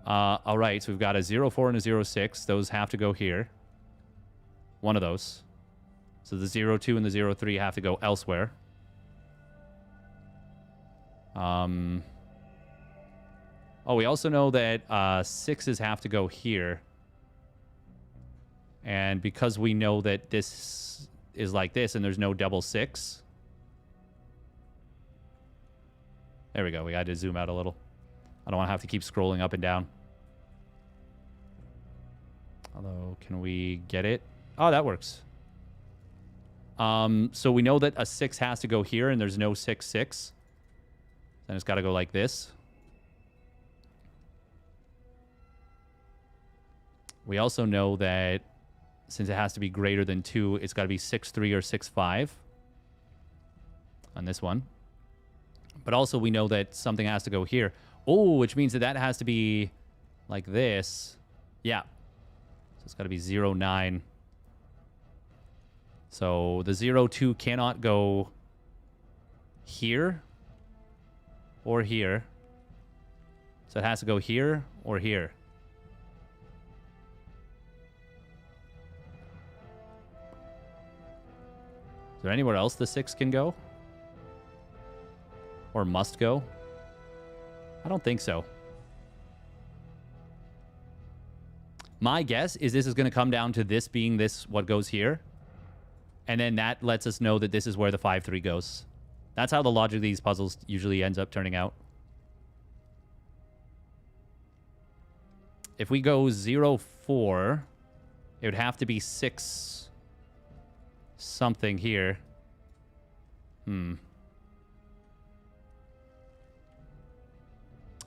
All right, so we've got a 0-4 and a 0-6. Those have to go here. One of those. So the 0-2 and the 0-3 have to go elsewhere. Oh, we also know that 6s have to go here. And because we know that this is like this and there's no double 6. There we go. We had to zoom out a little. I don't want to have to keep scrolling up and down. Although, can we get it? Oh, that works. So we know that a 6 has to go here and there's no 6-6. Then it's got to go like this. We also know that since it has to be greater than 2, it's got to be 6-3 or 6-5 on this one. But also we know that something has to go here. Oh, which means that that has to be like this. Yeah. So it's got to be 0-9. So the 0-2 cannot go here or here. So it has to go here or here. Is there anywhere else the 6 can go? Or must go? I don't think so. My guess is this is going to come down to this being this, what goes here. And then that lets us know that this is where the 5-3 goes. That's how the logic of these puzzles usually ends up turning out. If we go 0-4, it would have to be 6 something here.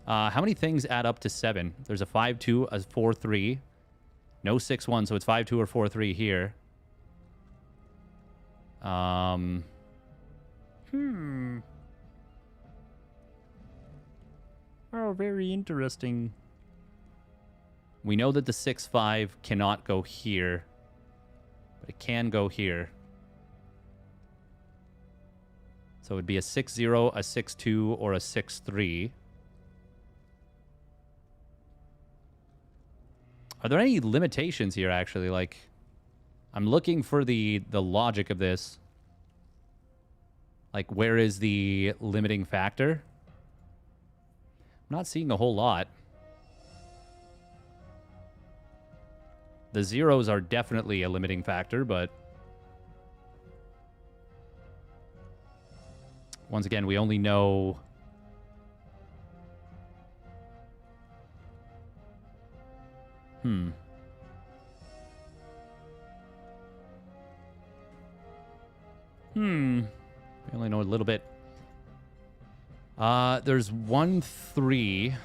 How many things add up to 7? There's a 5-2, a 4-3. No 6-1, so it's 5-2 or 4-3 here. Oh, very interesting. We know that the 6-5 cannot go here, but it can go here. So it would be a 6-0, a 6-2, or a 6-3. Are there any limitations here, actually? Like, I'm looking for the logic of this. Like, where is the limiting factor? I'm not seeing a whole lot. The zeros are definitely a limiting factor, but once again, we only know we only know a little bit. There's 1-3.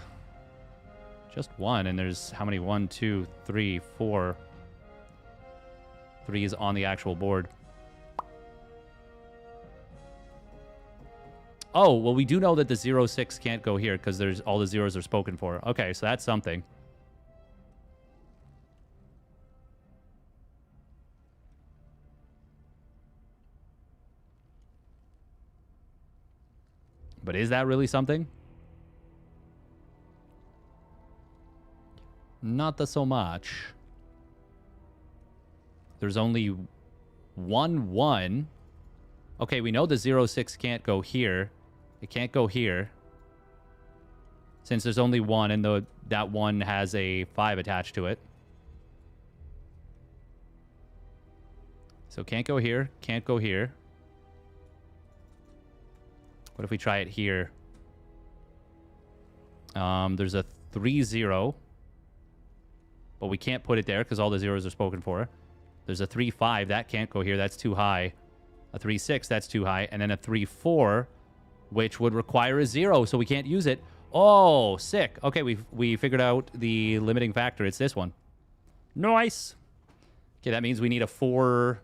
Just one, and there's how many? 1, 2, 3, 4. 3 is on the actual board. Oh, well, we do know that the 0-6 can't go here because there's all the zeros are spoken for. Okay, so that's something. But is that really something? Not so much. There's only 1-1. Okay, we know the 0-6 can't go here. It can't go here. Since there's only 1 and that 1 has a 5 attached to it. So can't go here. Can't go here. What if we try it here? There's a 3-0. But we can't put it there because all the zeros are spoken for. There's a 3-5. That can't go here. That's too high. A 3-6. That's too high. And then a 3-4. which would require a 0, so we can't use it. Oh, sick. Okay, we figured out the limiting factor. It's this one. Nice. Okay, that means we need a 4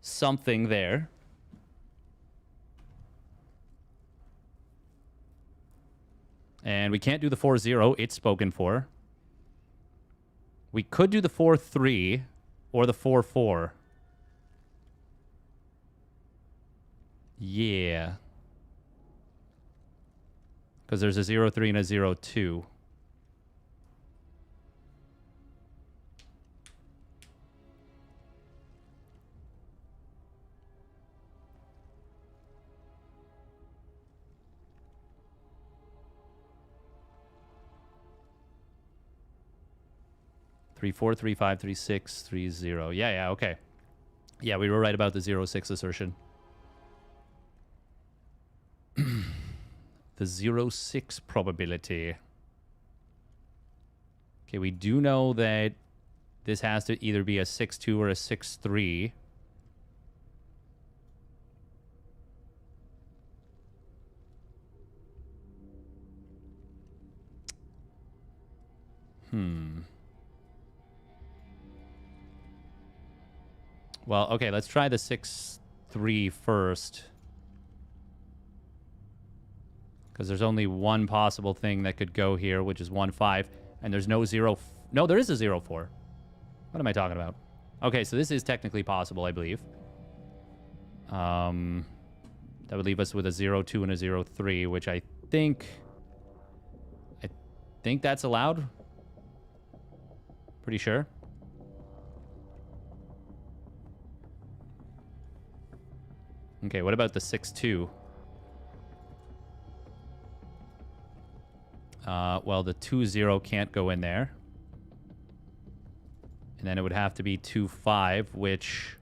something there. And we can't do the 4-0. It's spoken for. We could do the 4-3 or the 4-4. Yeah. Because there's a 0-3 and a 0-2. Three, 4, 3, 5, 3, 6, 3, 0. Yeah, okay. Yeah, we were right about the 0-6 assertion. The 0-6 probability. Okay, we do know that this has to either be a 6-2 or a 6-3. Well, okay, let's try the 6-3 first. Because there's only one possible thing that could go here, which is 1-5. And there's no 0... No, there is a 0-4. What am I talking about? Okay, so this is technically possible, I believe. That would leave us with a 0-2 and a 0-3, which I think that's allowed. Pretty sure. Okay, what about the 6-2? Well, the 2-0 can't go in there. And then it would have to be 2-5, which...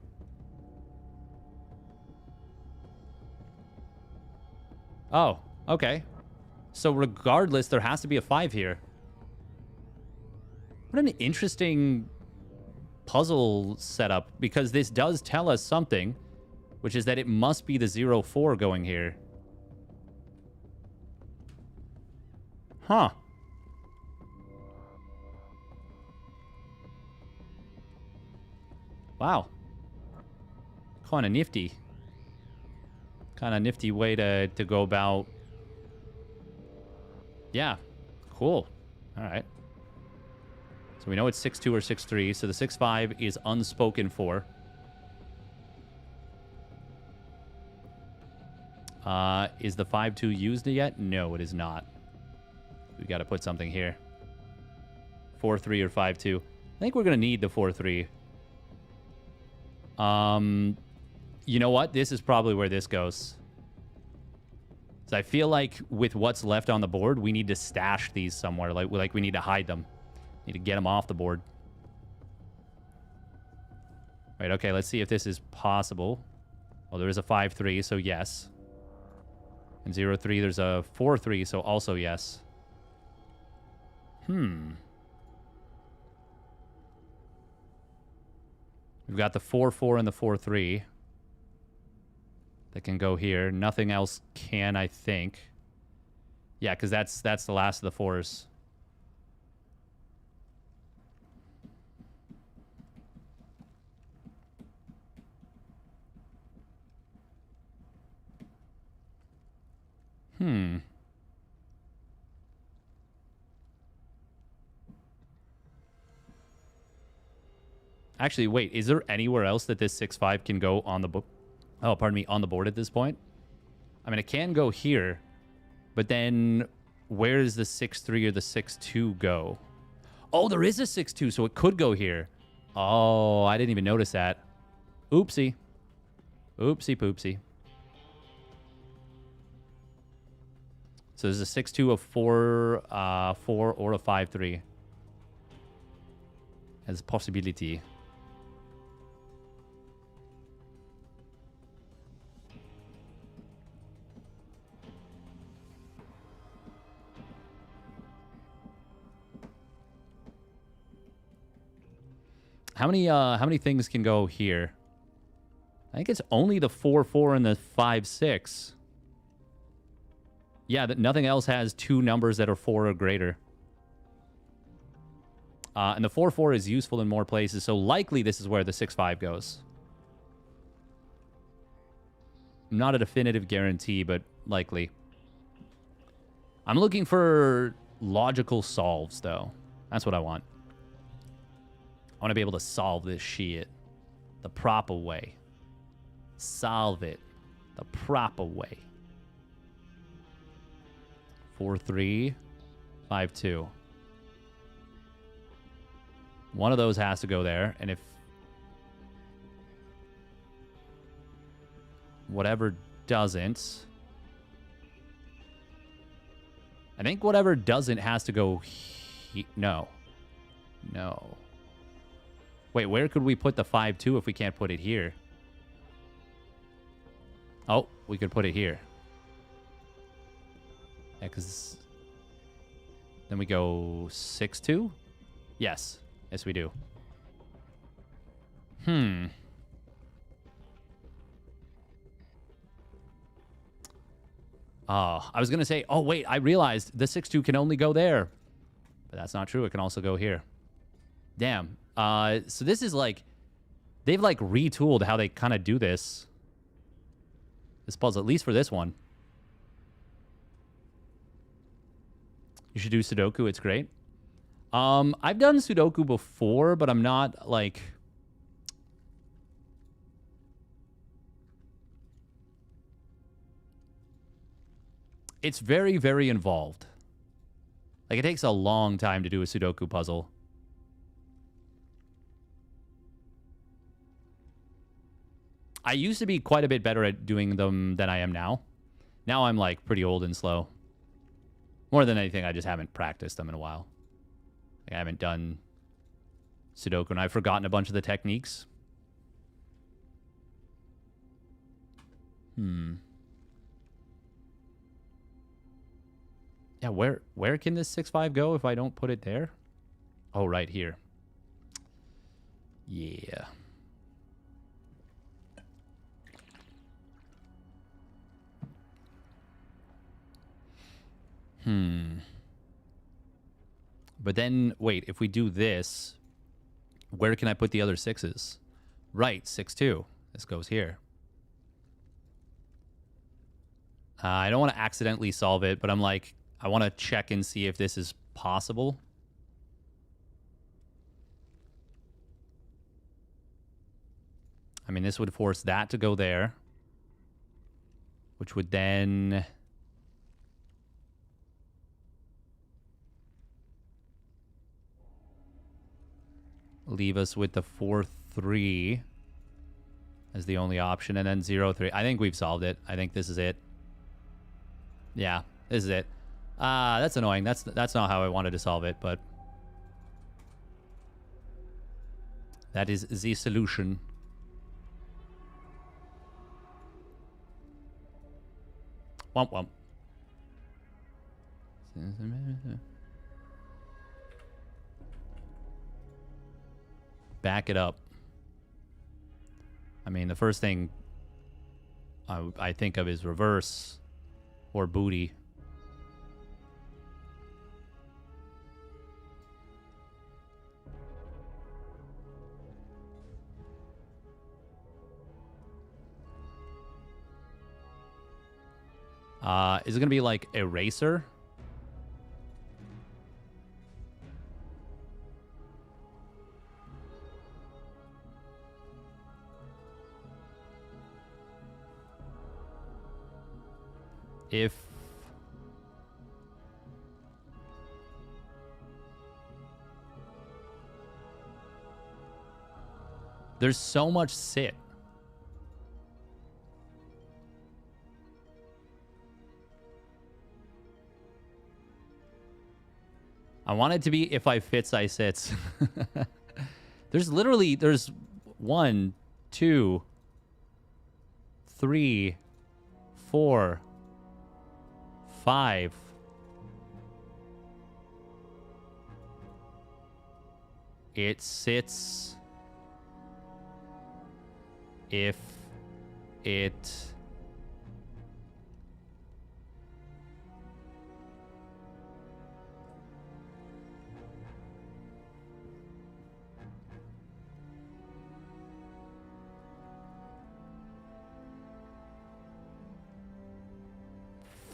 Oh, okay. So regardless, there has to be a 5 here. What an interesting puzzle setup, because this does tell us something, which is that it must be the 0-4 going here. Huh. Wow. Kind of nifty. Kind of nifty way to go about. Yeah. Cool. All right. So we know it's 6-2 or 6-3. So the 6-5 is unspoken for. Is the 5-2 used yet? No, it is not. We got to put something here. 4-3 or 5-2. I think we're going to need the 4-3. You know what? This is probably where this goes. So I feel like with what's left on the board, we need to stash these somewhere. Like we need to hide them. Need to get them off the board. Right, okay, let's see if this is possible. Well, there is a 5-3, so yes. And 0-3, there's a 4-3, so also yes. We've got the 4-4 and the 4-3 that can go here. Nothing else can, I think. Yeah, because that's the last of the 4s. Actually, wait, is there anywhere else that this 6-5 can go on the book? Oh, pardon me, on the board at this point? I mean, it can go here, but then where does the 6-3 or the 6-2 go? Oh, there is a 6-2, so it could go here. Oh, I didn't even notice that. Oopsie. Oopsie poopsie. So there's a 6-2, a 4, or a 5-3 as a possibility. How many things can go here? I think it's only the 4-4 and the 5-6. Yeah, that nothing else has two numbers that are 4 or greater. And the 4-4 is useful in more places, so likely this is where the 6-5 goes. Not a definitive guarantee, but likely. I'm looking for logical solves, though. That's what I want. I want to be able to solve this shit the proper way. Solve it the proper way. 4-3, 5-2. One of those has to go there, and if whatever doesn't, I think whatever doesn't has to go. No. Wait, where could we put the 5-2 if we can't put it here? Oh, we could put it here. Yeah, because then we go 6-2? Yes. Yes, we do. I was going to say, oh, wait, I realized the 6-2 can only go there. But that's not true. It can also go here. Damn. So this is like, they've like retooled how they kind of do this. This puzzle, at least for this one. You should do Sudoku. It's great. I've done Sudoku before, but I'm not like... It's very, very involved. Like, it takes a long time to do a Sudoku puzzle. I used to be quite a bit better at doing them than I am now. Now I'm, like, pretty old and slow. More than anything, I just haven't practiced them in a while. Like, I haven't done Sudoku, and I've forgotten a bunch of the techniques. Yeah, where can this 6-5 go if I don't put it there? Oh, right here. Yeah. But then, wait, if we do this, where can I put the other 6s? Right, 6-2. This goes here. I don't want to accidentally solve it, but I'm like, I want to check and see if this is possible. I mean, this would force that to go there, which would then... leave us with the 4-3 as the only option, and then 0-3. I think we've solved it. I think this is it. Yeah, this is it. That's annoying. That's not how I wanted to solve it, but that is the solution. Womp womp. Back it up. I mean, the first thing I think of is reverse or booty. Is it going to be like eraser? If there's so much sit. I want it to be if I fits, I sits. There's 1, 2, 3, 4, 5. It sits if it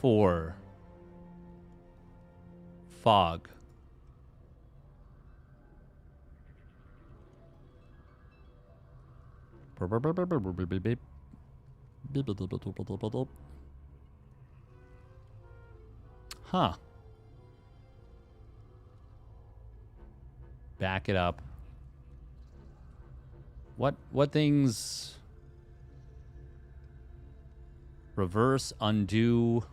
4. Fog. Huh. Back it up. What things? Reverse, undo.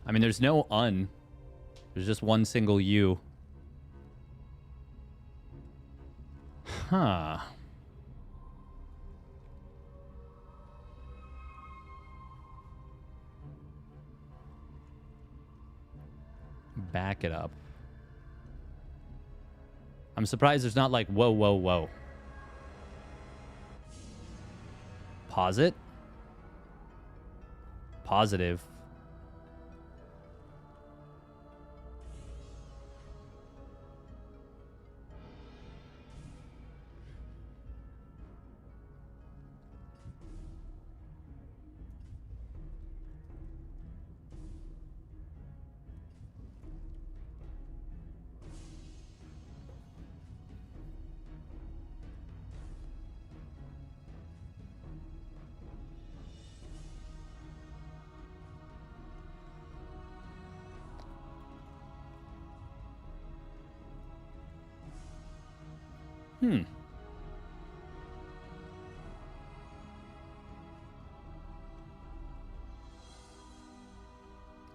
I mean, there's no un. There's just one single U. Huh. Back it up. I'm surprised there's not like, whoa, whoa, whoa. Pause it. Positive.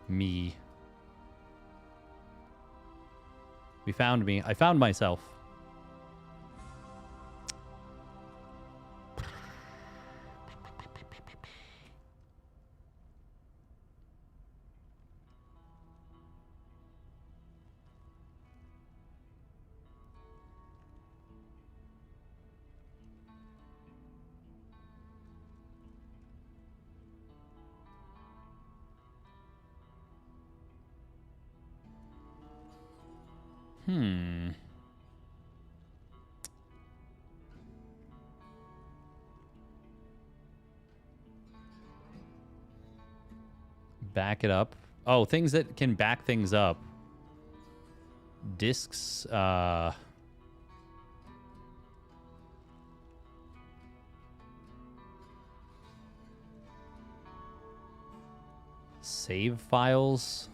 Me. We found me. I found myself. Back it up. Oh, things that can back things up. Discs, save files.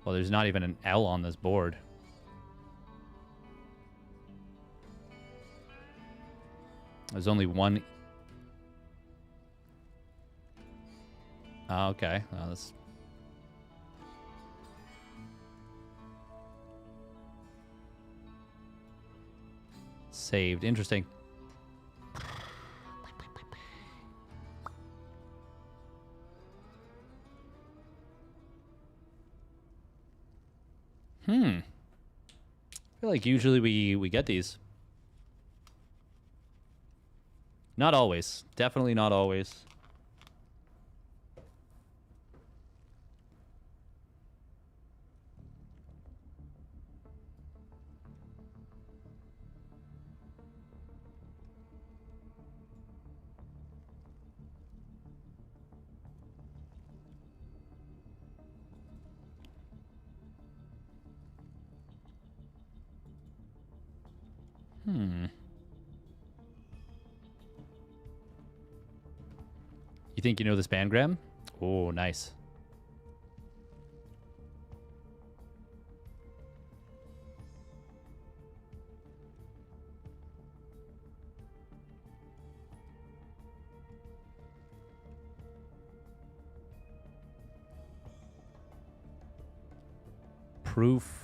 Well, there's not even an L on this board. There's only one. Oh, okay. Oh, that's... Saved. Interesting. I feel like usually we get these. Not always. Definitely not always. You think you know this bangram? Oh, nice. Proof.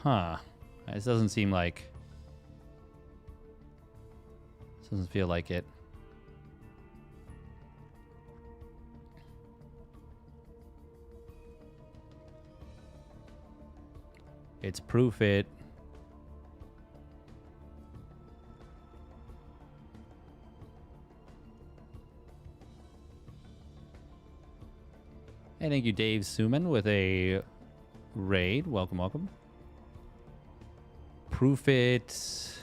Huh. This doesn't seem like... This doesn't feel like it. It's proof it. And thank you, Dave Suman, with a raid. Welcome, welcome. Proof it.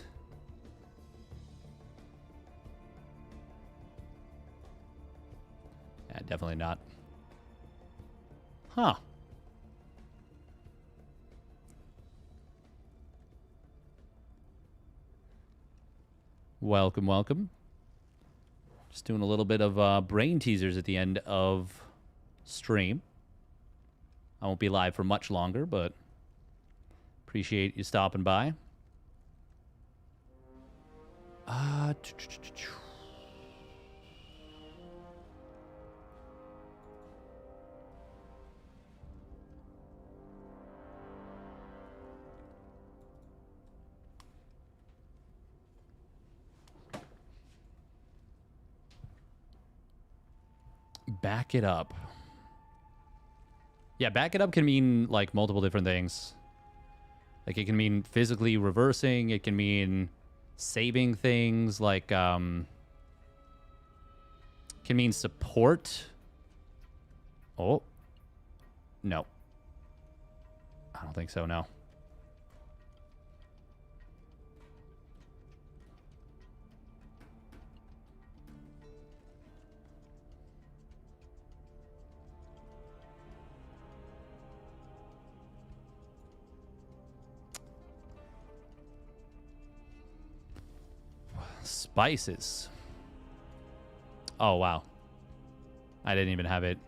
Yeah, definitely not. Huh. Welcome, welcome. Just doing a little bit of brain teasers at the end of stream. I won't be live for much longer, but appreciate you stopping by. Back it up. Yeah, back it up can mean like multiple different things. Like it can mean physically reversing, it can mean saving things, like can mean support. Oh. No. I don't think so, no. Spices. Oh, wow. I didn't even have it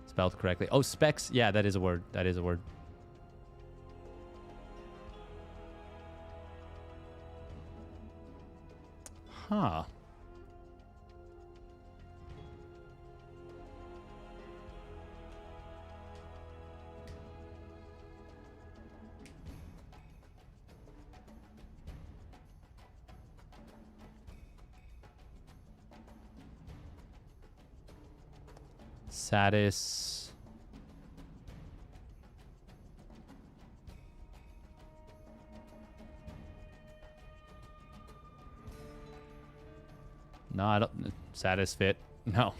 spelled correctly. Oh, specs. Yeah, that is a word. That is a word. Huh. Satis. No, I don't. Satisfit. No.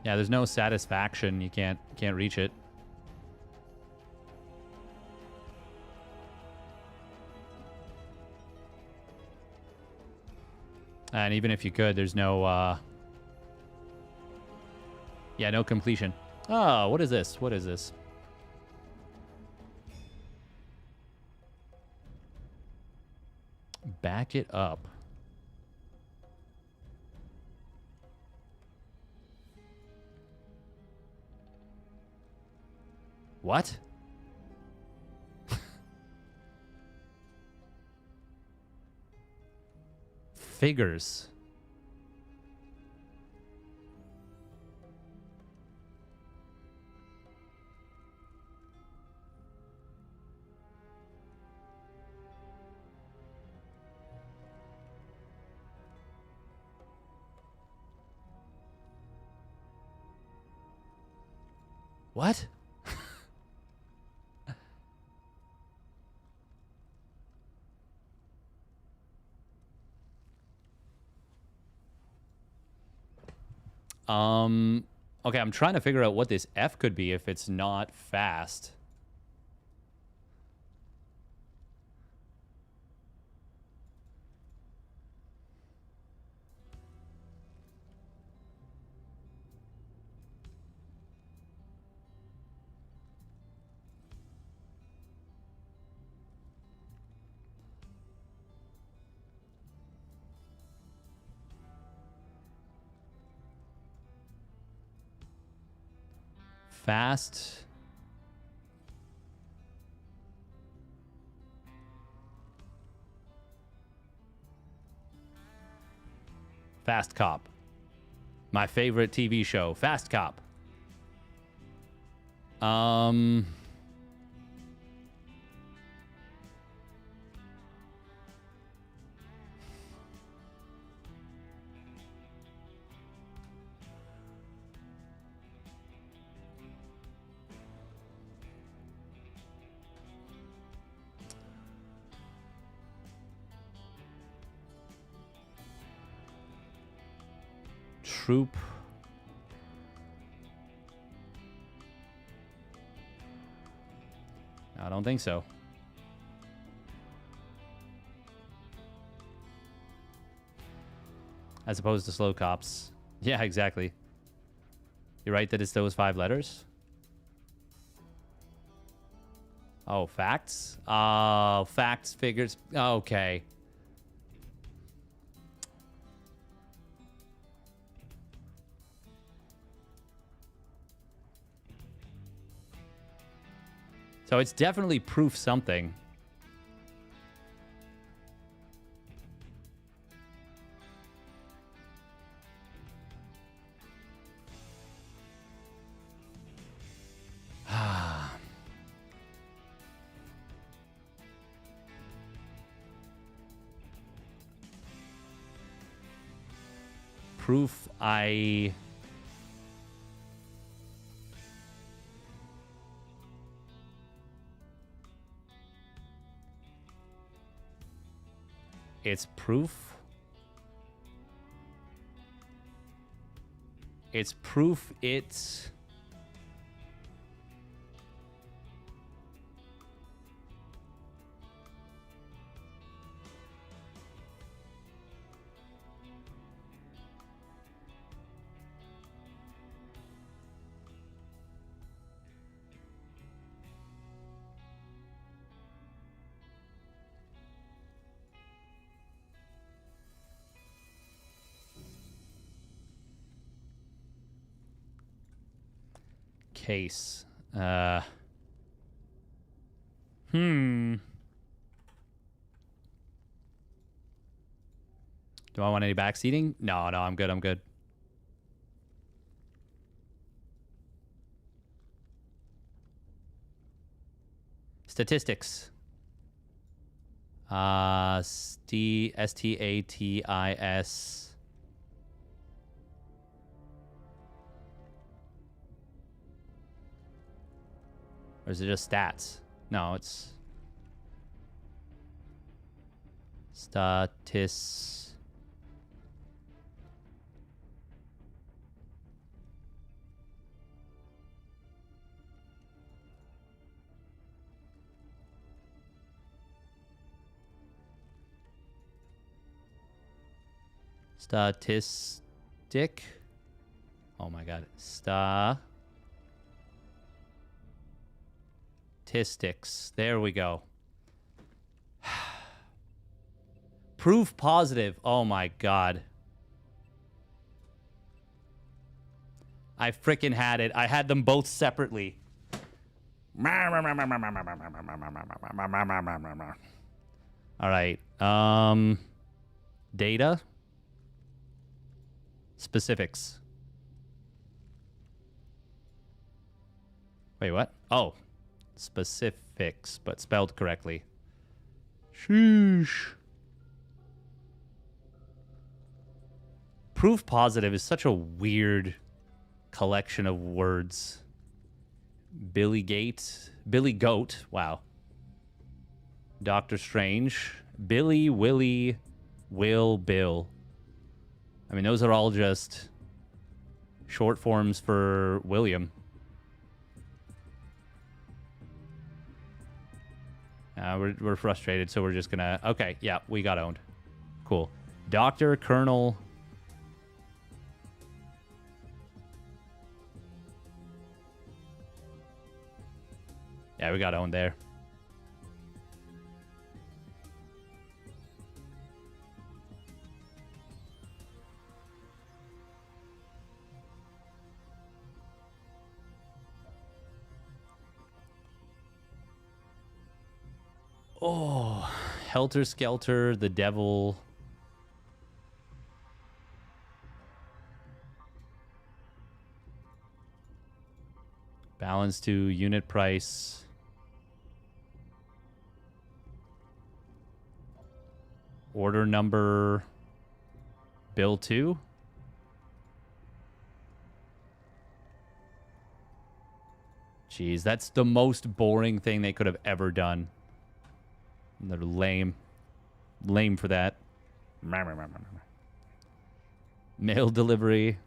Yeah, there's no satisfaction. You can't reach it. And even if you could, there's no yeah, no completion. Oh, what is this? What is this? Back it up. What? Figures. What? Okay, I'm trying to figure out what this F could be if it's not fast. Fast. Fast Cop. My favorite TV show, Fast Cop. troop. I don't think so. As opposed to slow cops. Yeah, exactly. You're right that it's those 5 letters. Oh, facts? Oh, facts, figures. Okay. So it's definitely proof something. Proof I... It's proof. It's proof it's... Case. Do I want any backseating? No, I'm good. I'm good. Statistics. Statis. Or is it just stats? No, it's... Statis... Statistic? Oh my god. Statistics. There we go. Proof positive. Oh my god. I freaking had it. I had them both separately. All right. Data. Specifics. Wait, what? Oh. Specifics, but spelled correctly. Sheesh. Proof positive is such a weird collection of words. Billy Goat. Wow. Doctor Strange. Billy, Willie, Will, Bill. I mean, those are all just short forms for William. We're frustrated, so we're just gonna... Okay, yeah, we got owned. Cool. Doctor, Colonel... Yeah, we got owned there. Oh, Helter Skelter, the Devil. Balance to unit price. Order number. Bill 2. Jeez, that's the most boring thing they could have ever done. They're lame. Lame for that. Mail delivery.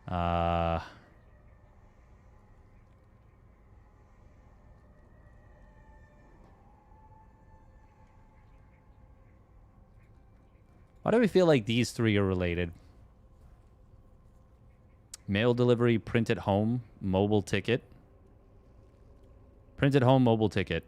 Uh... Why do we feel like these three are related? Mail delivery, print at home, mobile ticket. Print at home, mobile ticket.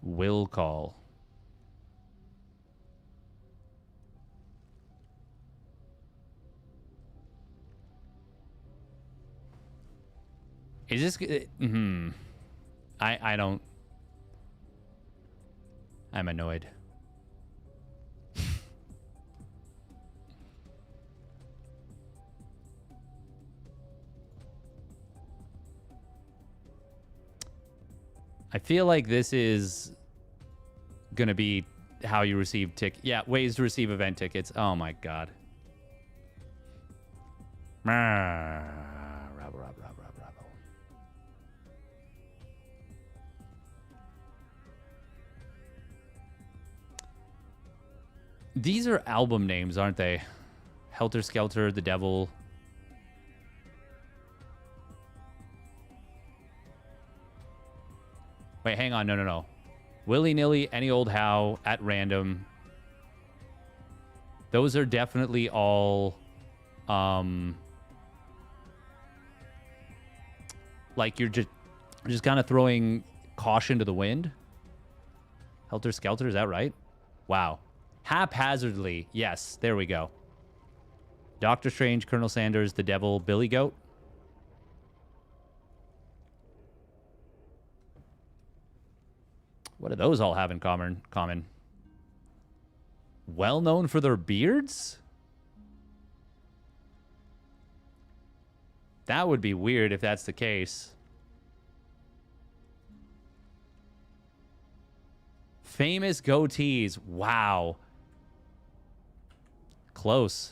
Will call. Is this... I don't... I'm annoyed. I feel like this is gonna be how you receive ways to receive event tickets. Oh my god. Bravo. These are album names, aren't they? Helter Skelter, The Devil. Wait, hang on. No. Willy-nilly, Any Old How, At Random. Those are definitely all... like you're just kind of throwing caution to the wind. Helter Skelter, is that right? Wow. Haphazardly. Yes, there we go. Doctor Strange, Colonel Sanders, The Devil, Billy Goat. What do those all have in common? Well known for their beards? That would be weird if that's the case. Famous goatees. Wow. Close.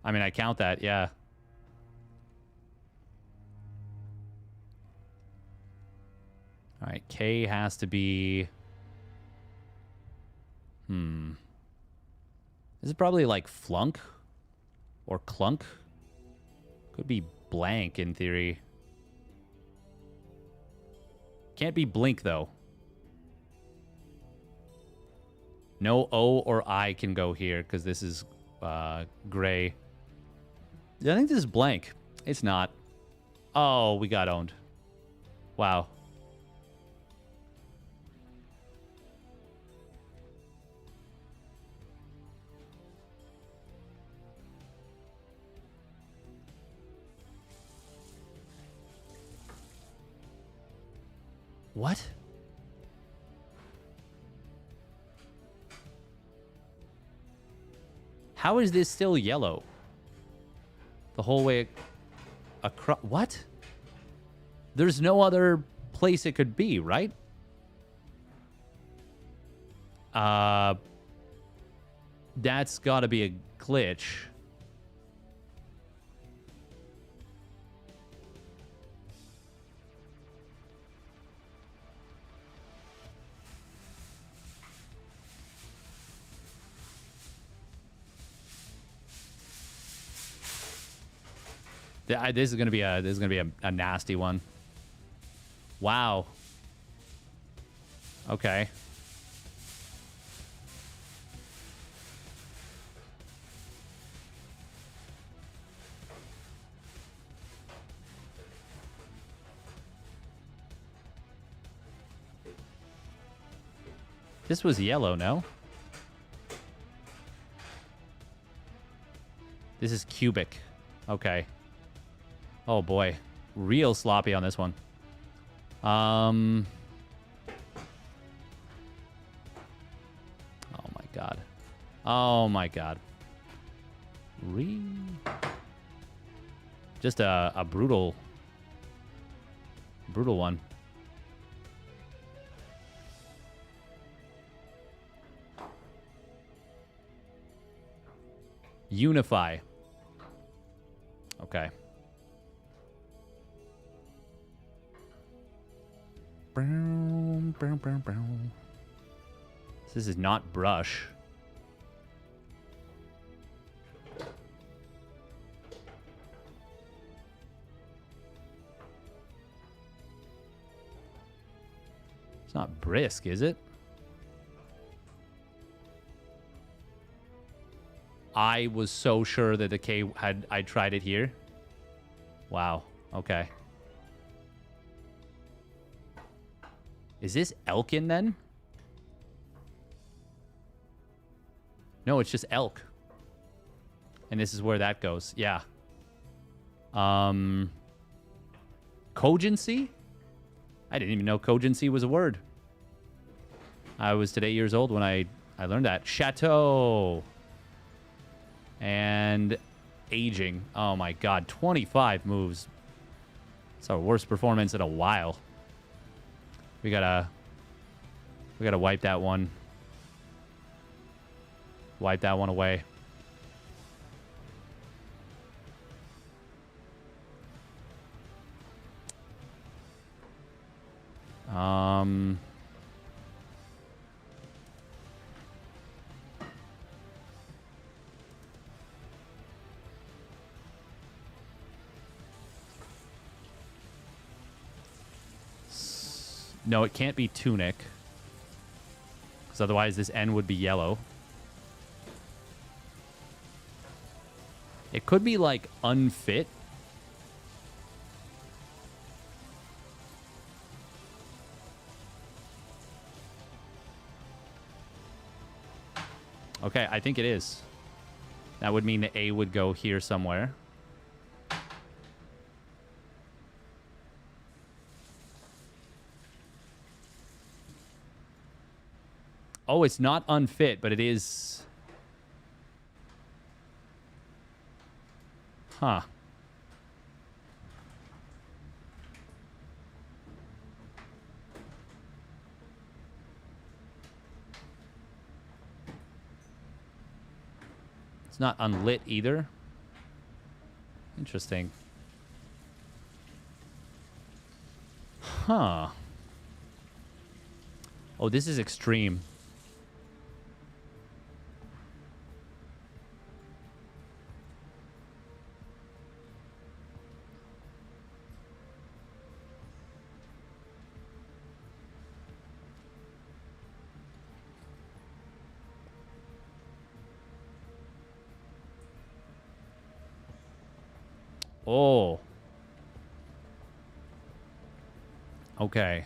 I mean, I count that, yeah. All right, K has to be... This is probably like Flunk or Clunk. Could be blank in theory. Can't be Blink, though. No O or I can go here because this is gray. I think this is blank. It's not. Oh, we got owned. Wow. What? How is this still yellow? The whole way across... What? There's no other place it could be, right? That's gotta be a glitch. This is gonna be a nasty one. Wow. Okay. This was yellow, no? This is cubic. Okay. Oh boy. real sloppy on this one. Oh my god. Oh my god. Just a brutal one. Unify. Okay. This is not brush. It's not brisk, is it? I was so sure that the K I tried it here. Wow. Okay. Is this Elkin then? No, it's just elk. And this is where that goes. Yeah. Cogency? I didn't even know cogency was a word. I was today years old when I learned that. Chateau. And aging. Oh my god, 25 moves. It's our worst performance in a while. We gotta wipe that one. Wipe that one away. No, it can't be tunic. Because otherwise this N would be yellow. It could be like unfit. Okay, I think it is. That would mean the A would go here somewhere. Oh, it's not unfit, but it is... Huh. It's not unlit either. Interesting. Huh. Oh, this is extreme. Oh. Okay.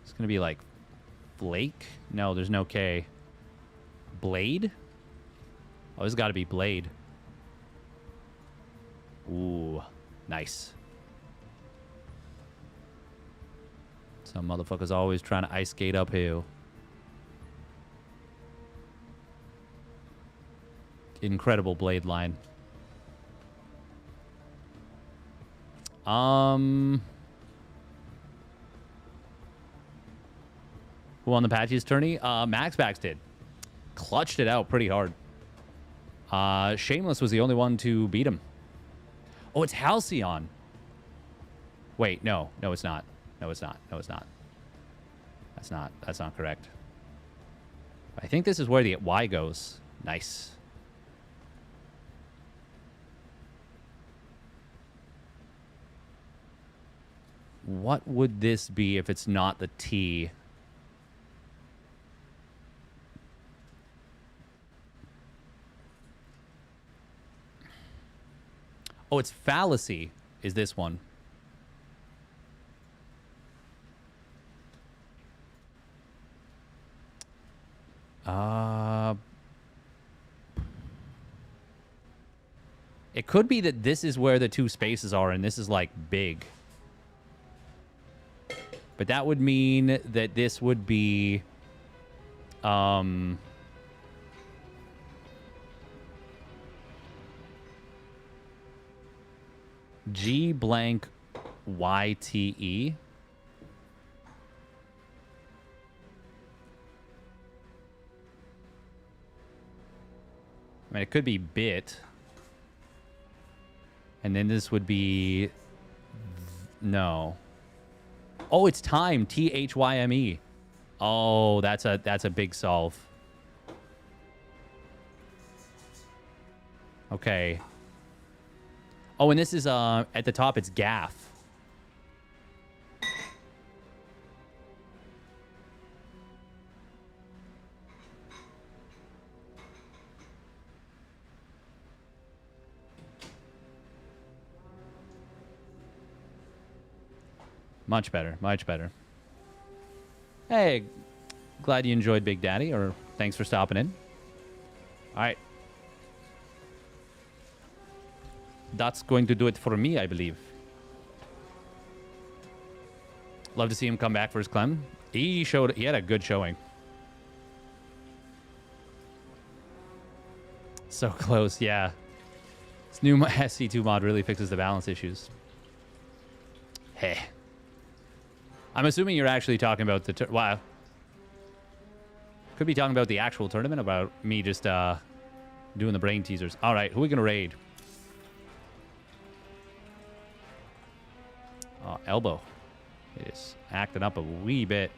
It's gonna be like Flake? No, there's no K. Blade? Oh, it's gotta be Blade. Ooh, nice. Some motherfuckers always trying to ice skate uphill. Incredible blade line. Who won the Patches tourney? MaxPax did. Clutched it out pretty hard. Shameless was the only one to beat him. Oh, it's Halcyon. Wait, no. No, it's not. No, it's not. No, it's not. That's not correct. I think this is where the Y goes. Nice. What would this be if it's not the T? Oh, it's fallacy is this one. It could be that this is where the two spaces are, and this is, like, big. But that would mean that this would be... G blank YTE. I mean, it could be bit. And then this would be... No. Oh, it's time. THYME. Oh, that's a big solve. Okay. Oh, and this is at the top, it's gaff. Much better, much better. Hey, glad you enjoyed Big Daddy, or thanks for stopping in. All right. That's going to do it for me, I believe. Love to see him come back for his Clem. He had a good showing. So close, yeah. This new SC2 mod really fixes the balance issues. Hey. I'm assuming you're actually talking about the... Wow. Could be talking about the actual tournament, about me just doing the brain teasers. All right, who are we going to raid? Oh, elbow. It is acting up a wee bit.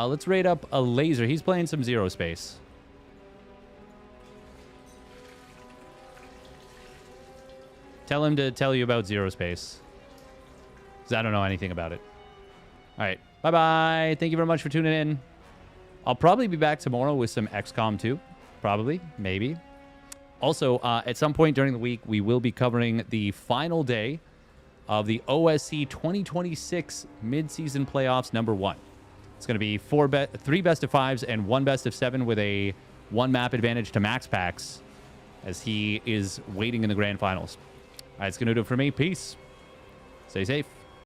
Let's raid up a laser. He's playing some Zero Space. Tell him to tell you about Zero Space. Because I don't know anything about it. All right. Bye-bye. Thank you very much for tuning in. I'll probably be back tomorrow with some XCOM 2. Probably. Maybe. Also, at some point during the week, we will be covering the final day of the OSC 2026 Mid-Season Playoffs #1. It's going to be 3 best of 5s and 1 best of 7 with a 1 map advantage to MaxPax as he is waiting in the grand finals. All right, it's going to do it for me. Peace. Stay safe.